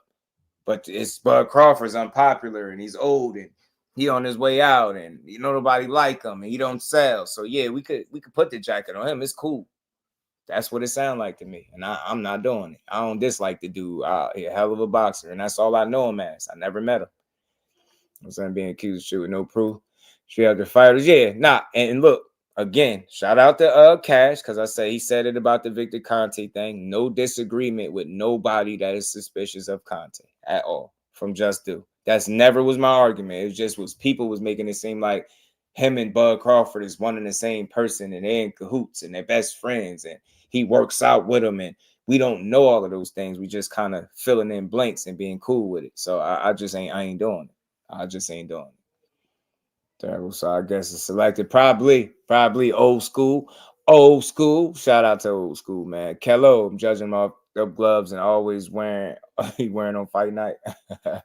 But it's Bud Crawford's unpopular and he's old and he on his way out and nobody like him and he don't sell. So yeah, we could put the jacket on him. It's cool. That's what it sounds like to me. And I'm not doing it. I don't dislike the dude. He's a hell of a boxer. And that's all I know him as. I never met him. I'm saying being accused of shit with no proof. Straight up the fighters. Yeah, nah. And look, again, shout out to Cash, because he said it about the Victor Conte thing. No disagreement with nobody that is suspicious of Conte at all from Just Do. That's never was my argument. It just was people was making it seem like him and Bud Crawford is one and the same person and they're in cahoots and they're best friends and he works out with them and we don't know all of those things. We just kind of filling in blanks and being cool with it. So I ain't doing it. I just ain't doing it. Terrible. So I guess it's selected. Probably old school. Shout out to old school, man. Kello, I'm judging him off up gloves and always wearing on fight night. All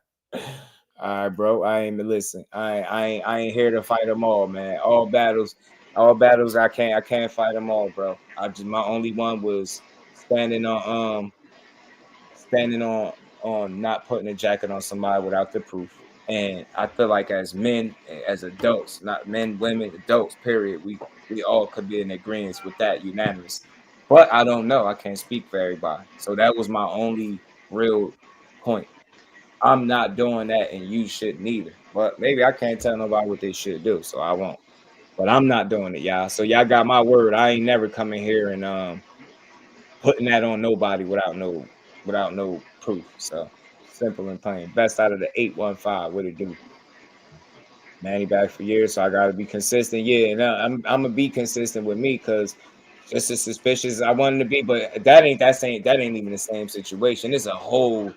right, bro. I ain't here to fight them all, man. All battles. I can't fight them all, bro. My only one was standing on not putting a jacket on somebody without the proof. And I feel like as men, as adults, not men, women, adults, period, we all could be in agreement with that unanimous. But I don't know. I can't speak for everybody. So that was my only real point. I'm not doing that and you shouldn't either. But maybe I can't tell nobody what they should do, so I won't. But I'm not doing it, y'all. So y'all got my word. I ain't never coming here and putting that on nobody without no proof. So simple and plain. Best out of the 815. What it do? Manny back for years, so I gotta be consistent. Yeah, and I'm gonna be consistent with me because just as suspicious as I wanted to be, but that ain't even the same situation. It's a whole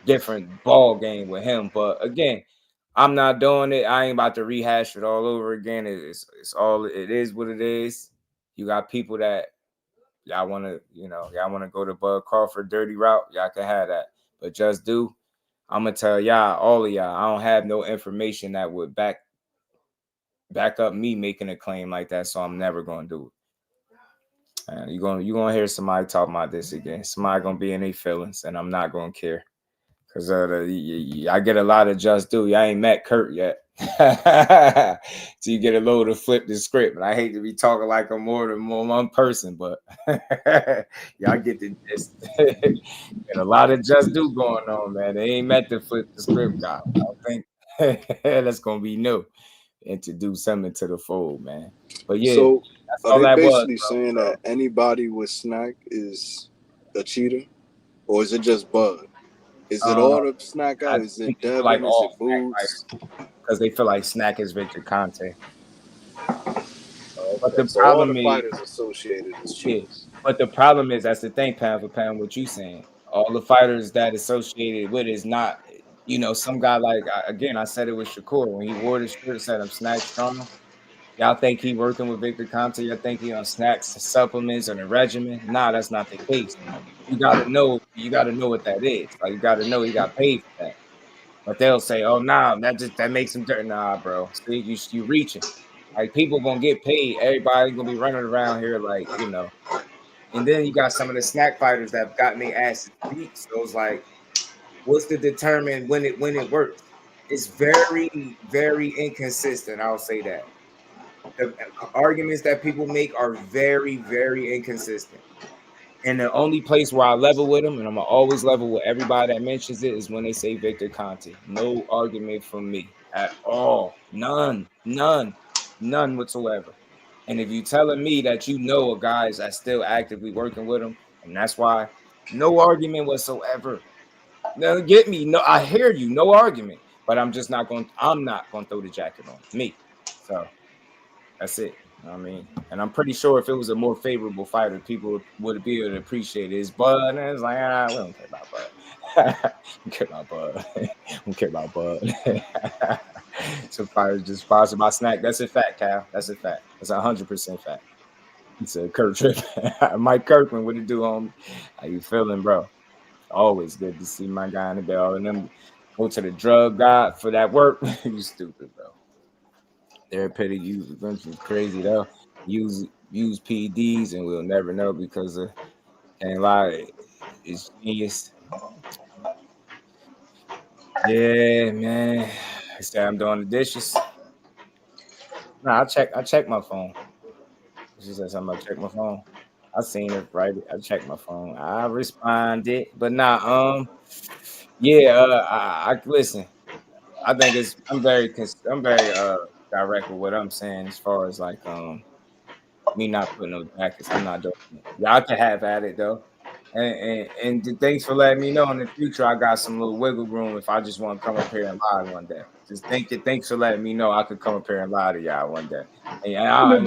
different ball game with him. But again, I'm not doing it. I ain't about to rehash it all over again. It's all it is what it is. You got people that y'all want to go to Bud Crawford dirty route. Y'all can have that, but Just Do. I'm gonna tell y'all, all of y'all, I don't have no information that would back up me making a claim like that, so I'm never gonna do it. And you're gonna hear somebody talk about this again. Somebody gonna be in their feelings, and I'm not gonna care. Because I get a lot of Just Do. I ain't met Kurt yet. So you get a load to flip the script. And I hate to be talking like I'm more than one person, but y'all get get a lot of Just Do going on, man. They ain't met to flip the script, guy. I don't think that's going to be new. Introduce something to the fold, man. But yeah, so that's all are they that basically was, saying that anybody with snack is a cheater? Or is it just Bud? Is it all the snack out? Is it Devin? Like is it Boots? Because they feel like snack is Victor Conte. But the So problem all the is fighters associated is cheaters. But the problem is that's the thing, pound for pound, what you saying. All the fighters that associated with it is not, some guy like again, I said it with Shakur when he wore the shirt, said I'm snack strong. Y'all think he working with Victor Conte? Y'all think he on snacks, supplements, and a regimen? Nah, that's not the case. You gotta know what that is. Like you gotta know he got paid for that. But they'll say, "Oh, nah, that makes him dirty." Nah, bro. See, you reaching. Like people gonna get paid. Everybody gonna be running around here like. And then you got some of the snack fighters that have gotten their asses beat. So it's like, what's to determine when it works? It's very, very inconsistent. I'll say that. The arguments that people make are very, very inconsistent. And the only place where I level with them, and I'm always level with everybody that mentions it, is when they say Victor Conte. No argument from me at all. None whatsoever. And if you're telling me that a guys that's still actively working with him, and that's why no argument whatsoever. Now get me. No, I hear you, no argument. but I'm not going to throw the jacket on me. So that's it. You know what I mean? And I'm pretty sure if it was a more favorable fighter, people would be able to appreciate his Bud. And it's like, we don't care about Bud. We care about Bud. We care about Bud. So fighters just sponsored by Snack. That's a fact, Cal. That's a fact. That's 100% fact. It's a Kirk trip. Mike Kirkman, what it do, homie? How you feeling, bro? Always good to see my guy in the bell. And then go to the drug god for that work. You stupid, bro. Therapeutic use is crazy though. Use PEDs and we'll never know because can't lie, it's genius. Yeah, man. I said I'm doing the dishes. Nah, I check my phone. She said something about check my phone. I seen it right. I checked my phone. I responded, but nah. I listen. I think I'm very direct with what I'm saying as far as like me not putting no jackets. I'm not doing it. Y'all can have at it though. And thanks for letting me know in the future. I got some little wiggle room if I just want to come up here and lie one day. Just thanks for letting me know I could come up here and lie to y'all one day. And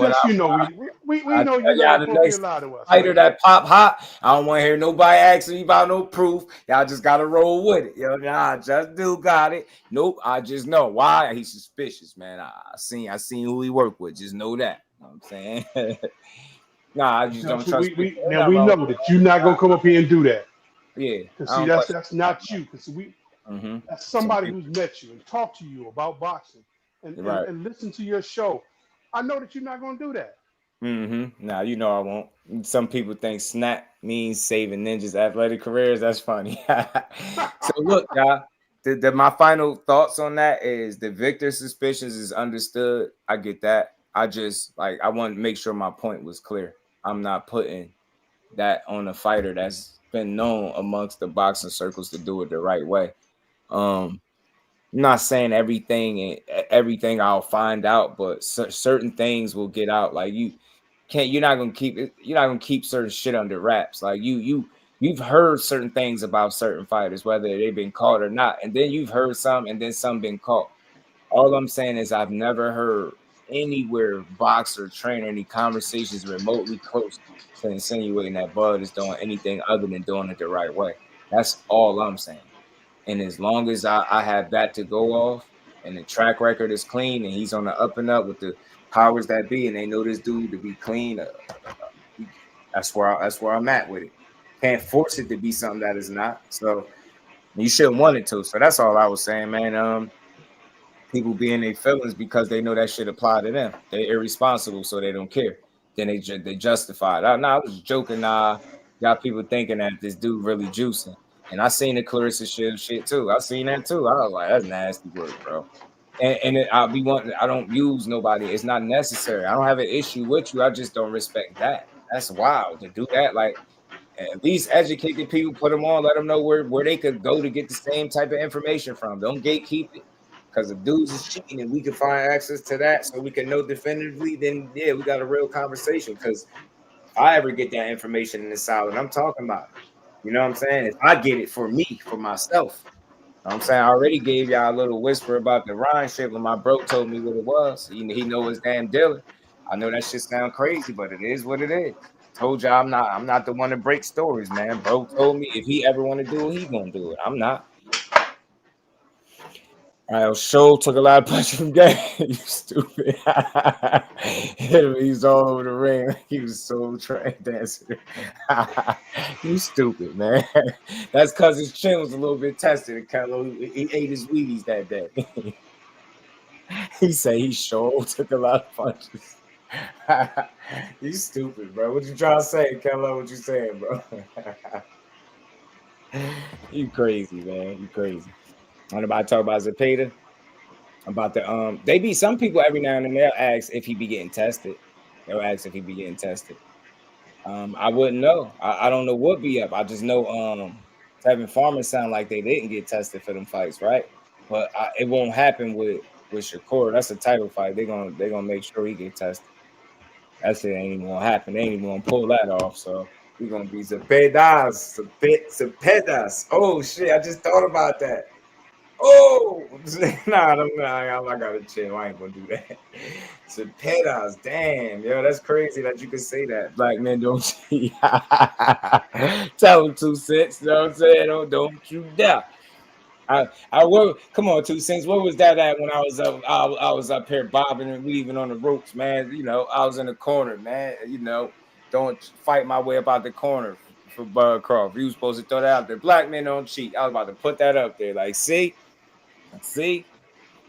we know you're not the gonna come here next and lie to us. fighter that pop hot, I don't want to hear nobody asking me about no proof. Y'all just gotta roll with it. Just do got it. Nope, I just know why he's suspicious, man. I seen who he worked with. Just know that. You know what I'm saying? Nah, I just don't trust we know that you're not gonna come up here and do that. Yeah, because see, that's not you. Because that's somebody who's met you and talked to you about boxing and listened to your show. I know that you're not gonna do that. Nah, I won't. Some people think snap means saving ninjas' athletic careers. That's funny. So look, y'all. My final thoughts on that is the Victor suspicions is understood. I get that. I just I want to make sure my point was clear. I'm not putting that on a fighter that's been known amongst the boxing circles to do it the right way. I'm not saying everything I'll find out, but certain things will get out. Like you're not gonna keep certain shit under wraps. Like you've heard certain things about certain fighters, whether they've been caught or not, and then you've heard some, and then some been caught. All I'm saying is I've never heard anywhere boxer trainer any conversations remotely close to insinuating that Bud is doing anything other than doing it the right way. That's all I'm saying. And as long as I have that to go off and the track record is clean and he's on the up and up with the powers that be and they know this dude to be clean, that's where I'm at with it. Can't force it to be something that is not. So you shouldn't want it to. So that's all I was saying, man. People be in their feelings because they know that shit apply to them. They're irresponsible, so they don't care. Then they justify it. I was joking. Got people thinking that this dude really juicing. And I seen the Clarissa shit too. I seen that too. I was like, that's nasty work, bro. And I don't use nobody. It's not necessary. I don't have an issue with you. I just don't respect that. That's wild to do that. Like, at least educate the people, put them on, let them know where they could go to get the same type of information from. Don't gatekeep it. Because if dudes is cheating and we can find access to that so we can know definitively, then yeah, we got a real conversation. Because if I ever get that information in the solid, I'm talking about it. You know what I'm saying? If I get it for me, for myself. You know what I'm saying? I already gave y'all a little whisper about the Ryan shit when my bro told me what it was. He know his damn dealer. I know that shit sound crazy, but it is what it is. Told y'all I'm not the one to break stories, man. Bro told me if he ever want to do it, he gonna do it. I'm not. Show took a lot of punches from game. You stupid. He's all over the ring. He was so trained dancer. You stupid, man. That's because his chin was a little bit tested. He ate his Wheaties that day. He said he sure took a lot of punches. You stupid, bro. What you trying to say, Kello? What you saying, bro? You crazy, man. You crazy. I'm about to talk about Zepeda. About the some people every now and then they'll ask if he be getting tested. They'll ask if he be getting tested. I wouldn't know. I don't know what be up. I just know Tevin Farmer sound like they didn't get tested for them fights, right? But it won't happen with Shakur. That's a title fight. They're gonna make sure he get tested. That's it. Ain't even gonna happen. They ain't even gonna pull that off. So we're gonna be Zepedas. Oh shit! I just thought about that. Oh, nah, I'm not gonna chill. I ain't gonna do that. Zepeda's, damn, yo, that's crazy that you can say that. Black men don't cheat. Tell them 2 cents. You know what I'm saying? Don't you dare. I will. Come on, 2 cents. What was that at when I was up? I was up here bobbing and weaving on the ropes, man. You know, I was in the corner, man. You know, don't fight my way up out the corner for Bud Crawford. You was supposed to throw that out there. Black men don't cheat. I was about to put that up there. Like, see,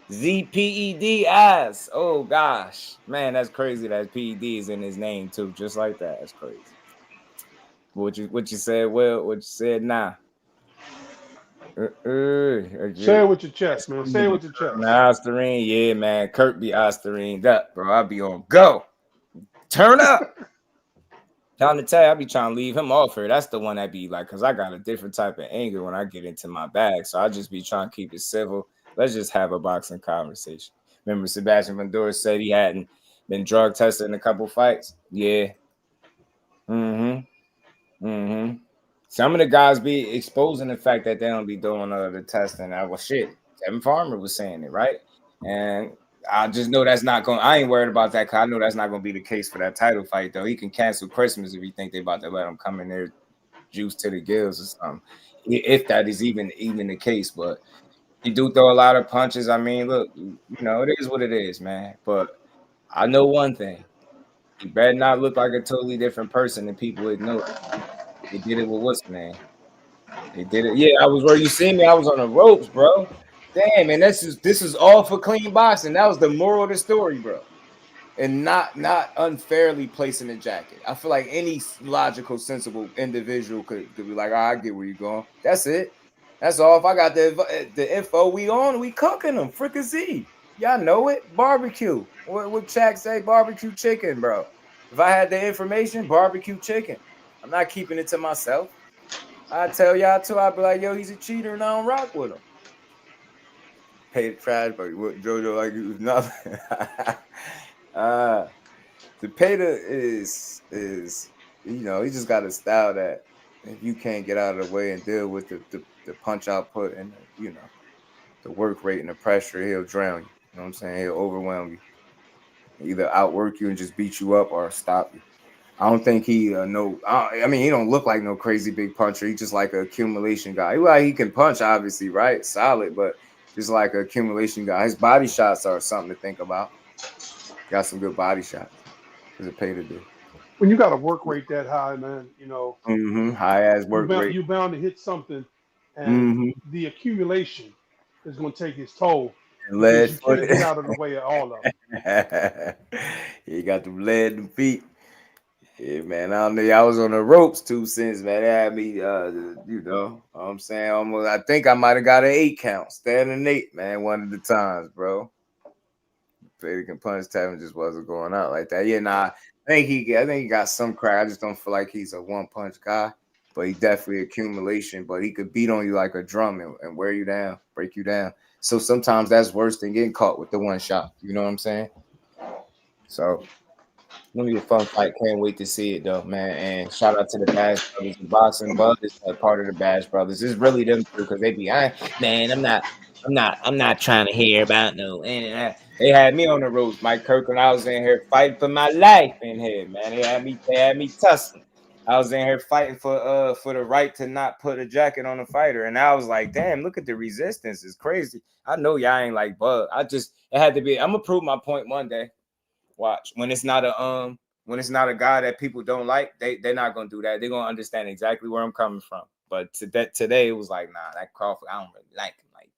ZPEDs. Oh gosh, man, that's crazy. That PED is in his name too, just like that. That's crazy. What you said? Well, what you said? Nah. Say it with your chest, man. Say it with your chest. Osterine, yeah, man. Kurt be Osterined up, bro. I be on go. Turn up. Trying to tell you, I be trying to leave him off here. That's the one that be like, because I got a different type of anger when I get into my bag. So I just be trying to keep it civil. Let's just have a boxing conversation. Remember, Sebastian Ventura said he hadn't been drug tested in a couple fights? Yeah. Some of the guys be exposing the fact that they don't be doing the testing. I was shit. Kevin Farmer was saying it, right? And I just know that's not going. I ain't worried about that because I know that's not going to be the case for that title fight, though. He can cancel Christmas if he think they about to let him come in there, juice to the gills or something. If that is even the case, but he do throw a lot of punches. I mean, look, you know, it is what it is, man. But I know one thing: he better not look like a totally different person than people ignore. They did it with what's name? They did it. Yeah, I was where you see me. I was on the ropes, bro. Damn, man, this is all for clean boxing. That was the moral of the story, bro. And not unfairly placing a jacket. I feel like any logical, sensible individual could be like, oh, I get where you're going. That's it. That's all. If I got the info, we cooking them. Fricassee. Y'all know it. Barbecue. What Shaq say? Barbecue chicken, bro. If I had the information, barbecue chicken. I'm not keeping it to myself. I tell y'all too. I'd be like, yo, he's a cheater, and I don't rock with him. Pay the trash, but JoJo like it was nothing. Zepeda is you know, he just got a style that if you can't get out of the way and deal with the punch output and you know the work rate and the pressure, he'll drown you. You know what I'm saying? He'll overwhelm you. Either outwork you and just beat you up or stop you. I don't think he I mean, he don't look like no crazy big puncher. He's just like an accumulation guy. He can punch, obviously, right? Solid, but just like an accumulation guy. His body shots are something to think about. Got some good body shots. Does it pay to do? When you got a work rate that high, man, you know, high ass work rate. You're bound to hit something, and the accumulation is going to take its toll. Because you can't get out of the way of all of them. He got them lead in feet. Yeah, man. I don't know. I was on the ropes 2 cents, man. They had me, you know what I'm saying? Almost. I think I might have got an 8 count, standing 8, man, one of the times, bro. Vader can punch Tevin just wasn't going out like that. Yeah, nah. I think he got some crack. I just don't feel like he's a one punch guy, but he definitely accumulation. But he could beat on you like a drum and wear you down, break you down. So sometimes that's worse than getting caught with the one shot. You know what I'm saying? So gonna be a fun fight. Can't wait to see it though, man. And shout out to the Bash Brothers. The Boxing Bud is like part of the Bash Brothers. It's really them two because they be, man. I'm not trying to hear about no. They had me on the ropes, Mike Kirkland. I was in here fighting for my life in here, man. They had me tussling. I was in here fighting for the right to not put a jacket on a fighter, and I was like, damn, look at the resistance. It's crazy. I know y'all ain't like Bud. It had to be. I'm gonna prove my point one day. Watch when it's not a guy that people don't like, they're not gonna do that. They're gonna understand exactly where I'm coming from. But today it was like, nah, that Crawford, I don't really like him like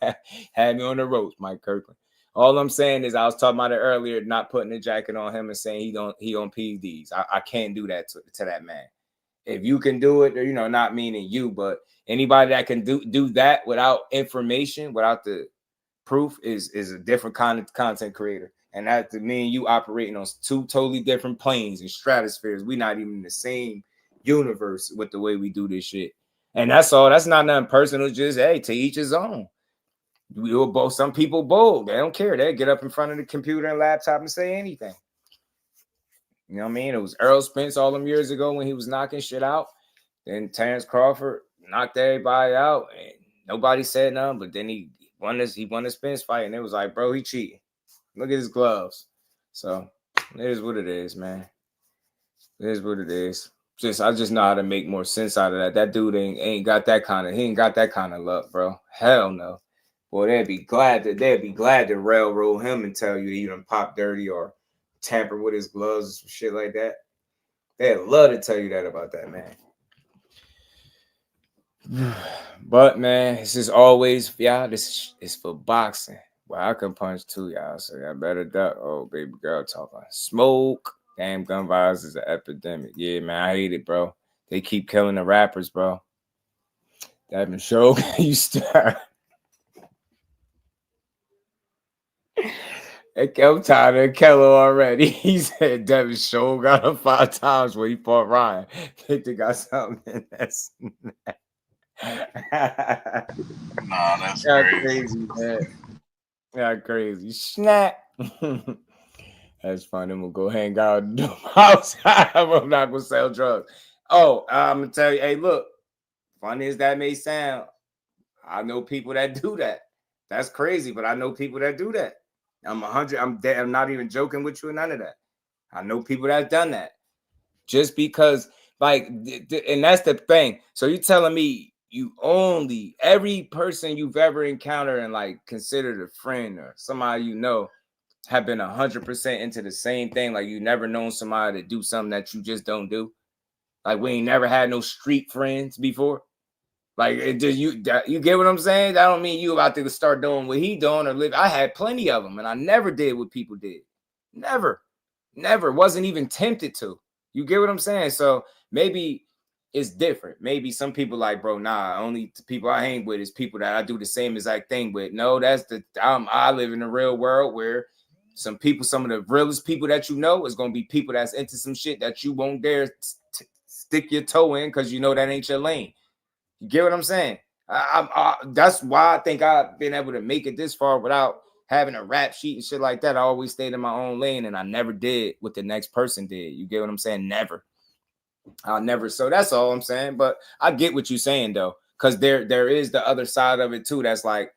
that. Had me on the ropes, Mike Kirkland. All I'm saying is I was talking about it earlier, not putting a jacket on him and saying he on PEDs. I can't do that to that man. If you can do it, you know, not meaning you, but anybody that can do that without information, without the proof is a different kind of content creator. And that to me and you operating on 2 totally different planes and stratospheres. We're not even in the same universe with the way we do this shit. And that's all. That's not nothing personal. Just, hey, to each his own. We were both, some people bold. They don't care. They get up in front of the computer and laptop and say anything. You know what I mean? It was Earl Spence all them years ago when he was knocking shit out. Then Terrence Crawford knocked everybody out. And Nobody said nothing, but then he won the Spence fight, and it was like, bro, he cheating. Look at his gloves. So it is what it is, man. It is what it is. I just know how to make more sense out of that. That dude ain't got that kind of luck, bro. Hell no. Boy, they'd be glad to railroad him and tell you that you done pop dirty or tamper with his gloves or some shit like that. They'd love to tell you that about that, man. But man, this is always, y'all, this is for boxing. Well, I can punch too, y'all, so y'all better duck. Oh, baby girl talking smoke. Damn, gun violence is an epidemic. Yeah, man, I hate it, bro. They keep killing the rappers, bro. Devin Show, you start. I'm tired of Keller already. He said Devin Show got him 5 times when he fought Ryan. Think they got something in that snap. Nah, that's crazy, man. Yeah, crazy. Snap. That's fun. Then we'll go hang out in the house. I'm not gonna sell drugs. Oh, I'm gonna tell you, hey, look, funny as that may sound, I know people that do that. That's crazy, but I know people that do that. I'm not even joking with you or none of that. I know people that done that. Just because, like, and that's the thing. So you telling me you only, every person you've ever encountered and like considered a friend or somebody you know have been 100% into the same thing. Like you never known somebody to do something that you just don't do. Like we ain't never had no street friends before. Like you get what I'm saying? I don't mean you about to start doing what he doing or live. I had plenty of them and I never did what people did. Never wasn't even tempted to. You get what I'm saying? So maybe it's different. Maybe some people like, bro, nah, only people I hang with is people that I do the same exact thing with. No, I live in a real world where some of the realest people that you know is going to be people that's into some shit that you won't dare stick your toe in because you know that ain't your lane. You get what I'm saying? That's why I think I've been able to make it this far without having a rap sheet and shit like that. I always stayed in my own lane and I never did what the next person did. You get what I'm saying? Never. I'll never. So that's all I'm saying. But I get what you're saying though, because there is the other side of it too. That's like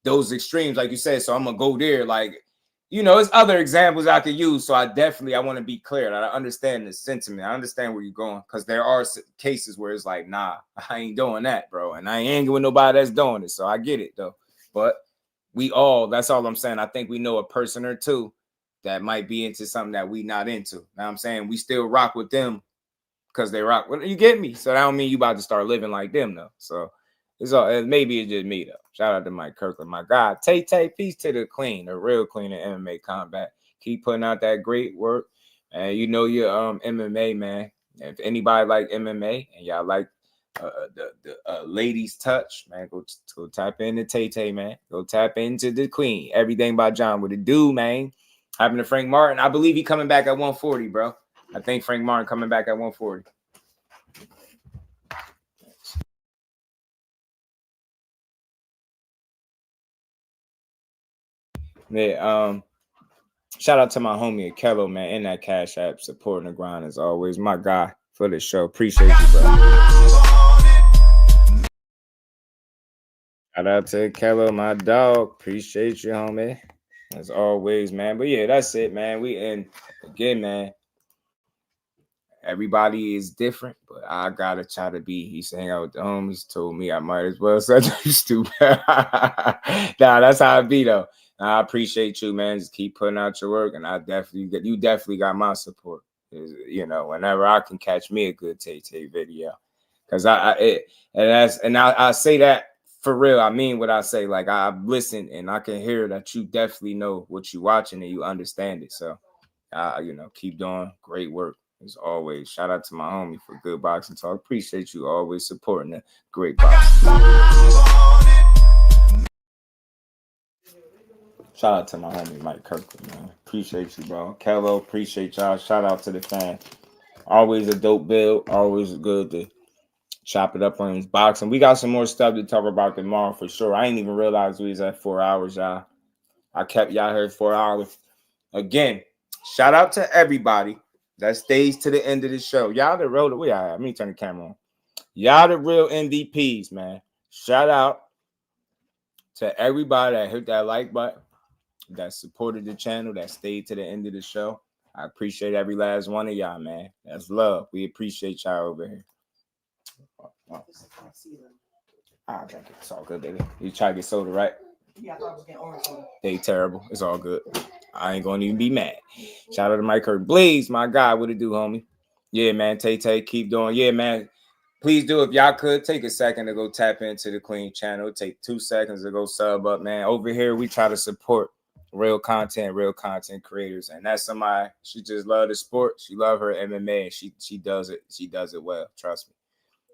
those extremes, like you said. So I'm gonna go there. Like, you know, there's other examples I could use. So I want to be clear. I understand the sentiment. I understand where you're going because there are cases where it's like, nah, I ain't doing that, bro, and I ain't hanging with nobody that's doing it. So I get it though. But that's all I'm saying. I think we know a person or two that might be into something that we not into. Now I'm saying we still rock with them because they rock. Well, you get me? So that don't mean you about to start living like them though. So maybe it's just me though. Shout out to Mike Kirkland, my guy. Tay, peace to the queen, the real queen of MMA combat. Keep putting out that great work. And you know your MMA, man. If anybody like MMA and y'all like the ladies touch, man, go tap into Tay, man. Go tap into the queen. Everything by John with a dude, man. Happened to Frank Martin. I believe he coming back at 140, bro. I think Frank Martin coming back at 140. Yeah, shout out to my homie Kello, man, in that Cash App, supporting the grind as always. My guy for the show. Appreciate you, bro. Shout out to Kello, my dog. Appreciate you, homie. As always, man. But yeah, that's it, man. Again, man. Everybody is different, but I gotta try to be. He used to hang out with the homies. Told me I might as well say you stupid. Nah, that's how it be though. I appreciate you, man. Just keep putting out your work, and you definitely got my support. You know, whenever I can catch me a good Tay video, because I say that for real. I mean what I say. Like I listen and I can hear that you definitely know what you watching and you understand it. So, you know, keep doing great work. As always, shout out to my homie for good boxing talk. Appreciate you always supporting the great boxing. Shout out to my homie Mike Kirkland, man. Appreciate you, bro. Kello, appreciate y'all. Shout out to the fan. Always a dope build. Always good to chop it up on his boxing. We got some more stuff to talk about tomorrow for sure. I didn't even realize we was at 4 hours, y'all. I kept y'all here 4 hours. Again, shout out to everybody that stays to the end of the show. Y'all the real, let me turn the camera on. Y'all the real MVPs, man. Shout out To everybody that hit that like button, that supported the channel, that stayed to the end of the show, I appreciate every last one of y'all, man. That's love. We appreciate y'all over here. I'll drink it. It's all good, baby. You try to get soda, right? Yeah, I thought I was getting orange soda. They terrible. It's all good. I ain't gonna even be mad. Shout out to Mike Kirk. Blaze, my guy. What it do, homie? Yeah, man. Tay, keep doing. Yeah, man. Please do, if y'all could, take a second to go tap into the Queen channel. Take 2 seconds to go sub up, man. Over here, we try to support real content creators. And that's somebody, she just love the sport. She love her MMA, and she does it. She does it well. Trust me.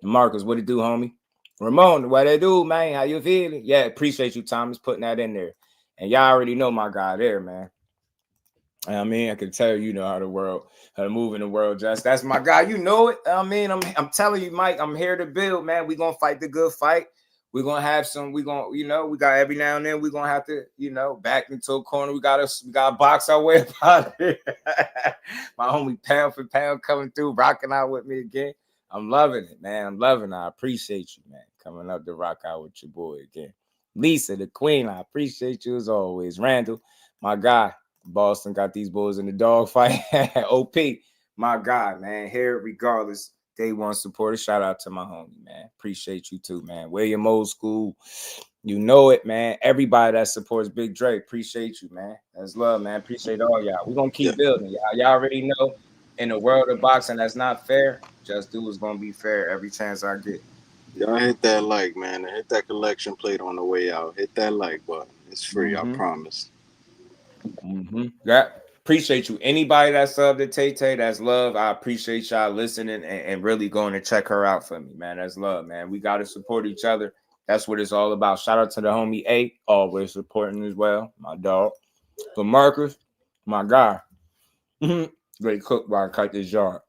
And Marcus, what it do, homie? Ramon, what it do, man? How you feeling? Yeah, appreciate you, Thomas, putting that in there. And y'all already know my guy there, man. I mean, I can tell you know how to move in the world, Just. That's my guy. You know it. I mean, I'm telling you, Mike, I'm here to build, man. We're gonna fight the good fight. We're gonna have some, we got every now and then we're gonna have to, back into a corner. We gotta box our way out of it. My homie pound for pound coming through, rocking out with me again. I'm loving it, man. I'm loving it. I appreciate you, man, coming up to rock out with your boy again. Lisa, the queen, I appreciate you as always. Randall, my guy. Boston got these boys in the dog fight. OP, my guy, man. Here, regardless, day one supporter. Shout out to my homie, man. Appreciate you too, man. William Old School, you know it, man. Everybody that supports Big Dre, appreciate you, man. That's love, man. Appreciate all y'all. We're gonna keep building, y'all. Y'all already know, in the world of boxing, that's not fair. Just Do is gonna be fair every chance I get. Y'all hit that like, man. Hit that collection plate on the way out. Hit that like button. It's free, I promise. Yeah, appreciate you. Anybody that subbed to Tay, that's love. I appreciate y'all listening and really going to check her out for me, man. That's love, man. We got to support each other. That's what it's all about. Shout out to the homie A, always supporting as well, my dog. But Marcus, my guy, great cook while I cut this yard.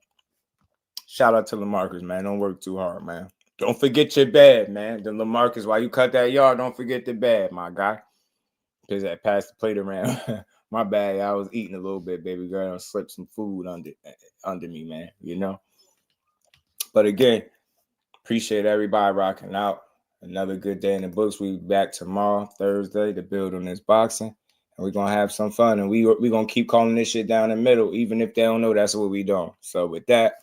Shout out to LaMarcus, man. Don't work too hard, man. Don't forget your bad, man. The LaMarcus, while you cut that yard, don't forget the bad, my guy. Because I passed the plate around. My bad. I was eating a little bit, baby girl. I slipped some food under me, man. But again, appreciate everybody rocking out. Another good day in the books. We back tomorrow, Thursday, to build on this boxing. And we're going to have some fun. And we're going to keep calling this shit down the middle. Even if they don't know, that's what we doing. So with that,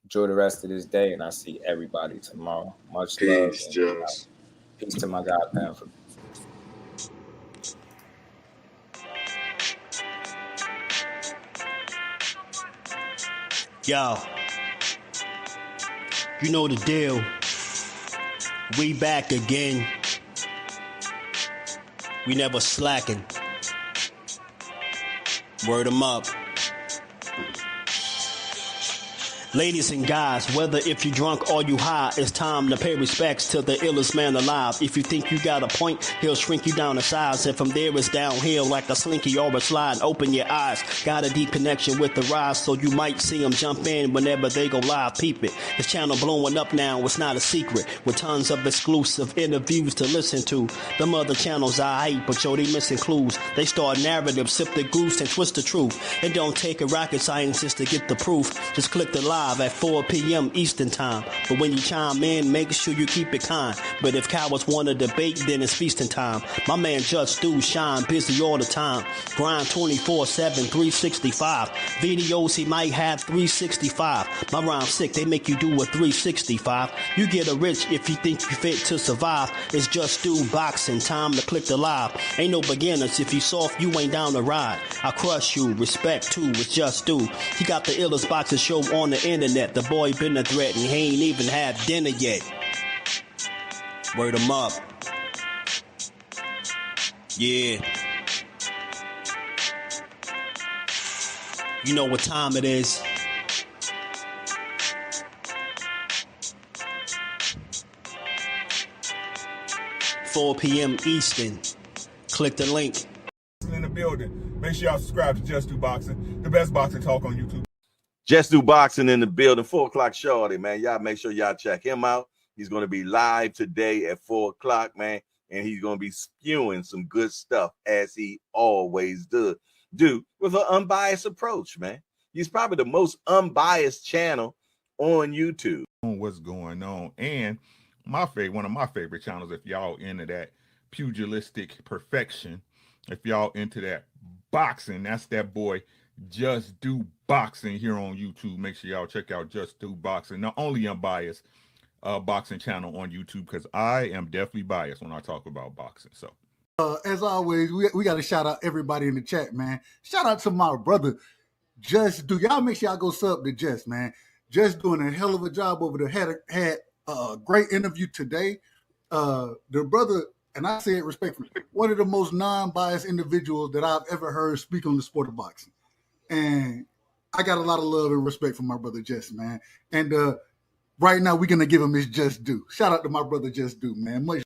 enjoy the rest of this day. And I'll see everybody tomorrow. Much love. Peace to my guy, Panther. Yo, you know the deal. We back again. We never slacking. Word 'em up. Ladies and guys, whether if you drunk or you high, it's time to pay respects to the illest man alive. If you think you got a point, he'll shrink you down to size. And from there it's downhill like a slinky or a slide. Open your eyes, got a deep connection with the rise, so you might see them jump in whenever they go live. Peep it, this channel blowing up now, it's not a secret. With tons of exclusive interviews to listen to. Them other channels I hate, but yo, they missing clues. They start narratives, sip the goose and twist the truth. It don't take a rocket scientist to get the proof. Just click the live at 4 p.m. Eastern time. But when you chime in, make sure you keep it kind. But if cowards want to debate, then it's feasting time. My man Jusdu shine busy all the time. Grind 24/7, 365. Videos he might have 365. My rhyme sick, they make you do a 365. You get a rich if you think you fit to survive. It's Jusdueboxing, time to click the live. Ain't no beginners, if you soft, you ain't down to ride. I crush you, respect too, it's Jusdu. He got the illest boxing show on the internet. The boy been a threat and he ain't even had dinner yet. Word 'em up. Yeah. You know what time it is. $4 p.m. Eastern. Click the link. In the building. Make sure y'all subscribe to Jusdueboxing, the best boxing talk on YouTube. Jusdueboxing in the building, 4 o'clock shorty, man. Y'all make sure y'all check him out. He's going to be live today at 4 o'clock, man. And he's going to be spewing some good stuff as he always do with an unbiased approach, man. He's probably the most unbiased channel on YouTube. What's going on? And one of my favorite channels, if y'all into that pugilistic perfection. If y'all into that boxing, that's that boy Jusdueboxing here on YouTube. Make sure y'all check out Jusdueboxing, the only unbiased boxing channel on YouTube, because I am definitely biased when I talk about boxing. So as always, we got to shout out everybody in the chat, man. Shout out to my brother Just Do. Y'all make sure y'all go sub to Just, man. Just doing a hell of a job over there. Had a great interview today. The brother, and I say it respectfully, one of the most non-biased individuals that I've ever heard speak on the sport of boxing. And I got a lot of love and respect for my brother Just, man. And right now we're gonna give him his just due. Shout out to my brother Just Do, man. Much